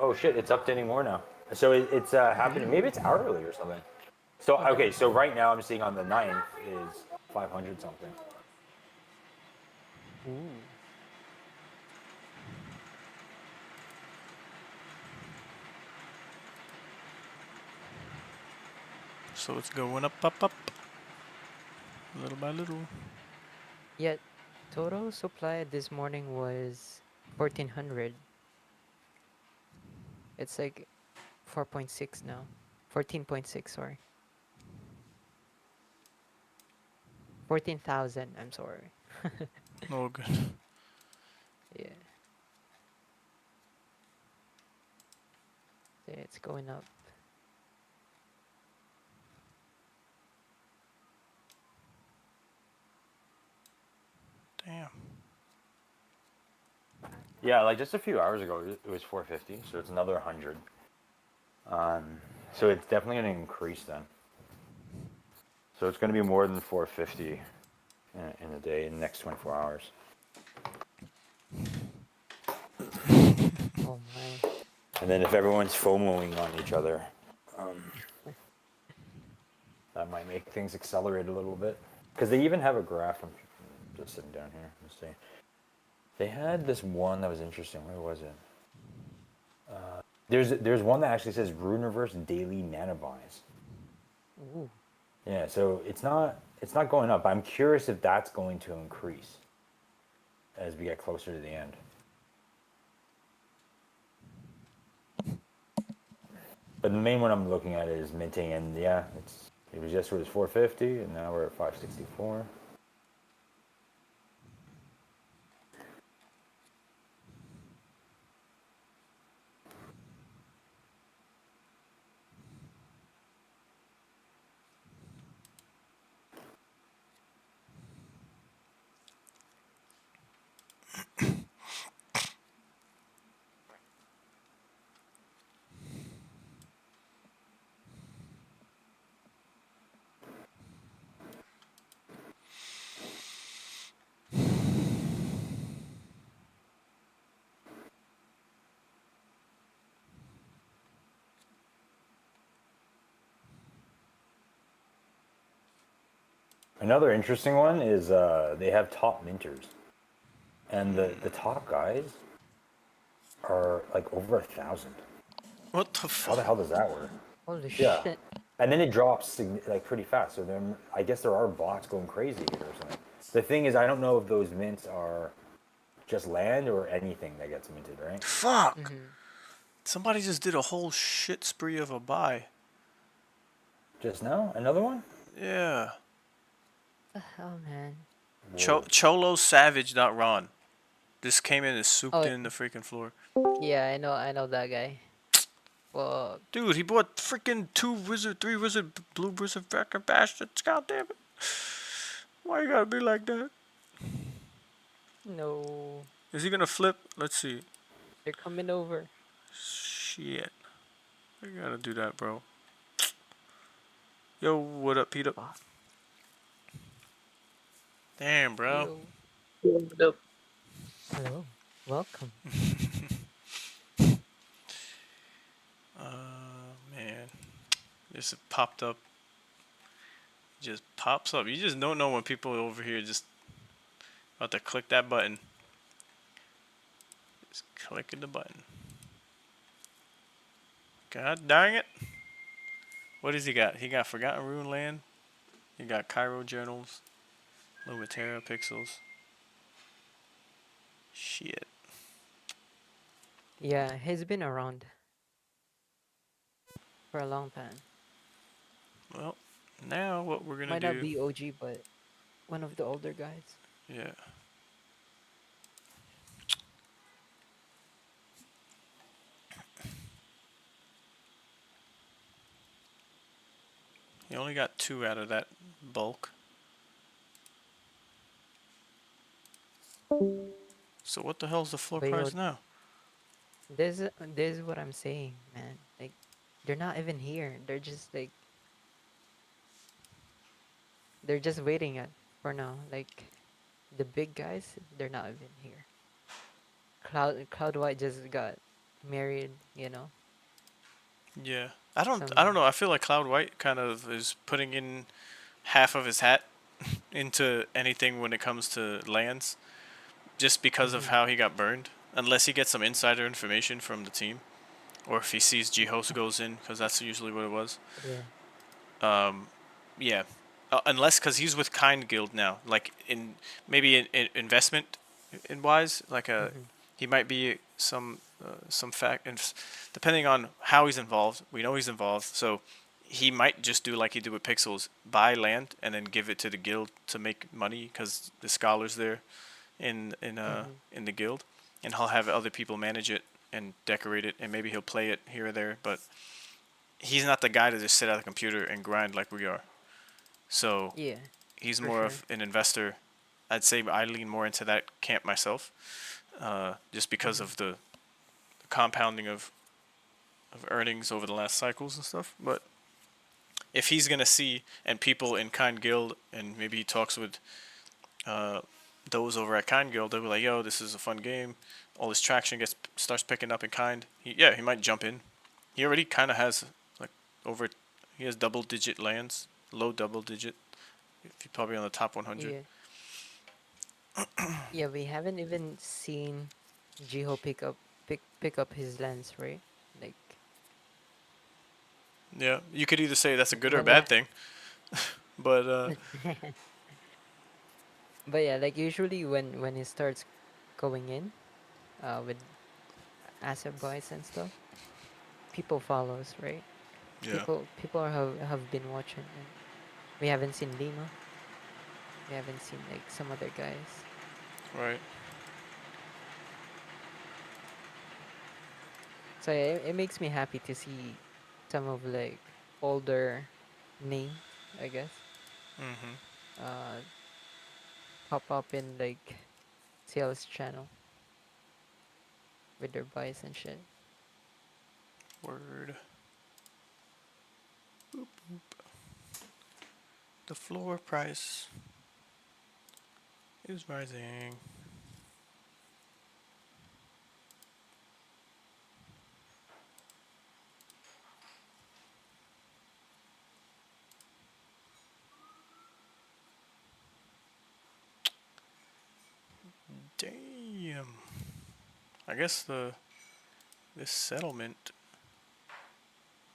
Oh shit! It's updating more now. So it's happening. Maybe it's hourly or something. So okay. So right now I'm seeing on the 9th is 500 something. Ooh. So it's going up, up, up. Little by little. Yeah, total supply this morning was 1400. It's like 4.6 now. 14.6, sorry. 14,000, I'm sorry. Oh, good. Yeah. Yeah, it's going up. Damn. Yeah, like just a few hours ago it was 450, so it's another 100. So it's definitely going to increase then. So it's going to be more than 450 in a day in the next 24 hours. Oh my. And then if everyone's FOMOing on each other, that might make things accelerate a little bit. Because they even have a graph. I'm just sitting down here. Let's see. They had this one that was interesting. Where was it? There's one that actually says Runiverse daily nanobuys. Ooh. Yeah, so it's not going up. I'm curious if that's going to increase as we get closer to the end. But the main one I'm looking at is minting, and yeah, it was yesterday was 450, and now we're at 564. Another interesting one is they have top minters, and the top guys are like over 1,000. What the How fuck? the hell does that work? Holy Yeah. shit. and then it drops like pretty fast. So then I guess there are bots going crazy here or something. The thing is, I don't know if those mints are just land or anything that gets minted, right? Fuck! Somebody just did a whole shit spree of a buy. Just now? Another one? Yeah. The hell, man. Cholo Savage Ron. This came in and souped Oh. in the freaking floor. Yeah, I know that guy. Well, dude, he bought freaking 3 wizard, blue wizard fucking bastards. God damn it! Why you gotta be like that? No. Is he gonna flip? Let's see. They're coming over. Shit. You gotta do that, bro. Yo, what up, Peter? Damn, bro. Yo. What up? Hello. Welcome. Man. This popped up. Just pops up. You just don't know when people over here just about to click that button. Just clicking the button. God dang it. What does he got? He got Forgotten Rune Land. He got Cairo Journals. Lumitera Pixels. Shit. Yeah, he's been around for a long time. Well, now what we're gonna Might do? not be OG, but one of the older guys. Yeah. He only got 2 out of that bulk. So what the hell's the floor But price now? This is what I'm saying, man. Like, they're not even here. They're just like, they're just waiting for now. Like, the big guys, they're not even here. Cloud White just got married, you know. Yeah. I don't know. I feel like Cloud White kind of is putting in half of his hat into anything when it comes to lands, just because of how he got burned. Unless he gets some insider information from the team, or if he sees G-Host goes in, because that's usually what it was. Yeah. Yeah. Unless because he's with Kind Guild now, like in maybe in investment in wise, like he might be some fact, and depending on how he's involved, we know he's involved, so he might just do like he did with Pixels, buy land and then give it to the guild to make money because the scholars there in the guild, and he'll have other people manage it and decorate it, and maybe he'll play it here or there, but he's not the guy to just sit at the computer and grind like we are. So yeah, he's more of an investor. I'd say I lean more into that camp myself, just because of the compounding of earnings over the last cycles and stuff. But if he's gonna see, and people in Kind Guild, and maybe he talks with those over at Kind Guild, they'll be like, "Yo, this is a fun game. All this traction starts picking up in Kind." He might jump in. He already kind of has like he has double-digit lands. Low double digit. If you're probably on the top 100. Yeah. Yeah, we haven't even seen Jiho pick up his lens, right? Like, yeah, you could either say that's a good or a bad thing. But but yeah, like usually when he starts going in with asset buys and stuff, people follows, right? Yeah. People have been watching, and we haven't seen Lima. We haven't seen like some other guys. Right. So it makes me happy to see some of like older names, I guess. Pop up in like sales channel with their buys and shit. Word. Boop, boop. The floor price is rising. Damn. I guess this settlement.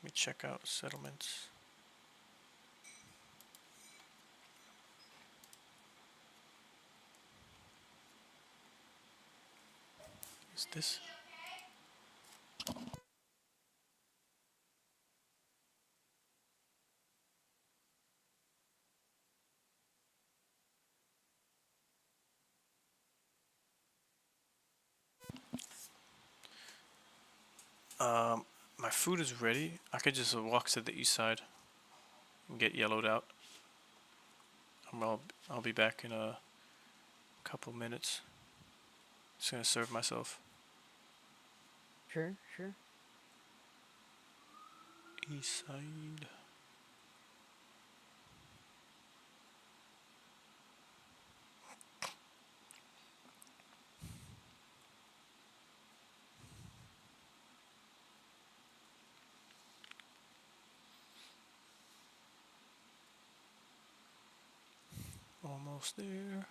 Let me check out settlements. What's this? My food is ready. I could just walk to the east side and get yellowed out. I'll be back in a couple minutes. Just gonna serve myself. Sure, sure. East side. Almost there.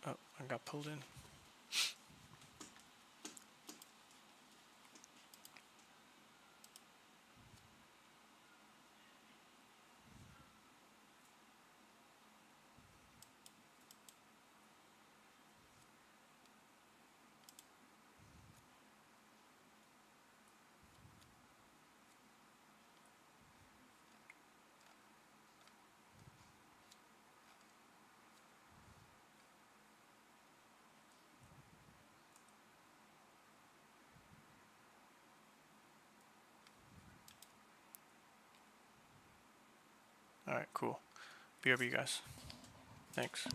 Oh, I got pulled in. Alright, cool. BRB, guys. Thanks.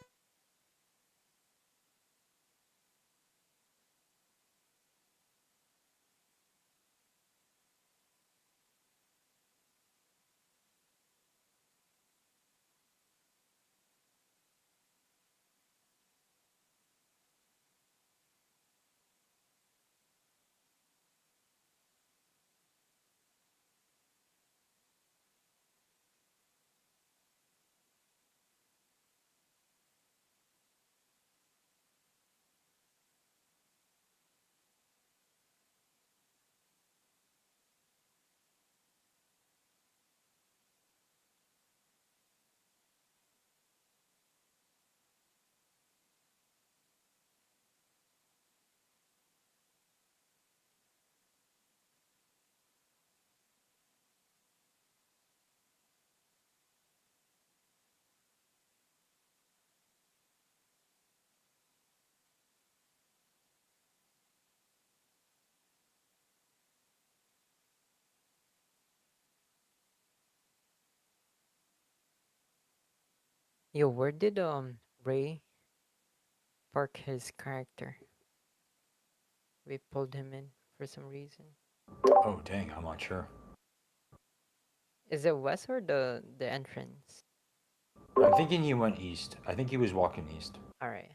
Yo, where did Ray park his character? We pulled him in for some reason. Oh dang, I'm not sure. Is it west or the entrance? I'm thinking he went east. I think he was walking east. Alright.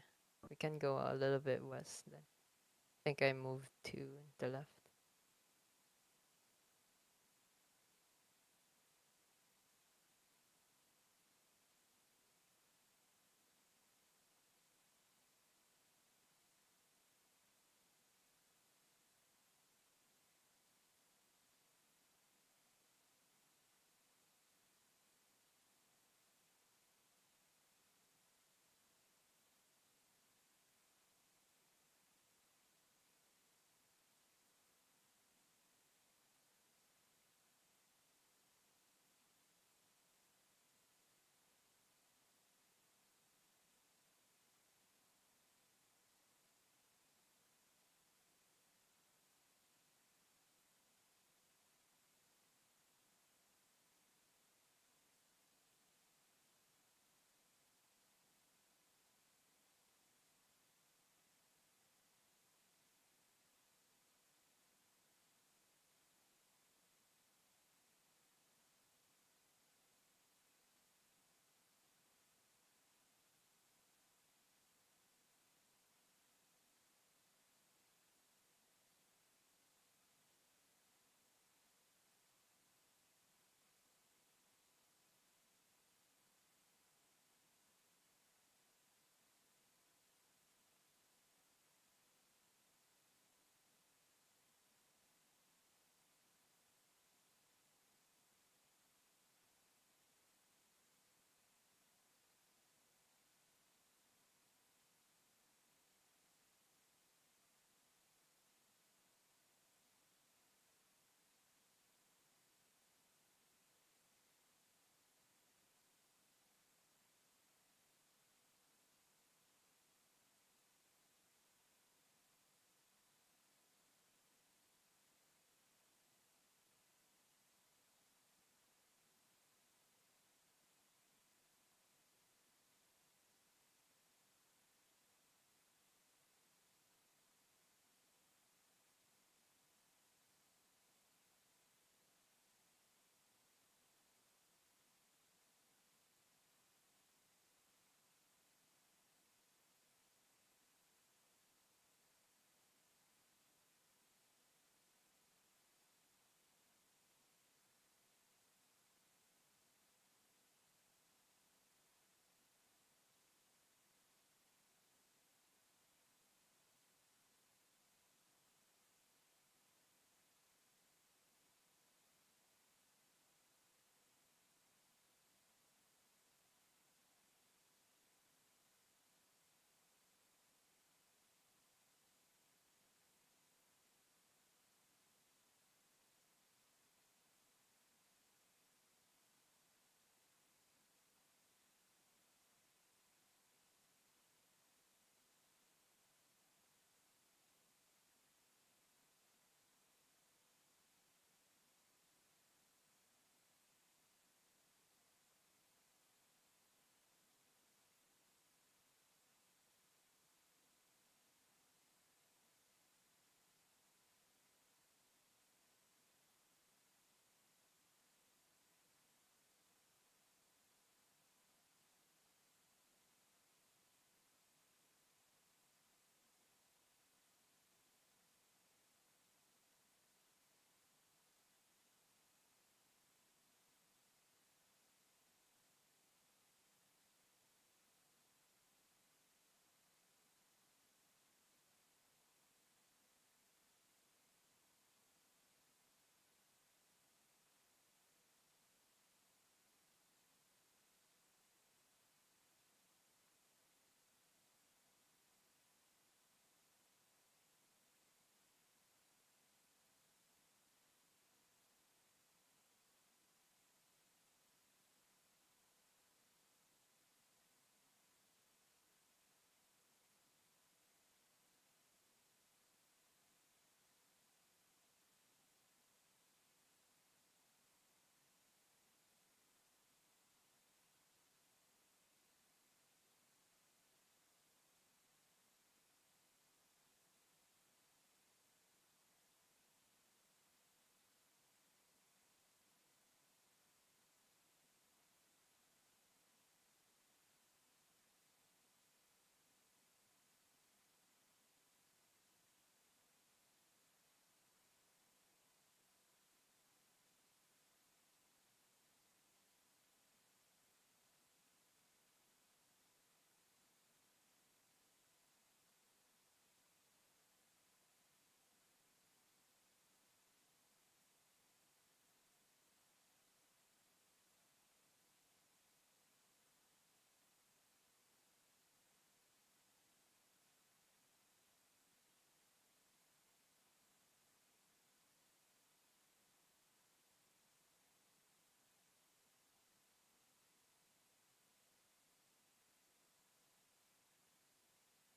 We can go a little bit west then. I think I moved to the left.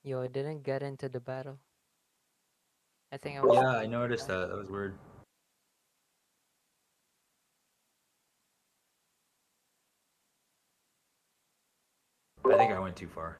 Yo, I didn't get into the battle. I think I was. Yeah, I noticed that. That was weird. I think I went too far.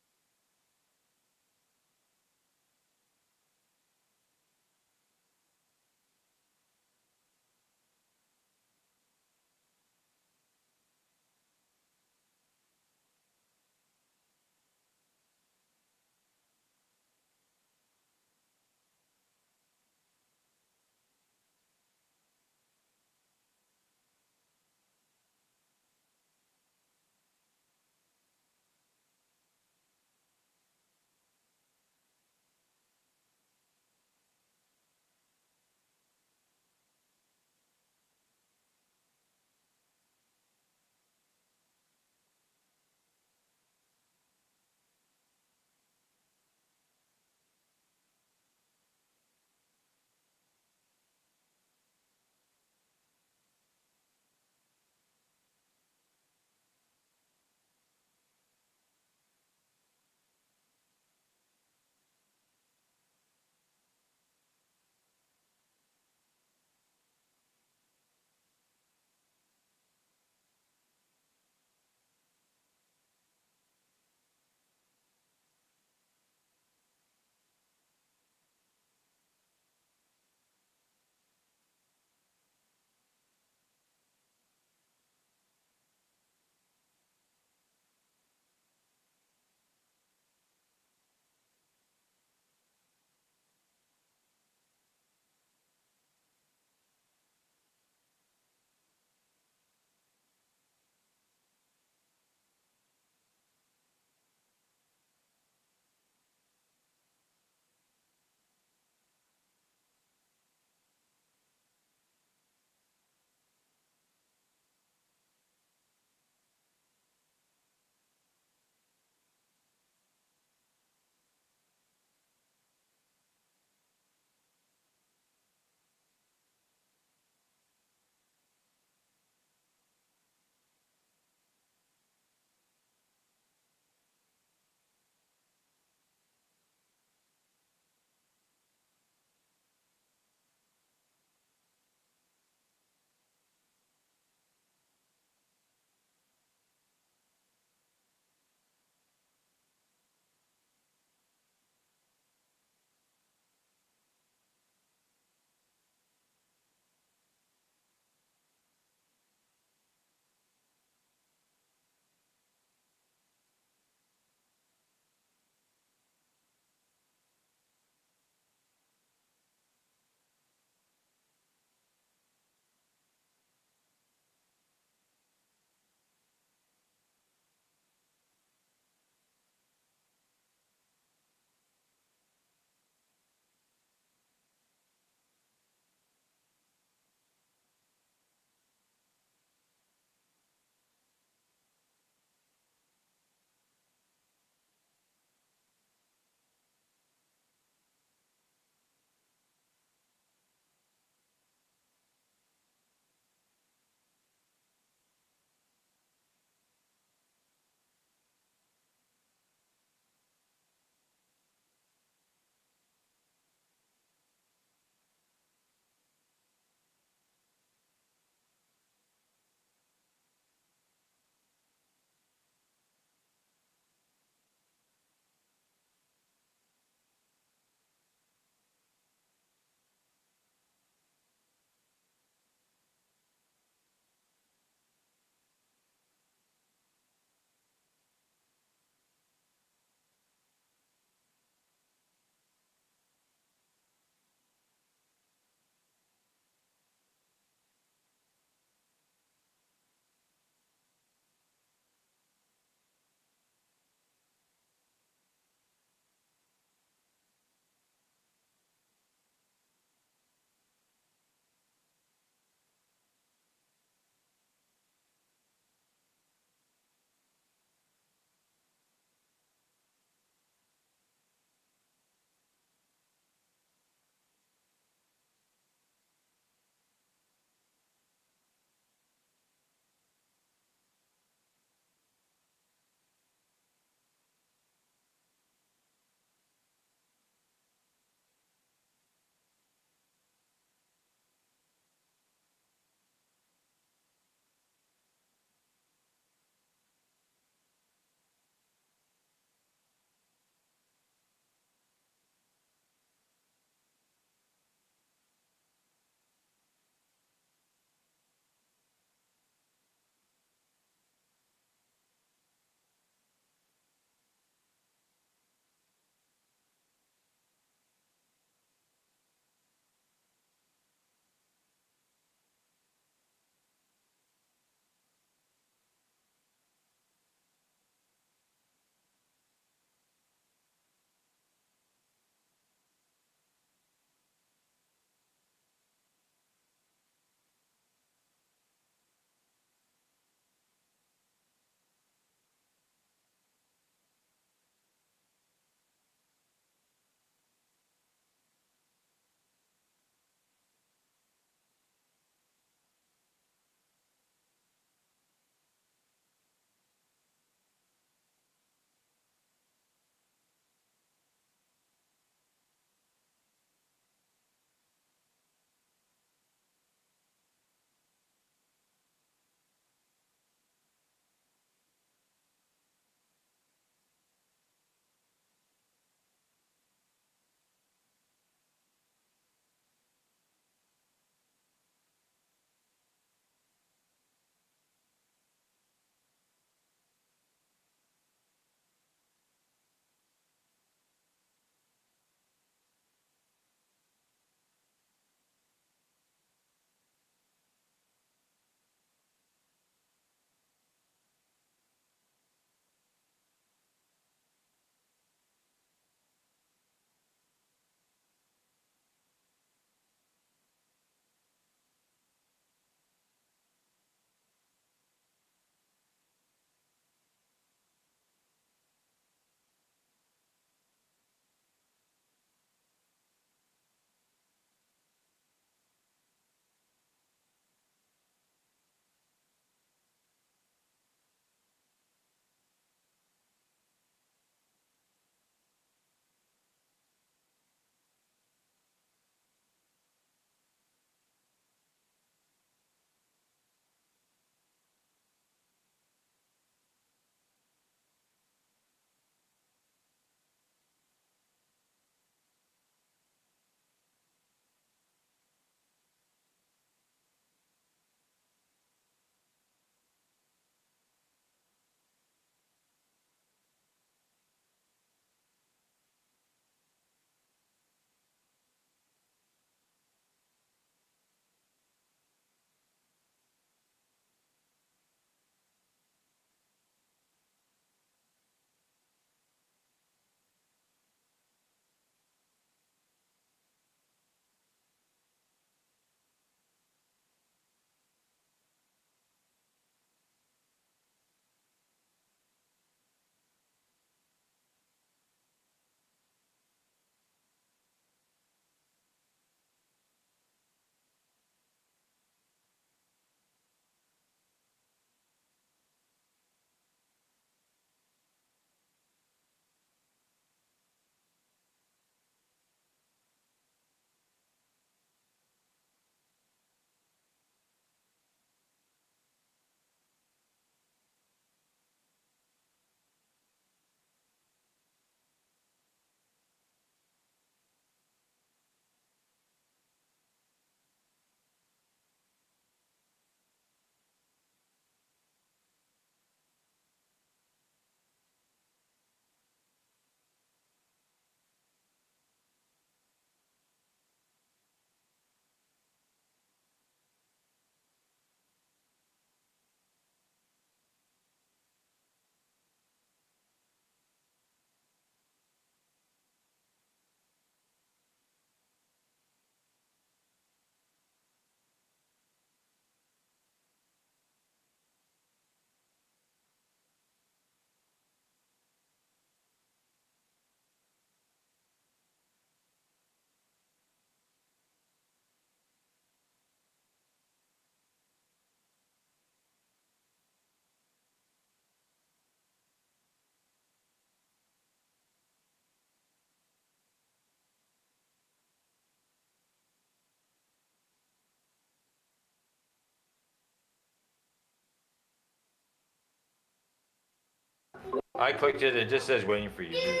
I clicked it. It just says waiting for users.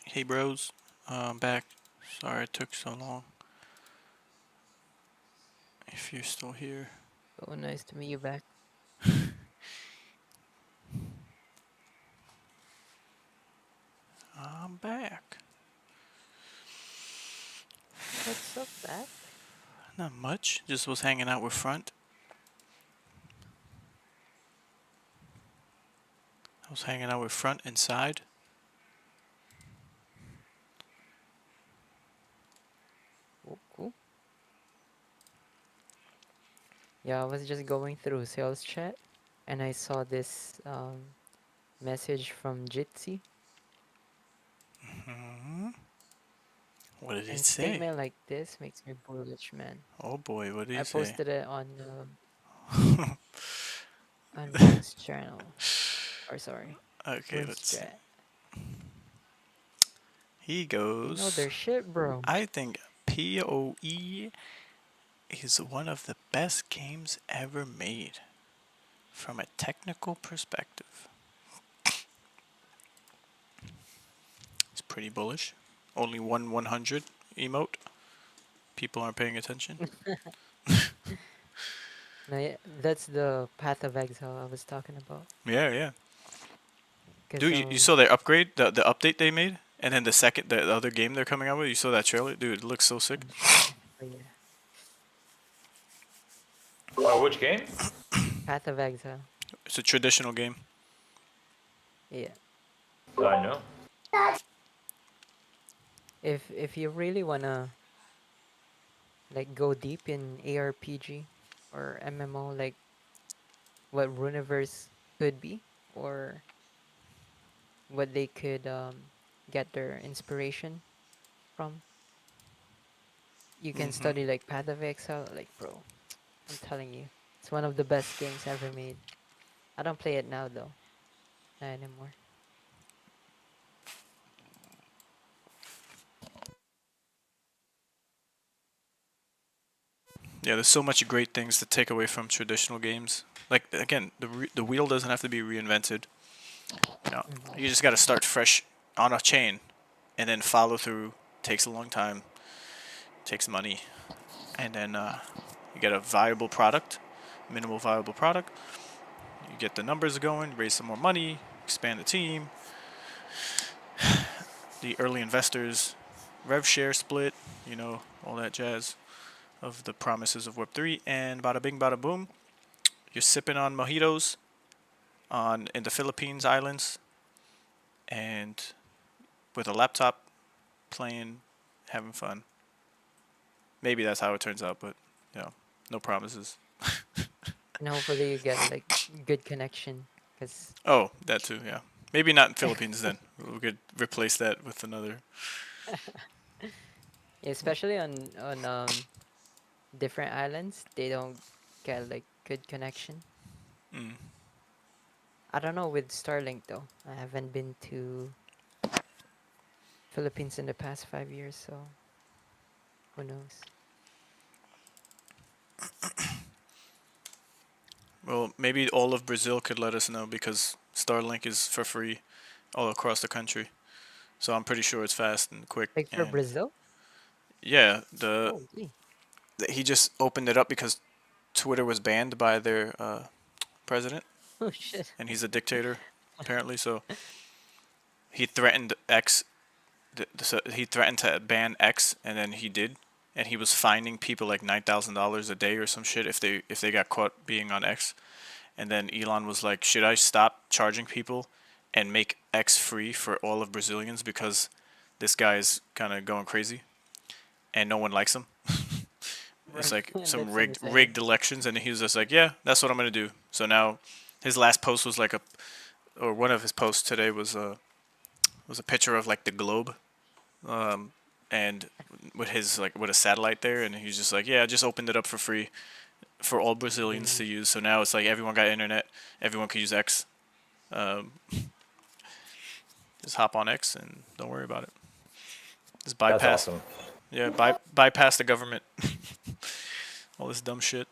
Hey bros, I'm back. Sorry it took so long. If you're still here. So nice to meet you back. I'm back. What's up, back? Not much. Just was hanging out with Front. I was hanging out with Front inside. Oh, cool. Yeah, I was just going through sales chat and I saw this message from Jitsi. What did it And say? statement like this makes me bullish, man. Oh boy, what did I he say? posted it on Runes channel. Or sorry, Okay, Runes let's see. chat. He They know goes, their shit, bro. I think PoE is one of the best games ever made from a technical perspective. It's pretty bullish. Only 100 emote. People aren't paying attention. No, yeah, that's the Path of Exile I was talking about. Yeah, yeah. 'Cause, Dude, you saw their upgrade, the update they made, and then the other game they're coming out with. You saw that trailer, dude. It looks so sick. Oh, yeah. Oh, which game? Path of Exile. It's a traditional game. Yeah. I know. If you really wanna like go deep in ARPG or MMO, like what Runiverse could be, or what they could get their inspiration from, you can study like Path of Exile. Like, bro, I'm telling you, it's one of the best games ever made. I don't play it now though. Not anymore. Yeah, there's so much great things to take away from traditional games. Like again, the wheel doesn't have to be reinvented. You just got to start fresh on a chain, and then follow through. Takes a long time. Takes money, and then you get a viable product, minimal viable product. You get the numbers going, raise some more money, expand the team. The early investors, rev share split, all that jazz of the promises of Web3, and bada bing, bada boom, you're sipping on mojitos in the Philippines islands, and with a laptop, playing, having fun. Maybe that's how it turns out, but no promises. And hopefully you get like good connection, cause Oh, that too, yeah. Maybe not in Philippines then. We could replace that with another. yeah, especially on different islands, they don't get like good connection. Mm. I don't know with Starlink though. I haven't been to Philippines in the past 5 years, so who knows? Well, maybe all of Brazil could let us know because Starlink is for free all across the country. So I'm pretty sure it's fast and quick. Like for And Brazil? yeah, Holy. he just opened it up because Twitter was banned by their president, Oh shit. and he's a dictator apparently. So he threatened X. So he threatened to ban X, and then he did, and he was fining people like $9,000 a day or some shit if they got caught being on X. And then Elon was like, "Should I stop charging people and make X free for all of Brazilians because this guy is kind of going crazy and no one likes him?" It's like some That's rigged insane. elections, and he was just like, "Yeah, that's what I'm gonna do." So now, his last post was like or one of his posts today was a picture of like the globe, and with a satellite there, and he's just like, "Yeah, I just opened it up for free for all Brazilians to use." So now it's like everyone got internet, everyone could use X. Um, just hop on X and don't worry about it. Just That's bypass. awesome. Yeah, bypass the government. All this dumb shit.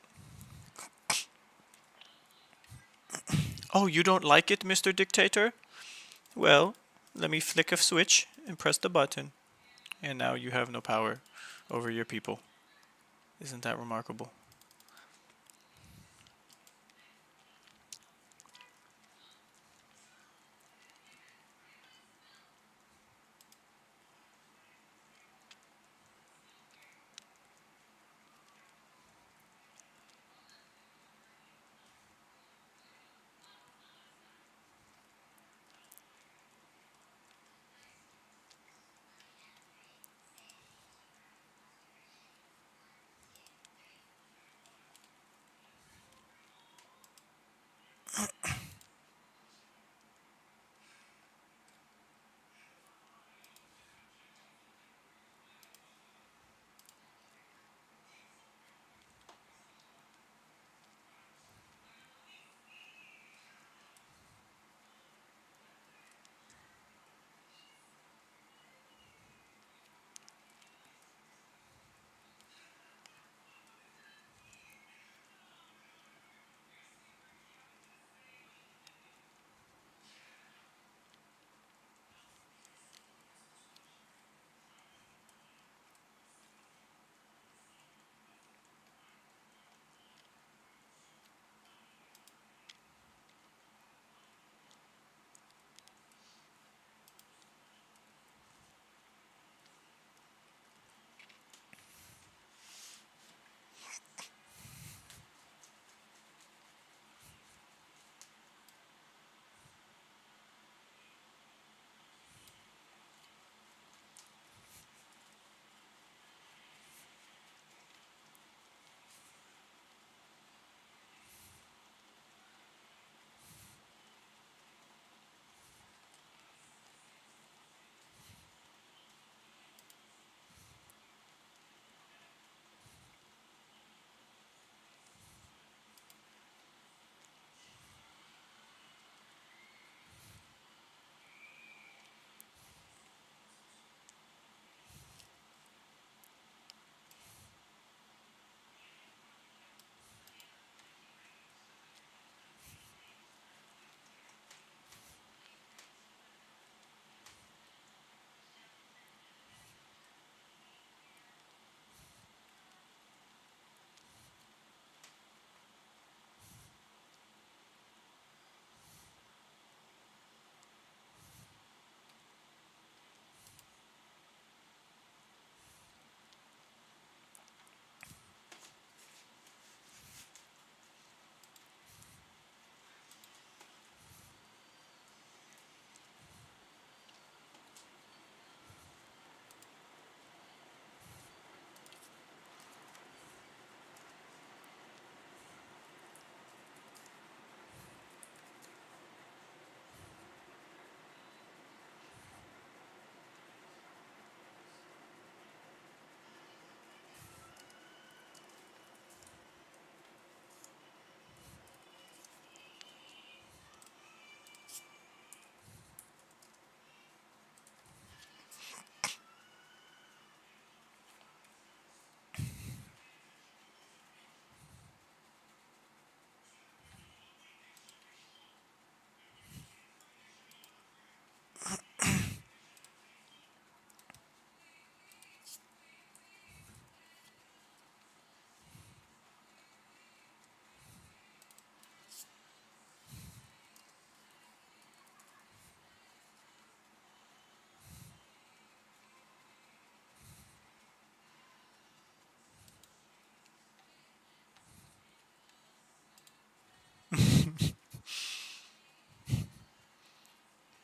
Oh, you don't like it, Mr. Dictator? Well, let me flick a switch and press the button. And now you have no power over your people. Isn't that remarkable?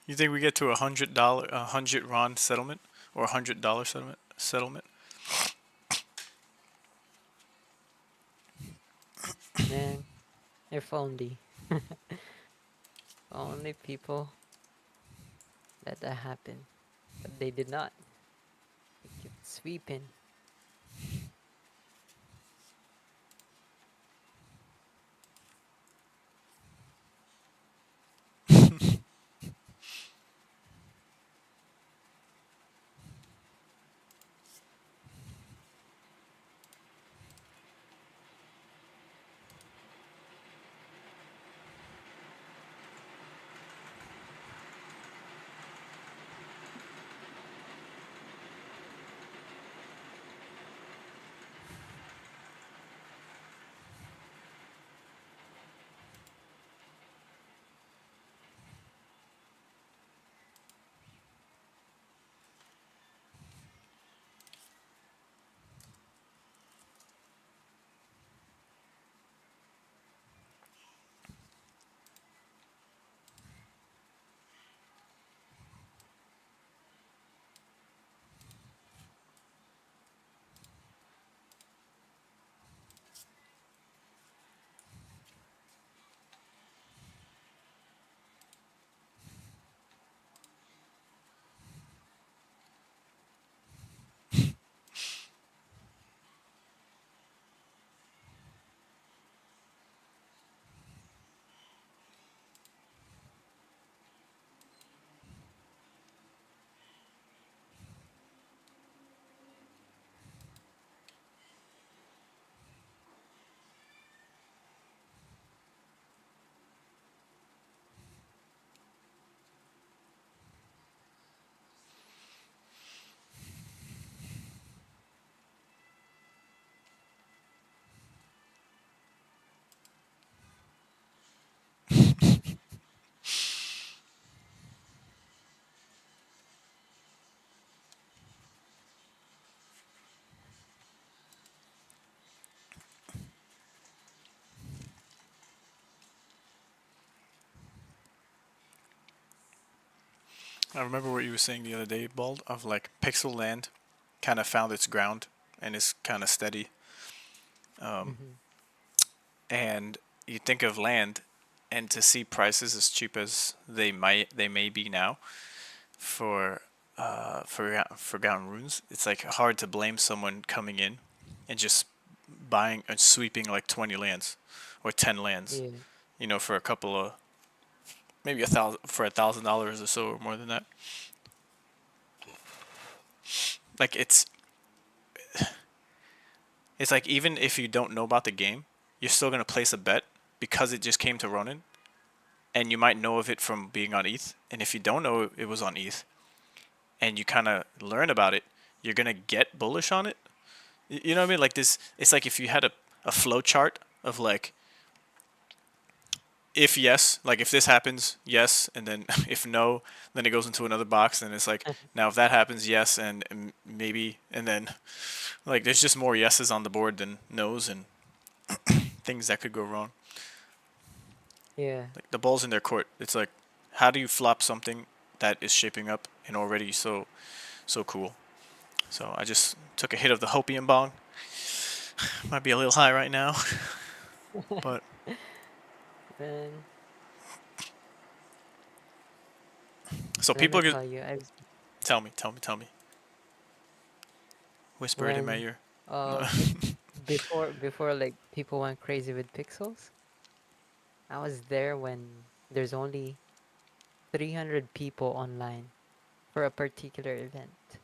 You think we get to $100, $100 RON settlement, or $100 settlement? Man, if only. Only people let that happen. But they did not. They kept sweeping. I remember what you were saying the other day, Bald, of like Pixel Land kind of found its ground and is kind of steady. Mhm. And you think of land, and to see prices as cheap as they may be now for Forgotten Runes, it's like hard to blame someone coming in and just buying and sweeping like 20 lands or 10 lands, Yeah. you know, for a couple of maybe $1,000 or so or more than that. Like it's like even if you don't know about the game, you're still gonna place a bet because it just came to Ronin, and you might know of it from being on ETH. And if you don't know it was on ETH, and you kind of learn about it, you're gonna get bullish on it. You know what I mean? Like this, it's like if you had a flow chart of like, if yes, like if this happens, yes, and then if no, then it goes into another box, and it's like now if that happens, yes, and maybe, and then like there's just more yeses on the board than nos, and things that could go wrong. Yeah. Like the ball's in their court. It's like, how do you flop something that is shaping up and already so cool? So I just took a hit of the hopium bong. Might be a little high right now, but Man, so let people me are gonna tell you, I've tell me. Whisper it in my when ear. No. uh before like people went crazy with pixels, I was there when there's only 300 people online for a particular event.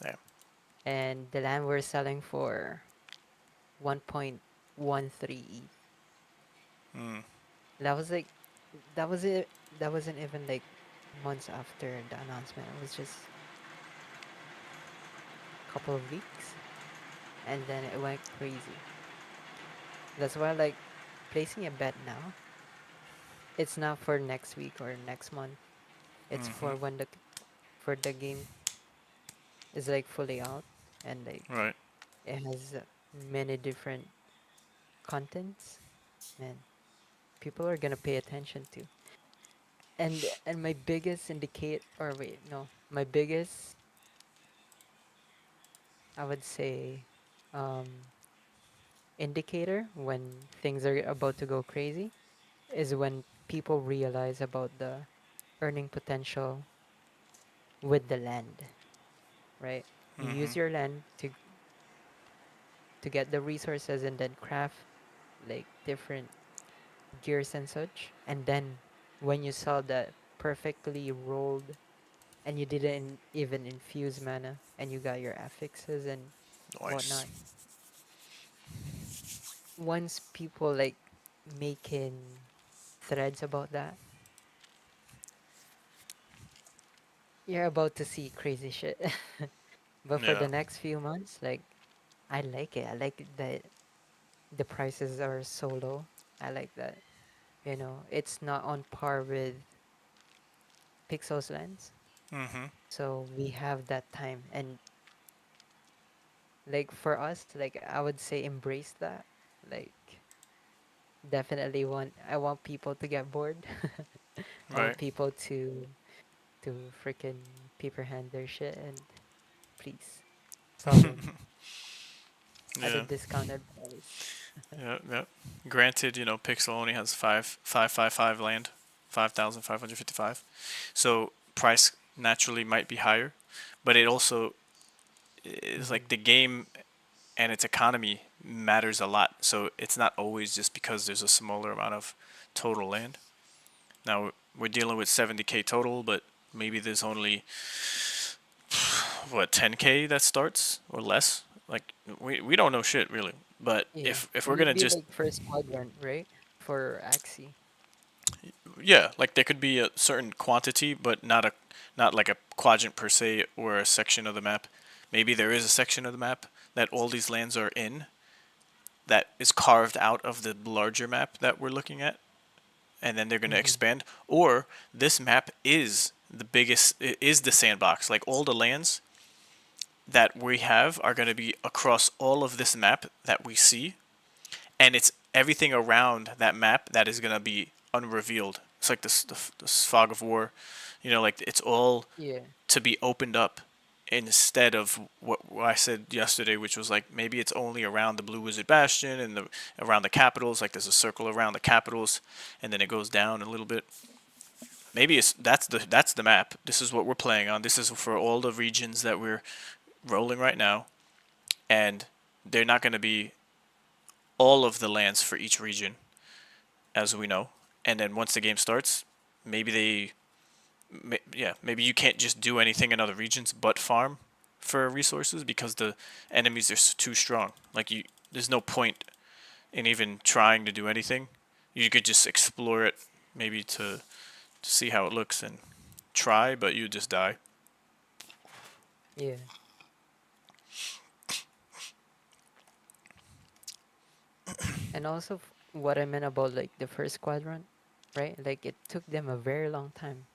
Yeah. And the land we're selling for 1.13 ETH. Mm. That was like that was it that wasn't even like months after the announcement. It was just a couple of weeks and then it went crazy. That's why like placing a bet now, it's not for next week or next month. It's Mm-hmm. for when the game is like fully out and like Right. it has many different contents. Man, people are gonna pay attention to. And my biggest indicate or wait, no, my biggest, I would say, um indicator when things are about to go crazy is when people realize about the earning potential with the land, right? You use your land to get the resources and then craft like different gears and such. And then when you saw that perfectly rolled and you didn't even infuse mana and you got your affixes and Nice. whatnot, once people like making threads about that, you're about to see crazy shit. But for Yeah. the next few months, like I like it. I like that the prices are so low. I like that. It's not on par with Pixel's lens. Mm-hmm. So we have that time. And like for us, like I would say embrace that. Like definitely I want people to get bored. I want Right. people to freaking paper hand their shit and please sell them at a Yeah. discounted price. Yeah. Yeah. Granted, Pixel only has 5,555 land, 5,555. So price naturally might be higher, but it also is Mm-hmm. like the game and its economy matters a lot. So it's not always just because there's a smaller amount of total land. Now we're dealing with 70K total, but maybe there's only what 10K that starts or less. Like we don't know shit really. But Yeah. if we're gonna Maybe just like first quadrant, right? For Axie. yeah, like there could be a certain quantity, but not like a quadrant per se or a section of the map. Maybe there is a section of the map that all these lands are in that is carved out of the larger map that we're looking at, and then they're going to Mm-hmm. expand. Or this map is the biggest, is the sandbox. Like all the lands that we have are going to be across all of this map that we see, and it's everything around that map that is going to be unrevealed. It's like this fog of war, like it's all Yeah. to be opened up instead of what I said yesterday, which was like maybe it's only around the Blue Wizard Bastion and around the capitals. Like there's a circle around the capitals, and then it goes down a little bit. Maybe that's the map. This is what we're playing on. This is for all the regions that we're rolling right now, and they're not going to be all of the lands for each region, as we know. And then once the game starts, maybe yeah, maybe you can't just do anything in other regions but farm for resources because the enemies are too strong. Like there's no point in even trying to do anything. You could just explore it, maybe to see how it looks and try, but you just die. Yeah. And also what I meant about like the first quadrant, right? Like it took them a very long time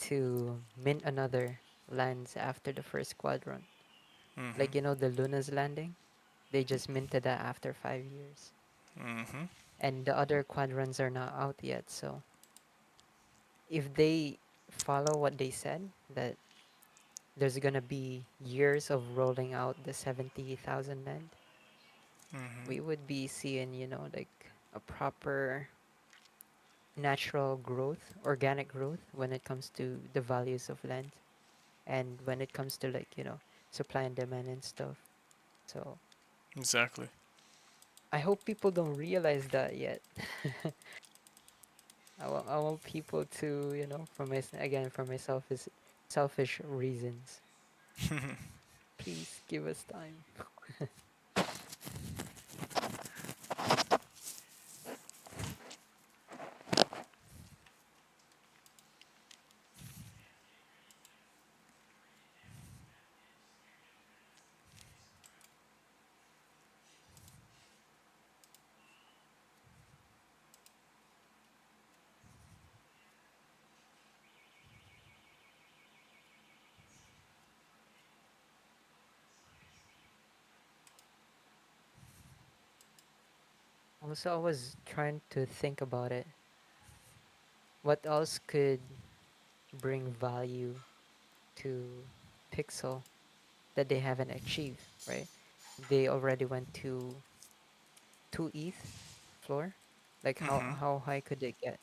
to mint another lands after the first quadrant. Like Mhm. the Luna's landing, they just minted that after 5 years. Mhm. And the other quadrants are not out yet, so if they follow what they said, that there's gonna be years of rolling out the 70,000 land, Mhm. we would be seeing, like a proper natural growth, organic growth when it comes to the values of land and when it comes to like, supply and demand and stuff. So Exactly. I hope people don't realize that yet. I want people to, again, for my selfish reasons. Please give us time. Also, I was trying to think about it. what else could bring value to Pixel that they haven't achieved, right? They already went to 2 ETH floor. Like Mhm. how high could they get?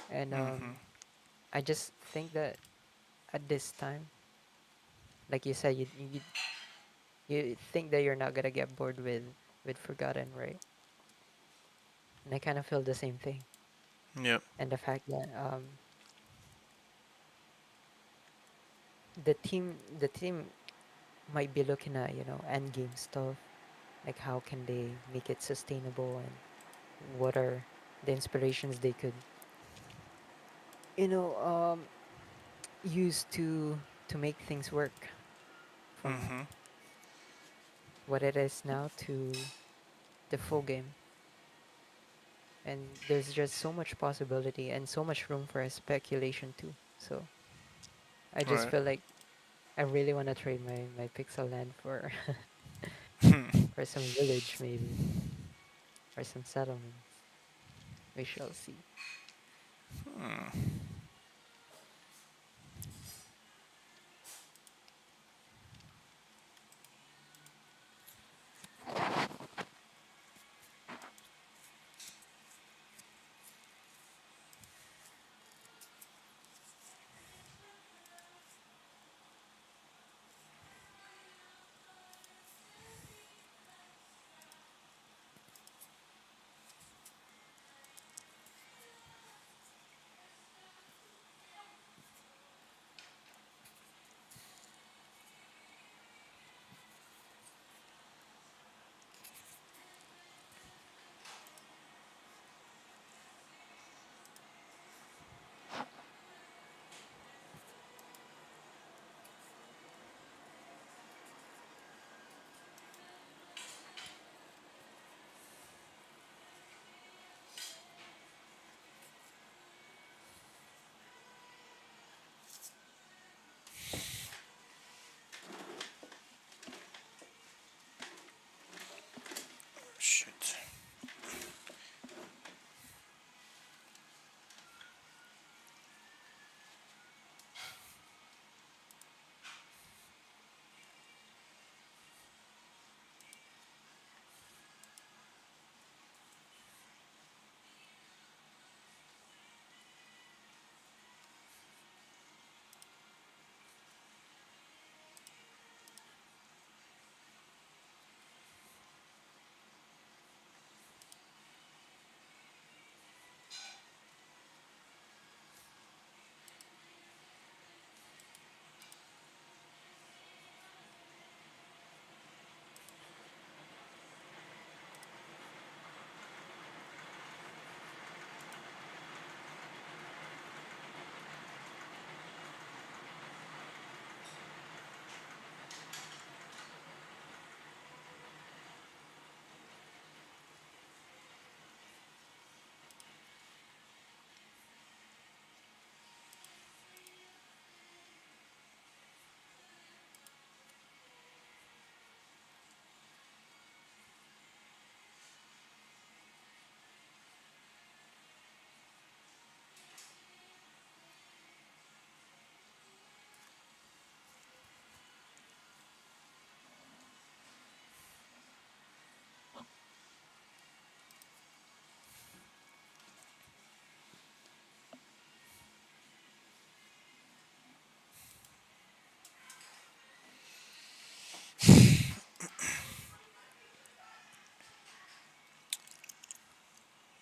And Mhm. I just think that at this time, like you said, you think that you're not gonna get bored with Forgotten, right? And I kind of feel the same thing. Yep. And the fact that the team might be looking at, end game stuff, like how can they make it sustainable and what are the inspirations they could, you know, use to make things work from Mhm. what it is now to the full game. And there's just so much possibility and so much room for speculation too. So I just Right. feel like I really want to trade my pixel land for for some village maybe or some settlements. We shall see. Shit.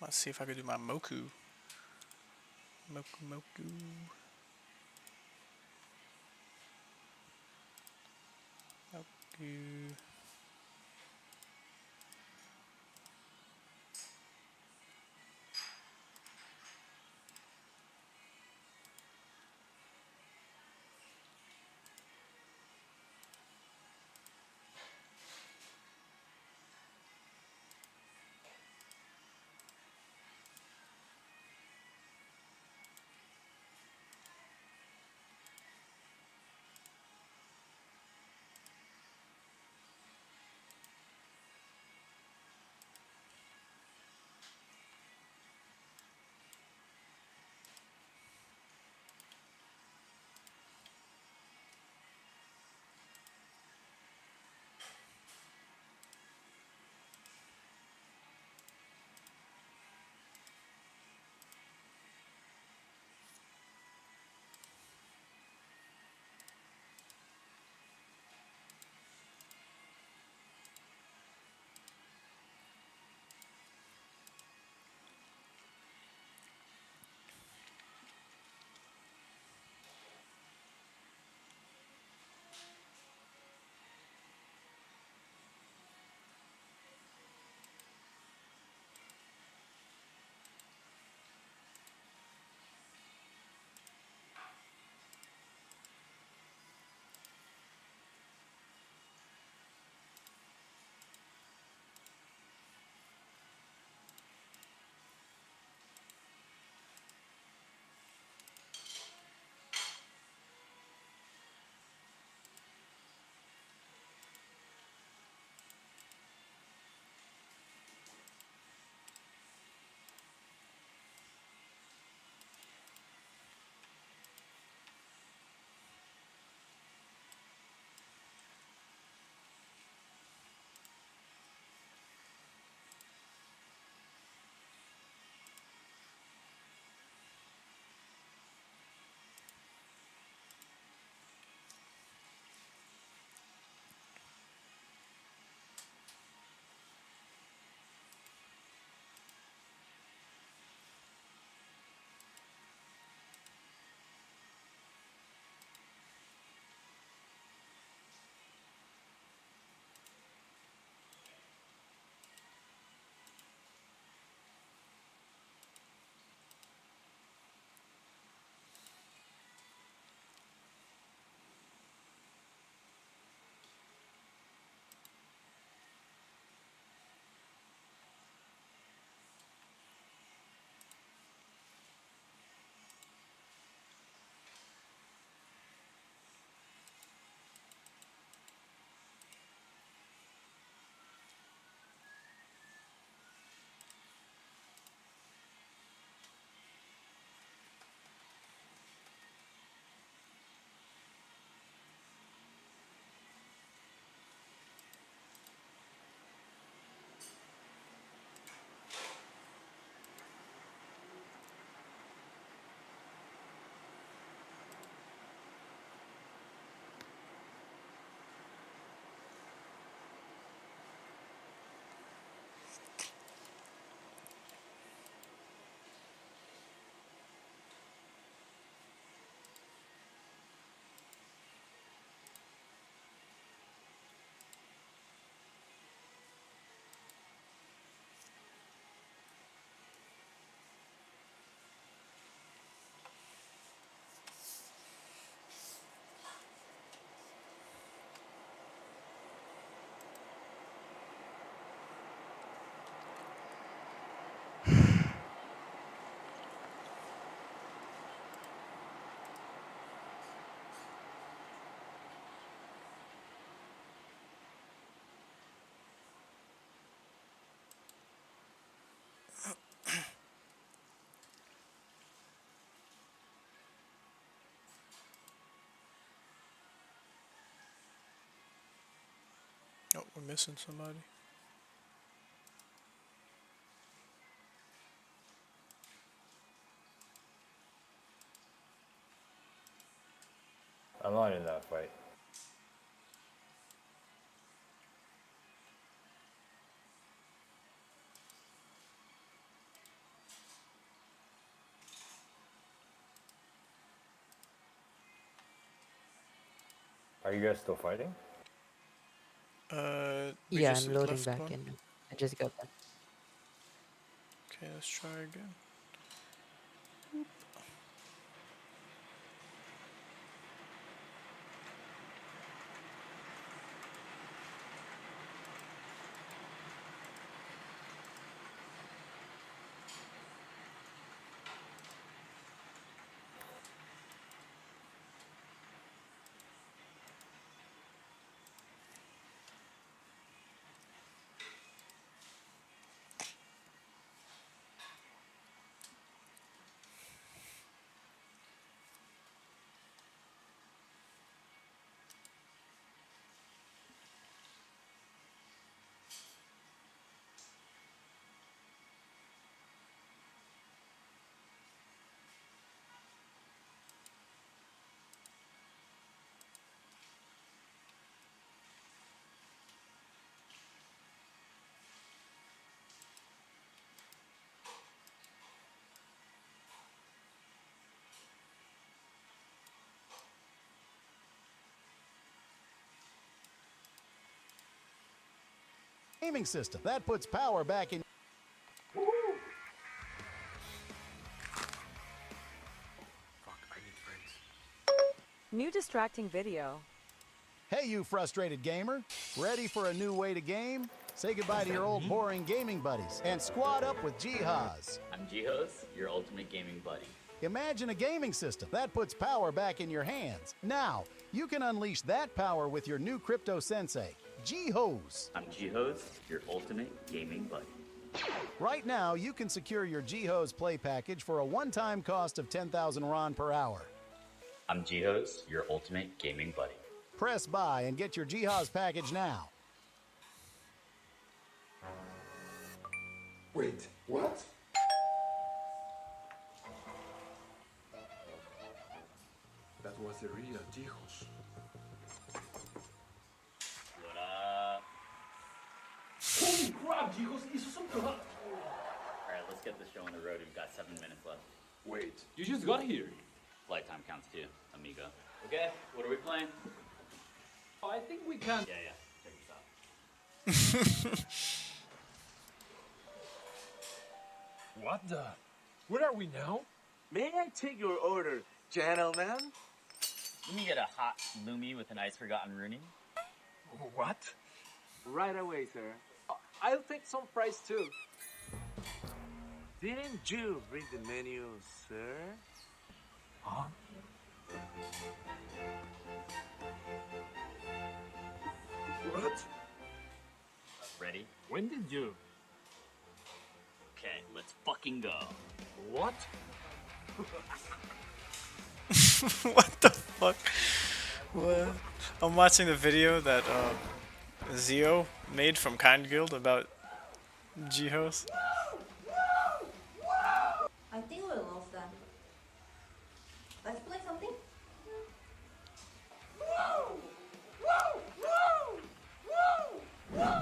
Let's see if I can do my Moku. Moku Moku. Moku. missing somebody. I'm not in that fight. Are you guys still fighting? We Yeah, just I'm loading left back one. in. I just got back. Okay, let's try again. Gaming system that puts power back in. New distracting video. Hey, you frustrated gamer. Ready for a new way to game? Say goodbye to your old boring gaming buddies and squad up with Jihaz. I'm Jihaz, your ultimate gaming buddy. Imagine a gaming system that puts power back in your hands. Now, you can unleash that power with your new crypto sensei, Jihaz. I'm Jihaz, your ultimate gaming buddy. Right now, you can secure your Jihaz play package for a one-time cost of 10,000 RON per hour. I'm Jihaz, your ultimate gaming buddy. Press buy and get your Jihaz package now. Wait, what? That was the real Jihos. What up? Holy crap, Jihos, esos son todos. Alright, let's get this show on the road. We've got 7 minutes left. Wait, you just got here. Flight time counts too, amigo. Okay, what are we playing? Oh, I think we can. Yeah, check this out. What the? Where are we now? May I take your order, gentlemen? Let me get a hot Lumi with an ice forgotten Rooney. What? Right away, sir. I'll take some fries too. Didn't you read the menu, sir? Huh? What? Ready? When did you? Okay, let's fucking go. What? What the fuck? What? I'm watching the video that Zio made from Kind Guild about Jihos. I think we're almost done. Let's play something.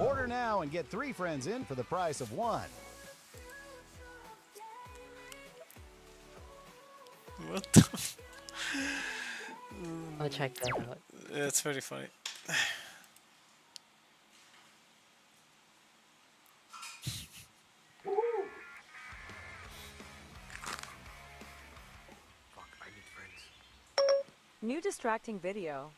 Order now and get 3 friends in for the price of 1. What the? I'll check that out. It's very funny. New distracting video.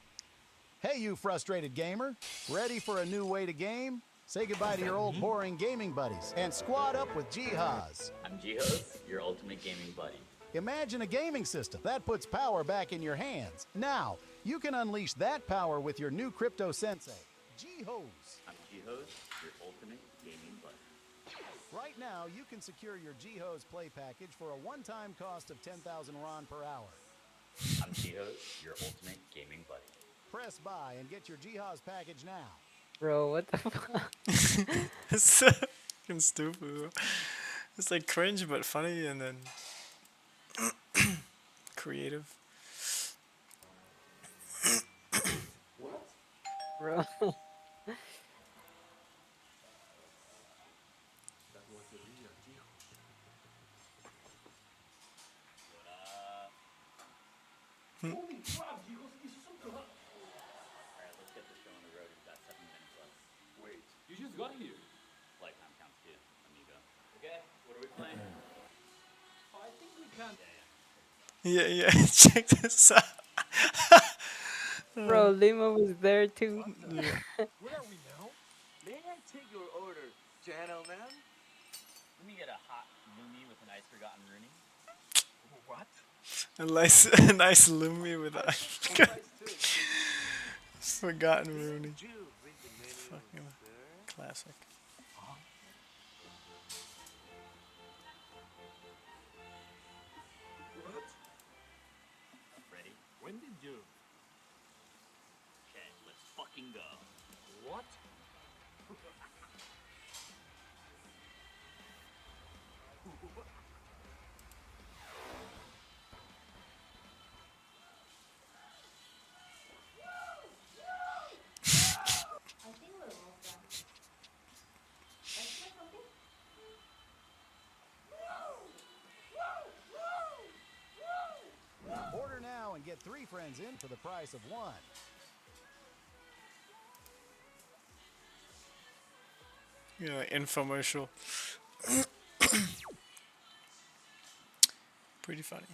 Hey, you frustrated gamer. Ready for a new way to game? Say goodbye to your old boring gaming buddies and squad up with Jihaz. I'm Jihaz, your ultimate gaming buddy. Imagine a gaming system that puts power back in your hands. Now, you can unleash that power with your new crypto sensei, Jihaz. I'm Jihaz, your ultimate gaming buddy. Right now, you can secure your Jihaz play package for a one-time cost of 10,000 RON per hour. I'm Jihaz, your ultimate gaming buddy. Press buy and get your Jihaz package now. Bro, what the fuck? It's so fucking stupid. Bro. It's like cringe but funny and then creative. Bro. Holy crap, Jigos, this is so good. Alright, let's get the show on the road. We've got 7 minutes left. Wait, you just got here. Lifetime counts too, amigo. Okay, what are we playing? I think we can. Yeah, check this out. Bro, Lima was there too. Where are we now? May I take your order, gentlemen? Let me get a hot Lumi with an ice forgotten Rooney. What? A nice Lumi with a forgotten Rooney. Fucking classic. What? Ready? When did you? Okay, let's fucking go. What? I think we're almost done. Let's play something. Order now and get 3 friends in for the price of 1. Yeah, infomercial. Pretty funny.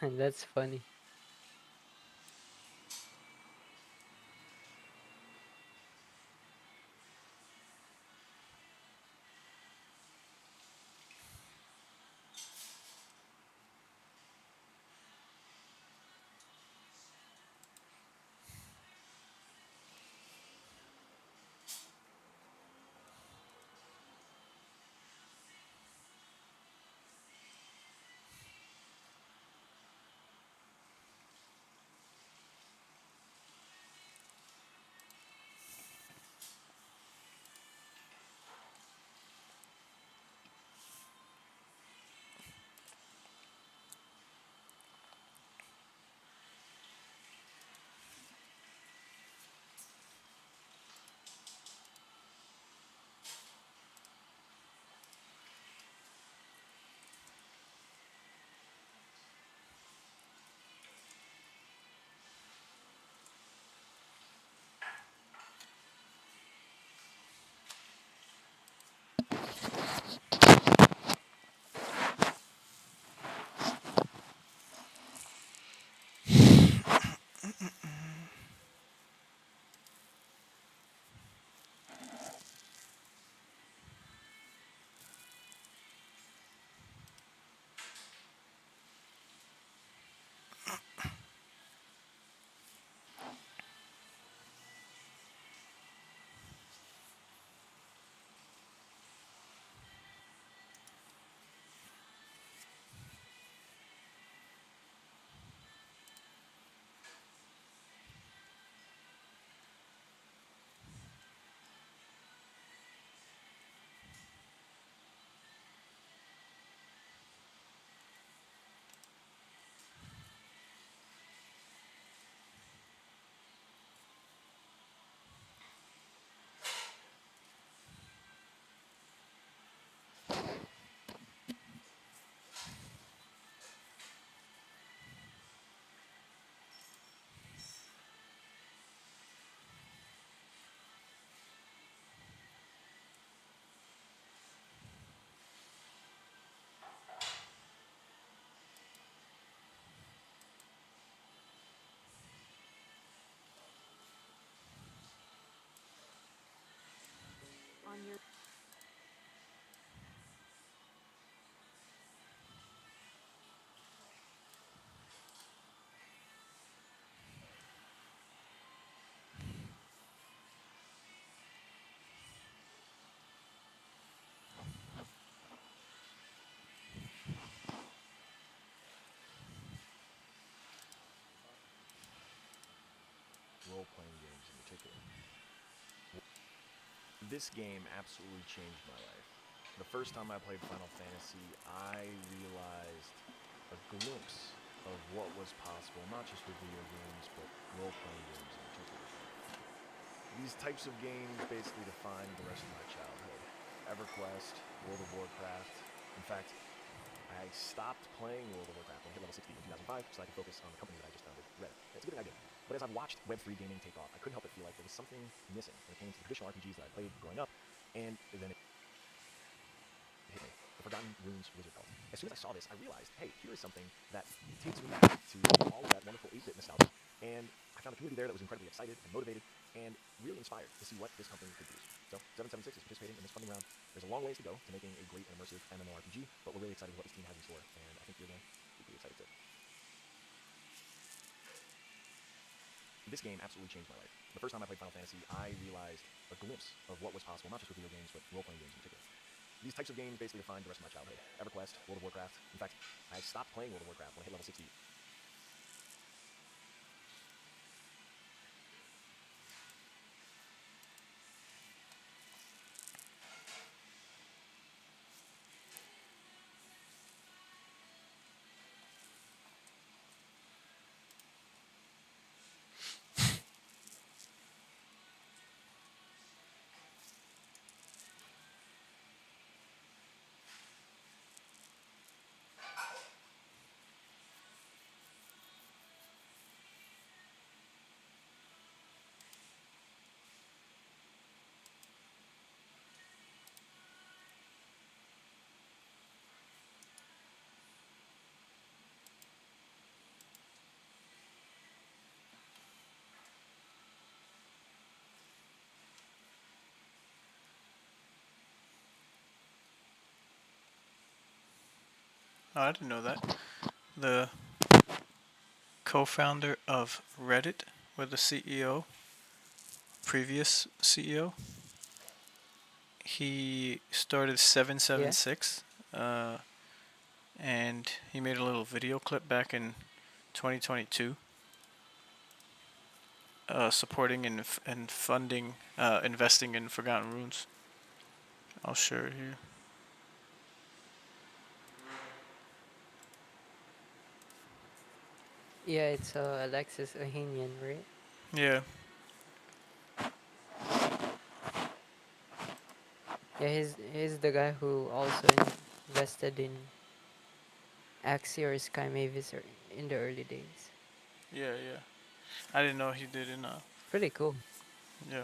That's funny. This game absolutely changed my life. The first time I played Final Fantasy, I realized a glimpse of what was possible, not just with video games, but role-playing games in particular. These types of games basically defined the rest of my childhood. EverQuest, World of Warcraft. In fact, I stopped playing World of Warcraft when I hit level 60 in 2005 so I could focus on the company that I just founded, Red. It's a good thing I did. But as I've watched Web3 gaming take off, I couldn't help but feel like there was something missing when it came to the traditional RPGs that I played growing up, and then it hit me. The Forgotten Runes Wizard Cult. As soon as I saw this, I realized, hey, here is something that takes me back to all of that wonderful 8-bit nostalgia. And I found a community there that was incredibly excited and motivated and really inspired to see what this company could produce. So 776 is participating in this funding round. There's a long ways to go to making a great and immersive MMORPG, but we're really excited with what this team has in store, and I think you're going to be pretty excited too. This game absolutely changed my life. The first time I played Final Fantasy, I realized a glimpse of what was possible, not just with video games, but role-playing games in particular. These types of games basically defined the rest of my childhood. EverQuest, World of Warcraft. In fact, I stopped playing World of Warcraft when I hit level 60. Oh, I didn't know that. The co-founder of Reddit, or the CEO, previous CEO, he started 776, and he made a little video clip back in 2022, supporting and funding, investing in Forgotten Runes. I'll share it here. Yeah, it's Alexis Ohanian, right? Yeah. Yeah, he's the guy who also invested in Axie or Sky Mavis in the early days. Yeah, yeah. I didn't know he did in. Pretty cool. Yeah.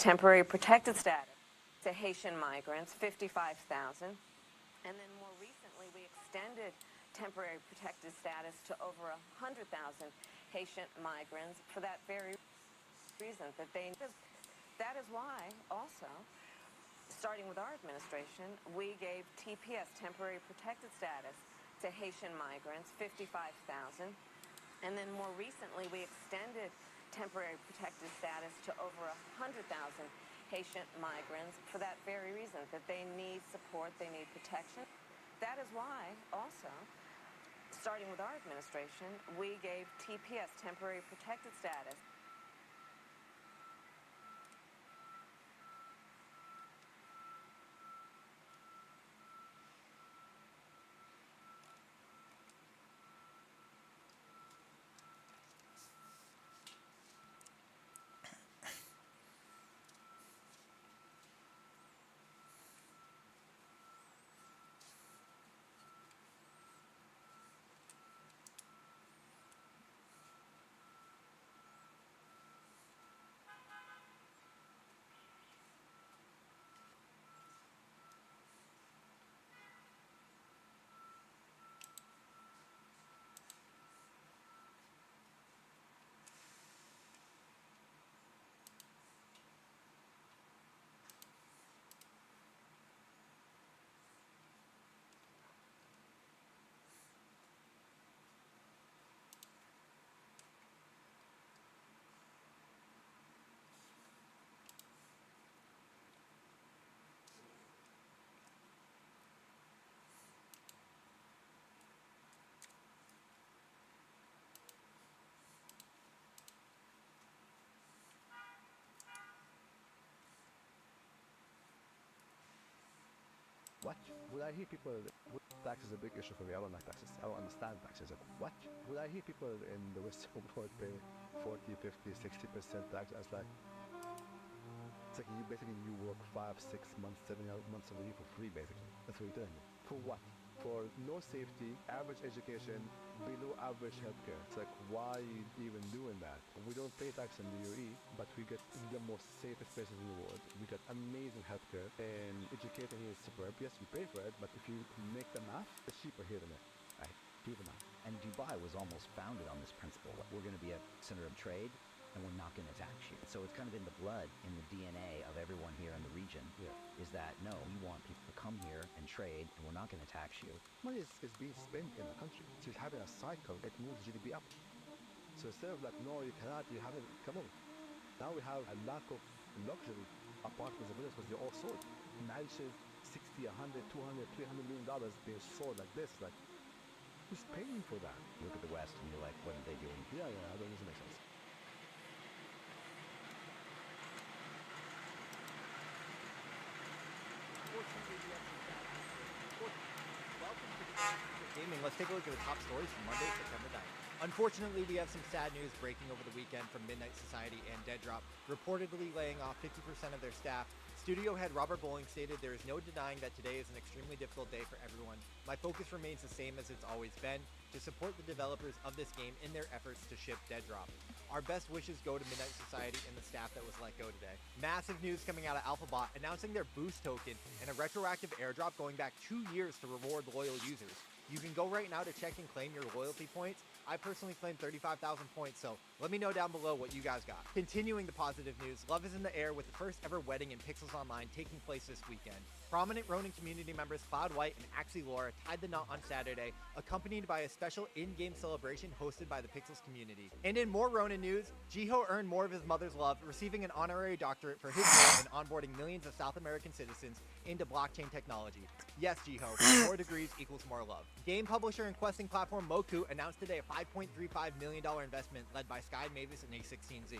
temporary protected status to Haitian migrants, 55,000. And then more recently, we extended temporary protected status to over 100,000 Haitian migrants for that very reason, that is why also, starting with our administration, we gave TPS, temporary protected status, to Haitian migrants, 55,000. And then more recently, we extended temporary protected status to over 100,000 Haitian migrants for that very reason, that they need support, they need protection. That is why also, starting with our administration, we gave TPS, temporary protected status. What? Would I hear people, tax is a big issue for me, I don't like taxes, I don't understand taxes. What? Would I hear people in the Western world pay 40, 50, 60% tax? It's like you work 5, 6 months, 7 months of the year for free, basically. That's what you're telling me. For what? For no safety, average education, below average healthcare. It's like, why are you even doing that? We don't pay tax in the UAE, but we get the most safest places in the world. We get amazing healthcare, and educating here is superb. Yes, we pay for it, but if you make the math, it's cheaper here than there. Right. Do the math. And Dubai was almost founded on this principle. We're going to be a center of trade, and we're not going to tax you. So it's kind of in the blood, in the DNA of everyone here in the region, is that, no, we want people to come here and trade, and we're not going to tax you. Money is being spent in the country. So it's having a cycle that moves GDP up. So instead of like, no, you cannot, you haven't, come on. Now we have a lack of luxury apartments and villas because they're all sold. Mansions, 60, 100, 200, $300 million being sold like this. Like, who's paying for that? You look at the West and you're like, what are they doing? Yeah, that doesn't make sense. Gaming. Let's take a look at the top stories from Monday, September 9th. Unfortunately, we have some sad news breaking over the weekend from Midnight Society and Dead Drop, reportedly laying off 50% of their staff. Studio head Robert Bowling stated, "There is no denying that today is an extremely difficult day for everyone. My focus remains the same as it's always been, to support the developers of this game in their efforts to ship Dead Drop. Our best wishes go to Midnight Society and the staff that was let go today." Massive news coming out of Alphabot announcing their boost token and a retroactive airdrop going back 2 years to reward loyal users. You can go right now to check and claim your loyalty points. I personally claimed 35,000 points, so let me know down below what you guys got. Continuing the positive news, love is in the air with the first ever wedding in Pixels Online taking place this weekend. Prominent Ronin community members Cloud White and Axie Laura tied the knot on Saturday, accompanied by a special in-game celebration hosted by the Pixels community. And in more Ronin news, Jiho earned more of his mother's love, receiving an honorary doctorate for his role in onboarding millions of South American citizens into blockchain technology. Yes, Jiho, more degrees equals more love. Game publisher and questing platform Moku announced today a $5.35 million investment led by Sky Mavis and A16Z.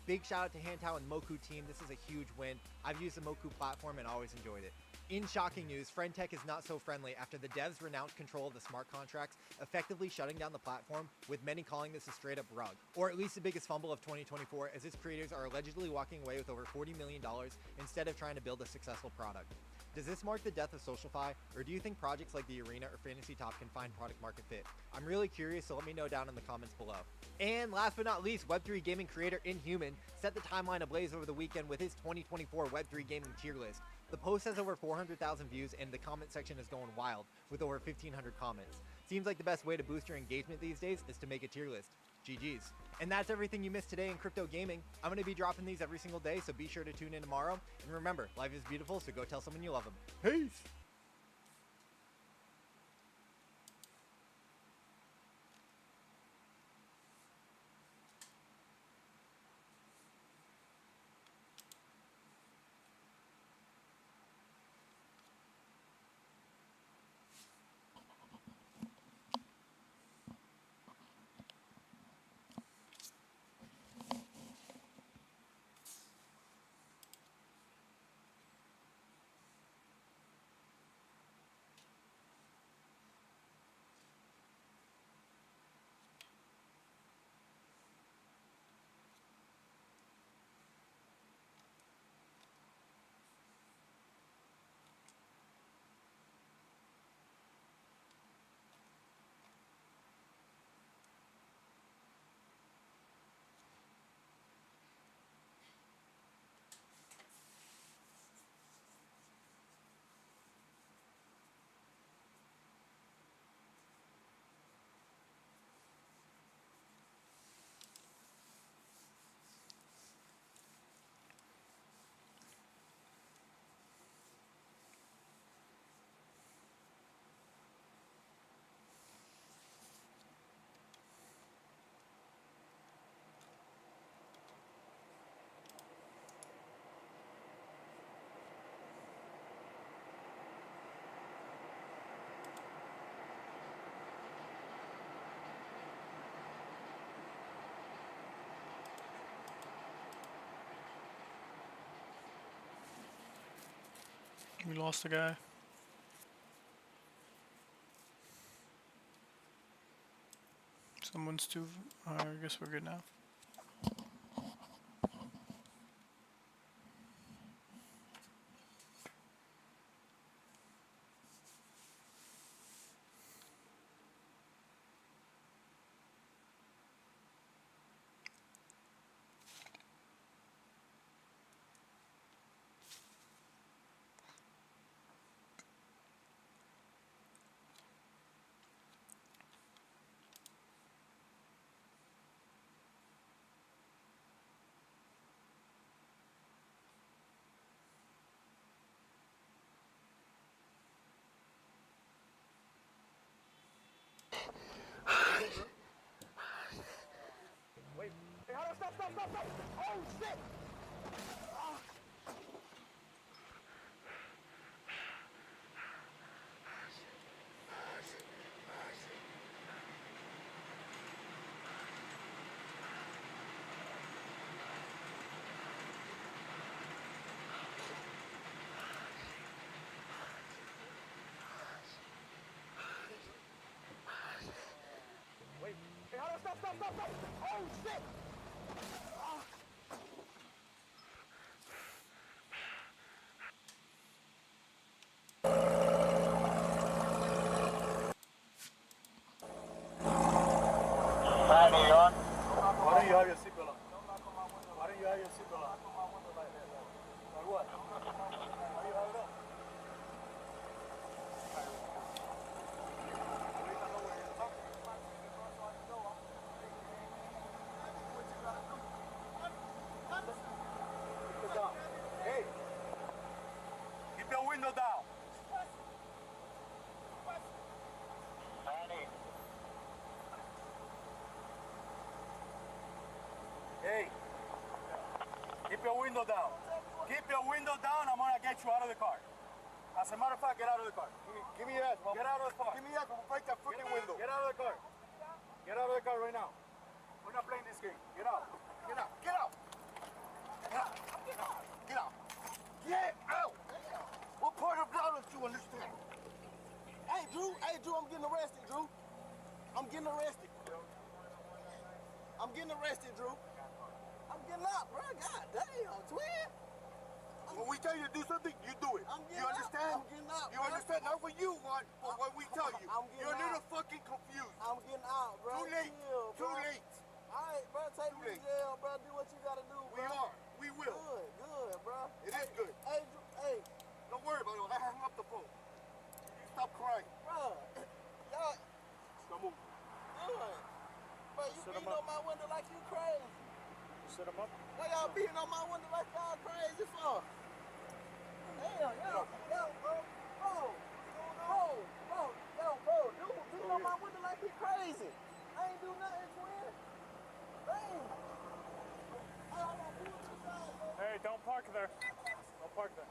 Big shout out to Hantao and Moku team. This is a huge win. I've used the Moku platform and always enjoyed it. In shocking news, Friendtech is not so friendly after the devs renounced control of the smart contracts, effectively shutting down the platform, with many calling this a straight up rug. Or at least the biggest fumble of 2024, as its creators are allegedly walking away with over $40 million instead of trying to build a successful product. Does this mark the death of SocialFi, or do you think projects like the Arena or Fantasy Top can find product market fit? I'm really curious, so let me know down in the comments below. And last but not least, Web3 gaming creator Inhuman set the timeline ablaze over the weekend with his 2024 Web3 gaming tier list. The post has over 400,000 views, and the comment section is going wild with over 1,500 comments. Seems like the best way to boost your engagement these days is to make a tier list. GG's. And that's everything you missed today in crypto gaming. I'm going to be dropping these every single day, so be sure to tune in tomorrow. And remember, life is beautiful, so go tell someone you love them. Peace! We lost a guy. Someone's too. I guess we're good now. Wait, hey, hold on, stop! Oh, shit! Wait, hey, hold on, stop! Oh, shit! Why don't you have your seatbelt on? Why don't you have your seatbelt on? Like what? Why do you have it on? Hey, keep your window down. Hey, keep your window down. Keep your window down. I'm gonna get you out of the car. As a matter of fact, get out of the car. Give me that. Get out of the car. Give me that. Break that freaking window. Get out of the car. Get out of the car right now. We're not playing this game. Get out. Get out. Get out. Get out. Get out. Get out. Get out. What part of that don't you understand? Hey, Drew, I'm getting arrested, Drew. I'm getting arrested. I'm getting arrested, Drew. I'm getting out, bro. God damn, twin. I'm When we tell you to do something, you do it. I'm You getting understand? out. I'm getting out, You bro. understand? Not what you want, but what we tell you. I'm getting You're a little out. fucking confused. I'm getting out, bro. Too late. Chill, bro. Too late. All right, bro. Take me to jail, bro. Do what you gotta do, We bro. are. We will. Good, bro. It is good. Hey. Don't worry about it. I hung up the phone. You stop crying. Bro, y'all. Come on. Good. Bro, you Sit 'em beating up. on my window like you crazy. Sit him up. Why y'all beating on my window like y'all crazy for? Damn, yo, bro. Dude, beating on my window like he crazy. I ain't do nothing, twin. Damn. Hey, don't park there. Don't park there.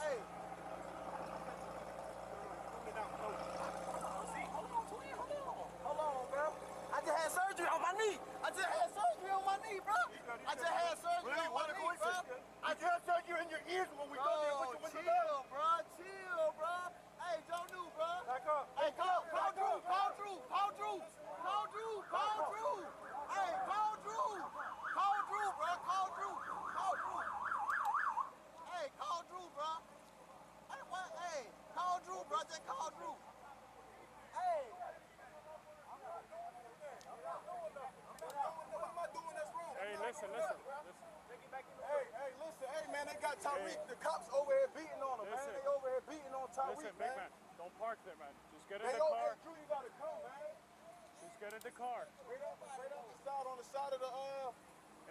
Hey. Hold on, bro. I just had surgery on my knee. I just had surgery on my knee, bro. I just had surgery on my knee, bro. I just had you in your ears when we told you to put your window down. Chill, bro. Hey, Joe New, bro. Back up. Hey, call Drew. Hey, call Drew, bro. Call Drew. Call Drew, Hey, call Drew, bro. Hey, what? Hey, call Drew, bro. Just call Drew. Hey. What am I doing that's wrong? Hey, listen. Hey, listen. Hey, man, they got Tyreek. The cops over here beating on him, man. They over here beating on Tyreek, Listen, man. big man, don't park there, man. Just get in Hey, the car. Drew, you gotta come, man. Just get in the car. Straight up the side, on the side of the,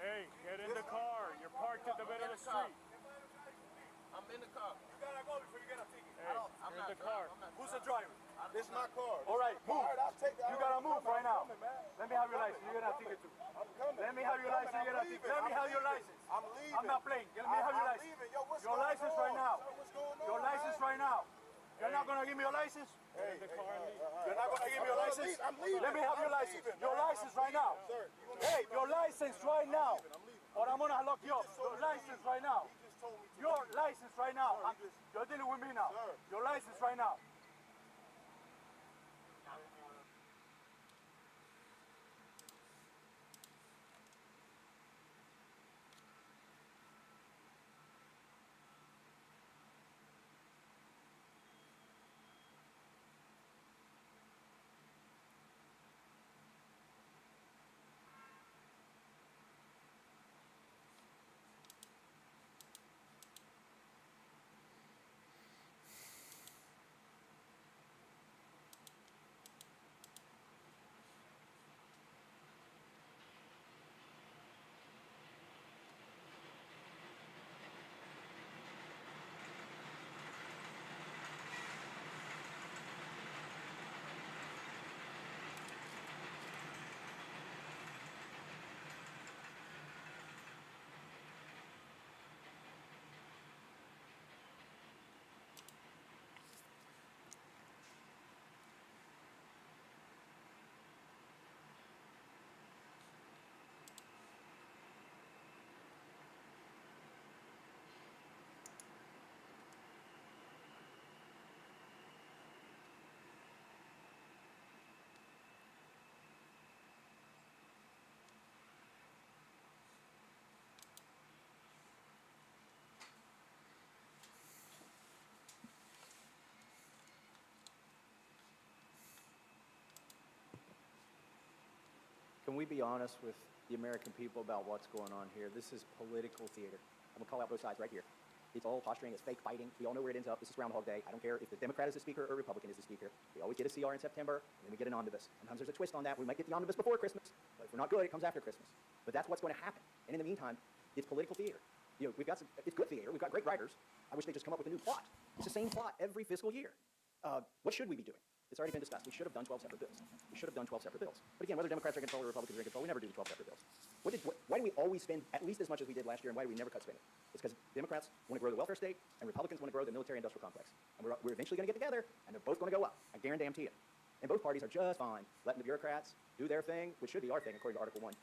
Hey, get in the car. You're parked in the middle of the street. I'm in the car. You gotta go before you get a ticket. Hey, I'm you're not in the car. Who's the driver? This is my car. All right, move. All right, I'll take that. You gotta move right now. Let me have your license. I'm You get a ticket too. I'm coming. Let me have your license. You get a ticket. Let me have your license. I'm leaving. I'm not playing. Let me have your I'm license. leaving. Yo, what's Your going license on? right now. Sir, what's going on, Your license man? right now. You're not gonna give me your license? Hey, You're not gonna give me your license? I'm leaving. Let me have your license. Your license right now. Sir, Hey, your license right now. Or I'm gonna lock you up. Your license right now. Your license right now. You're dealing with me now. Your license right now. Can we be honest with the American people about what's going on here? This is political theater. I'm going to call out both sides right here. It's all posturing, it's fake fighting. We all know where it ends up. This is Groundhog Day. I don't care if the Democrat is the speaker or Republican is the speaker. We always get a CR in September, and then we get an omnibus. Sometimes there's a twist on that. We might get the omnibus before Christmas, but if we're not good, it comes after Christmas. But that's what's going to happen. And in the meantime, it's political theater. You know, it's good theater. We've got great writers. I wish they'd just come up with a new plot. It's the same plot every fiscal year. What should we be doing? It's already been discussed. We should have done 12 separate bills. We should have done 12 separate bills. But again, whether Democrats are in control or Republicans are in control, we never do the 12 separate bills. Why do we always spend at least as much as we did last year, and why do we never cut spending? It's because Democrats want to grow the welfare state, and Republicans want to grow the military-industrial complex. And we're eventually going to get together, and they're both going to go up. I guarantee you. And both parties are just fine letting the bureaucrats do their thing, which should be our thing according to Article 1.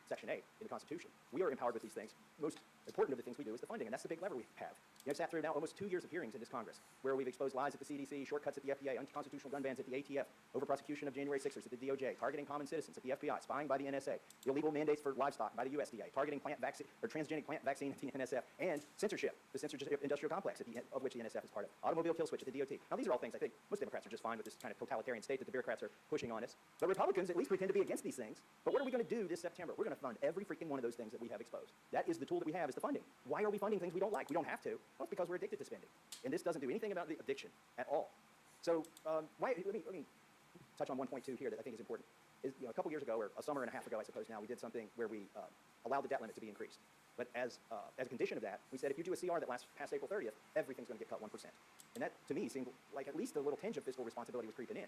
Section 8 in the Constitution. We are empowered with these things. Most important of the things we do is the funding, and that's the big lever we have. I've sat through now almost 2 years of hearings in this Congress, where we've exposed lies at the CDC, shortcuts at the FDA, unconstitutional gun bans at the ATF, over-prosecution of January 6ers at the DOJ, targeting common citizens at the FBI, spying by the NSA, illegal mandates for livestock by the USDA, targeting plant vaccine or transgenic plant vaccine at the NSF, and censorship, the censorship industrial complex of which the NSF is part of, automobile kill switch at the DOT. Now, these are all things I think most Democrats are just fine with this kind of totalitarian state that the bureaucrats are pushing on us. But Republicans at least pretend to be against these things. But what are we going to do this September? We're going to fund every freaking one of those things that we have exposed. That is the tool that we have, is the funding. Why are we funding things we don't like? We don't have to. Well, it's because we're addicted to spending. And this doesn't do anything about the addiction at all. So let me touch on 1.2 here that I think is important. Is, a couple years ago, or a summer and a half ago, I suppose now, we did something where we allowed the debt limit to be increased. But as a condition of that, we said if you do a CR that lasts past April 30th, everything's going to get cut 1%. And that, to me, seemed like at least a little tinge of fiscal responsibility was creeping in.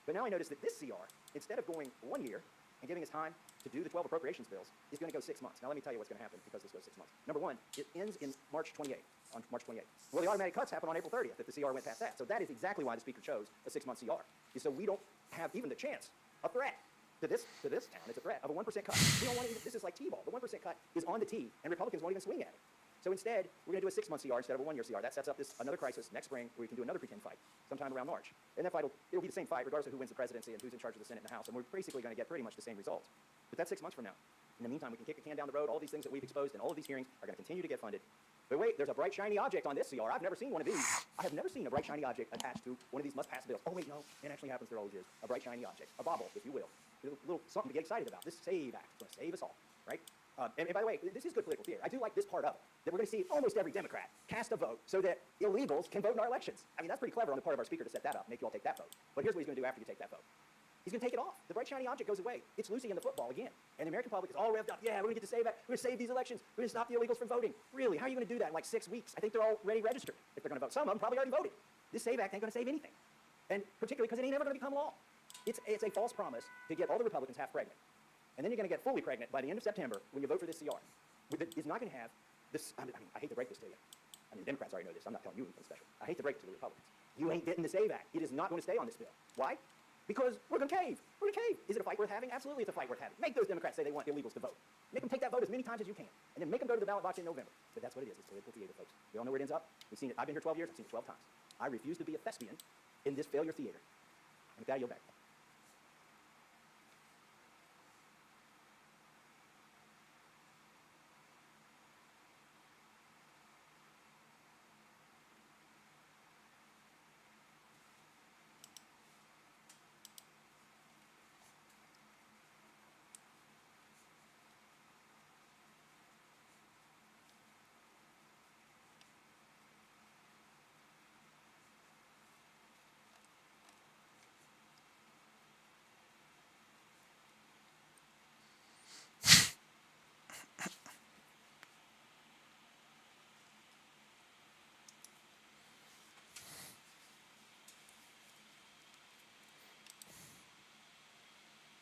But now I notice that this CR, instead of going 1 year and giving us time to do the 12 appropriations bills, is going to go 6 months. Now let me tell you what's going to happen because this goes 6 months. Number one, it ends in March 28th, on March 28th. Well, the automatic cuts happen on April 30th if the CR went past that. So that is exactly why the Speaker chose a 6-month CR. Is so we don't have even the chance, a threat, to this town, it's a threat of a 1% cut. We don't want to even, this is like T-ball. The 1% cut is on the tee, and Republicans won't even swing at it. So instead, we're going to do a 6-month CR instead of a 1-year CR. That sets up another crisis next spring where we can do another pretend fight sometime around March. And that fight it'll be the same fight regardless of who wins the presidency and who's in charge of the Senate and the House. And we're basically going to get pretty much the same results. But that's 6 months from now. In the meantime, we can kick the can down the road. All these things that we've exposed and all of these hearings are going to continue to get funded. But wait, there's a bright, shiny object on this CR. I've never seen one of these. I have never seen a bright, shiny object attached to one of these must-pass bills. Oh, wait, no. It actually happens. There always is. A bright, shiny object. A bauble, if you will. A little something to get excited about. This SAVE Act is going to save us all, right? And by the way, this is good political theater. I do like this part of it, that we're going to see almost every Democrat cast a vote so that illegals can vote in our elections. I mean, that's pretty clever on the part of our Speaker to set that up, make you all take that vote. But here's what he's going to do after you take that vote. He's going to take it off. The bright, shiny object goes away. It's Lucy in the football again. And the American public is all revved up. Yeah, we're going to get the SAVE Act. We're going to save these elections. We're going to stop the illegals from voting. Really? How are you going to do that in like 6 weeks? I think they're already registered if they're going to vote. Some of them probably already voted. This SAVE Act ain't going to save anything. And particularly because it ain't ever going to become law. It's a false promise to get all the Republicans half pregnant. And then you're going to get fully pregnant by the end of September when you vote for this CR. It's not going to have this. I mean, I hate to break this to you. I mean, the Democrats already know this. I'm not telling you anything special. I hate to break it to the Republicans. You ain't getting the SAVE Act. It is not going to stay on this bill. Why? Because we're going to cave. We're going to cave. Is it a fight worth having? Absolutely, it's a fight worth having. Make those Democrats say they want illegals to vote. Make them take that vote as many times as you can. And then make them go to the ballot box in November. But that's what it is. It's political theater, folks. We all know where it ends up. We've seen it. I've been here 12 years. I've seen it 12 times. I refuse to be a thespian in this failure theater. And with that, I yield back.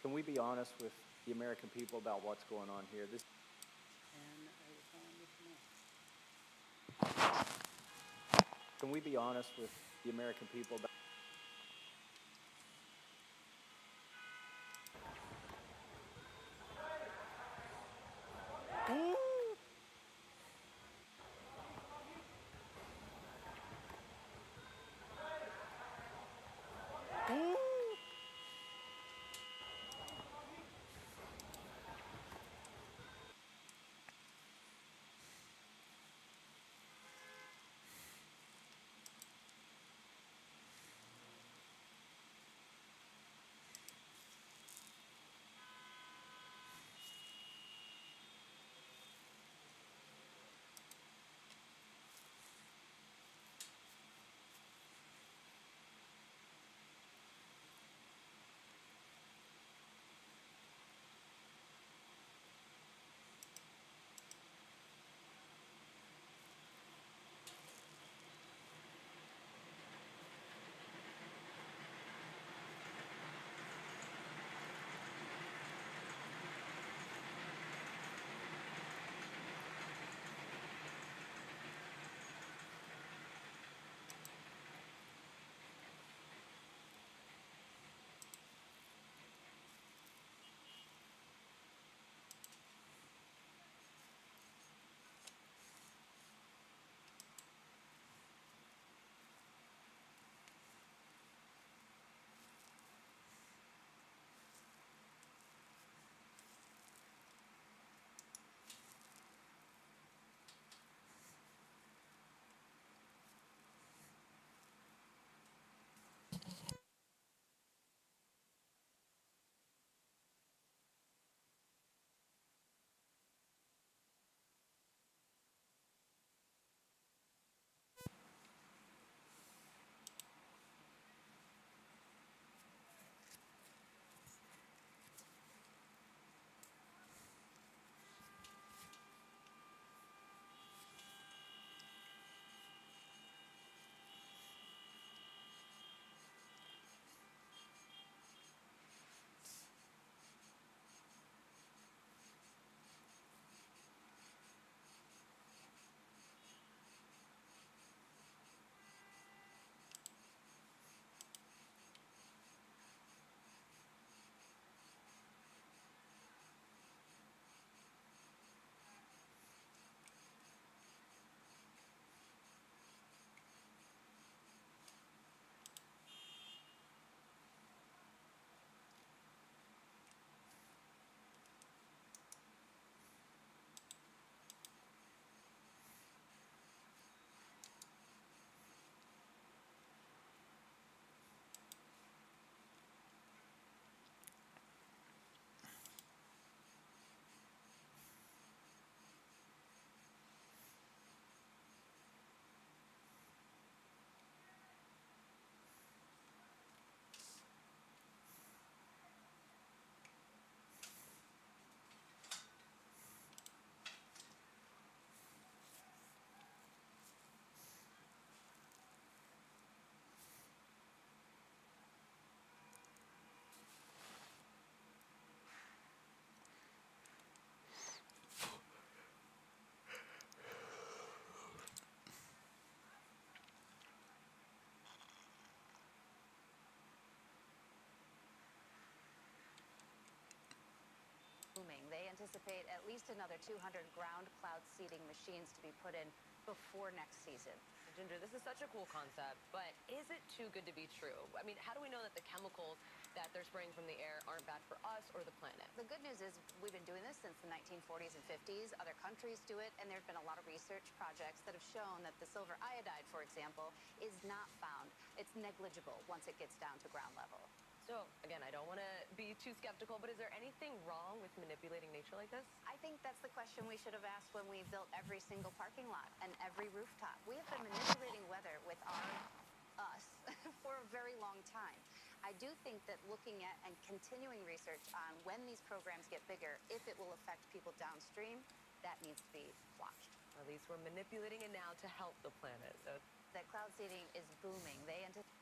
Can we be honest with the American people about what's going on here? Can we be honest with the American people about anticipate at least another 200 ground cloud seeding machines to be put in before next season. Ginger, this is such a cool concept, but is it too good to be true? I mean, how do we know that the chemicals that they're spraying from the air aren't bad for us or the planet? The good news is we've been doing this since the 1940s and 50s. Other countries do it, and there have been a lot of research projects that have shown that the silver iodide, for example, is not found. It's negligible once it gets down to ground level. So, again, I don't want to be too skeptical, but is there anything wrong with manipulating nature like this? I think that's the question we should have asked when we built every single parking lot and every rooftop. We have been manipulating weather with us for a very long time. I do think that looking at and continuing research on when these programs get bigger, if it will affect people downstream, that needs to be watched. At least we're manipulating it now to help the planet. So that cloud seeding is booming. They anticipate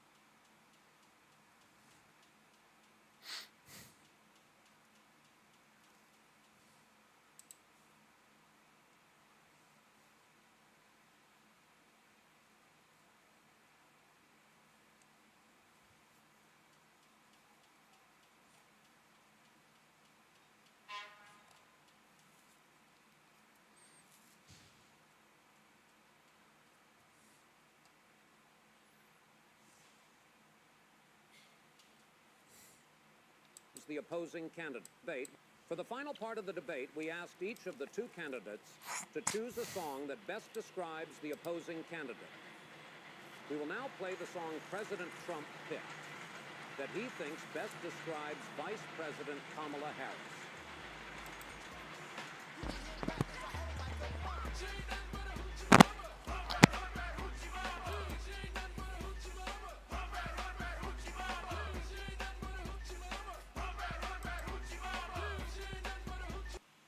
the opposing candidate. For the final part of the debate, we asked each of the two candidates to choose a song that best describes the opposing candidate. We will now play the song President Trump picked, that he thinks best describes Vice President Kamala Harris.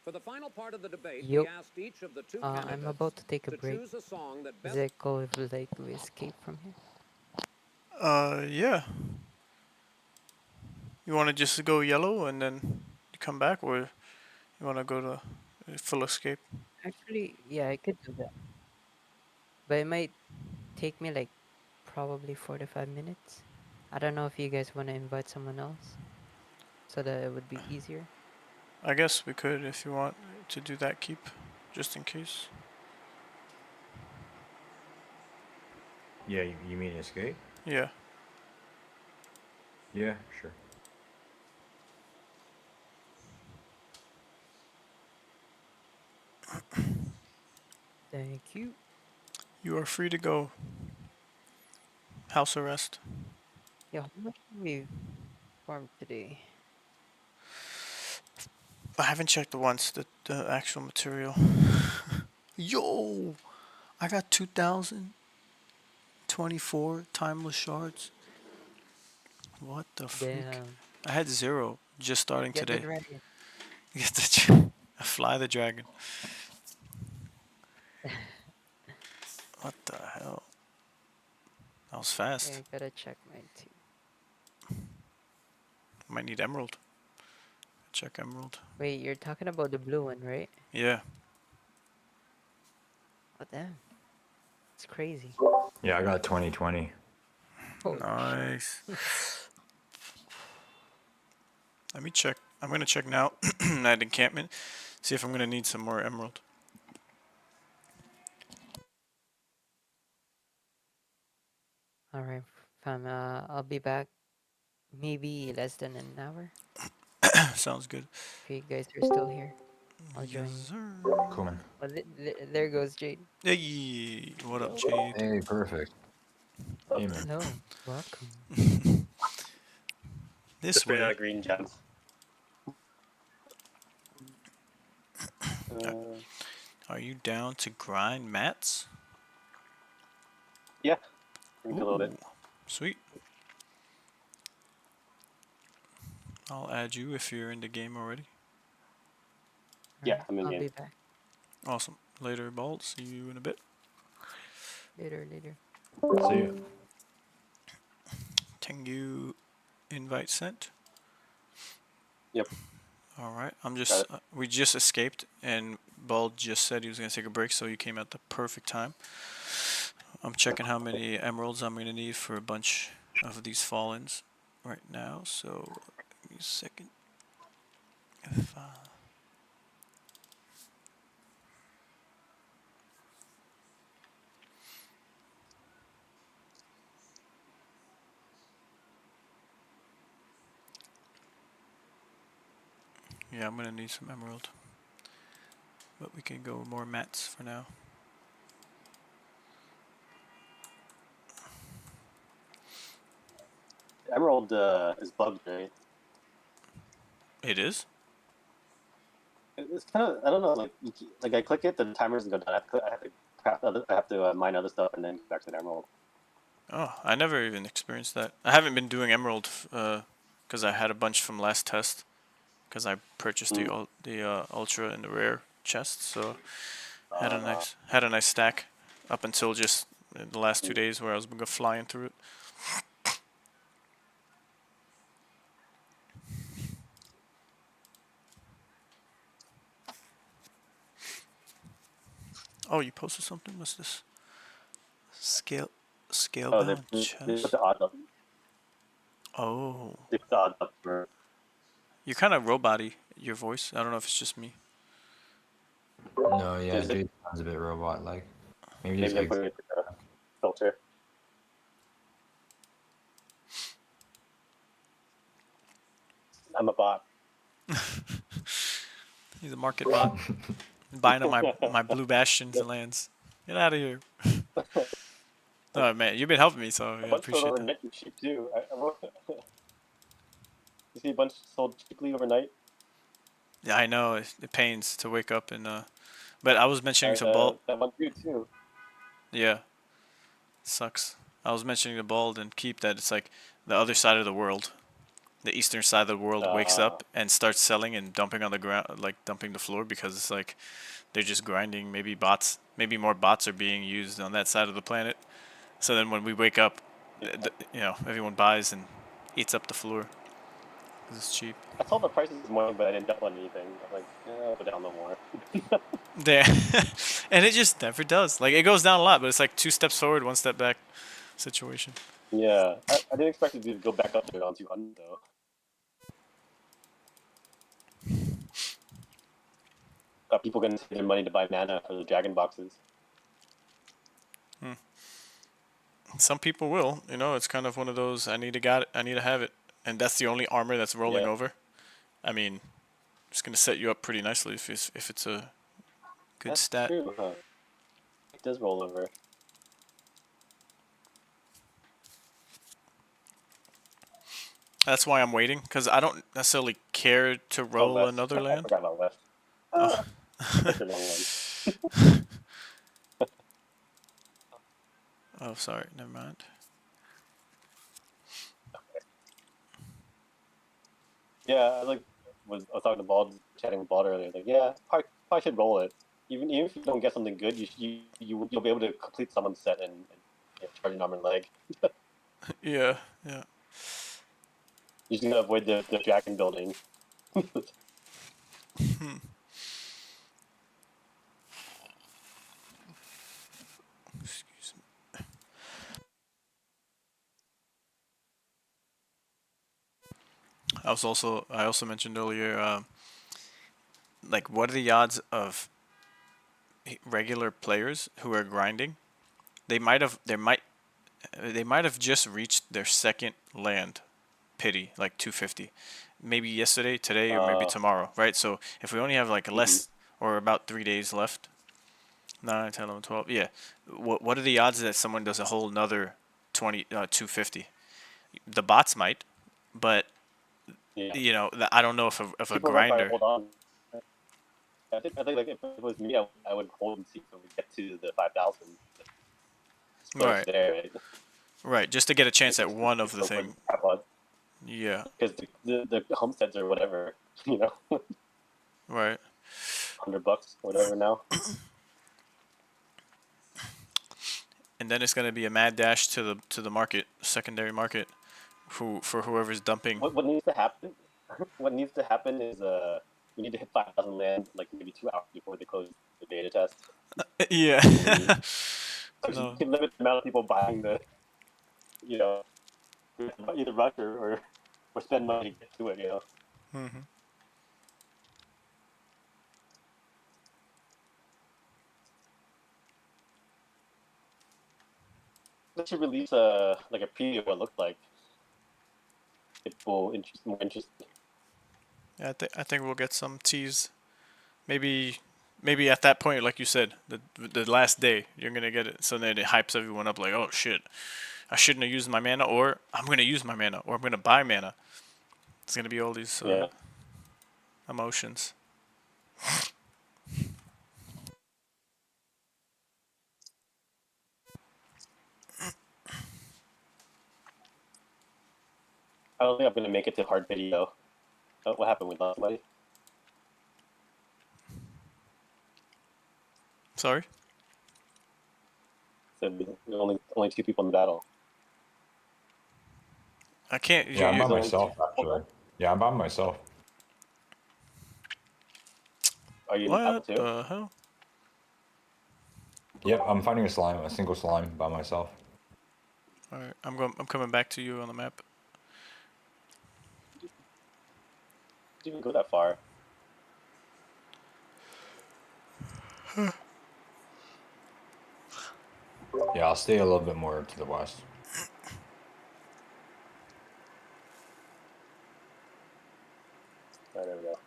For the final part of the debate, we asked each of the two candidates I'm about to take a break. choose a song that Is best... it cool if we escape from here? Yeah. You want to just go yellow and then come back, or you want to go to full escape? Actually, yeah, I could do that. But it might take me like probably 45 minutes. I don't know if you guys want to invite someone else so that it would be easier. I guess we could if you want to do that keep, just in case. Yeah, you mean escape? Yeah. Yeah, sure. Thank you. You are free to go. House arrest. Yeah, how much have we farmed today? I haven't checked once the actual material. Yo! I got 2,024 timeless shards. What the freak? Damn. I had 0 just starting Get today. the dragon. Get the fly the dragon. What the hell? That was fast. Yeah, I gotta check mine too. Might need emerald. Check emerald. Wait, you're talking about the blue one, right? Yeah. Oh, damn. It's crazy. Yeah, I got 2020. Holy nice. Let me check. I'm gonna check now at encampment. See if I'm gonna need some more emerald. Alright, fam. I'll be back maybe less than an hour. Sounds good. If you guys are still here, I'll join you. Cool, man. Oh, there goes Jade. Hey, what up, Jade? Hey, perfect. Hey, man. Hello, welcome. This ran way. out of green gems. Are you down to grind mats? Yeah, a little bit. Sweet. I'll add you if you're in the game already. Yeah, I'm in I'll game. be back. Awesome. Later, Bald. See you in a bit. Later. See you. Tengu invite sent. Yep. All right. I'm just. We just escaped, and Bald just said he was gonna take a break, so you came at the perfect time. I'm checking how many emeralds I'm gonna need for a bunch of these fallens right now. So, give me a second. If Yeah, I'm gonna need some emerald. But we can go more mats for now. Emerald is bugged, right? It is? It's kind of, I don't know, like I click it, the timer doesn't go down. I have to craft other, I have to mine other stuff and then get back to the emerald. Oh, I never even experienced that. I haven't been doing emerald because I had a bunch from last test. Because I purchased the ultra and the rare chest, so had a nice stack up until just the last 2 days where I was flying through it. Oh, you posted something? What's this? Scale bound chest. They put the odds up. Oh. They put the odds up for. You're kind of robot-y, your voice. I don't know if it's just me. No, yeah, dude sounds a bit robot-like. Maybe just I'm putting it in a filter. I'm a bot. He's a market bot. Buying up my blue bastions and lands. Get out of here. Oh man, you've been helping me, so yeah, I appreciate that. Overnight cheap too. You see a bunch sold cheaply overnight. Yeah, I know. It pains to wake up and but I was mentioning to Bald. That one dude too. Yeah. Sucks. I was mentioning to Bald and Keep that it's like the other side of the world. The eastern side of the world wakes up and starts selling and dumping on the ground, like dumping the floor, because it's like they're just grinding. Maybe more bots are being used on that side of the planet. So then when we wake up, you know, everyone buys and eats up the floor. 'Cause it's cheap. I saw the prices this morning, but I didn't download anything. I'm like, I'll go down no more. There, and it just never does. Like it goes down a lot, but it's like 2 steps forward, 1 step back situation. Yeah, I didn't expect it to go back up to around 200 though. Got people gonna save their money to buy mana for the dragon boxes. Some people will, you know. It's kind of one of those. I need to have it, and that's the only armor that's rolling over. I mean, it's gonna set you up pretty nicely if it's a good That's stat. True, huh? It does roll over. That's why I'm waiting, because I don't necessarily care to roll another land. I forgot about West. Oh. That's a long one. Oh, sorry. Never mind. Yeah, I was talking to Bald, chatting with Bald earlier. Like, yeah, probably should roll it. Even if you don't get something good, you'll be able to complete someone's set and charge an arm and leg. Yeah. You're just gonna avoid the dragon building. Excuse me. I also mentioned earlier, like, what are the odds of regular players who are grinding? They might have just reached their second land pity, like 250, maybe yesterday, today, or maybe tomorrow, right? So if we only have like less or about 3 days left, 9, 10, 11, 12, yeah. What are the odds that someone does a whole another 250? The bots might, but you know, I don't know if a grinder. Hold on. I think like if it was me, I would hold and see if we get to the 5,000. Right. There, right? Right, just to get a chance at one of the thing. Yeah. Because the homesteads or whatever, you know. Right. $100, whatever now. And then it's gonna be a mad dash to the market, secondary market, for whoever's dumping. What needs to happen? What needs to happen is we need to hit 5,000 land like maybe 2 hours before they close the beta test. Yeah. So you can limit the amount of people buying the, you know, either rush or spend money to get to it, you know. Mm-hmm. They should release like a preview of what it looks like. More interesting. Yeah, I think we'll get some teas. Maybe at that point, like you said, the last day you're gonna get it. So then it hypes everyone up like, oh shit, I shouldn't have used my mana, or I'm gonna use my mana, or I'm gonna buy mana. It's gonna be all these emotions. I don't think I'm gonna make it to hard video. Oh, what happened? We lost somebody. Sorry. So only 2 people in the battle. I can't. Yeah, I'm by myself actually. Yeah, I'm by myself. Are you in the battle What too? the hell? Yep, I'm finding a single slime by myself. All right, I'm coming back to you on the map. Didn't even go that far. Yeah, I'll stay a little bit more to the west. Oh, there we go.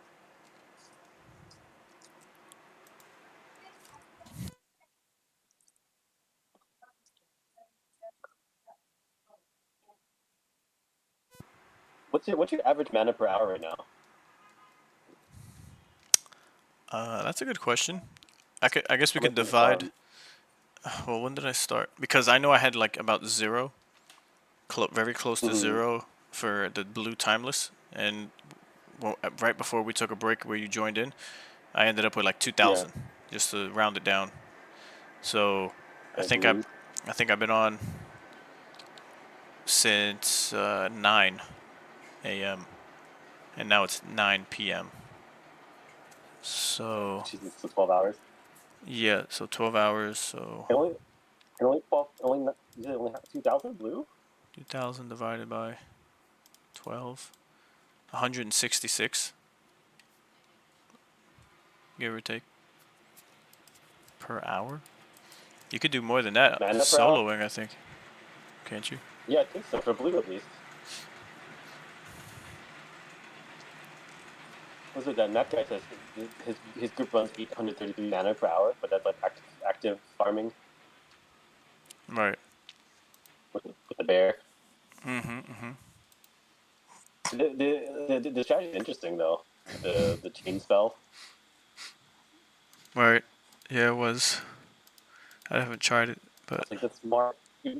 What's your average mana per hour right now? That's a good question. I guess we How could much is divide. Well, when did I start? Because I know I had like about 0, very close to 0 for the blue timeless, and right before we took a break where you joined in, I ended up with like 2,000, just to round it down. So I think I've been on since 9 a.m. and now it's 9 p.m. So Jesus, so 12 hours. Yeah, so 12 hours. So Only 12. You said only 2,000 blue. 2,000 divided by 12, 166, give or take, per hour. You could do more than that Mana per soloing, I think. Can't you? Yeah, I think so, for blue at least. Was it that guy says his group runs 833 mana per hour, but that's like active farming. Right. With the bear. Mm-hmm. The strategy is interesting though. The chain spell. Right. Yeah, it was. I haven't tried it, but It's like that's smart. You're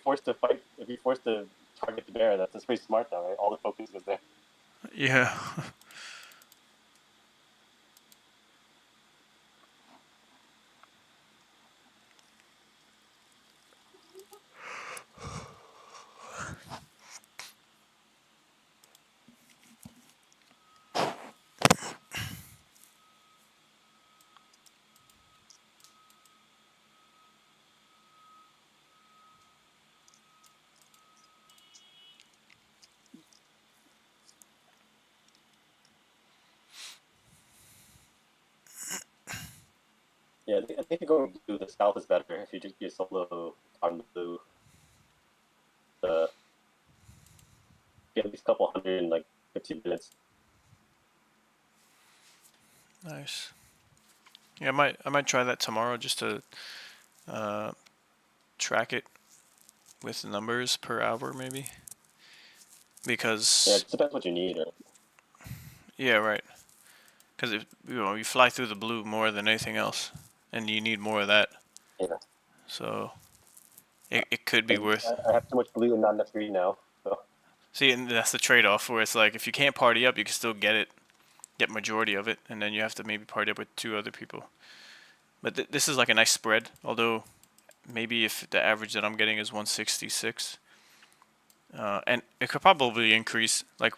forced to fight. If you're forced to target the bear, that's pretty smart though, right? All the focus was there. yeah. Yeah, I think going blue, the south is better if you just get solo on blue. Get at least a couple hundred in like 15 minutes. Nice. Yeah, I might try that tomorrow just to track it with numbers per hour, maybe. Because Yeah, it depends what you need. yeah, right. Because if you fly through the blue more than anything else, and you need more of that. Yeah. So it could be worth. I have too much blue and not enough green now. So. See, and that's the trade-off where it's like if you can't party up, you can still get majority of it, and then you have to maybe party up with 2 other people. But this is like a nice spread. Although maybe if the average that I'm getting is 166, and it could probably increase. Like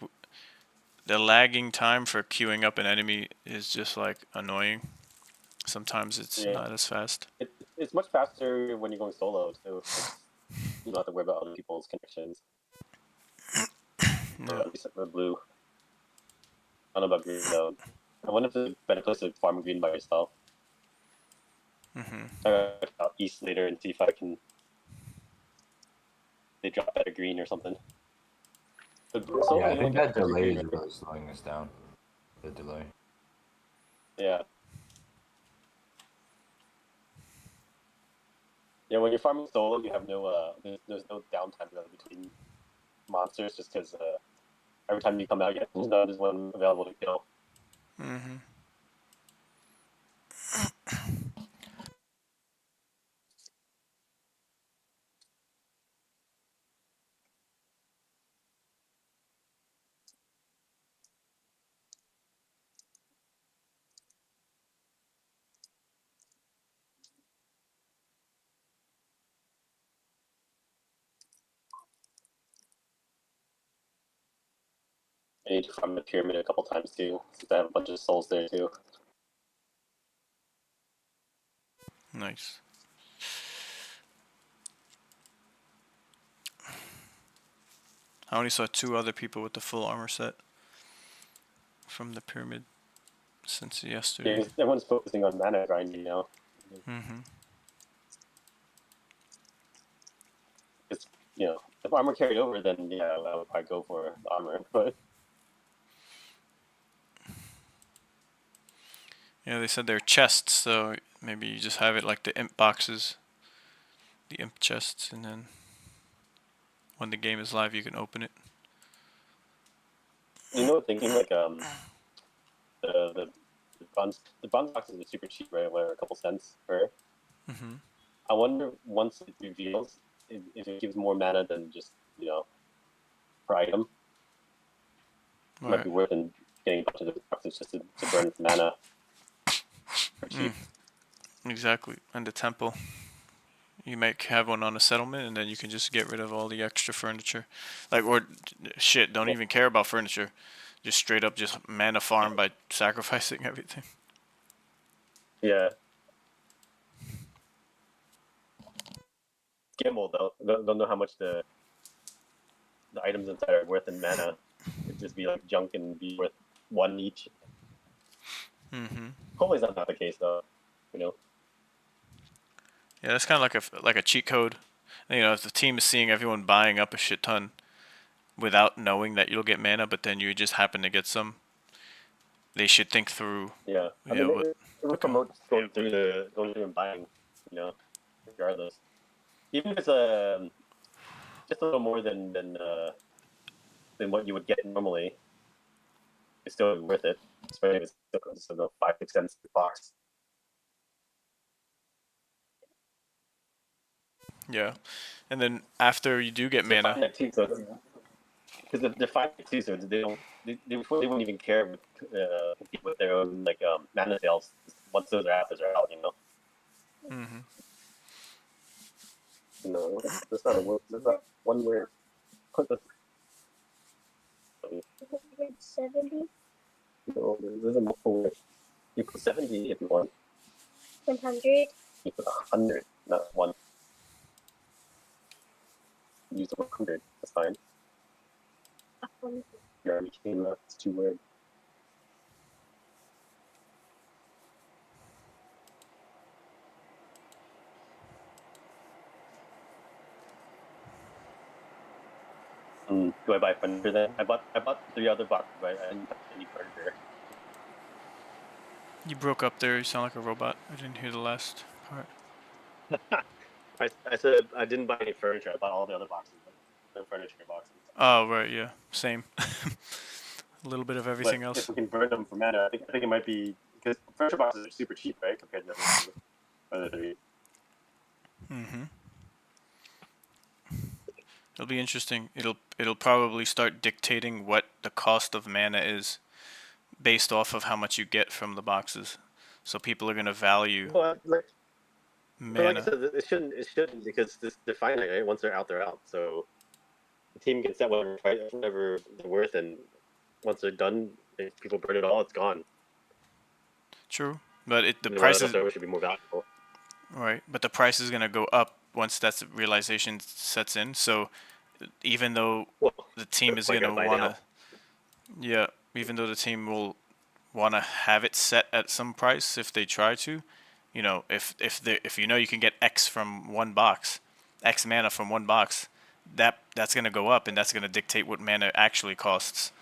the lagging time for queuing up an enemy is just like annoying. Sometimes it's not as fast. It's much faster when you're going solo too. You don't have to worry about other people's connections. No. At least with blue. I don't know about green though. I wonder if it's a better place to farm green by yourself. I'll out east later and see if I can. They drop better green or something. Yeah, I think that delay is really slowing us down. the delay. Yeah. Yeah, when you're farming solo, you have no there's no downtime really between monsters, just because every time you come out, there's one available to kill. Mm-hmm. I need to farm the pyramid a couple times too, since I have a bunch of souls there too. Nice. I only saw 2 other people with the full armor set from the pyramid since yesterday. Yeah, everyone's focusing on mana grinding now. Mm-hmm. It's, if armor carried over, then yeah, I would probably go for the armor. But Yeah, they said they're chests, so maybe you just have it like the imp boxes, the imp chests, and then when the game is live, you can open it. thinking like the bronze boxes are super cheap, right? Where a couple cents per. Mm-hmm. I wonder once it reveals if it gives more mana than just per item. It might be worth getting a bunch of the boxes just to burn its mana for cheap. Exactly, and the temple. You might have one on a settlement, and then you can just get rid of all the extra furniture. Or shit, don't even care about furniture. Just straight up just mana farm by sacrificing everything. Yeah. Gamble though. Don't know how much the items inside are worth in mana. It'd just be like junk and be worth 1 each. Mm-hmm. Hopefully that's not the case though. Yeah, that's kind of like a cheat code. If the team is seeing everyone buying up a shit ton without knowing that you'll get mana, but then you just happen to get some, they should think through. Yeah, I mean, it would promote going through and buying, regardless. Even if it's just a little more than what you would get normally, it's still worth it. Especially if it's still 5-6 cents per box. Yeah, and then after you do get mana, because they're 5 too, so they don't. They wouldn't even care with their own mana sales. Once those are out, Mm-hmm. No, that's not a word. That's not one word. What the? 70. No, there's a multiple word. You put 70 if you want. 100. You put 100, not 1. Use the 100. That's fine. You already came up. It's 2 words. Do I buy furniture then? I bought 3 other boxes, but I didn't buy any furniture. You broke up there. You sound like a robot. I didn't hear the last part. I said I didn't buy any furniture. I bought all the other boxes, the furniture boxes. Oh right, yeah, same. A little bit of everything else. If we can burn them for mana, I think it might be because furniture boxes are super cheap, right, compared to the other 3. Mm-hmm. It'll be interesting. It'll probably start dictating what the cost of mana is, based off of how much you get from the boxes. So people are gonna value mana. But like I said, it shouldn't because they're finite, right? Once they're out, they're out. So the team can set whatever they're worth, and once they're done, if people burn it all, it's gone. True, but the price should be more valuable. Right, but the price is gonna go up once that realization sets in. So even though the team is gonna wanna, even though the team will wanna have it set at some price if they try to, if you can get X from one box, X mana from one box, that's gonna go up and that's gonna dictate what mana actually costs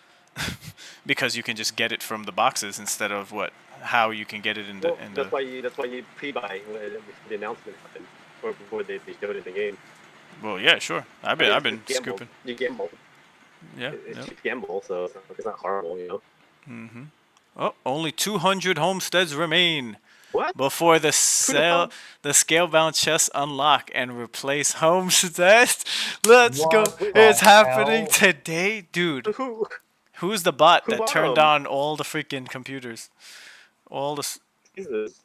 because you can just get it from the boxes instead of how you can get it in the Well, that's why you pre-buy before the announcement happened, or before they showed it in the game. Well, yeah, sure. I've been gamble. scooping. You gamble. Yeah. It's cheap gamble, so it's not horrible, you know. Mm-hmm. Oh, only 200 homesteads remain. What? Before the scale-bound chests unlock and replace homesteads. Let's go. Wait, It's happening today, dude. Who's the bot that bought turned 'em? on all the freaking computers? All the. Jesus.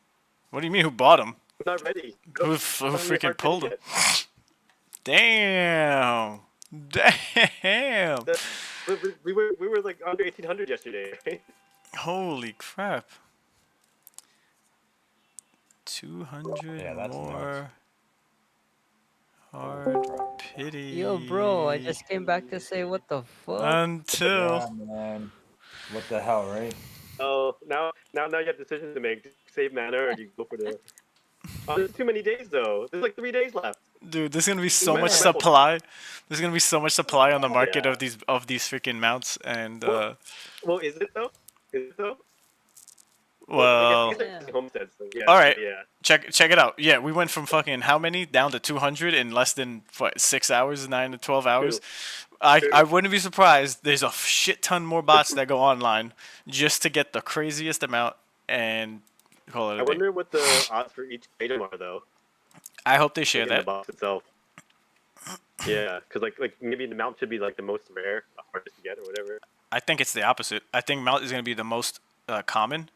What do you mean? Who bought them? I'm not ready. Who freaking pulled them? Damn. Damn. We were like under 1800 yesterday, right? Holy crap. 200 more. Hard pity. Yo, bro, I just came back to say what the fuck. Until. Yeah, man. What the hell, right? Oh, now you have decisions to make. Save mana, or do you go for the? Oh, there's too many days though. There's like 3 days left. Dude, there's gonna be so much supply. There's gonna be so much supply on the market of these freaking mounts, and Well, is it though? Is it though? Well, homesteads. So yeah, all right. Yeah. Check it out. Yeah, we went from fucking how many down to 200 in less than 6 hours, 9 to 12 hours. I wouldn't be surprised. There's a shit ton more bots that go online just to get the craziest amount and call it a day. I wonder what the odds for each item are though. I hope they share that. In the box itself. Yeah, because like maybe the mount should be like the most rare, the hardest to get or whatever. I think it's the opposite. I think mount is gonna be the most common.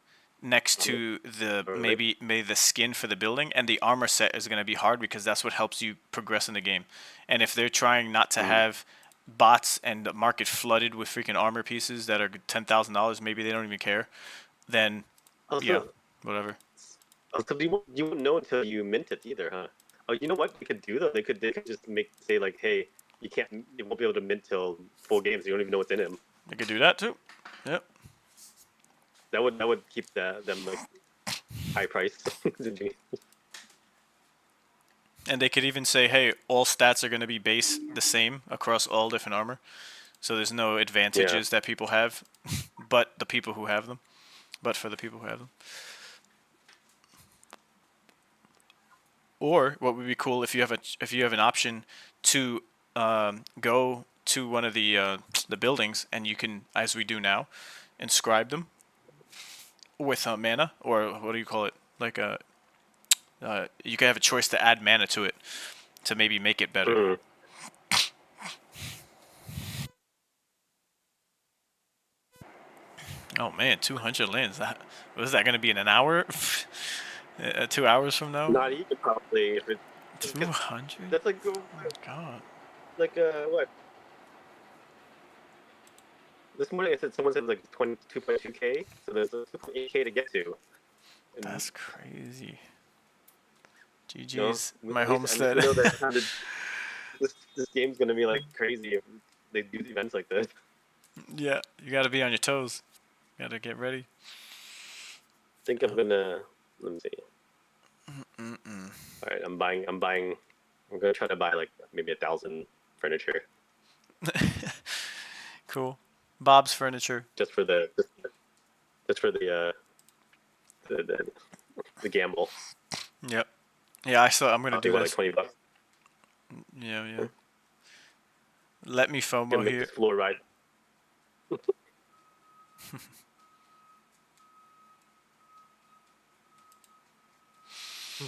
Next to the maybe the skin for the building, and the armor set is going to be hard because that's what helps you progress in the game. And if they're trying not to have bots and the market flooded with freaking armor pieces that are $10,000, maybe they don't even care. Then yeah, whatever. So you wouldn't know until you mint it either, huh? Oh, you know what they could do though? They could just say like, hey, you won't be able to mint till full games. You don't even know what's in them. They could do that too. Yep. That would keep them like high priced. And they could even say, hey, all stats are going to be base the same across all different armor. So there's no advantages that people have, but the people who have them. But for the people who have them. Or what would be cool if you have an option to go to one of the buildings, and you can, as we do now, inscribe them with mana, or what do you call it? Like you can have a choice to add mana to it to maybe make it better. Oh man, 200 lands. Was that going to be in an hour? 2 hours from now? Not even probably. If it 200. That's like oh my god. Like what? This morning I said someone said like 22.2k, so there's 2.8k to get to. And that's crazy. GG's, my homestead. homestead. I know this game's gonna be like crazy if they do events like this. Yeah, you gotta be on your toes. You gotta get ready. I think I'm gonna. Let me see. All right, I'm buying. I'm gonna try to buy like maybe 1,000 furniture. Cool. Bob's Furniture. Just for the gamble. Yep. Yeah, I'm gonna do that. Like $20. Yeah. Let me FOMO here. Floor ride.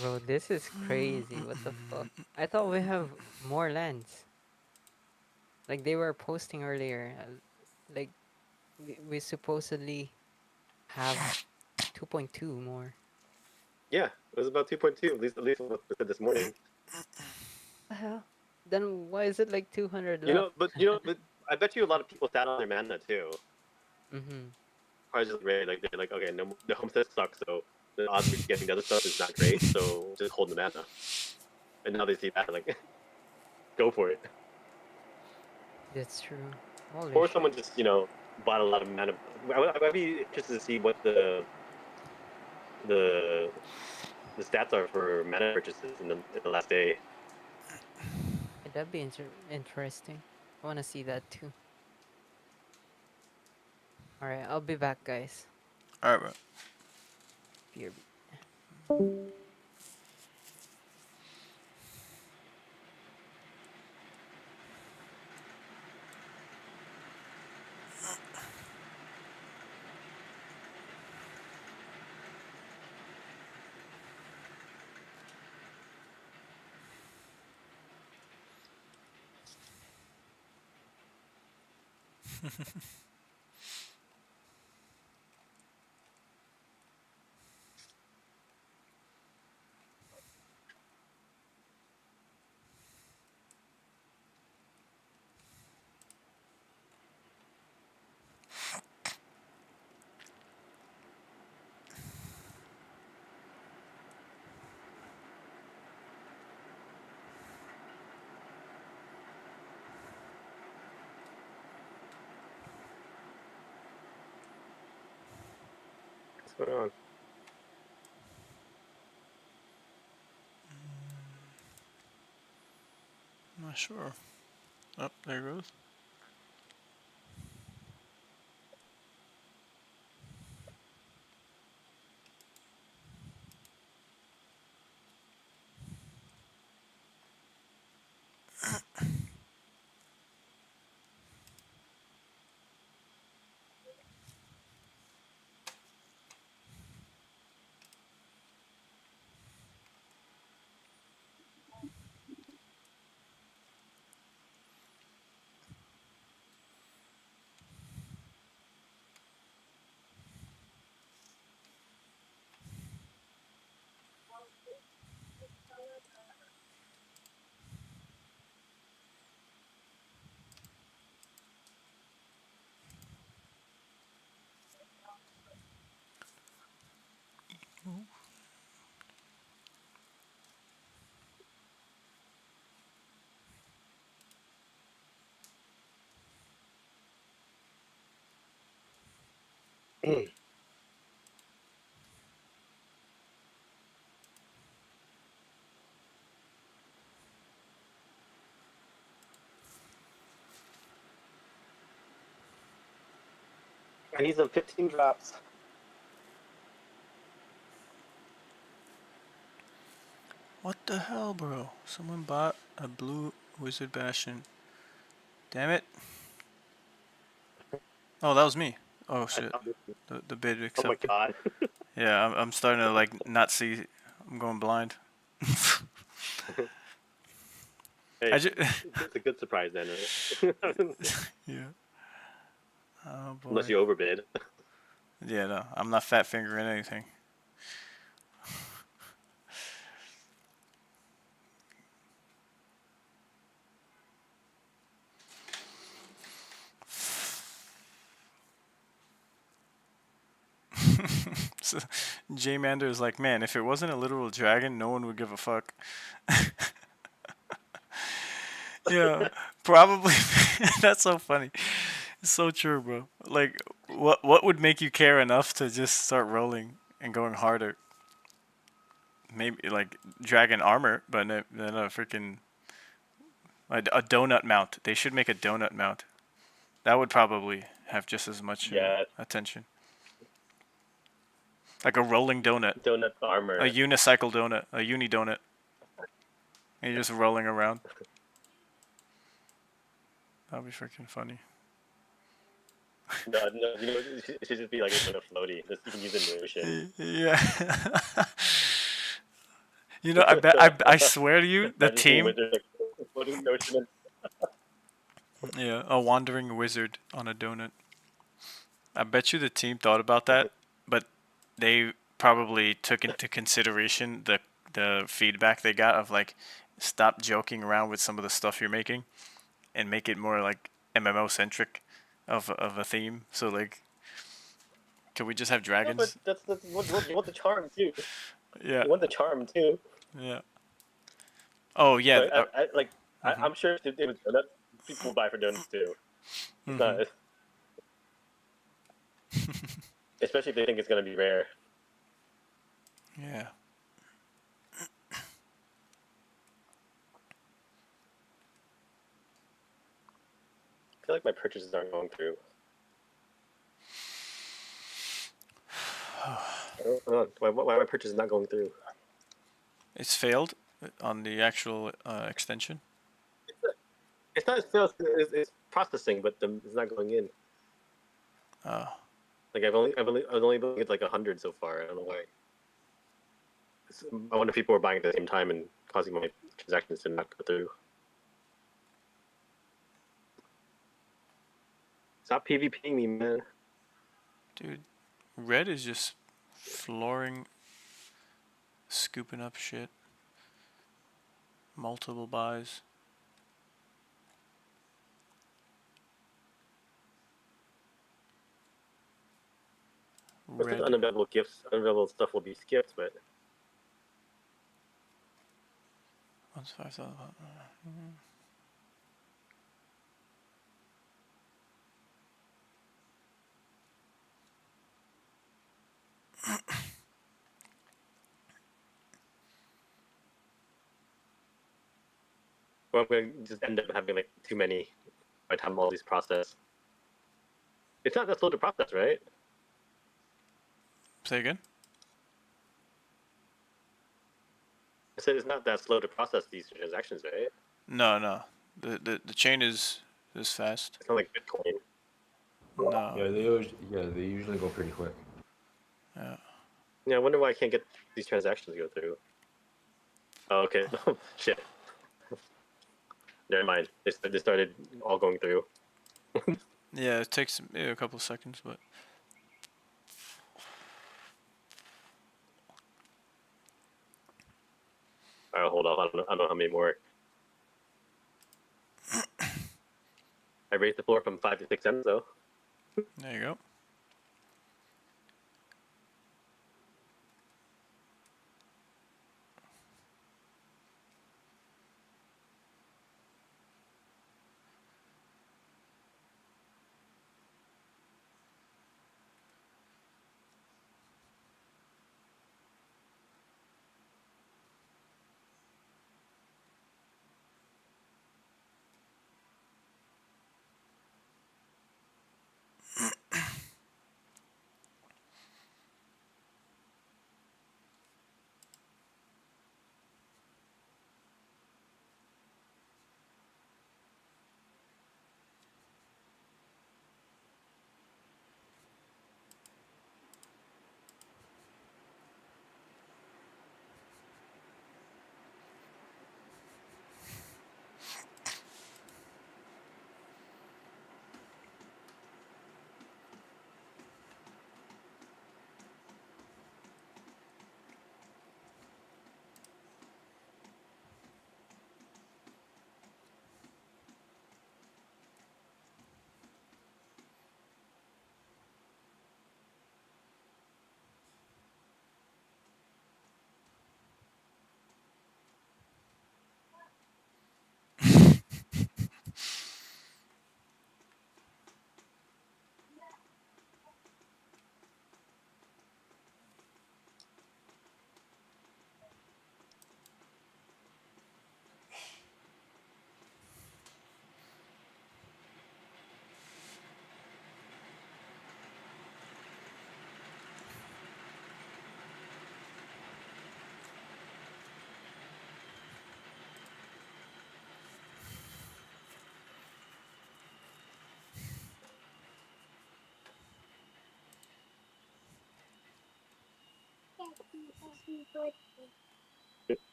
Bro, this is crazy. What the fuck? I thought we have more lands. Like they were posting earlier. Like we supposedly have 2.2 more. Yeah, it was about 2.2. At least what we said this morning. The hell? Then why is it like 200 left? But I bet you a lot of people sat on their mana too. Probably just ready, like they're like, okay, no, the homestead sucks, so the odds of getting the other stuff is not great, so just hold the mana. And now they see that, like, go for it. That's true. Or someone just, bought a lot of mana. I'd be interested to see what the stats are for mana purchases in the last day. That'd be interesting. I want to see that too. Alright, I'll be back, guys. Alright, bro. BRB. What's going on? I'm not sure. Oh, there it goes. I need some 15 drops. What the hell, bro? Someone bought a blue Wizard Bastion. Damn it. Oh, that was me. Oh shit. The bid Oh my accepted. god. Yeah, I'm starting to like not see. I'm going blind. Hey, I just it's a good surprise then, right? yeah. Oh boy. Unless you overbid. Yeah, no, I'm not fat fingering anything. So, J Mander is like, man, if it wasn't a literal dragon, no one would give a fuck. Yeah, probably. That's so funny. It's so true, bro. Like, what would make you care enough to just start rolling and going harder? Maybe like dragon armor, but then a freaking a donut mount. They should make a donut mount. That would probably have just as much Yeah. attention. Like a rolling donut. Donut armor. A unicycle donut. A uni donut. And you're just rolling around. That'd be freaking funny. No, you know, it should just be like a floaty. Just, you can use it in the ocean. Yeah. You know, I swear to you, the team. Floating in the ocean. Yeah, a wandering wizard on a donut. I bet you the team thought about that, but they probably took into consideration the feedback they got of like, stop joking around with some of the stuff you're making, and make it more like MMO centric of a theme. So like, can we just have dragons? No, but that's what you want the charm too. Yeah. You want the charm too. Yeah. Oh yeah. Like, I'm sure if it was donuts, people will buy for donuts too. It's not. Especially if they think it's gonna be rare. Yeah. I feel like my purchases aren't going through. I don't know. Why my purchase is not going through? It's failed on the actual extension. It's not failed. It's processing, but it's not going in. Oh. Like I was only able to get like 100 so far. I don't know why. I wonder if people were buying at the same time and causing my transactions to not go through. Stop PvPing me, man. Dude, red is just flooring, scooping up shit. Multiple buys. Red. Unavailable gifts, unavailable stuff will be skipped, but. Once 5,000. Or I'm going to just end up having like too many by the time all these process. It's not that slow to process, right? Say again? I said it's not that slow to process these transactions, right? No. The chain is fast. It's not like Bitcoin. No. Yeah, they usually go pretty quick. Yeah. Yeah, I wonder why I can't get these transactions to go through. Oh, okay. Shit. Never mind. They started all going through. Yeah, it takes a couple seconds, but. Alright, hold on. I don't know how many more. I raised the floor from 5 to 6 cents, though. There you go.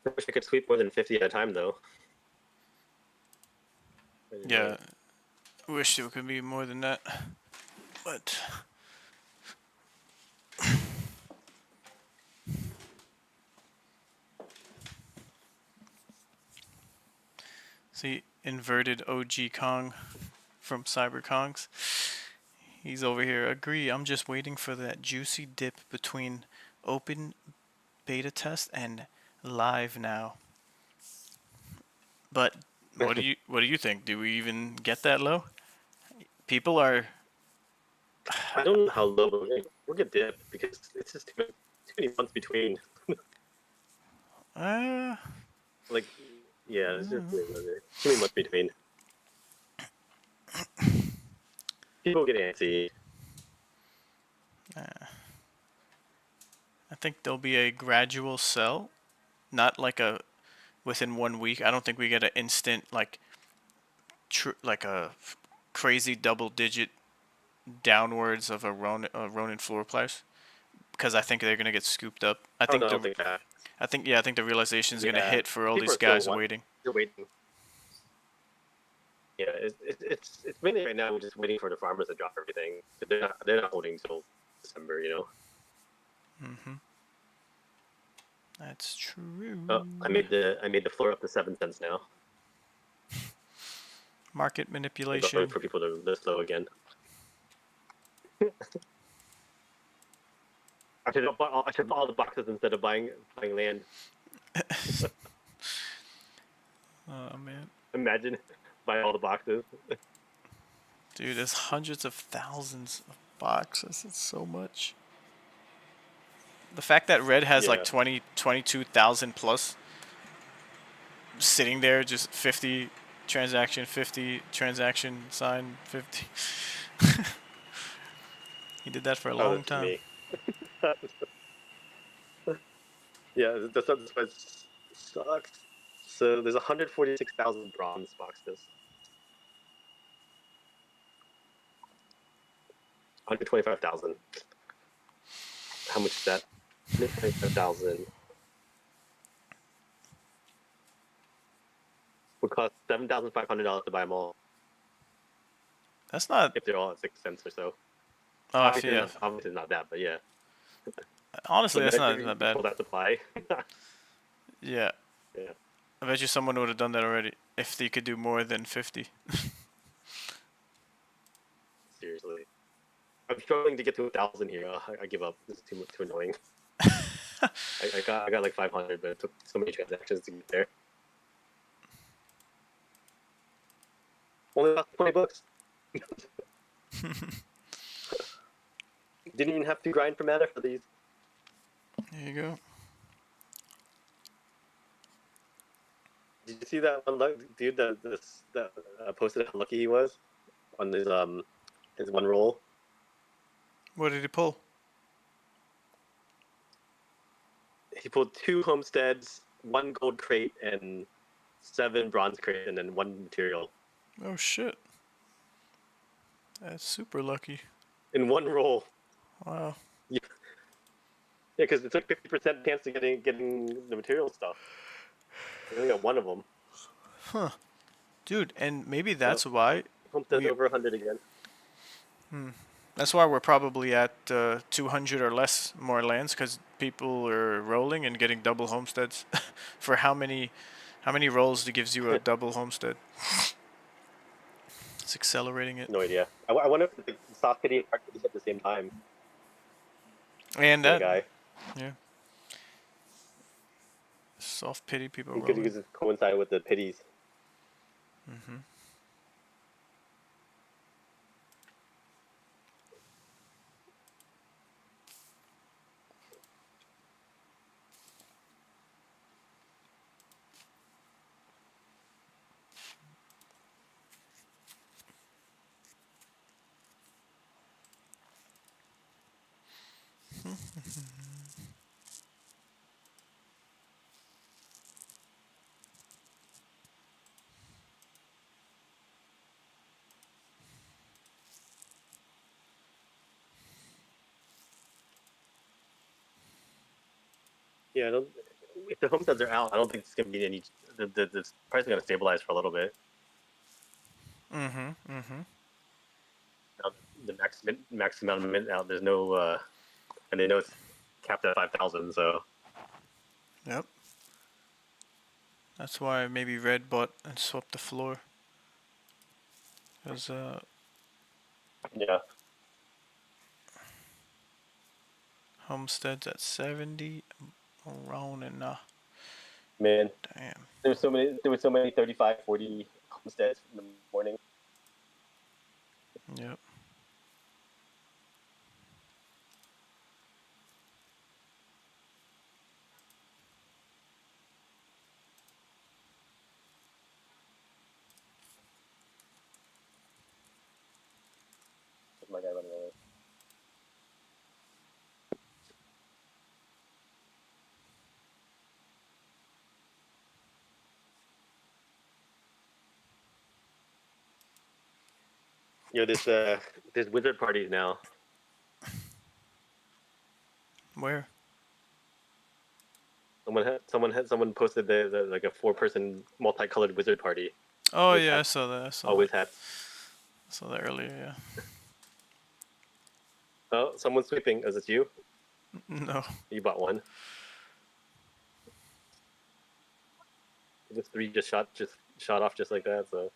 I wish I could sweep more than 50 at a time, though. Yeah. Wish it could be more than that. But. See, inverted OG Kong from Cyber Kongs. He's over here. Agree. I'm just waiting for that juicy dip between open beta test and live now. But what do you think? Do we even get that low? People are. I don't know how low, but we're gonna dip because it's just too many months between. Like, yeah, it's just too many months between. People get antsy. I think there'll be a gradual sell, not like a within 1 week. I don't think we get an instant like crazy double digit downwards of a Ronin floor price, because I think they're gonna get scooped up. I think that. I think the realization is gonna hit for all People these are still guys waiting. They're waiting. Yeah, it's mainly right now. We're just waiting for the farmers to drop everything. But they're not holding until December, you know. That's true. Oh, I made the floor up to 7 cents now. Market manipulation. Waiting for people to list slow again. I should have bought all the boxes instead of buying land. Oh man. Imagine buying all the boxes. Dude, there's hundreds of thousands of boxes. It's so much. The fact that red has like 22,000 plus sitting there, just 50 transaction, 50 transaction, sign 50. He did that for a long time. Me. Yeah, that's why it sucks. So there's 146,000 bronze boxes. 125,000. How much is that? 125,000. Would cost $7,500 to buy them all. That's not. If they're all at 6 cents or so. Oh, obviously not that, but yeah. Honestly, that's not that bad. Pull that supply. Yeah. Yeah. I bet you someone would have done that already if they could do more than 50. Seriously. I'm struggling to get to 1,000 here. I give up. This is too annoying. I got like 500, but it took so many transactions to get there. Only about 20 bucks. Didn't even have to grind for mana for these. There you go. Did you see that one dude that posted how lucky he was on his one roll? What did he pull? He pulled 2 homesteads, 1 gold crate, and 7 bronze crate, and then 1 material. Oh shit. That's super lucky. In 1 roll. Wow. Yeah, because it's like 50% chance of getting the material stuff. I only got 1 of them. Huh. Dude, and maybe that's why. Homestead over 100 again. That's why we're probably at 200 or less more lands, because people are rolling and getting double homesteads. For how many rolls gives you a double homestead? It's accelerating it. No idea. I wonder if the soft pity and hard pity at the same time. And that guy. Yeah. Soft pity people It rolling. could coincide with the pities. Mm-hmm. Yeah, if the homesteads are out, I don't think it's gonna be any. The price is gonna stabilize for a little bit. Mm-hmm. Mm-hmm. Now, the max amount of mint out. There's no, and they know it's capped at 5,000. So. Yep. That's why maybe red bought and swapped the floor. Because Yeah. homesteads at 70. Ronin. Man, Damn. there were so many 35, 40 homesteads in the morning. Yep. My guy running away. Yo, there's wizard parties now. Where? Someone posted the like a 4-person multicolored wizard party. Oh with yeah, I hats. saw that. I saw Always that. hats. I saw that earlier. Yeah. Oh, someone's sweeping. Is it you? No. You bought one. The 3 just shot off just like that. So.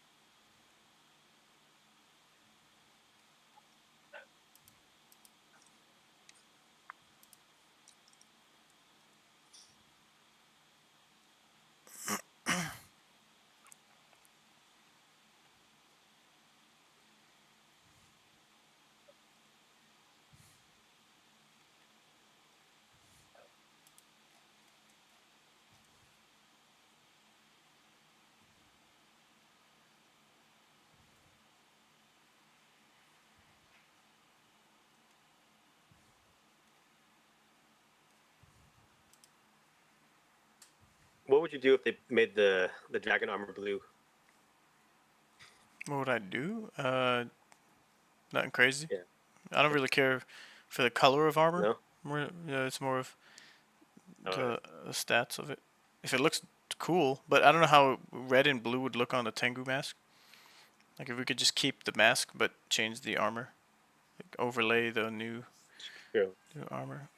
What would you do if they made the dragon armor blue? What would I do? Nothing crazy. Yeah. I don't really care for the color of armor. No. Yeah, it's more of Alright. the stats of it. If it looks cool, but I don't know how red and blue would look on the Tengu mask. Like if we could just keep the mask but change the armor, like overlay the new armor.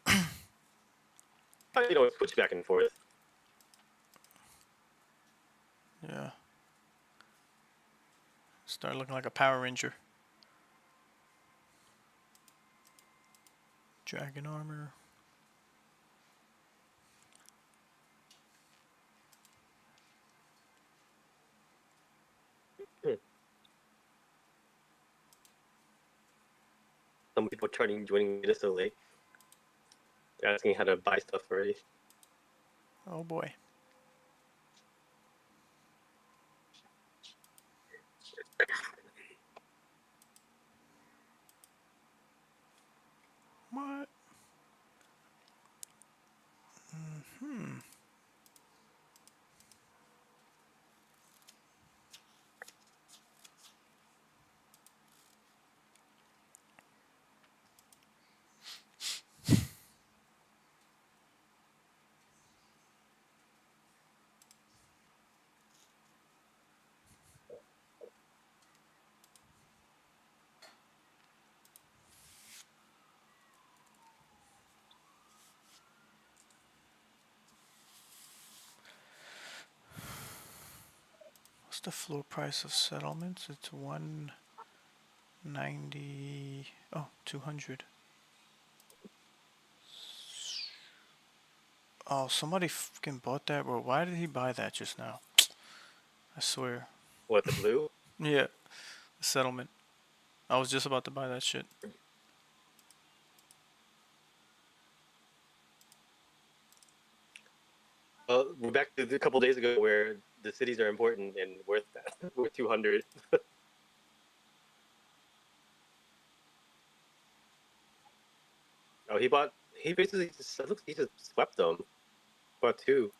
You know, switch back and forth. Yeah. Start looking like a Power Ranger. Dragon armor. Some people joining me just so late. They're asking how to buy stuff already. Oh boy. What? Hmm. What's the floor price of settlements? It's 190. Oh, 200. Oh, somebody fucking bought that. Bro, why did he buy that just now? I swear. What, the blue? Yeah. The settlement. I was just about to buy that shit. We're back to a couple days ago where the cities are important and worth 200. Oh, he basically he just swept them. Bought 2.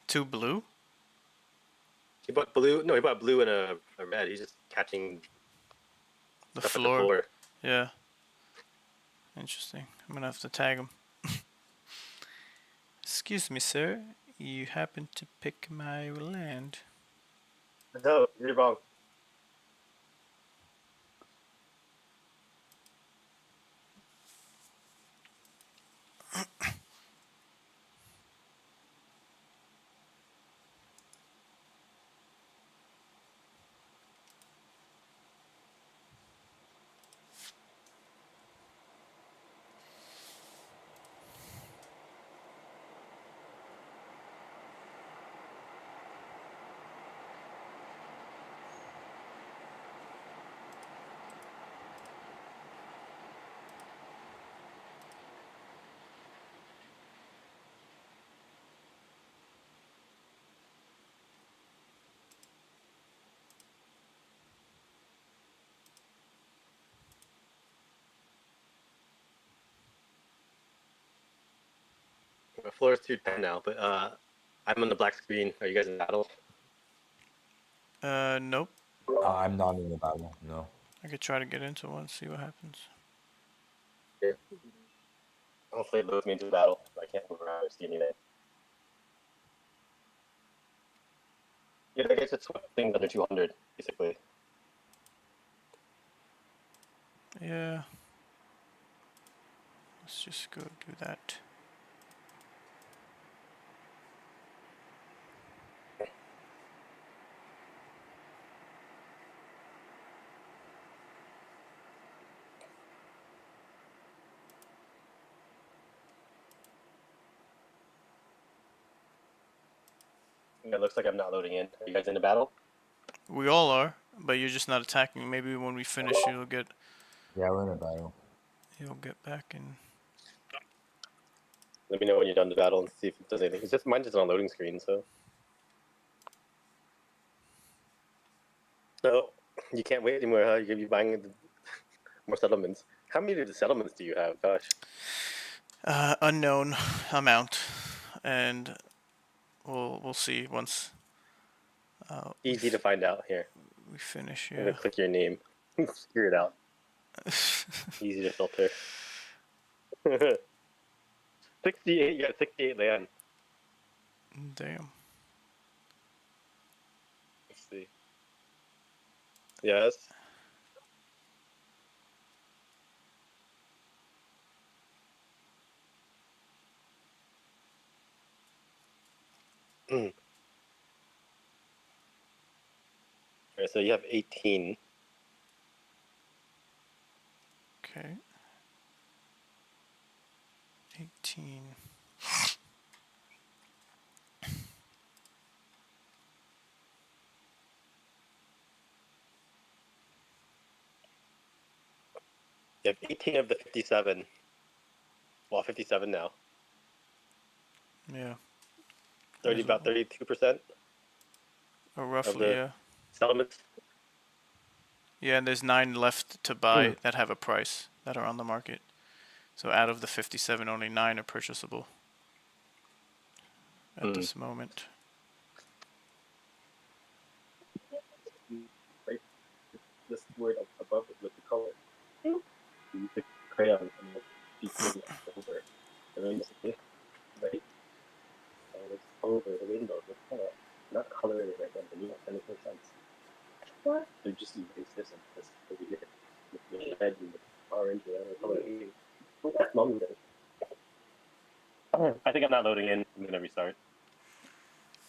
2 blue? He bought blue. No, he bought blue and a red. He's just catching The stuff floor. at the floor. Yeah. Interesting. I'm gonna have to tag him. Excuse me, sir. You happen to pick my land. No, you're wrong. Floor is 210 now, but I'm on the black screen. Are you guys in battle? Nope. I'm not in the battle. No. I could try to get into one, see what happens. Yeah. Hopefully it loads me into the battle. I can't move around or see anything. Yeah, I guess it's things under 200, basically. Yeah. Let's just go do that. Yeah, it looks like I'm not loading in. Are you guys in the battle? We all are, but you're just not attacking. Maybe when we finish, you'll get. Yeah, we're in a battle. You'll get back in. Let me know when you're done the battle and see if it does anything. It's just mine's just on loading screen, so. So you can't wait anymore, huh? You're gonna be buying more settlements. How many of the settlements do you have? Gosh. Unknown amount, and we'll see once. Easy to find out here. We finish. I'm Yeah. gonna click your name. Figure it out. Easy to filter. 68. You got 68 land. Damn. Let's see. Yes. Alright, so you have 18. Okay. 18. You have 18 of the 57. Well, 57 now. Yeah. 30, about 32%. Or roughly, of the yeah. settlements. Yeah, and there's 9 left to buy that have a price that are on the market. So out of the 57, only 9 are purchasable at this moment. Right, this word above it with the color. You use the crayon and you'll be over. And then you say, right? And it's over the window with color. Not color it right underneath. That makes no sense. What? They just erase this and this over here. With the red and the orange and the other color. Well, that's mom did. I think I'm not loading in. I'm gonna restart.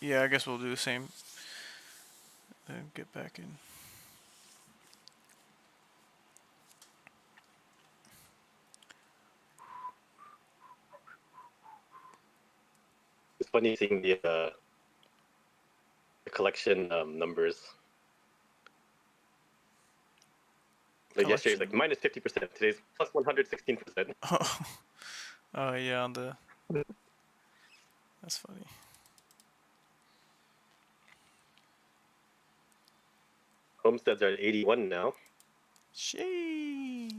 Yeah, I guess we'll do the same. Then get back in. It's funny seeing the collection numbers. Like yesterday's like minus 50%. Today's plus 116%. Oh yeah, on the. That's funny. Homesteads are at 81 now. Sheesh.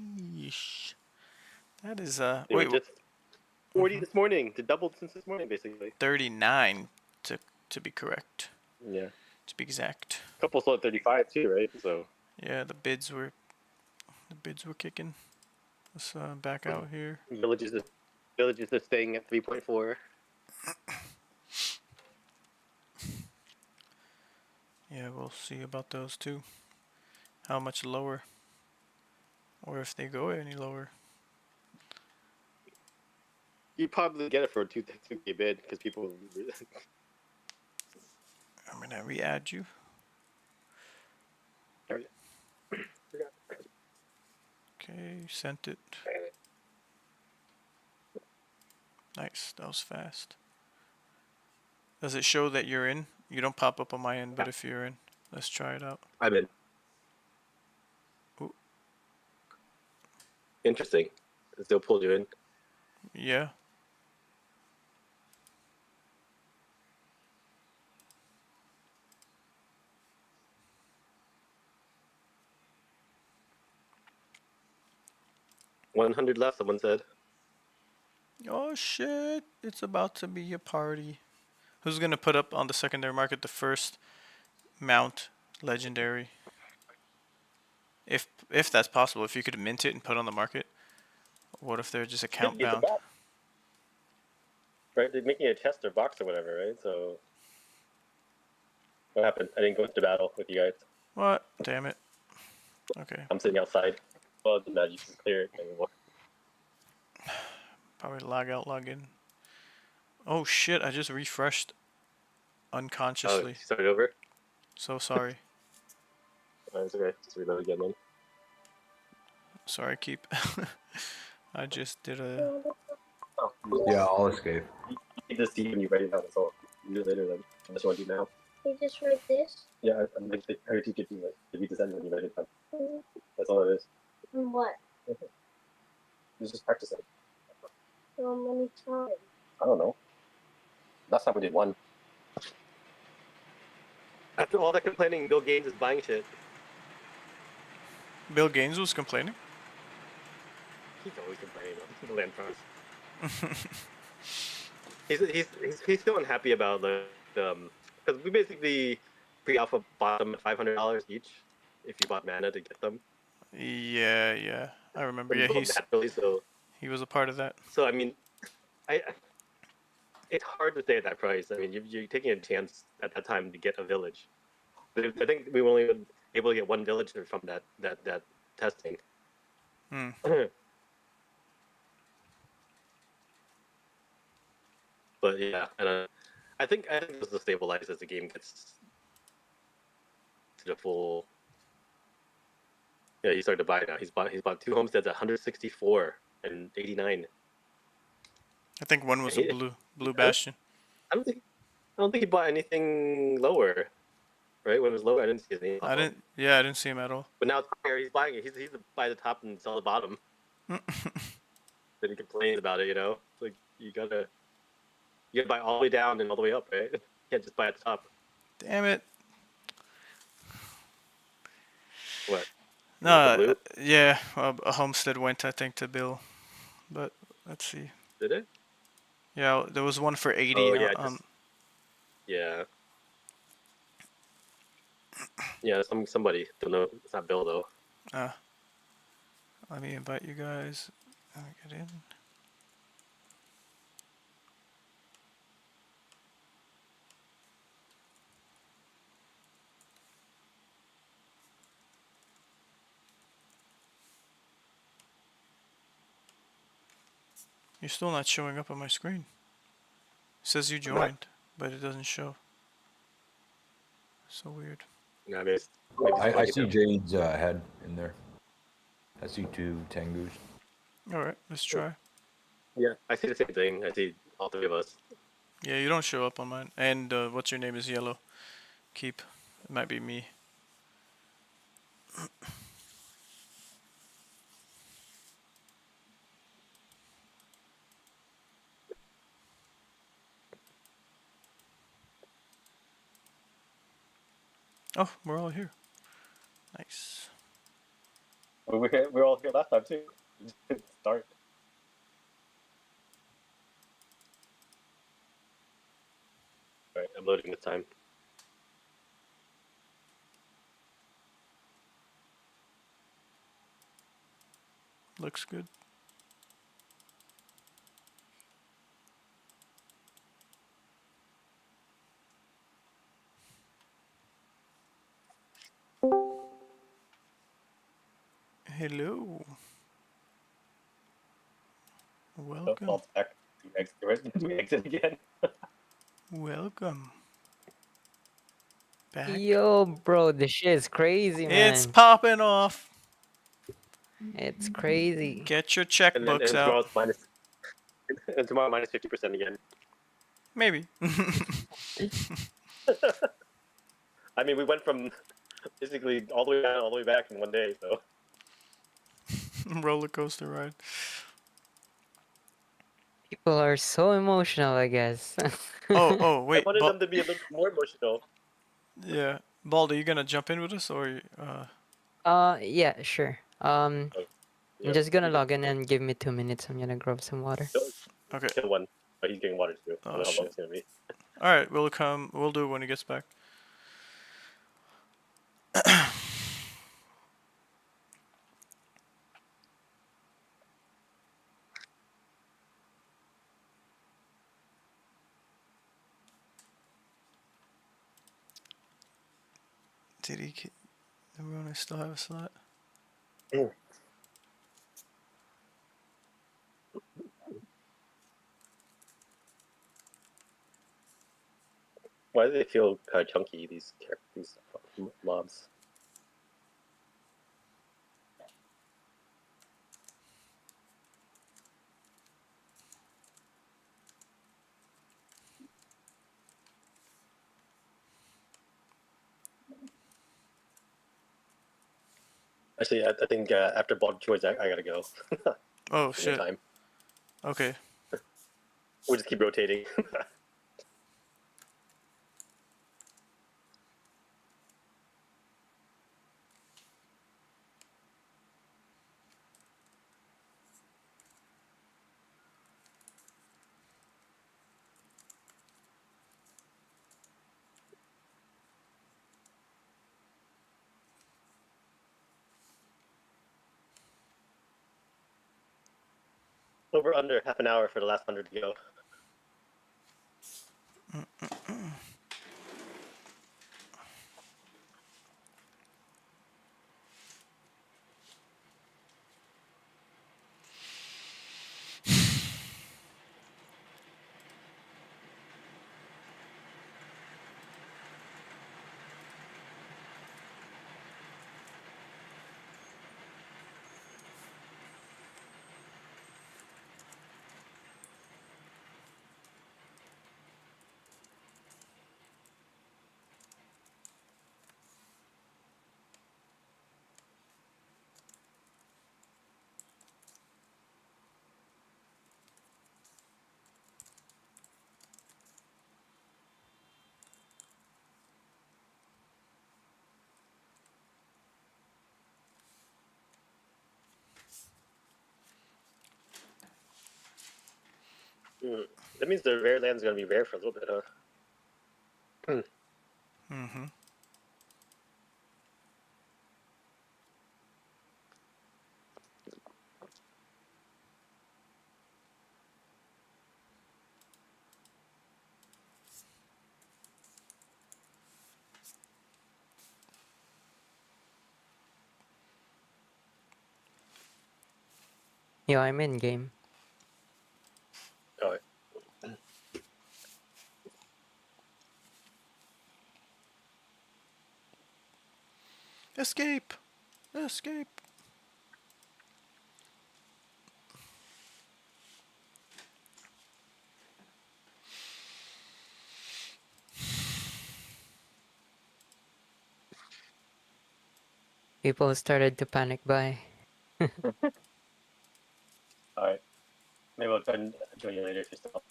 That is They wait. were just 40 this morning. They doubled since this morning, basically. 39 to be correct. Yeah. To be exact. A couple sold at 35 too, right? So. Yeah, the bids were kicking. Let's back out here. Villages are staying at 3.4. Yeah, we'll see about those too. How much lower, or if they go any lower. You probably get it for a 2K bid because people. I'm gonna re-add you. Okay, sent it. Nice, that was fast. Does it show that you're in? You don't pop up on my end, but if you're in, let's try it out. I'm in. Ooh. Interesting. It still pulled you in. Yeah. $100 left, someone said. Oh shit! It's about to be a party. Who's gonna put up on the secondary market the first mount legendary? If that's possible, if you could mint it and put it on the market. What if they're just account It's a bound? box. Right, they're making a chest or box or whatever, right? So what happened? I didn't go into battle with you guys. What? Damn it. Okay. I'm sitting outside. Well, it doesn't matter. You can clear it anymore. Probably log out, log in. Oh shit! I just refreshed unconsciously. Oh, start over. So sorry. It's okay. Just reload again then. Sorry, keep. I just did a. Oh, Yeah, I'll escape. You need to see when you write it down. That's all. You do it later then. Unless you want to do it now. You just write this? Yeah, I'm like, I heard you could do it. If you decide when you write it down. That's all it is. And what? It's just practicing. So many times. I don't know. Last time we did one. After all that complaining, Bill Gates is buying shit. Bill Gaines was complaining. He's always complaining about the land price. he's still unhappy about the because we basically pre-alpha bought them at $500 each if you bought mana to get them. Yeah, I remember. Yeah, he was a part of that. So I mean, it's hard to stay at that price. I mean, you're taking a chance at that time to get a village. But I think we were only able to get one villager from that testing. But yeah, and I think this will stabilize as the game gets to the full. Yeah, he started to buy now. He's bought 2 homesteads at 164 and 89. I think one was a blue bastion. I don't think he bought anything lower. Right when it was lower, I didn't see his name. I didn't see him at all. But now it's higher. He's buying it. He's buy the top and sell the bottom. Then he complains about it. It's like you gotta buy all the way down and all the way up, right? You can't just buy at the top. Damn it. What? No, yeah, a homestead went, I think, to Bill, but let's see. Did it? Yeah, there was one for 80. Oh yeah, yeah. Yeah, somebody. Don't know. It's not Bill though. Let me invite you guys. Get in. You're still not showing up on my screen. It says you joined, but it doesn't show. So weird. No, maybe I see Jade's head in there. I see 2 Tengus. Alright, let's try. Yeah, I see the same thing. I see all 3 of us. Yeah, you don't show up on mine. And what's your name is yellow. Keep. It might be me. Oh, we're all here. Nice. We were all here last time too. Start. Alright, I'm loading this time. Looks good. Hello. Welcome. I'll back to exit again. Welcome. Back. Yo, bro, this shit is crazy, man. It's popping off. It's crazy. Get your checkbooks out. And tomorrow minus 50% again. Maybe. I mean, we went from basically all the way down, all the way back in one day, so. Roller coaster ride. People are so emotional, I guess. Oh, wait. I wanted them to be a little more emotional. Yeah. Bald, are you gonna jump in with us, or yeah, sure. I'm just gonna log in and give me 2 minutes. I'm gonna grab some water. Okay. Kill one, but he's getting water too. I Oh don't know how long shit. it's gonna be. All right, we'll come. We'll do it when he gets back. Did he? Did Rona still have a slot? Why do they feel kind of chunky? These mobs. Actually, I think after ball choice, I gotta go. Oh shit. Time. Okay. We'll just keep rotating. Over under half an hour for the last 100 to go. That means the rare land's gonna be rare for a little bit, huh? Mm-hmm. Yo, I'm in game. Alright. Escape! Escape! People started to panic buy. Alright. Maybe I'll try and join you later if you're still.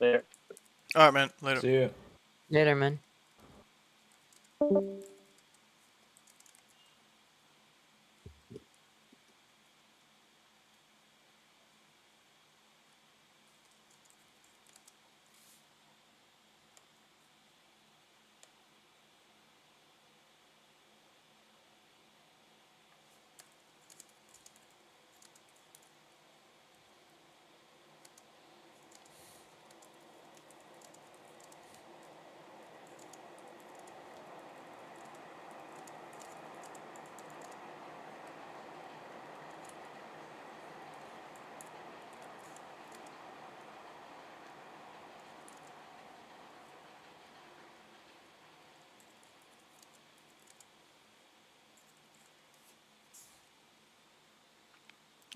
Later. All right, man. Later. See ya. Later, man.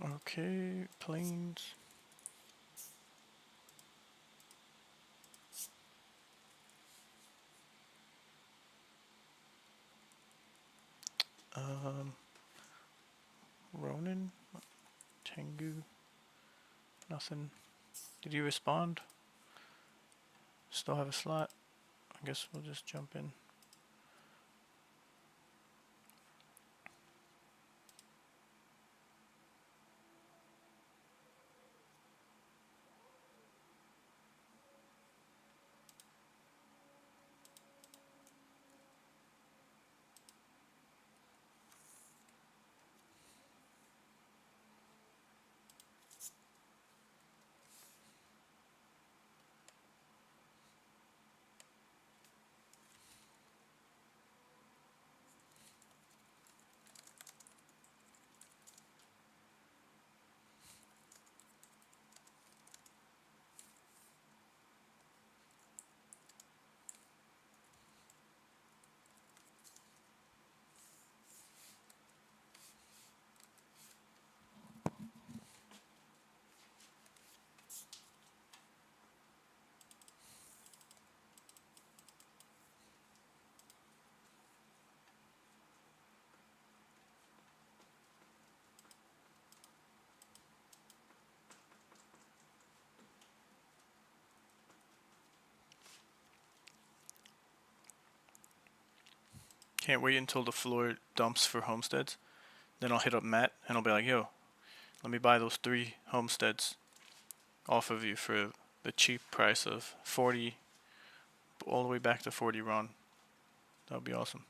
Okay, planes. Ronin, Tengu, nothing. Did you respond? Still have a slot? I guess we'll just jump in. can't wait until the floor dumps for homesteads. Then I'll hit up Matt and I'll be like, yo, let me buy those 3 homesteads off of you for the cheap price of 40, all the way back to 40 Ron. That would be awesome.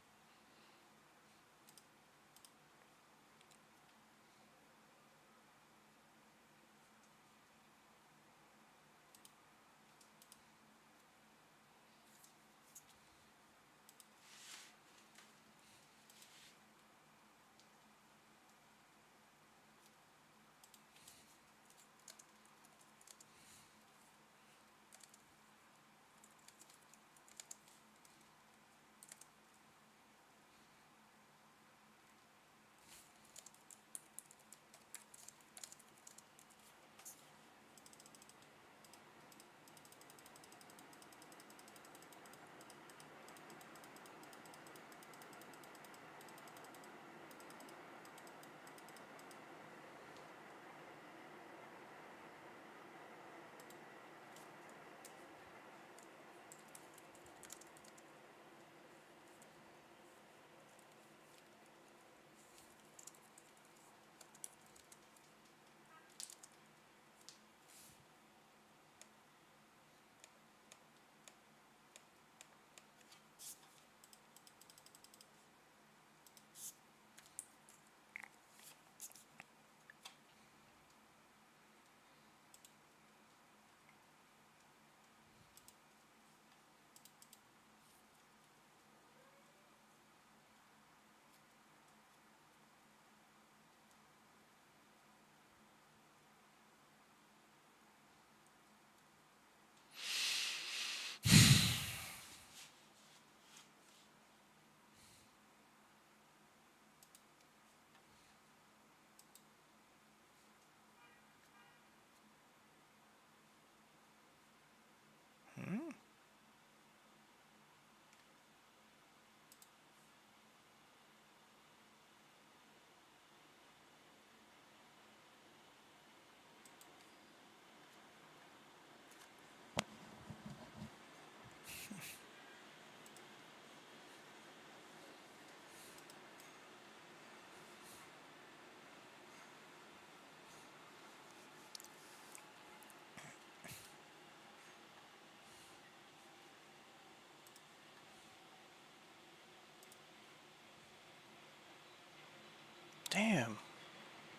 Damn.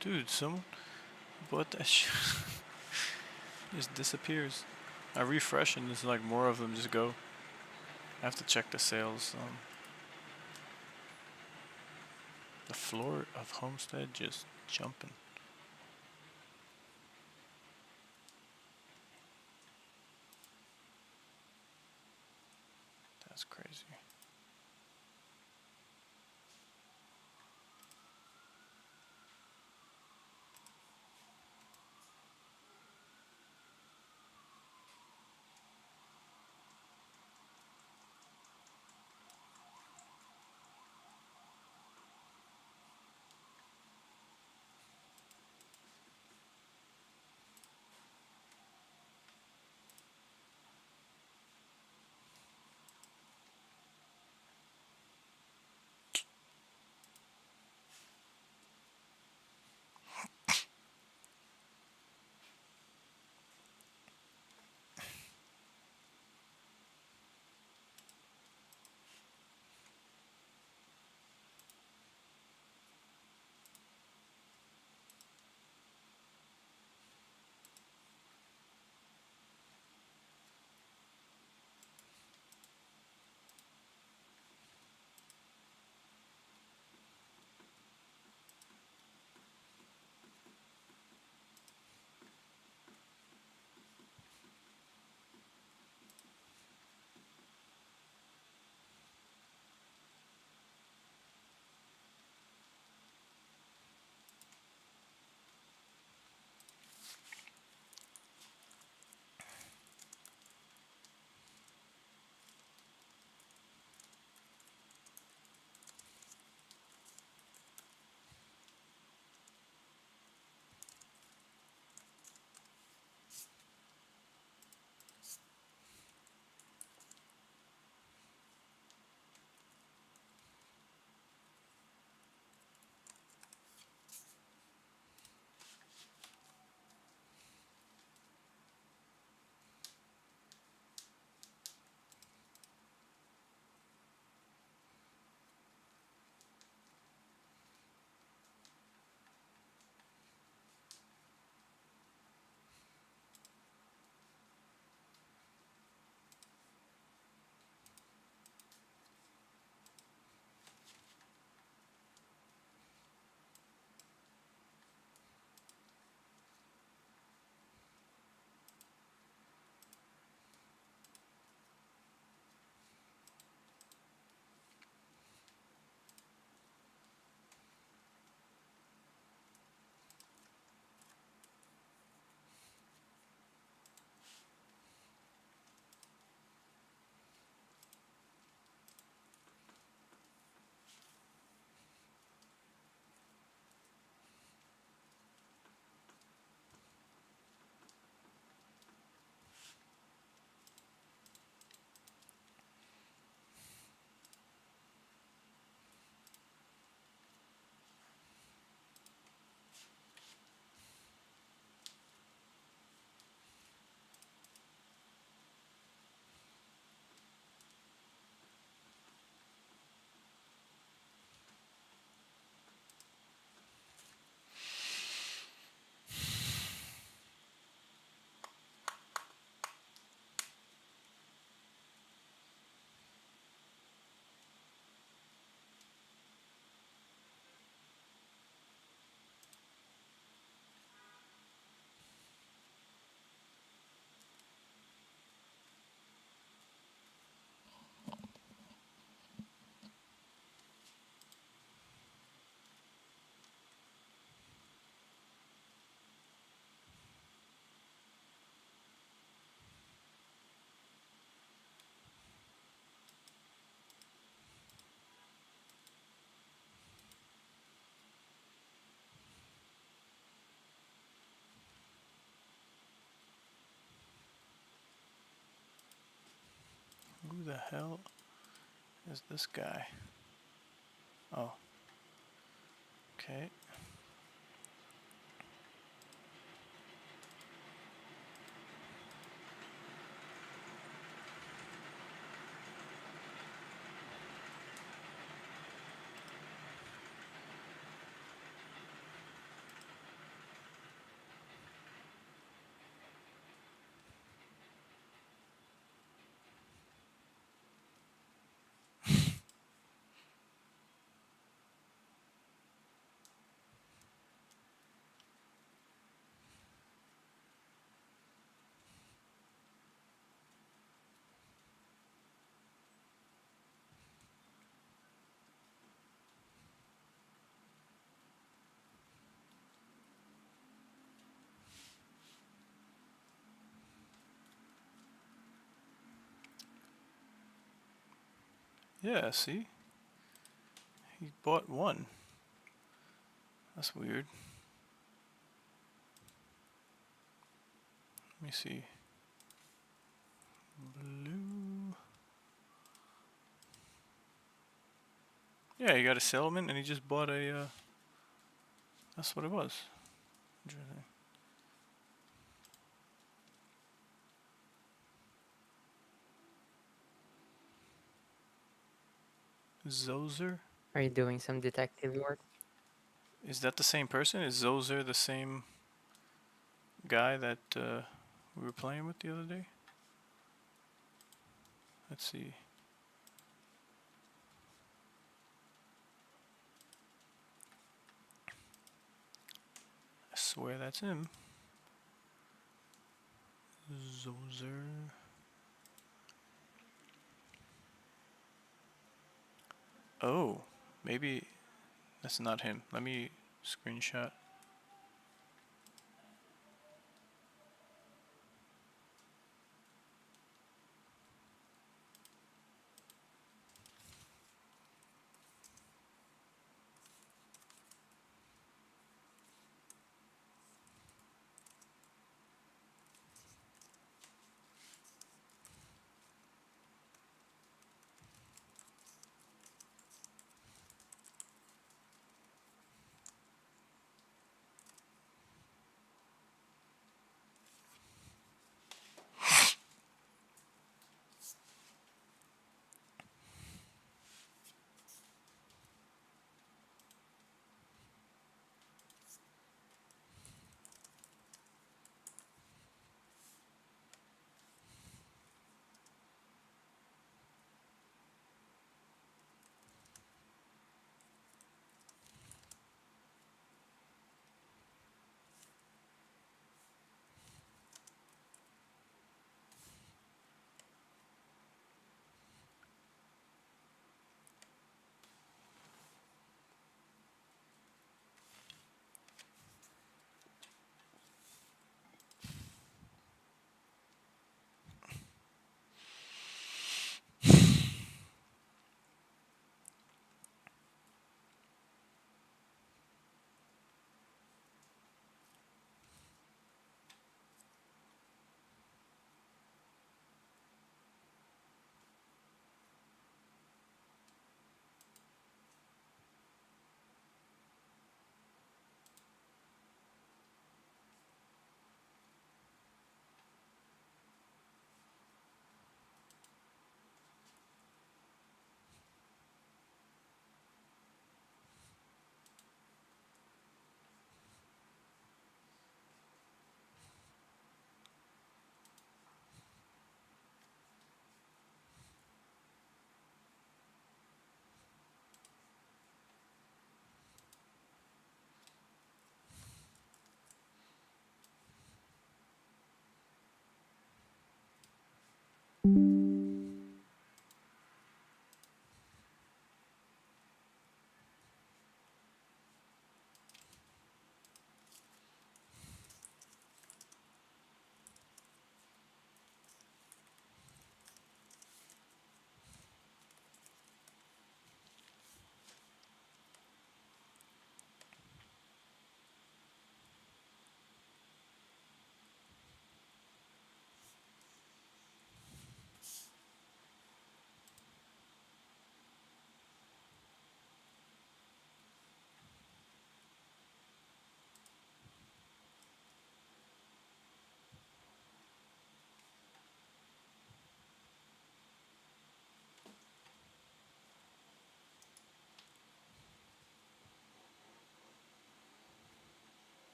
Dude, someone bought that shit. Just disappears. I refresh and there's like more of them just go. I have to check the sales. The floor of Homestead just jumping. That's crazy. the hell is this guy? Oh. Okay. Yeah, see? He bought one. That's weird. Let me see. Blue. Yeah, he got a settlement and he just bought a, that's what it was. Interesting. Zozer? Are you doing some detective work? Is that the same person? Is Zozer the same guy that we were playing with the other day? Let's see. I swear that's him. Zozer. Oh, maybe that's not him. Let me screenshot.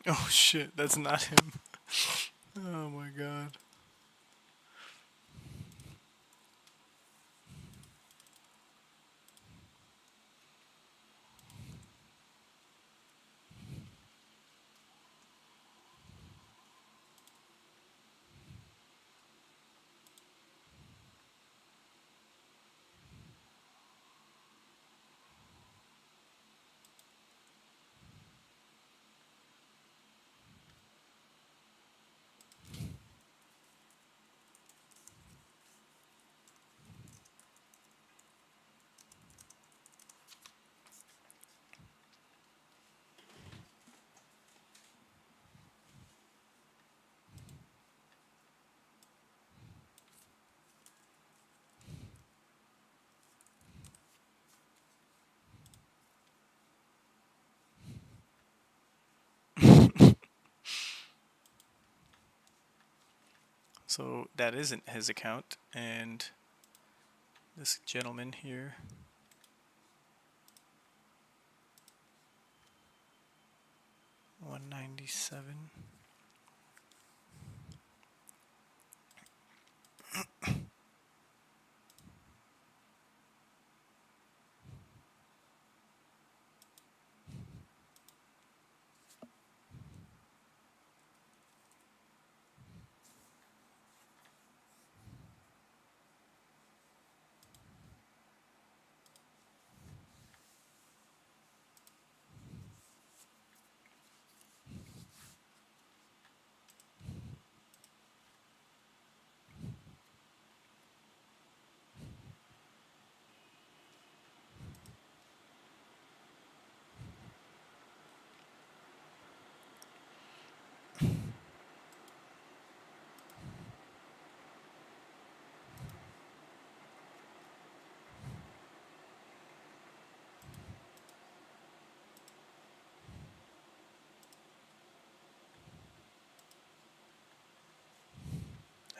Oh shit, that's not him. Oh my god. So that isn't his account, and this gentleman here. $197.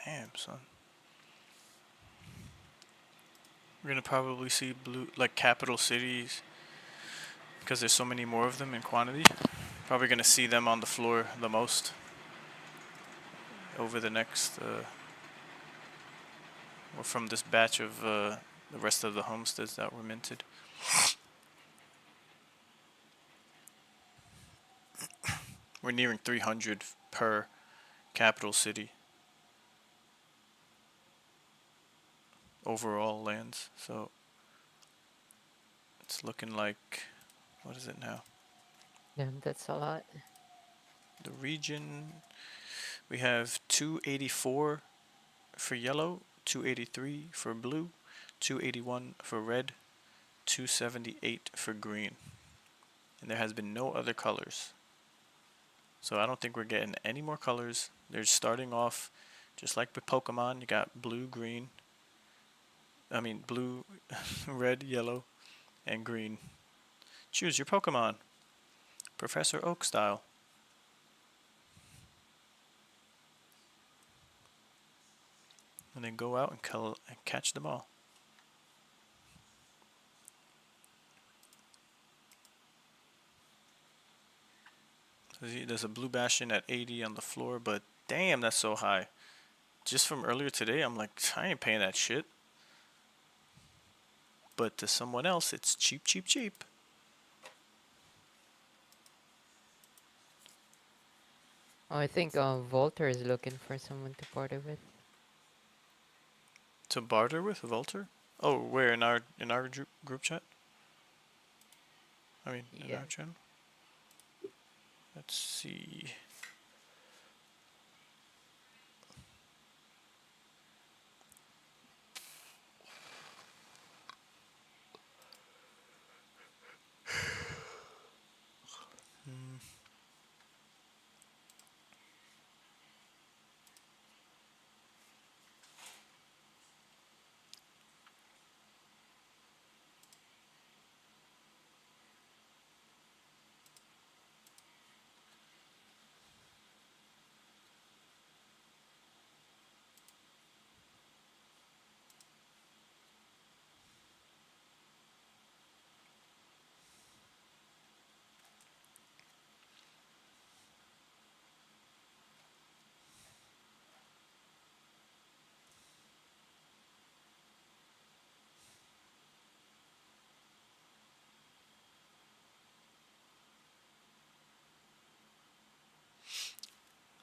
Damn, son. We're gonna probably see blue, like capital cities, because there's so many more of them in quantity. Probably gonna see them on the floor the most over the next, or from this batch of the rest of the homesteads that were minted. We're nearing 300 per capital city overall lands, so it's looking like, what is it now? Yeah, that's a lot. The region, we have 284 for yellow, 283 for blue, 281 for red, 278 for green. And there has been no other colors. So I don't think we're getting any more colors. They're starting off just like with Pokemon. You got blue, green. I mean blue, red, yellow, and green. Choose your Pokemon. Professor Oak style. And then go out and catch them all. There's a blue bastion at 80 on the floor, but damn, that's so high. Just from earlier today, I'm like, I ain't paying that shit. But to someone else, it's cheap, cheap, cheap. Oh, I think Volter is looking for someone to barter with. To barter with Volter? Oh, where in our group chat? I mean, in our channel. Let's see.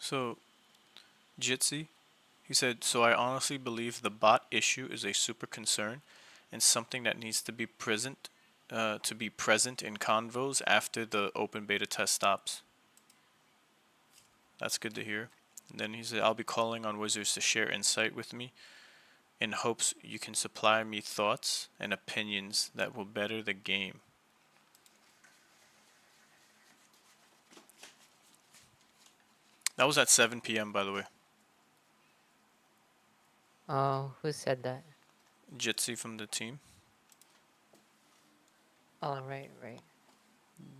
So, Jitsi, he said, so I honestly believe the bot issue is a super concern and something that needs to be present in convos after the open beta test stops. That's good to hear. And then he said, I'll be calling on Wizards to share insight with me in hopes you can supply me thoughts and opinions that will better the game. That was at 7 p.m. by the way. Oh, who said that? Jitsi from the team. Oh, right.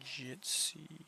Jitsi.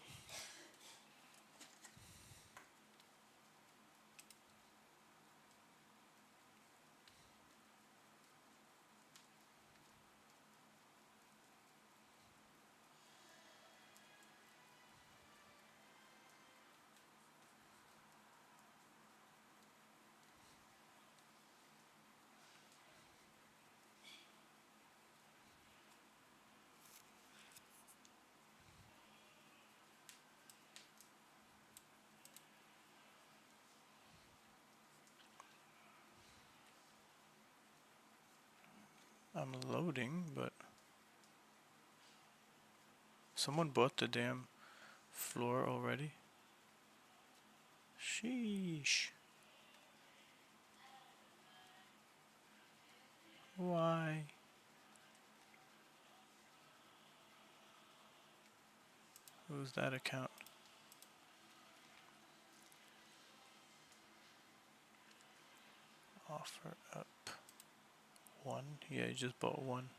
I'm loading, but someone bought the damn floor already. Sheesh. Why? Who's that account? Offer up one. Yeah, you just bought one.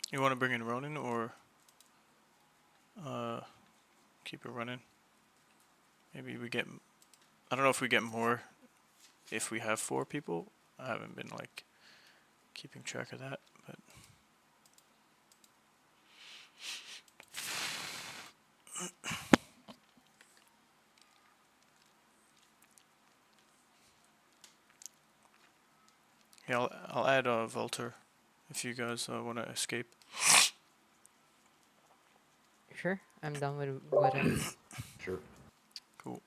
You want to bring in Ronin or keep it running? Maybe we get. I don't know if we get more if we have 4 people. I haven't been like keeping track of that, but. Yeah, I'll add Volter if you guys want to escape. Sure, I'm done with whatever. Sure. Cool.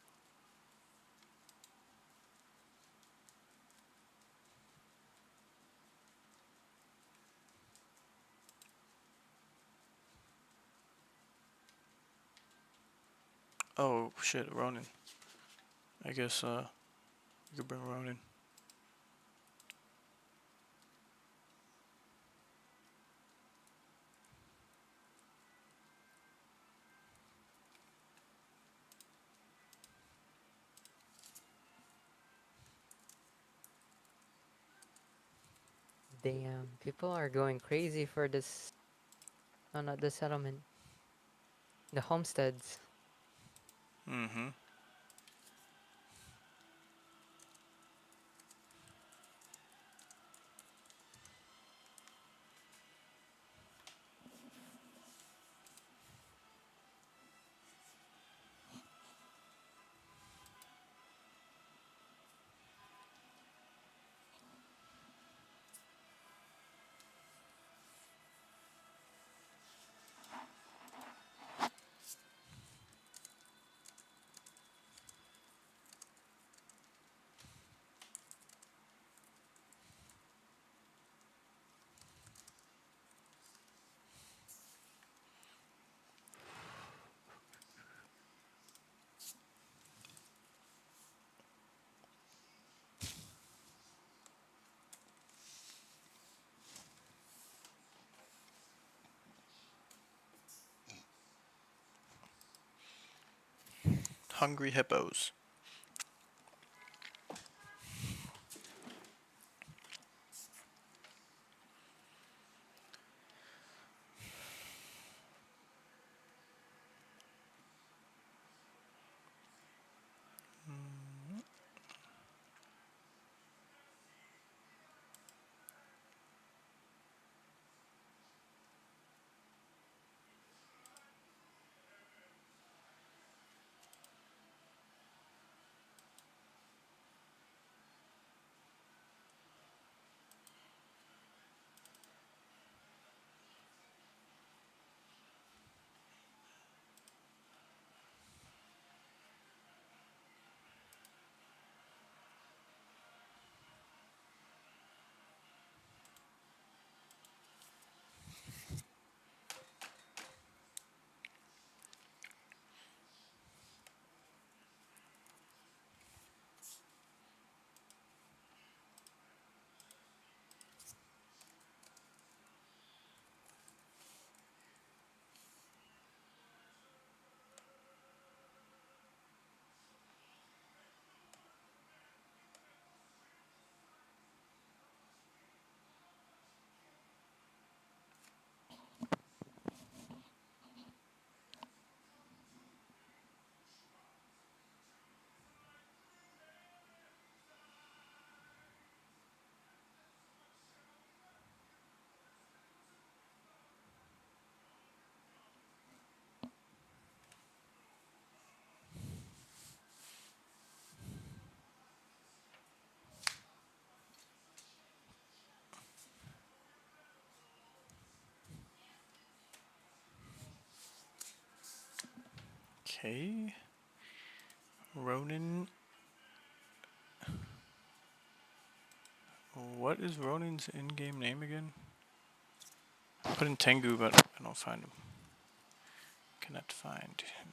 Oh shit, Ronin. I guess you could bring Ronin. Damn, people are going crazy for this. No, not the settlement. The homesteads. Mm-hmm. Hungry hippos. Okay. Ronin. What is Ronin's in-game name again? I put in Tengu, but I don't find him. Cannot find him.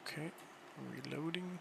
Okay, reloading.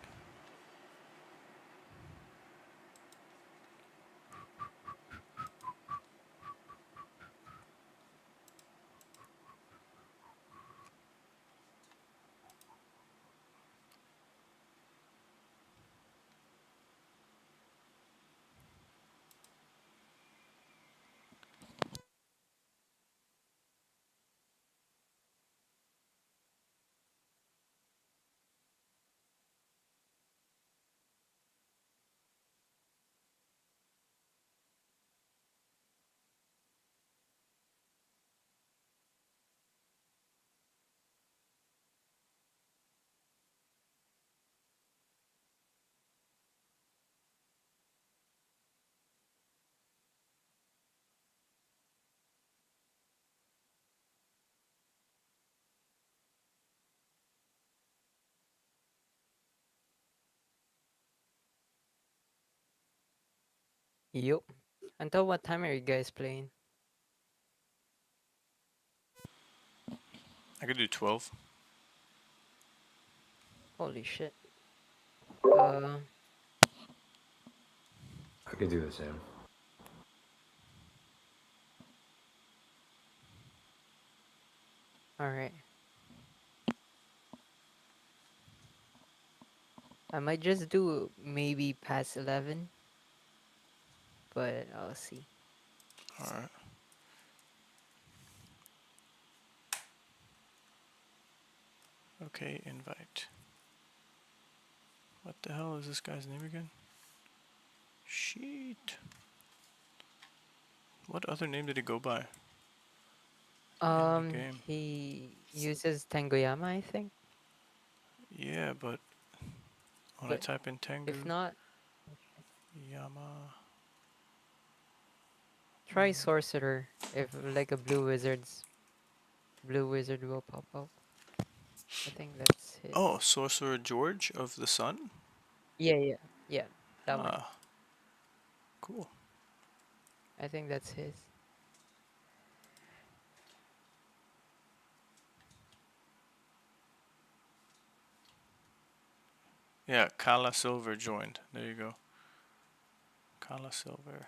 Yup. Until what time are you guys playing? I could do 12. Holy shit. I could do the same. Alright. I might just do maybe past 11. But I'll see. Alright. Okay, invite. What the hell is this guy's name again? Sheet. What other name did he go by? In the game. He uses Tangoyama, I think. Yeah, but when I But type in Tengu, if not, Yama. try Sorcerer. If like a blue wizard will pop up. I think that's his. Oh, Sorcerer George of the Sun? Yeah. That one. Cool. I think that's his. Yeah, Kala Silver joined. There you go. Kala Silver.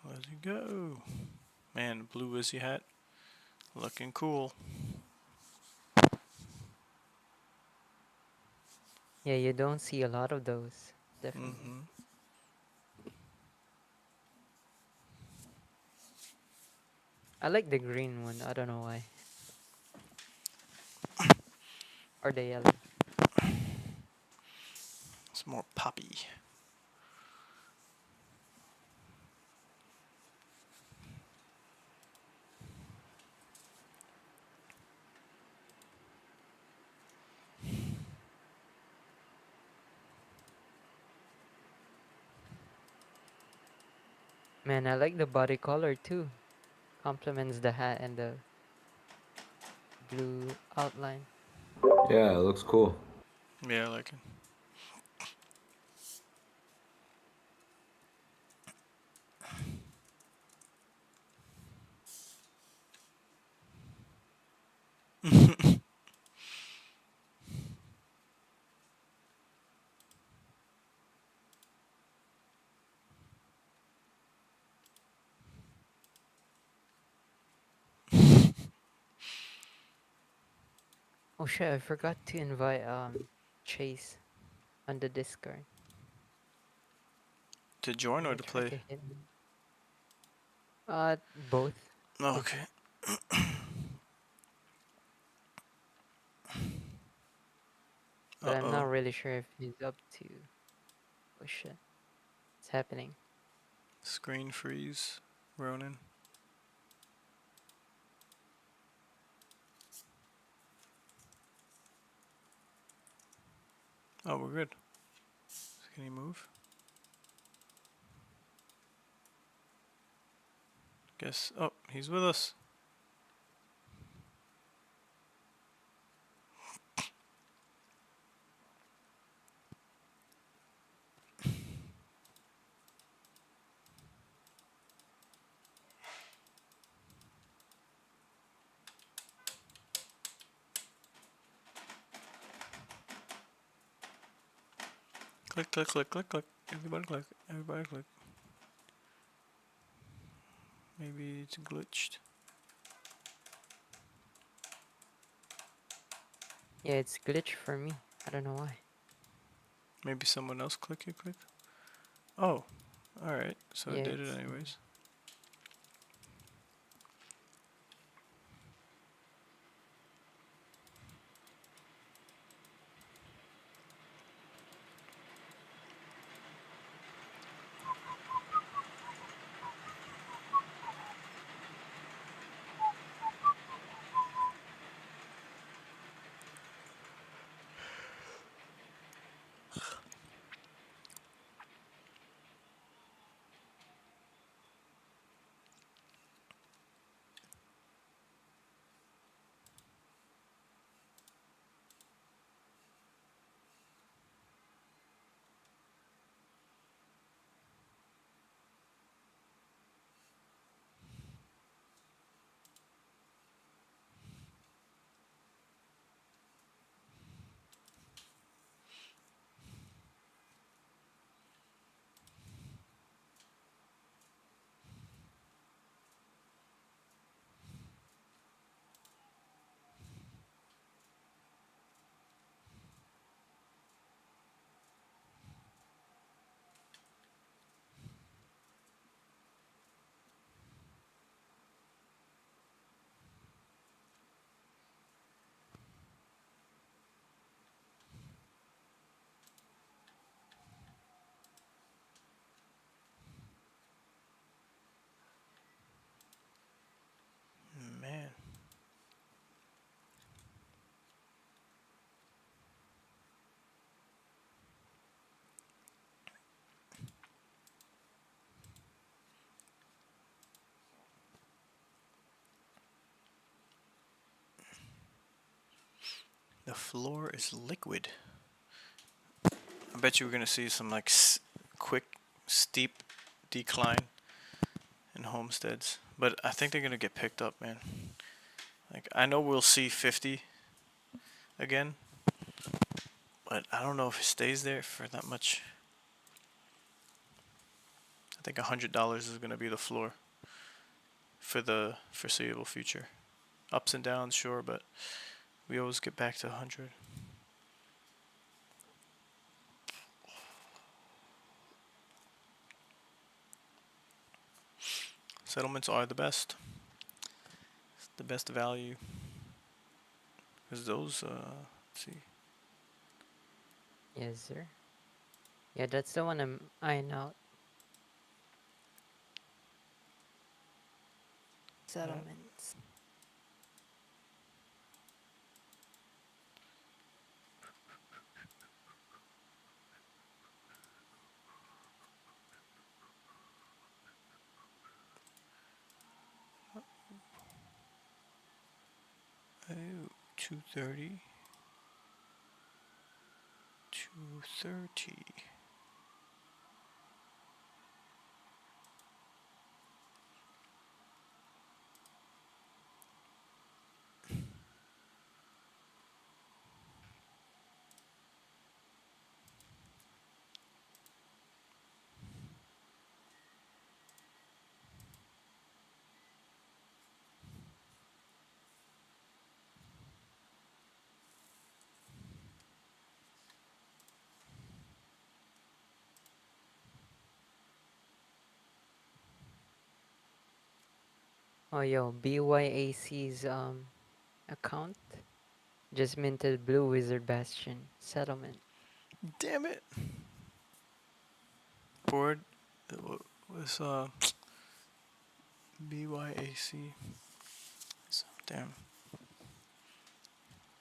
Let's go. Man, blue Wizzy hat. Looking cool. Yeah, you don't see a lot of those. Definitely. I like the green one. I don't know why. Or the yellow. It's more poppy. Man, I like the body color too. Complements the hat and the blue outline. Yeah, it looks cool. Yeah, I like it. Oh shit, I forgot to invite Chase on the Discord. To join or I to tried play? to hit him. Both. Oh, okay. But I'm not really sure if he's up to... Oh shit. It's happening. Screen freeze, Ronan. Oh, we're good. Can he move? Guess. Oh, he's with us. Click, click, click, click, click. Everybody click. Everybody click. Maybe it's glitched. Yeah, it's glitch for me. I don't know why. Maybe someone else click it quick. Oh, alright. So Yeah, it did it it's anyways. Man. The floor is liquid. I bet you we're gonna see some like quick, steep decline in homesteads, but I think they're gonna get picked up, man. Like I know we'll see 50 again, but I don't know if it stays there for that much. I think $100 is gonna be the floor for the foreseeable future. Ups and downs, sure, but we always get back to 100. Settlements are the best. It's the best value. Because those, let's see. Yes, sir. Yeah, that's the one I'm eyeing out. Settlements. Oh, 230. 230. Oh, yo, BYAC's account just minted Blue Wizard Bastion settlement. Damn it. Board was BYAC. So, damn.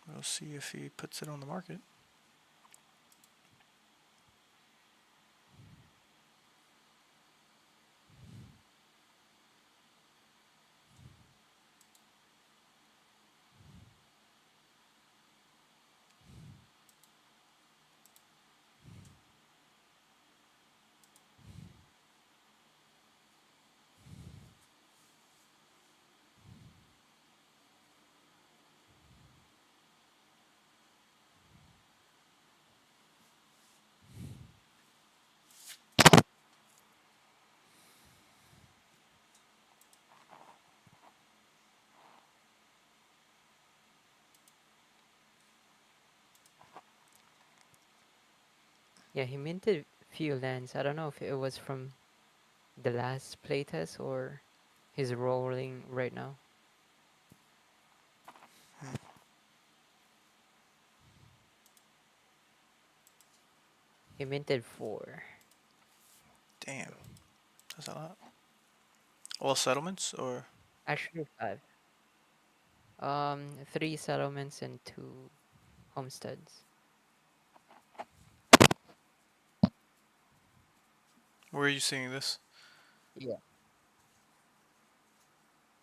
We'll see if he puts it on the market. Yeah, he minted few lands. I don't know if it was from the last playtest or he's rolling right now. He minted 4. Damn, that's a lot. All settlements or? Actually 5. 3 settlements and 2 homesteads. Where are you seeing this? Yeah.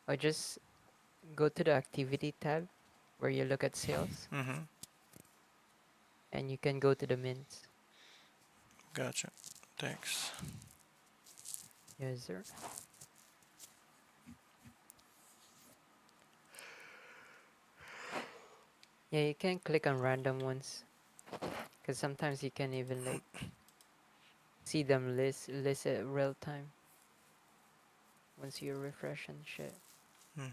Or just go to the activity tab where you look at sales. Mm-hmm. And you can go to the mints. Gotcha. Thanks. Yes, sir. Yeah, you can click on random ones. Because sometimes you can even like see them list it real time. Once you refresh and shit. Mm-hmm.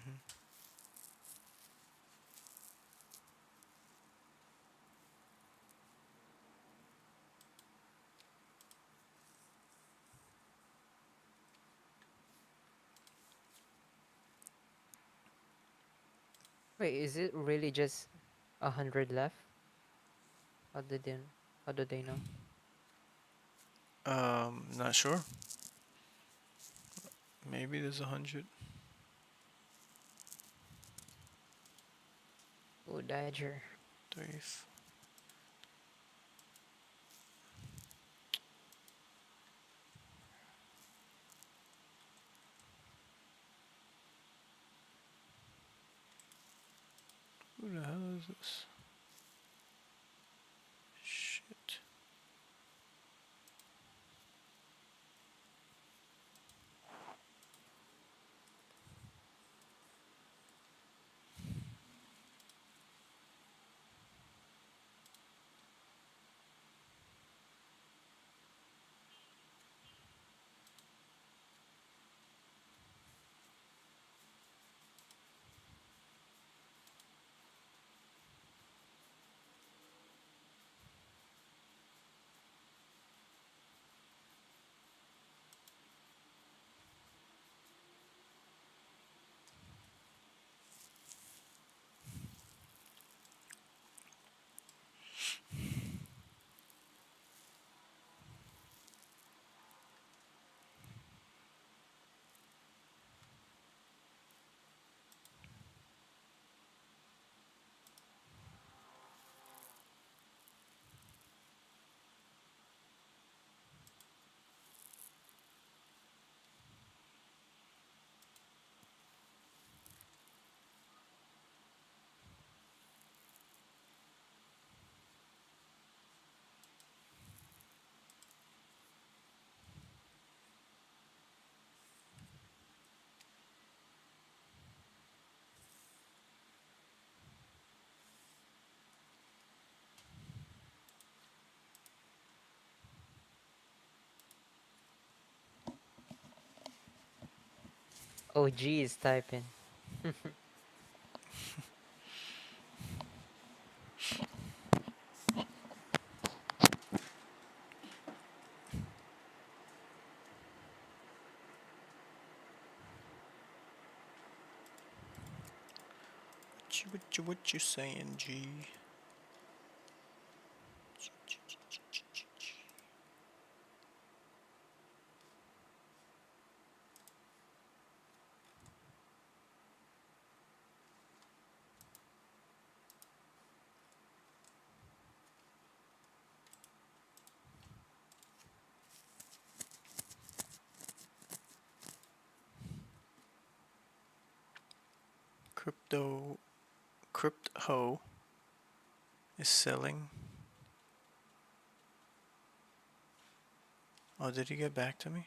Wait, is it really just 100 left? How did they know? Not sure. Maybe there's 100. Oh, Dodger. 3. Who the hell is this? Shit. OG is typing. What you saying, G? Crypto is selling. Oh, did he get back to me?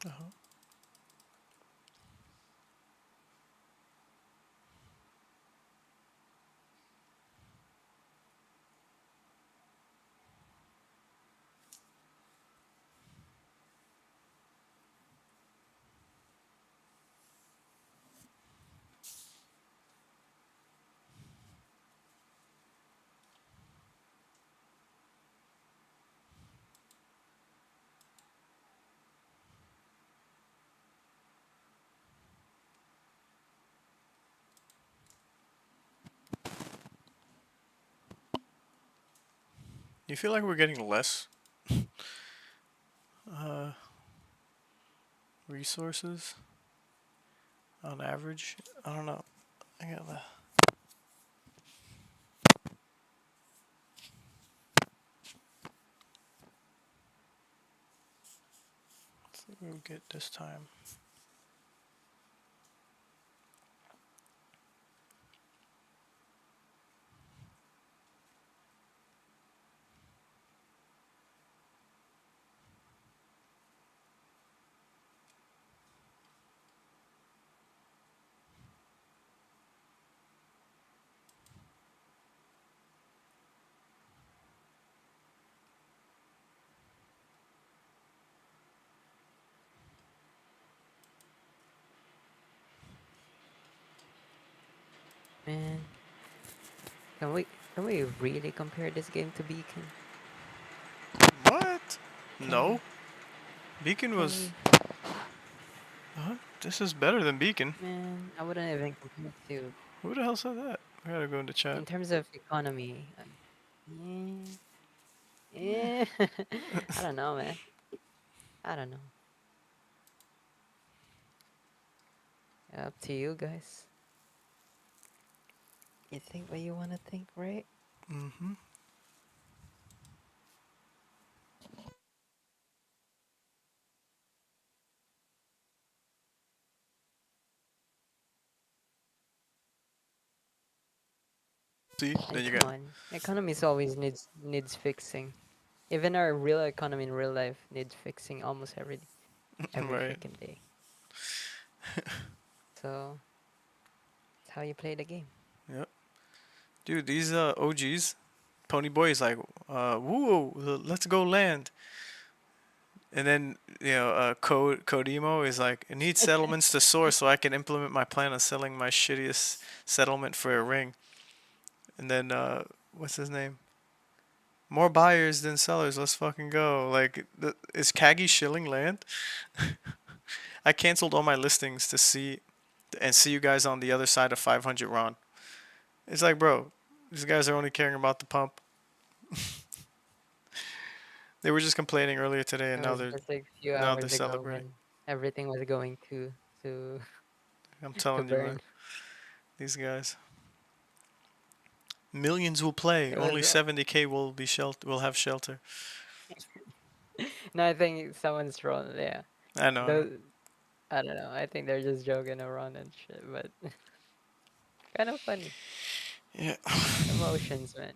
Uh-huh. You feel like we're getting less uh, resources on average? I don't know. I gotta. Let's see what we get this time. Man, can we really compare this game to Beacon? What? Can No. Beacon can was. we? This is better than Beacon. Man, I wouldn't even compare it to. Who the hell said that? I gotta go into chat. In terms of economy, yeah, I don't know, man. I don't know. Up to you guys. You think what you want to think, right? Mm-hmm. See, then you Come got. on, economies always needs fixing. Even our real economy in real life needs fixing almost every Right. freaking day. So it's how you play the game. Yep. Dude, these OGs, Pony Boy is like, woo, let's go land. And then Codemo is like, it needs settlements to soar so I can implement my plan of selling my shittiest settlement for a ring. And then what's his name? More buyers than sellers. Let's fucking go. Like, is Kagi shilling land? I canceled all my listings to see you guys on the other side of 500 Ron. It's like, bro, these guys are only caring about the pump. They were just complaining earlier today, and It was just like a few now they're hours ago celebrating. when everything was going to I'm to telling you, man. burn. These guys. Millions will play. It Only was 70K will have shelter. no, I think someone's trolling. Yeah, I know. those I don't know. I think they're just joking around and shit, but kind of funny. Yeah. Emotions, man.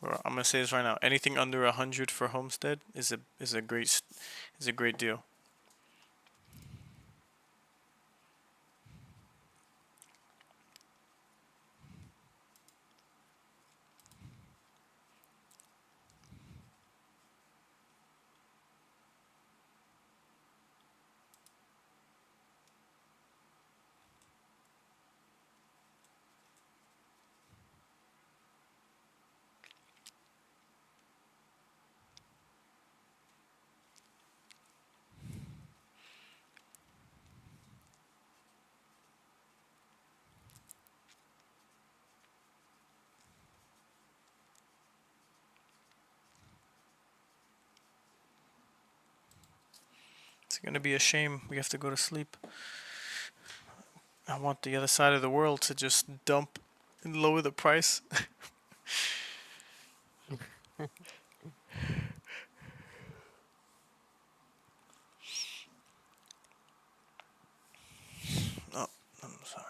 Bro, I'm gonna say this right now. Anything under 100 for Homestead is a great deal. It's gonna be a shame. We have to go to sleep. I want the other side of the world to just dump and lower the price. Oh, I'm sorry.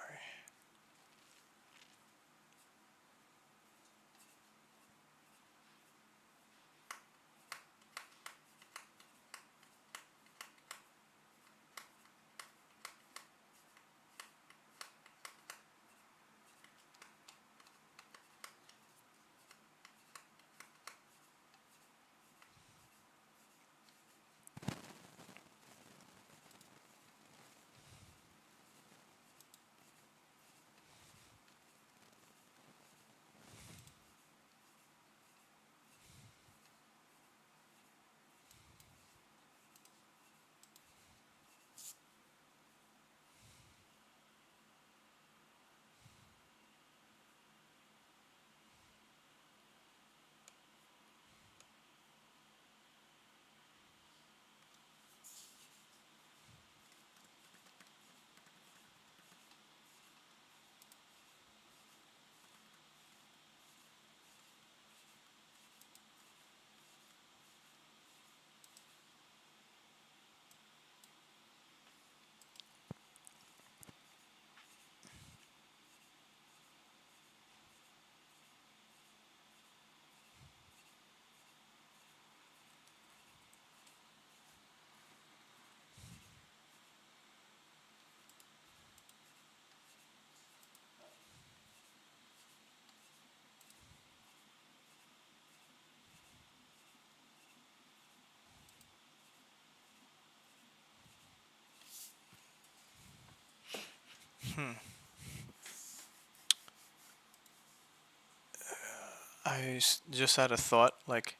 Just had a thought, like,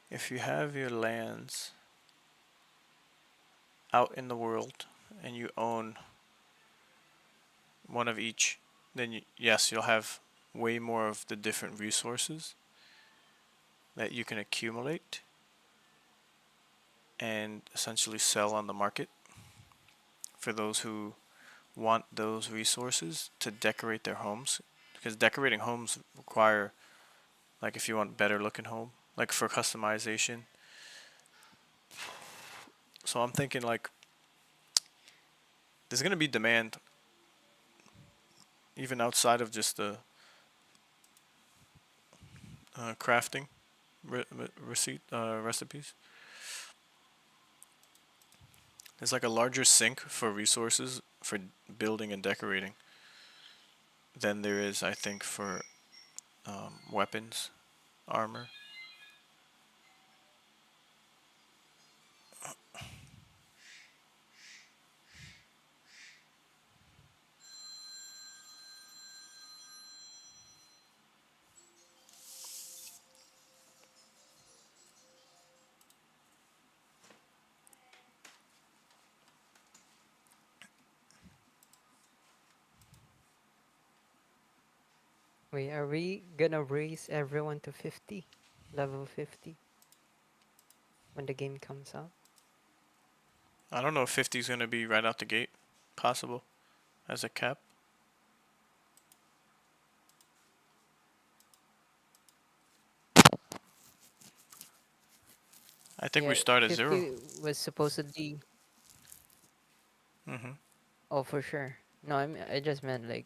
if you have your lands out in the world and you own one of each, then yes, you'll have way more of the different resources that you can accumulate and essentially sell on the market for those who want those resources to decorate their homes, because decorating homes require, like, if you want better looking home, like for customization. So I'm thinking, like, there's gonna be demand even outside of just the crafting recipes. There's like a larger sink for resources for building and decorating than there is, I think, for weapons, armor. Wait, are we gonna raise everyone to 50? Level 50? When the game comes out? I don't know if 50 is gonna be right out the gate, possible, as a cap. I think we Yeah, start at 0. 50 was supposedly... Mm-hmm. Oh, for sure. No, I just meant like,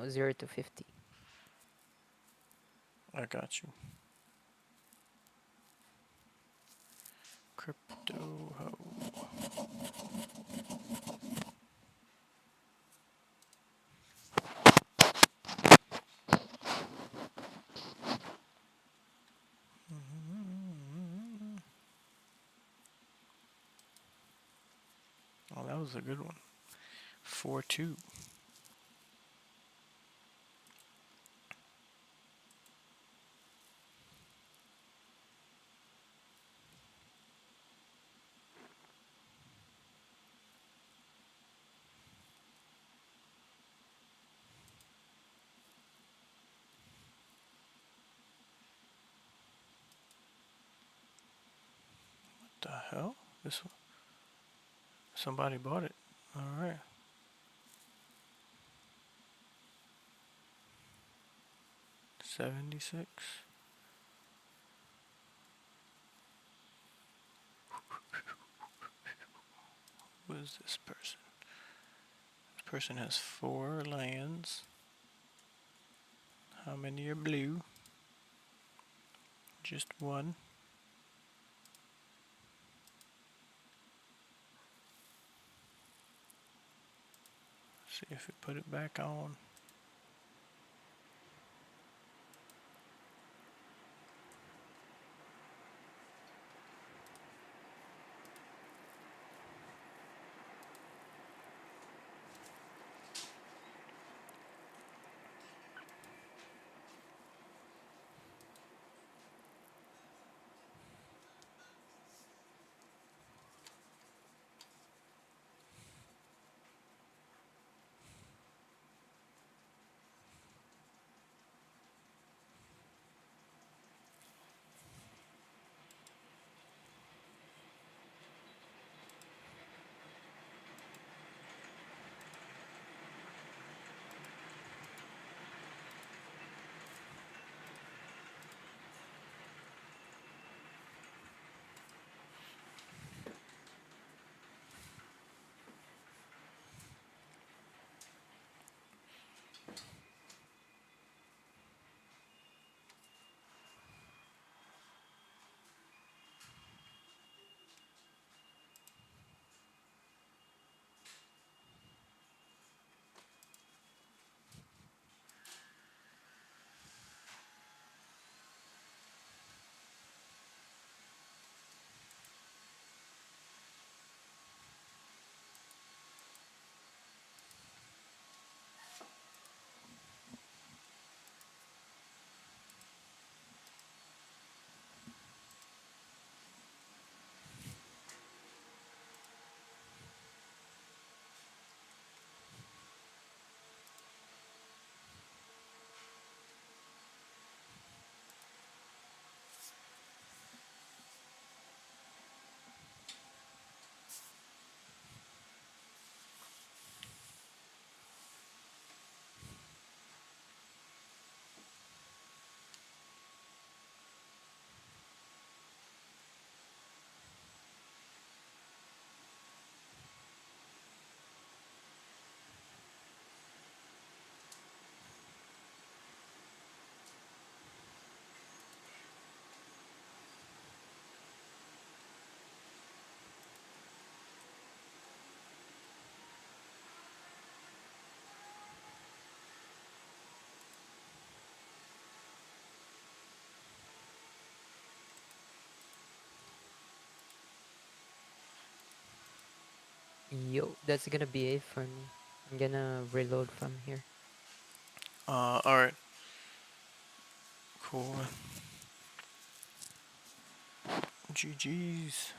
0 to 50. I got you. Crypto ho. Oh, that was a good one. 4-2. What the hell? This Somebody bought it. All right. $76. Who is this person? This person has 4 lands. How many are blue? Just 1. See if we put it back on. Yo, that's gonna be it for me. I'm gonna reload from here. Alright. Cool. GG's.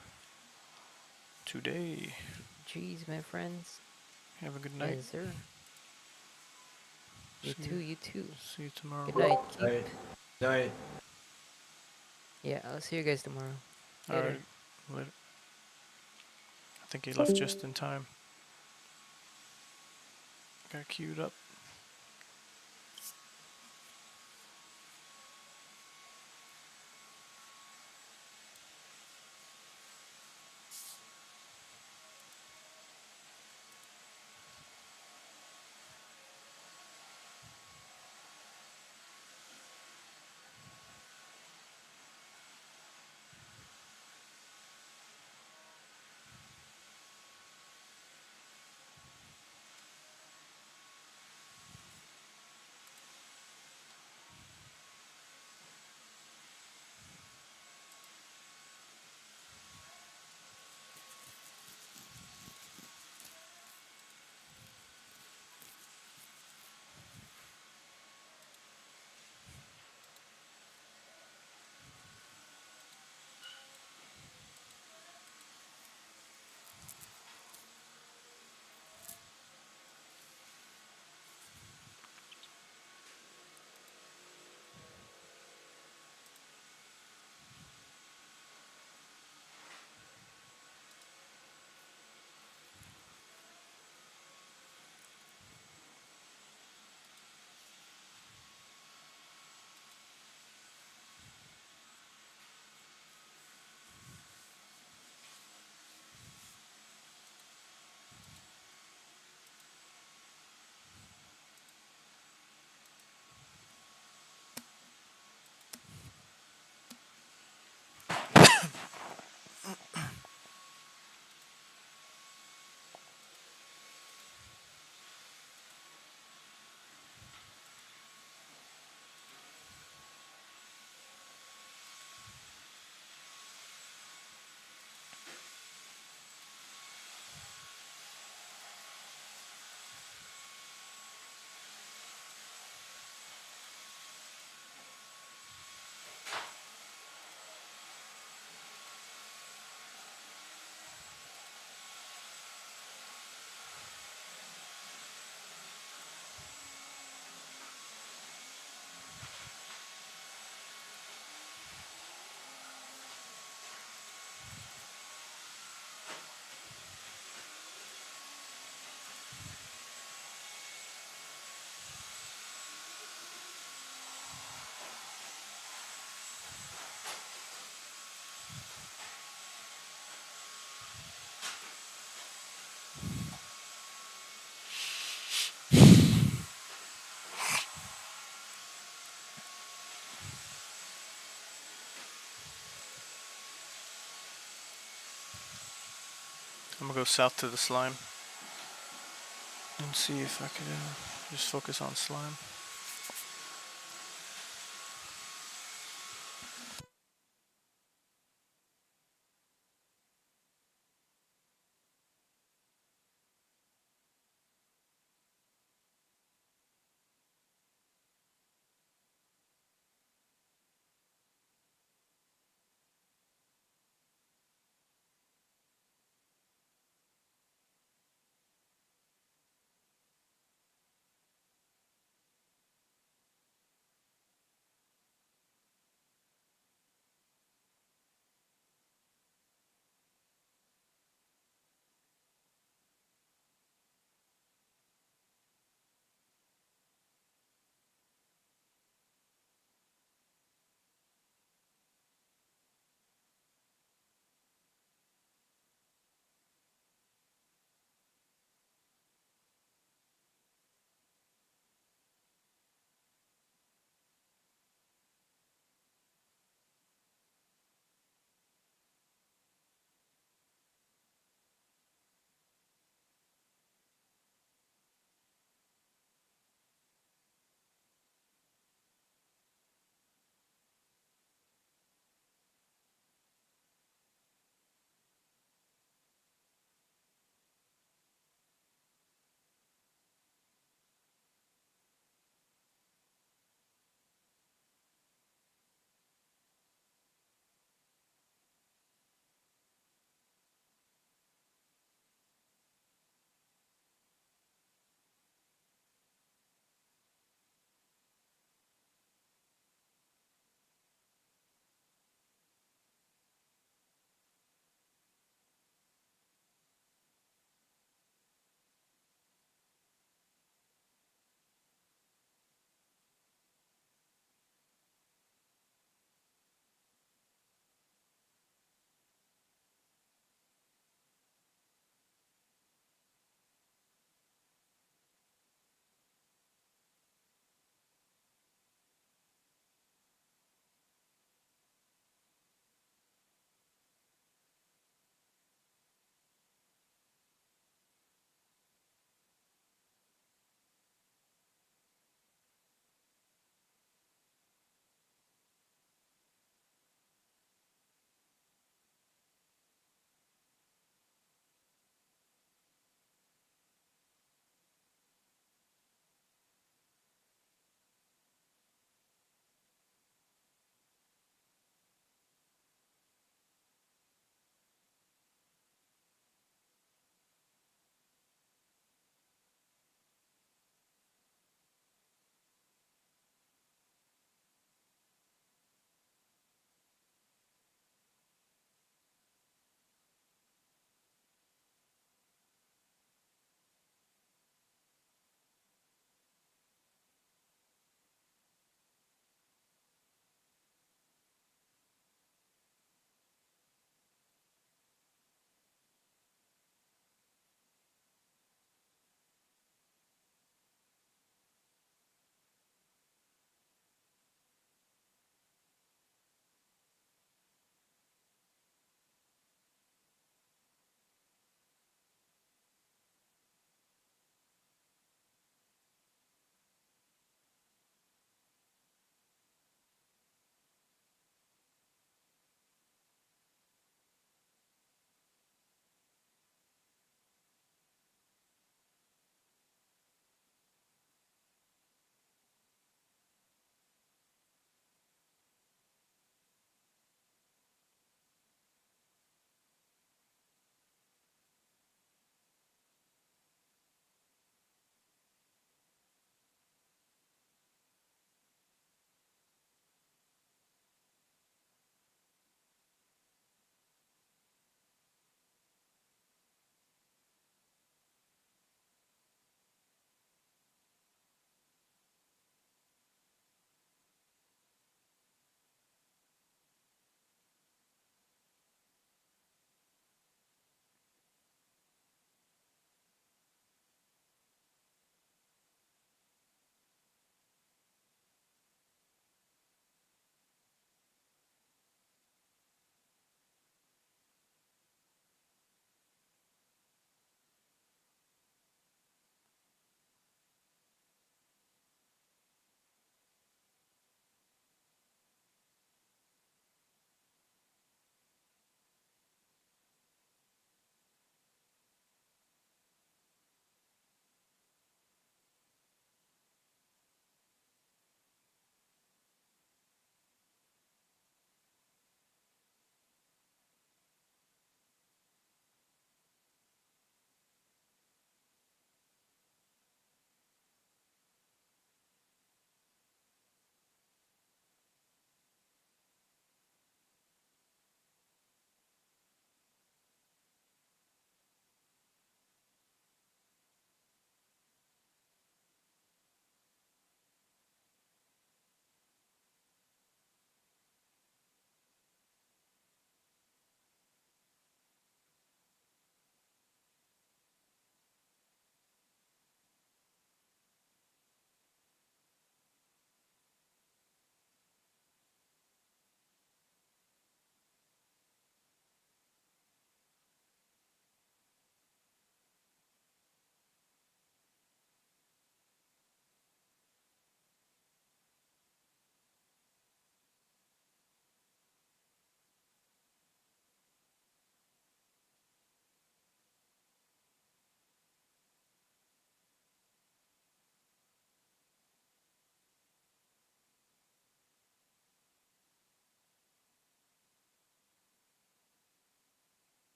Today. Jeez, my friends. Have a good night. Yes, sir. You See too, you too. See you tomorrow. Good night, Keep. Night. Night. Yeah, I'll see you guys tomorrow. Later. Alright. Later. I think he left just in time. Got queued up. I'm gonna go south to the slime and see if I could just focus on slime.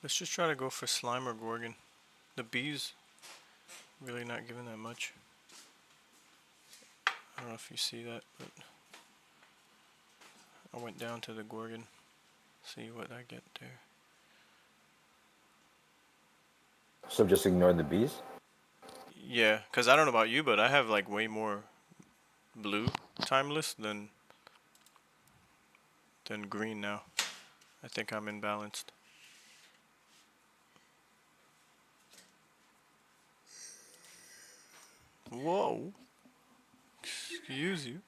Let's just try to go for slime or Gorgon. The bees really not giving that much. I don't know if you see that, but I went down to the Gorgon. See what I get there. So just ignore the bees? Yeah, because I don't know about you, but I have like way more blue timeless than green now. I think I'm imbalanced. Whoa. Excuse you.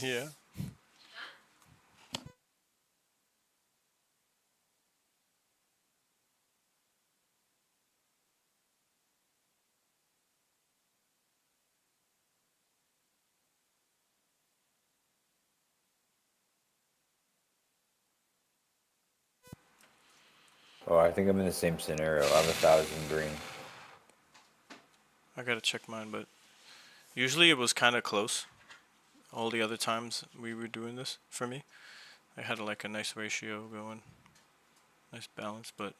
Yeah. Oh, I think I'm in the same scenario. I'm 1,000 green. I gotta check mine, but usually it was kind of close. All the other times we were doing this for me, I had like a nice ratio going, nice balance. But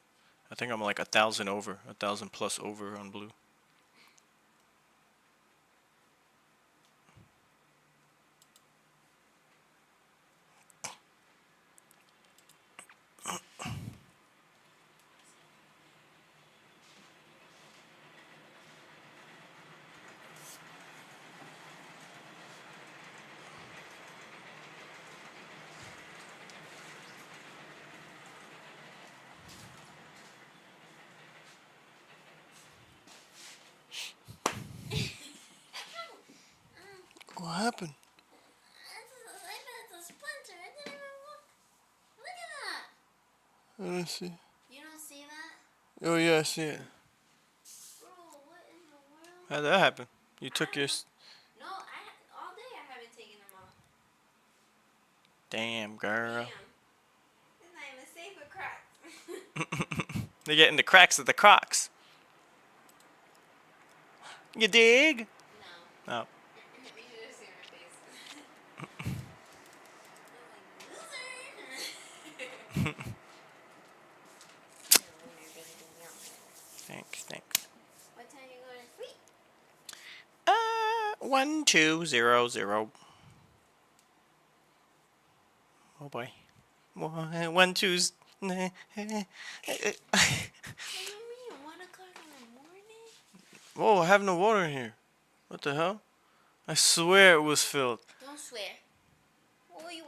I think I'm like 1,000 over, 1,000 plus over on blue. What happened? Let me see. You don't see that? Oh yeah, I see it. Bro, what in the world? How'd that happen? You took your... No, all day I haven't taken them off. Damn, girl. Damn. It's not even safe with Crocs. They're getting the cracks of the Crocs. You dig? No. No. You should have seen her face. Thanks, thanks. What time you going to sleep? 1200. Oh boy. 1 2. What do you mean? 1 o'clock in the morning? Whoa, I have no water in here. What the hell? I swear it was filled. Don't swear. Were you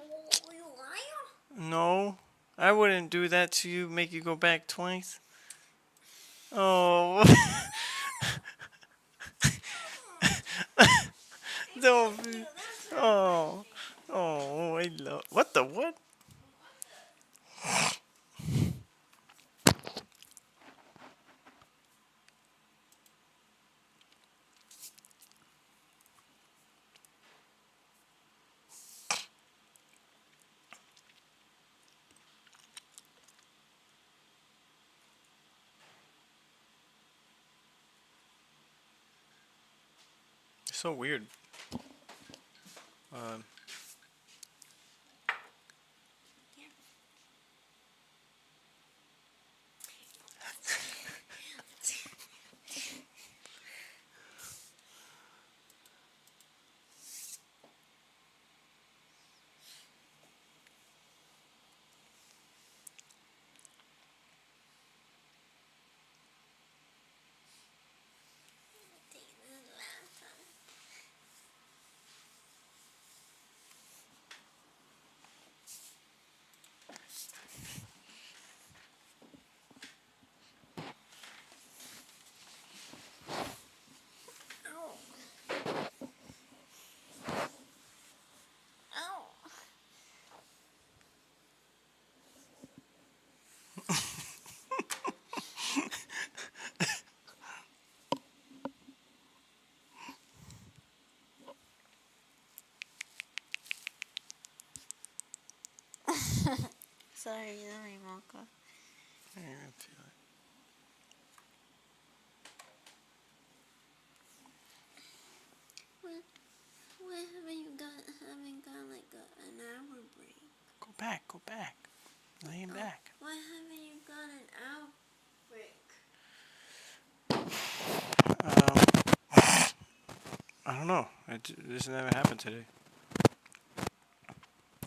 lying? No, I wouldn't do that to you, make you go back twice. Oh. Don't be. Oh. Oh, I love. What the what? It's so weird. Sorry, Mocha. I didn't feel it. Why haven't got like an hour break? Go back. Lay him back. Why Why haven't you got an outbreak? I don't know. This never happened today.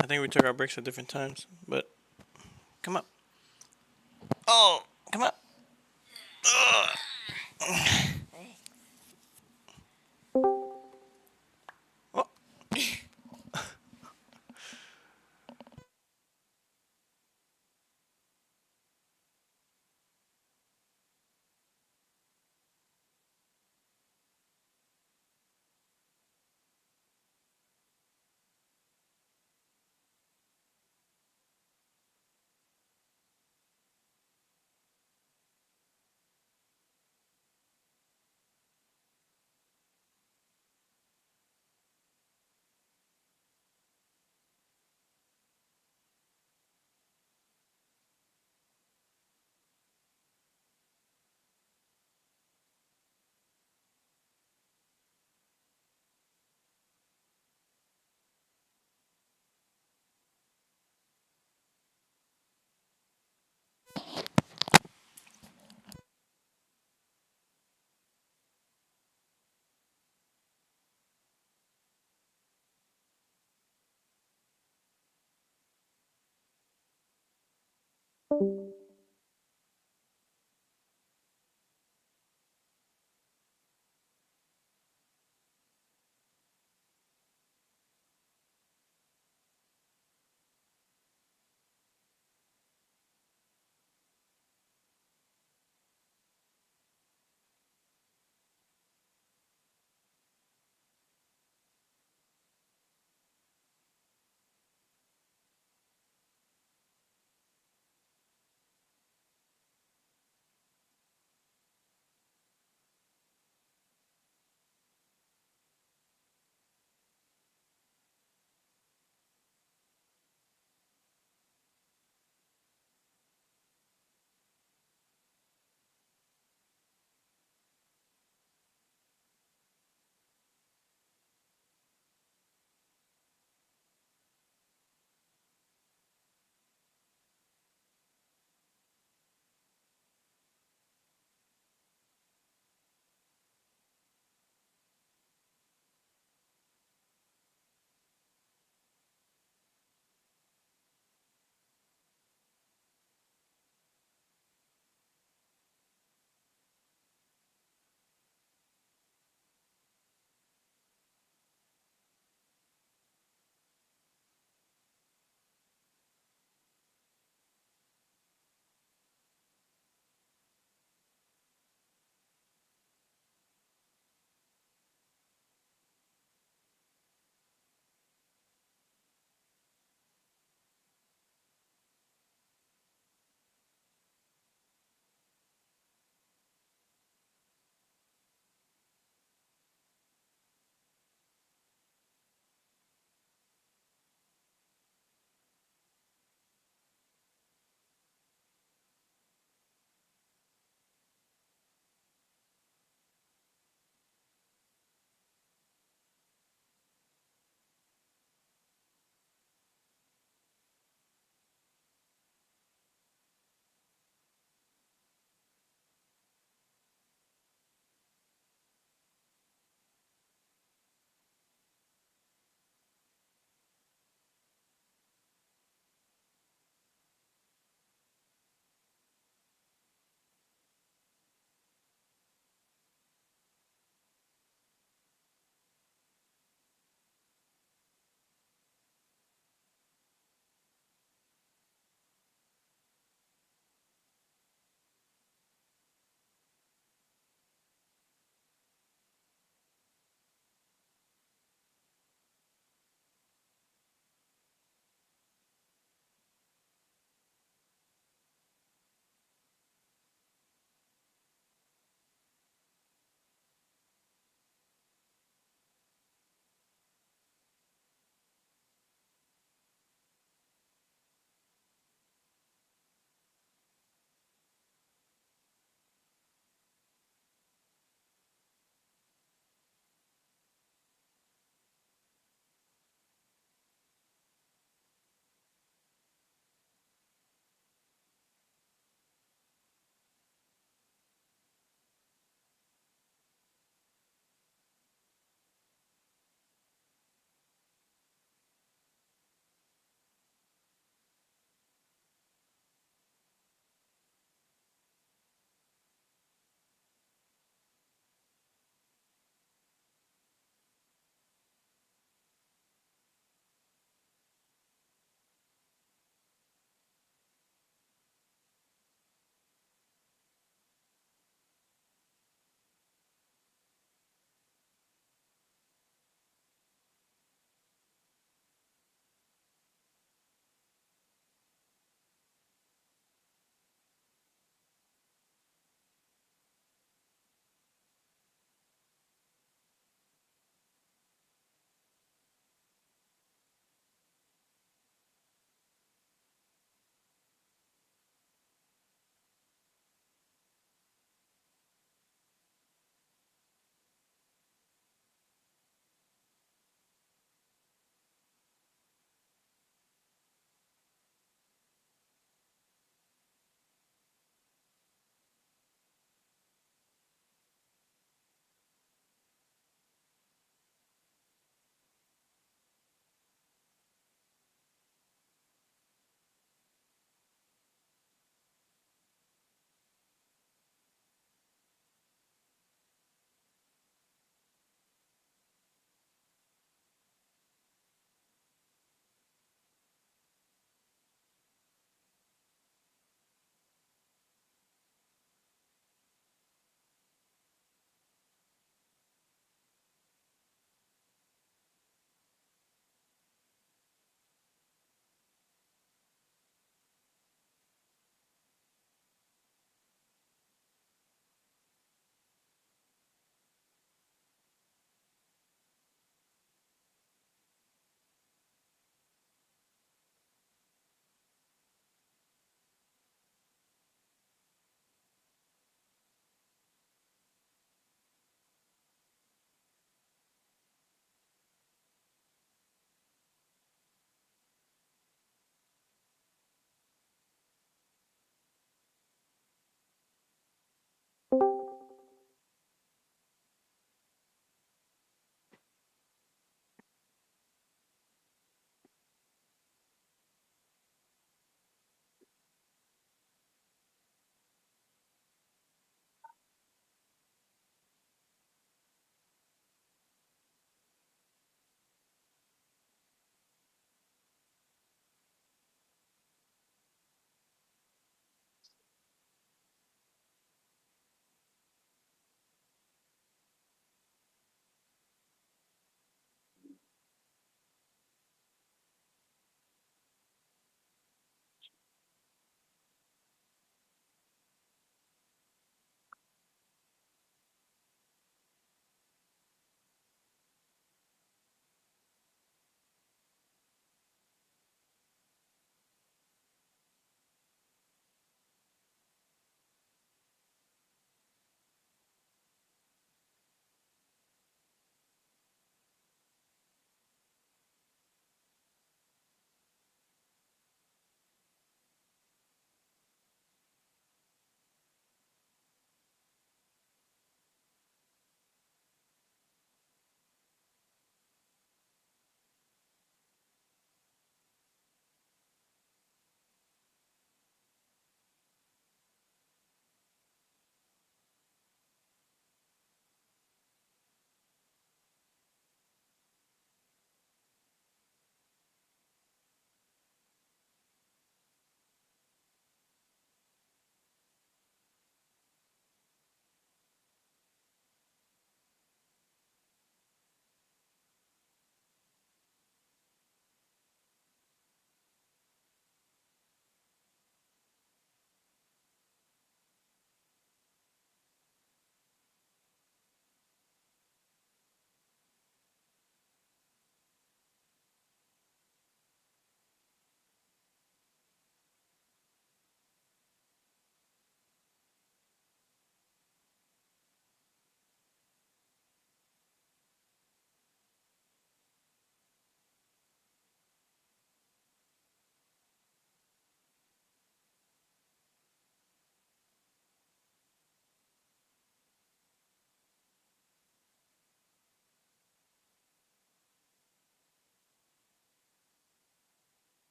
I think we took our breaks at different times, but come up. Oh, come up.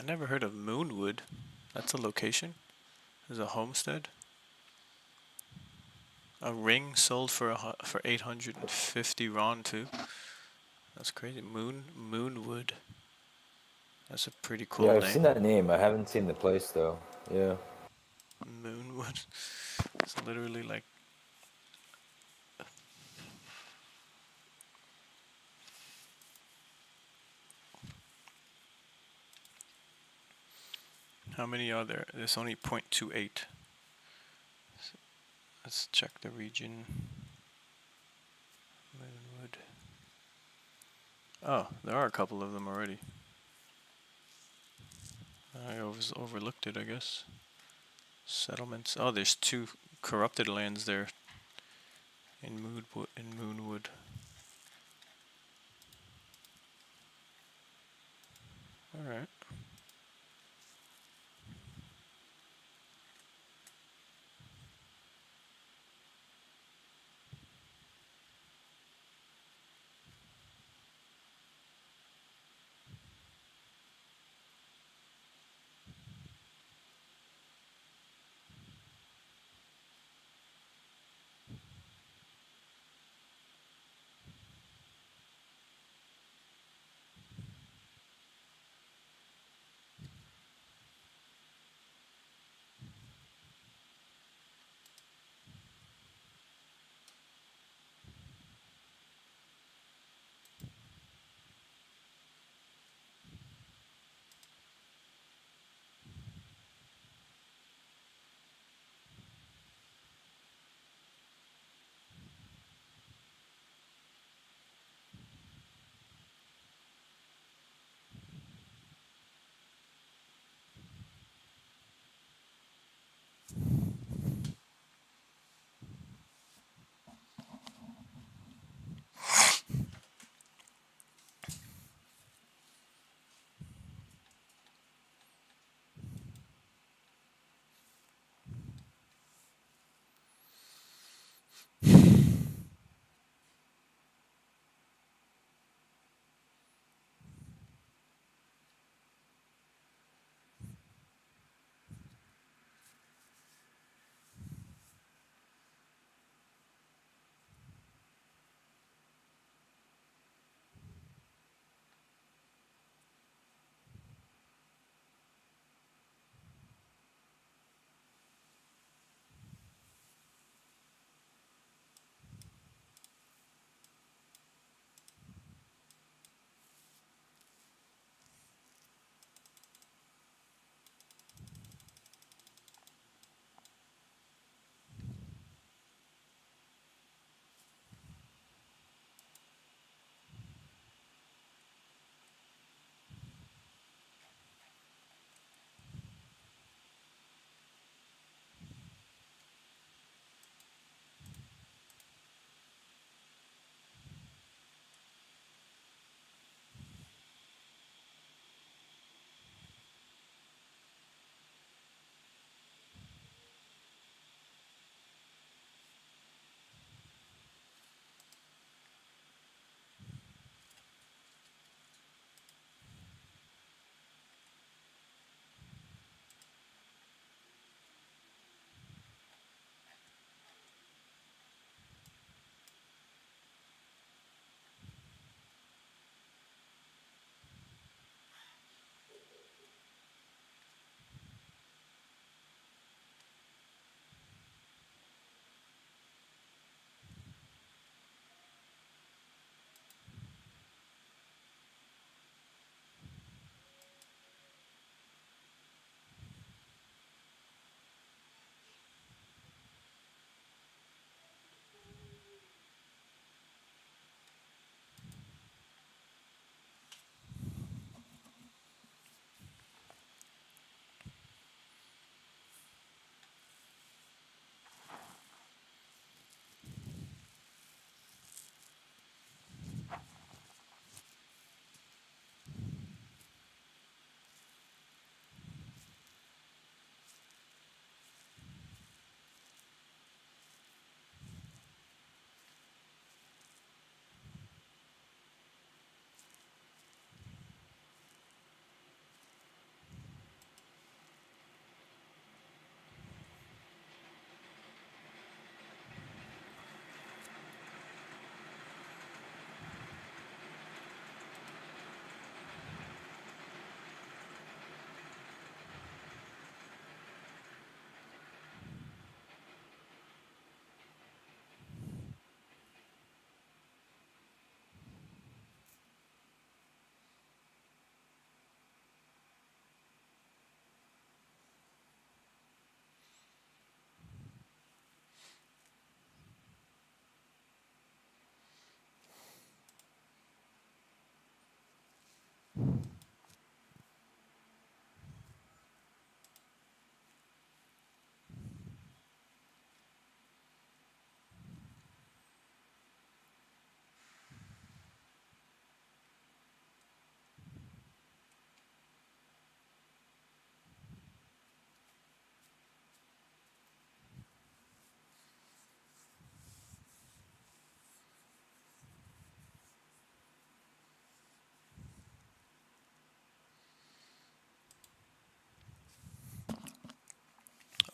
I never heard of Moonwood. That's a location? There's a homestead? A ring sold for 850 RON too. That's crazy. Moonwood. That's a pretty cool Yeah, I've name. seen that name. I haven't seen the place though. Yeah. Moonwood. It's literally like. How many are there? There's only 0.28. So let's check the region. Moonwood. Oh, there are a couple of them already. I overlooked it, I guess. Settlements. Oh, there's 2 corrupted lands there. In Moonwood. All right.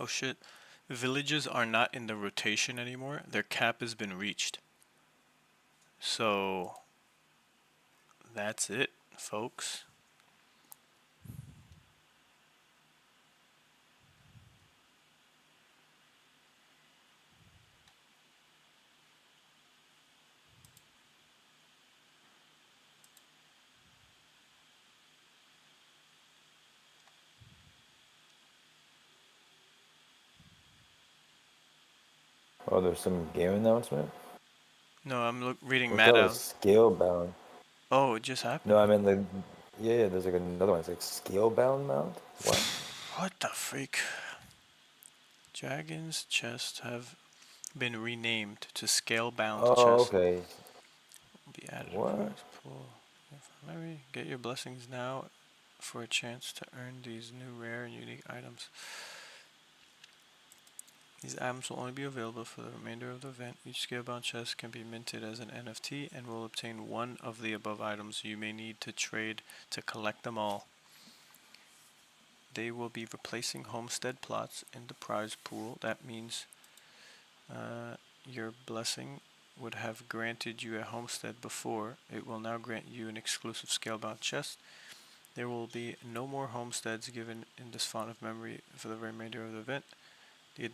Oh shit. Villages are not in the rotation anymore. Their cap has been reached. So that's it, folks. Oh, there's some game announcement? No, I'm reading What's that was Maddow. scale bound? Oh, it just happened. No, I meant like, yeah, there's like another one. It's like scale bound mount? What? What the freak? Dragon's chests have been renamed to scale-bound Oh, chest. okay. Will be added to What? prize pool. Maybe get your blessings now for a chance to earn these new rare and unique items. These items will only be available for the remainder of the event. Each scale-bound chest can be minted as an NFT and will obtain one of the above items. You may need to trade to collect them all. They will be replacing homestead plots in the prize pool. That means your blessing would have granted you a homestead before. It will now grant you an exclusive scale-bound chest. There will be no more homesteads given in this font of memory for the remainder of the event. In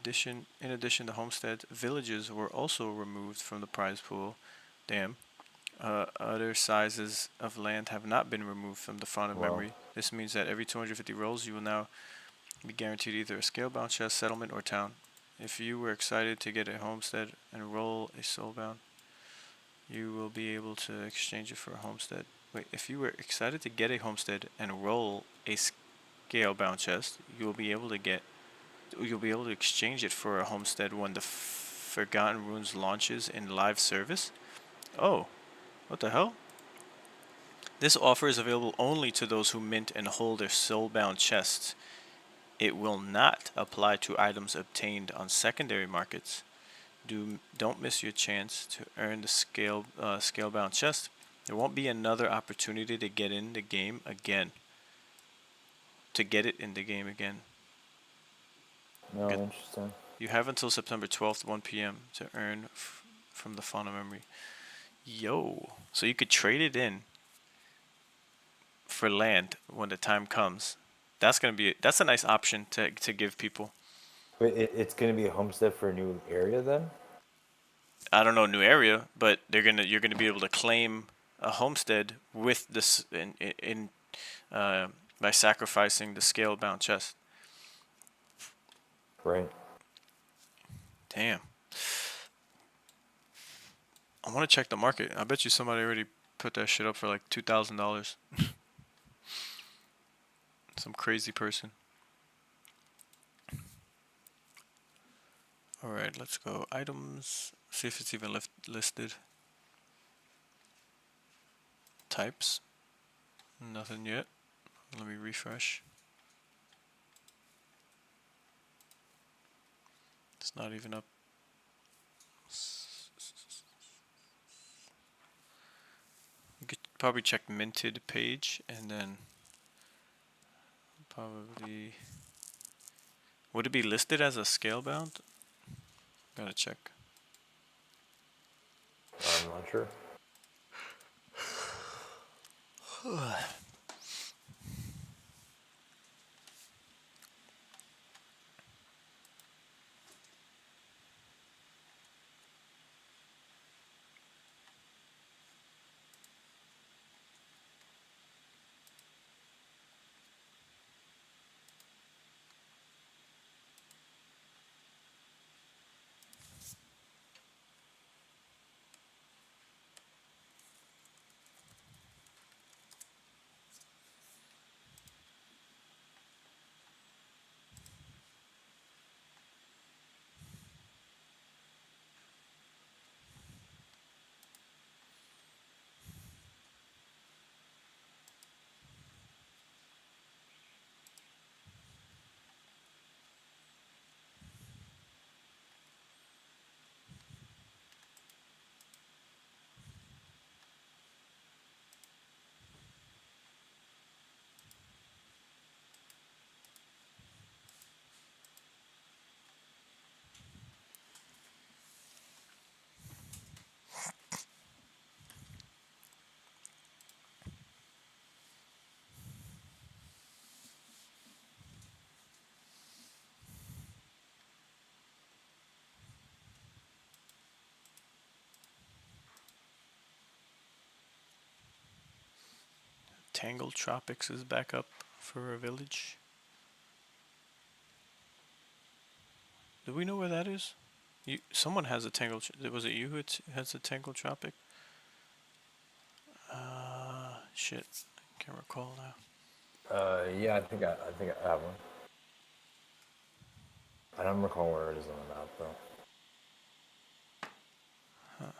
addition to homesteads, villages were also removed from the prize pool. Damn. Other sizes of land have not been removed from the font of Wow. memory. This means that every 250 rolls, you will now be guaranteed either a scale-bound chest, settlement, or town. If you were excited to get a homestead and roll a soulbound, you will be able to exchange it for a homestead. Wait, if you were excited to get a homestead and roll a scale-bound chest, you'll be able to exchange it for a homestead when the Forgotten Runes launches in live service. Oh, what the hell? This offer is available only to those who mint and hold their soulbound chests. It will not apply to items obtained on secondary markets. Don't miss your chance to earn the scalebound chest. There won't be another opportunity to get in the game again. To get it in the game again. No, interesting. You have until September 12th, 1 p.m. to earn from the font of memory. Yo, so you could trade it in for land when the time comes. That's a nice option to give people. Wait, it's gonna be a homestead for a new area then? I don't know new area, but you're gonna be able to claim a homestead with this by sacrificing the scale bound chest. Right. Damn. I want to check the market. I bet you somebody already put that shit up for like $2,000. Some crazy person. Alright, let's go. Items. See if it's even listed. Types. Nothing yet. Let me refresh. It's not even up. You could probably check minted page and then probably would it be listed as a scale bound? Gotta check. I'm not sure. Tangled Tropics is back up for a village. Do we know where that is? Someone has a Tangled. Was it you who has a Tangled Tropic? Shit, can't recall now. Yeah, I think I have one. I don't recall where it is on the map though. Huh.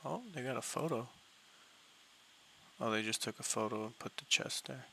Oh, they got a photo. Oh, they just took a photo and put the chest there.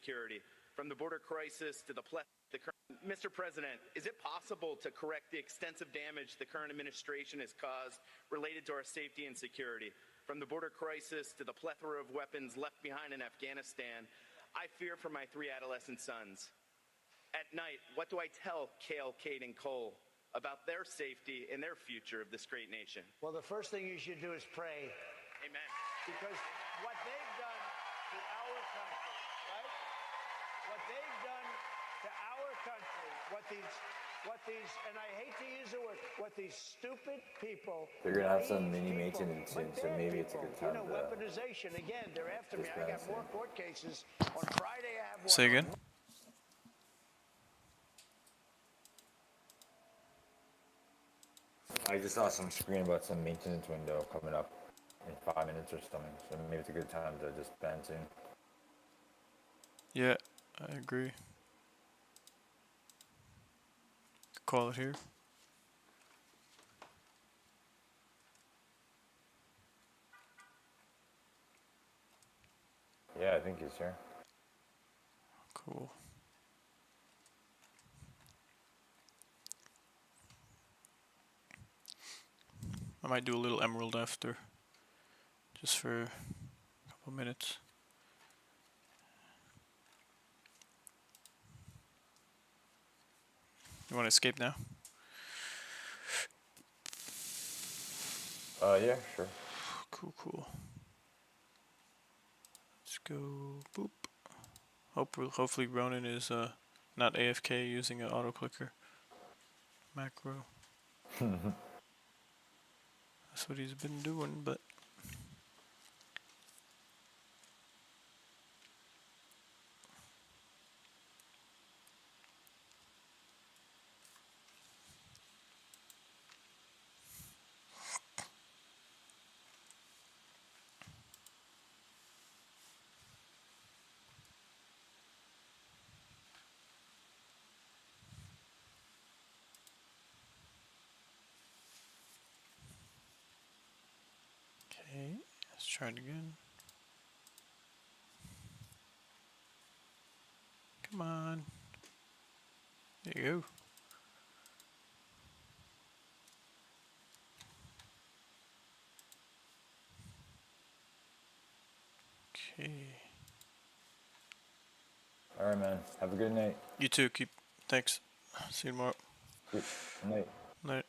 security. From the border crisis to the current. Mr. President, is it possible to correct the extensive damage the current administration has caused related to our safety and security? From the border crisis to the plethora of weapons left behind in Afghanistan, I fear for my 3 adolescent sons. At night, what do I tell Kale, Kate, and Cole about their safety and their future of this great nation? Well, the first thing you should do is pray. Amen. Because what they've done to our country, right? What they've done to our country, what these, and I hate to use the word, what these stupid people. They're gonna have some mini maintenance soon, so maybe it's a good time to. Weaponization, again, they're after me. I got more court cases. On Friday, I have one. Say again? I just saw some screen about some maintenance window coming up in 5 minutes or something, so maybe it's a good time to just ban soon. Yeah, I agree. Call it here. Yeah, I think he's here. Cool. I might do a little emerald after, just for a couple minutes. You want to escape now? Yeah, sure. Cool, cool. Let's go. Boop. Hopefully Ronan is not AFK using an auto clicker macro. That's what he's been doing, but okay, let's try it again. Come on. There you go. Okay. All right, man. Have a good night. You too. Thanks. See you tomorrow. Good night. Night.